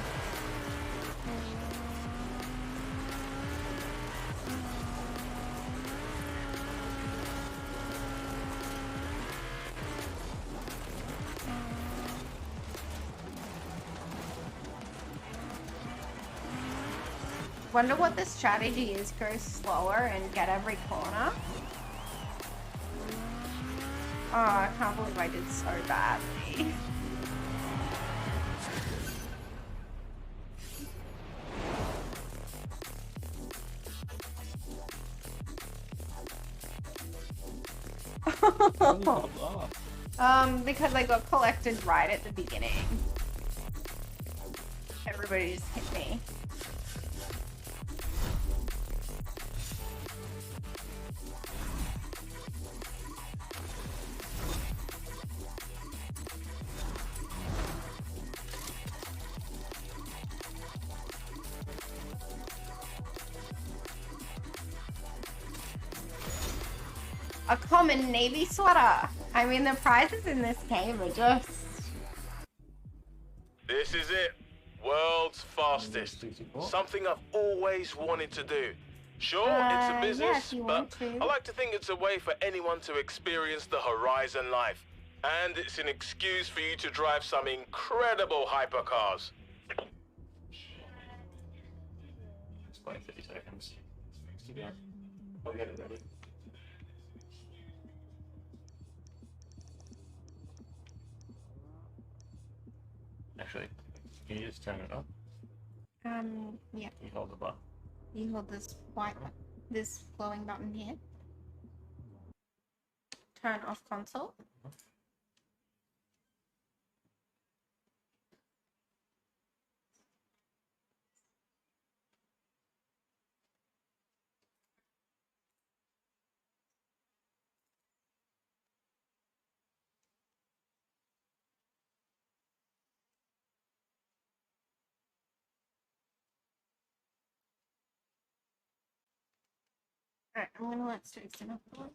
Speaker 17: Wonder what the strategy is. Go slower and get every corner. Oh, I can't believe I did so badly. Because I got collected right at the beginning. Everybody just hit me. A common navy sweater. I mean, the prizes in this game are just...
Speaker 4: This is it. World's fastest. Something I've always wanted to do. Sure, it's a business, but I like to think it's a way for anyone to experience the Horizon life. And it's an excuse for you to drive some incredible hypercars.
Speaker 1: It's like 30 seconds. I'll get it ready. Actually, can you just turn it up?
Speaker 17: Yeah.
Speaker 1: You hold the button.
Speaker 17: You hold this white, this glowing button here. Turn off console. Alright, I'm gonna let Stokes in up the one.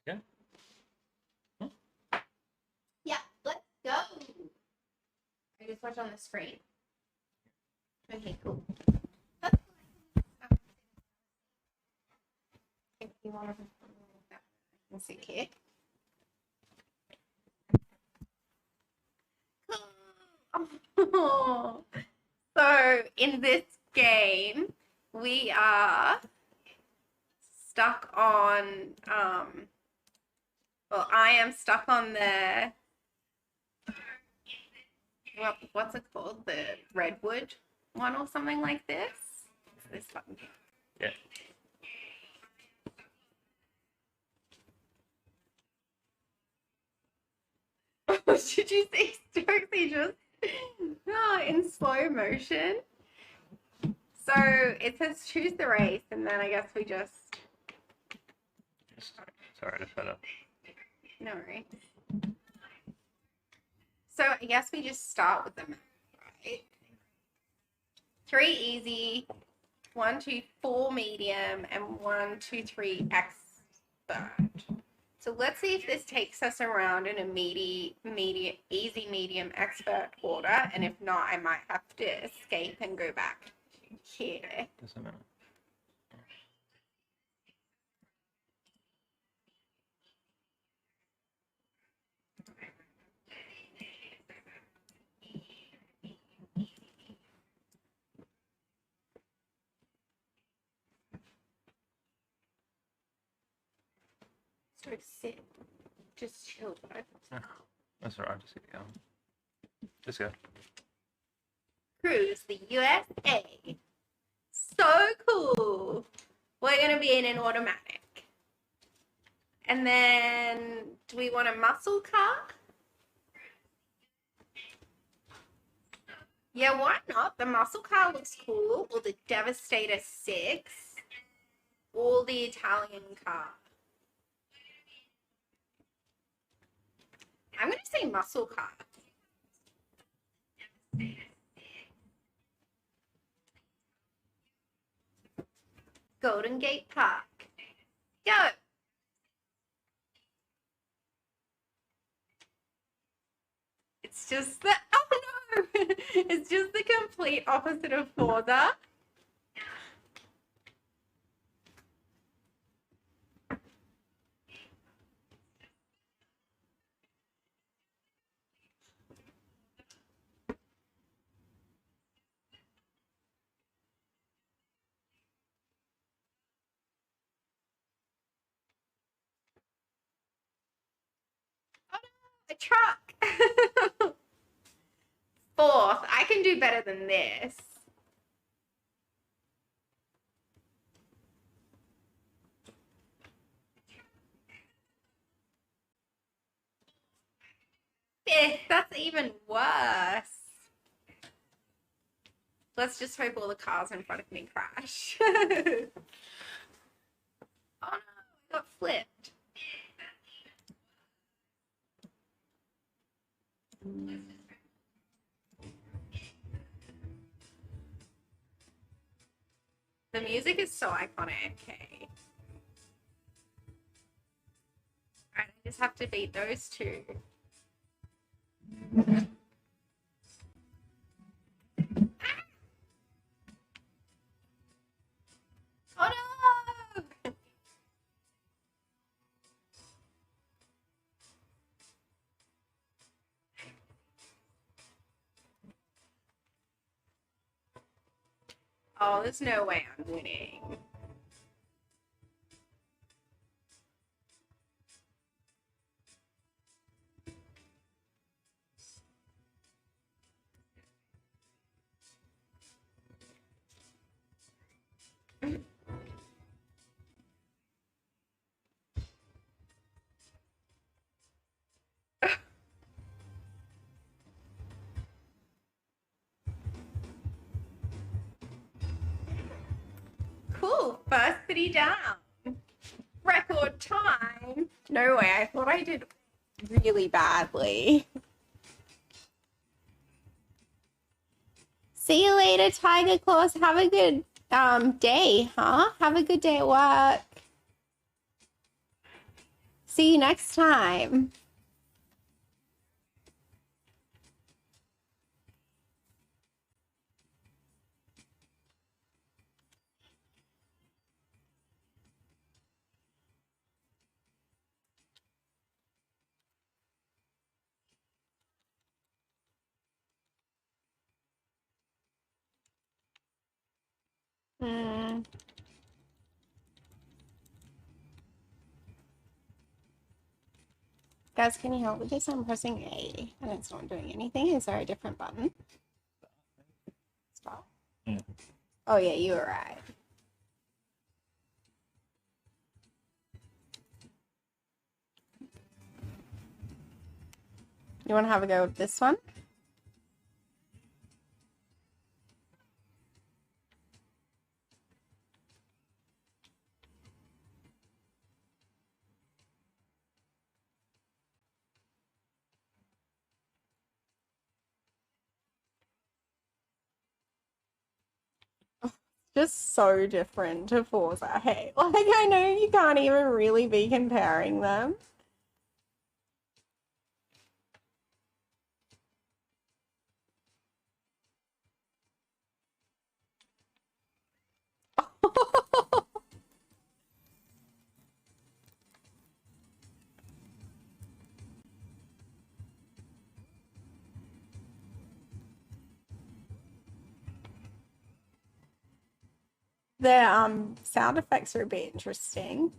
Speaker 1: Okay.
Speaker 17: Yeah, let's go. I just watch on the screen. Okay, cool. If you want to see here. So in this game, we are stuck on well, I am stuck on the what's it called? The redwood one or something like this. This button.
Speaker 1: Yeah.
Speaker 17: Did you see Stokesy just in slow motion? So it says choose the race, and then I guess we just.
Speaker 1: Sorry to set up.
Speaker 17: No worries. So I guess we just start with them, right? 3 easy, 1, 2, 4 medium, and 1, 2, 3 expert. So let's see if this takes us around in a easy, medium, expert order. And if not, I might have to escape and go back here.
Speaker 1: Just a minute.
Speaker 17: So sit. Just chill, bud.
Speaker 1: That's all right. Just keep going. Just go.
Speaker 17: Cruise the USA. So cool. We're going to be in an automatic. And then, do we want a muscle car? Yeah, why not? The muscle car looks cool. Or the Devastator 6. Or the Italian car. I'm going to say muscle car. Golden Gate Park. Go! It's just the, oh no! It's just the complete opposite of Forza. A truck. Fourth. I can do better than this. Fifth. That's even worse. Let's just hope all the cars in front of me crash. Oh no, I got flipped. The music is so iconic. Okay. Alright, I just have to beat those two. Oh no! Oh, there's no way I'm winning. Cool, first city down. Record time. No way, I thought I did really badly. See you later, Tiger Claws. Have a good day, huh? Have a good day at work. See you next time. Guys, can you help with this? I'm pressing A and it's not doing anything. Is there a different button? Stop.
Speaker 1: Yeah.
Speaker 17: Oh yeah, you were right. You want to have a go with this one? Just so different to Forza. Hey, like I know you can't even really be comparing them. The sound effects are a bit interesting.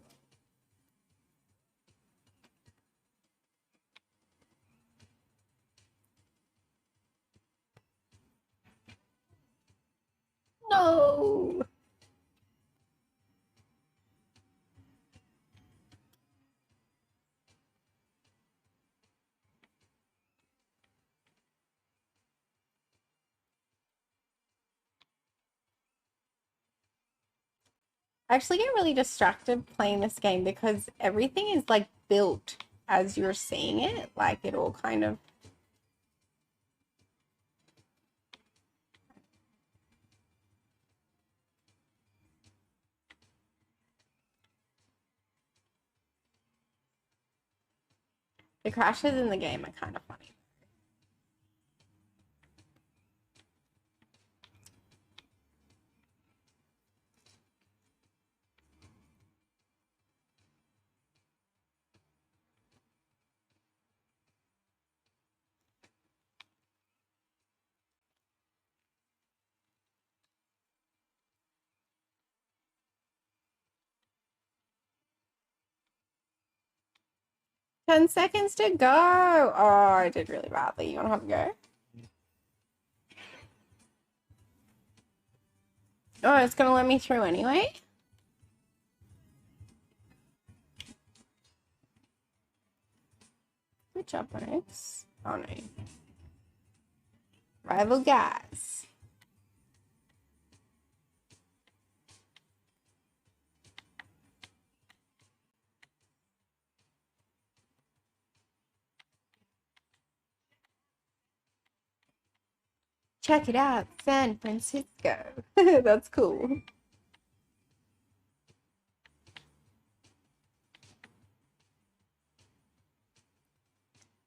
Speaker 17: No. I actually get really distracted playing this game because everything is like built as you're seeing it. Like it all kind of The crashes in the game are kind of funny. 10 seconds to go. Oh, I did really badly. You want to have a go? Oh, it's going to let me through anyway. Good job, Max. Oh, no. Rival Gaz. Check it out, San Francisco. That's cool.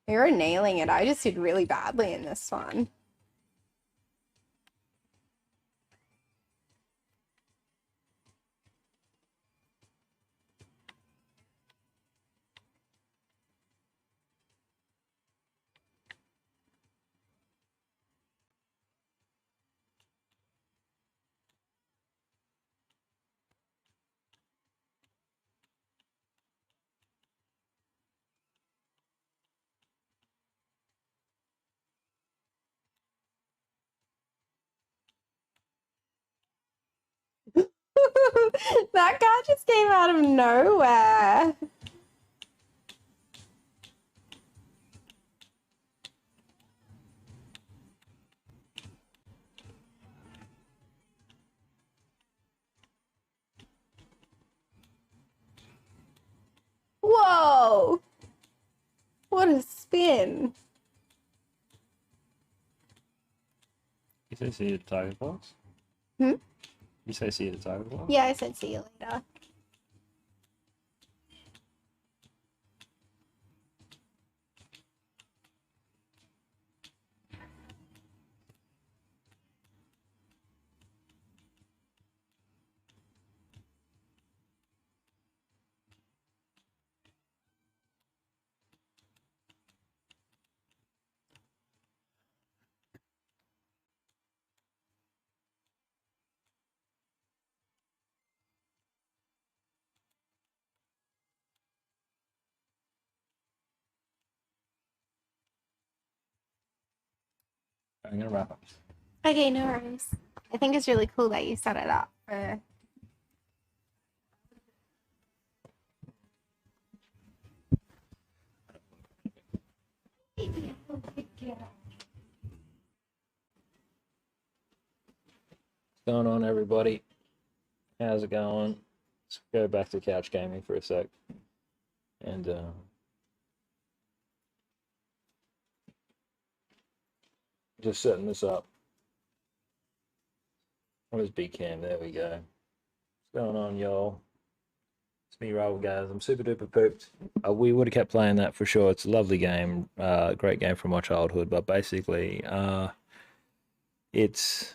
Speaker 17: You're nailing it. I just did really badly in this one. That guy just came out of nowhere. Whoa! What a spin.
Speaker 1: You say see you at Tiger Fox?
Speaker 17: Hmm?
Speaker 1: You say see you at Tiger Fox?
Speaker 17: Yeah, I said see you later.
Speaker 1: I'm gonna wrap up.
Speaker 17: Okay, no worries. I think it's really cool that you set it up for...
Speaker 1: What's going on, everybody? How's it going? Let's go back to couch gaming for a sec. And just setting this up. Where's B-Cam? There we go. What's going on, y'all? It's me, Rival Gaz. I'm super duper pooped. We would have kept playing that for sure. It's a lovely game. Great game from my childhood. But basically, it's...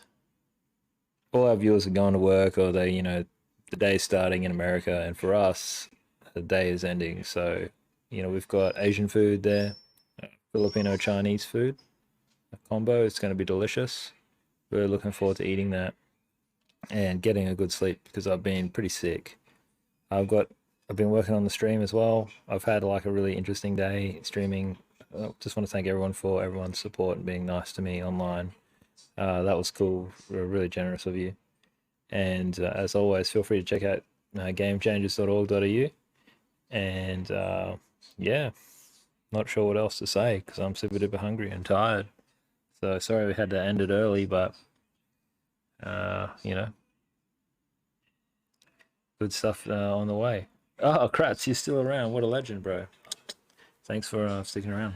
Speaker 1: all our viewers are going to work, or they, you know, the day's starting in America, and for us, the day is ending. So, you know, we've got Asian food there, Filipino Chinese food, a combo. It's going to be delicious. We're looking forward to eating that and getting a good sleep because I've been pretty sick. I've been working on the stream as well. I've had like a really interesting day streaming. Just want to thank everyone for everyone's support and being nice to me online. That was cool. Really generous of you. And as always, feel free to check out gamechangers.org.au. And yeah, not sure what else to say because I'm super duper hungry and tired. So sorry we had to end it early, but you know, good stuff on the way. Oh, Kratz, you're still around. What a legend, bro. Thanks for sticking around.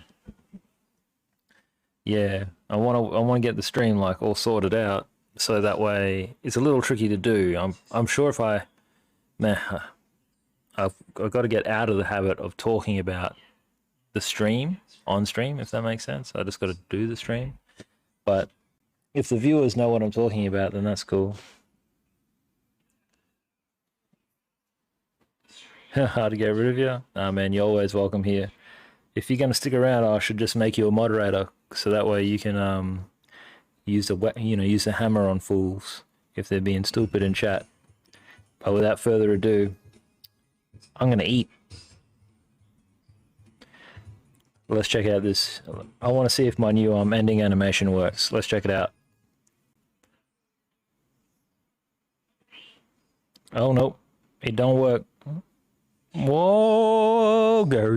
Speaker 1: Yeah, I want to get the stream like all sorted out, so that way it's a little tricky to do. I'm sure if I've got to get out of the habit of talking about the stream on stream, if that makes sense. I just got to do the stream. But if the viewers know what I'm talking about, then that's cool. Hard to get rid of you? Nah, man, you're always welcome here. If you're gonna stick around, I should just make you a moderator, so that way you can use the hammer on fools if they're being stupid in chat. But without further ado, I'm gonna eat. Let's check out this. I want to see if my new ending animation works. Let's check it out. Oh, nope. It don't work. Whoa, girl.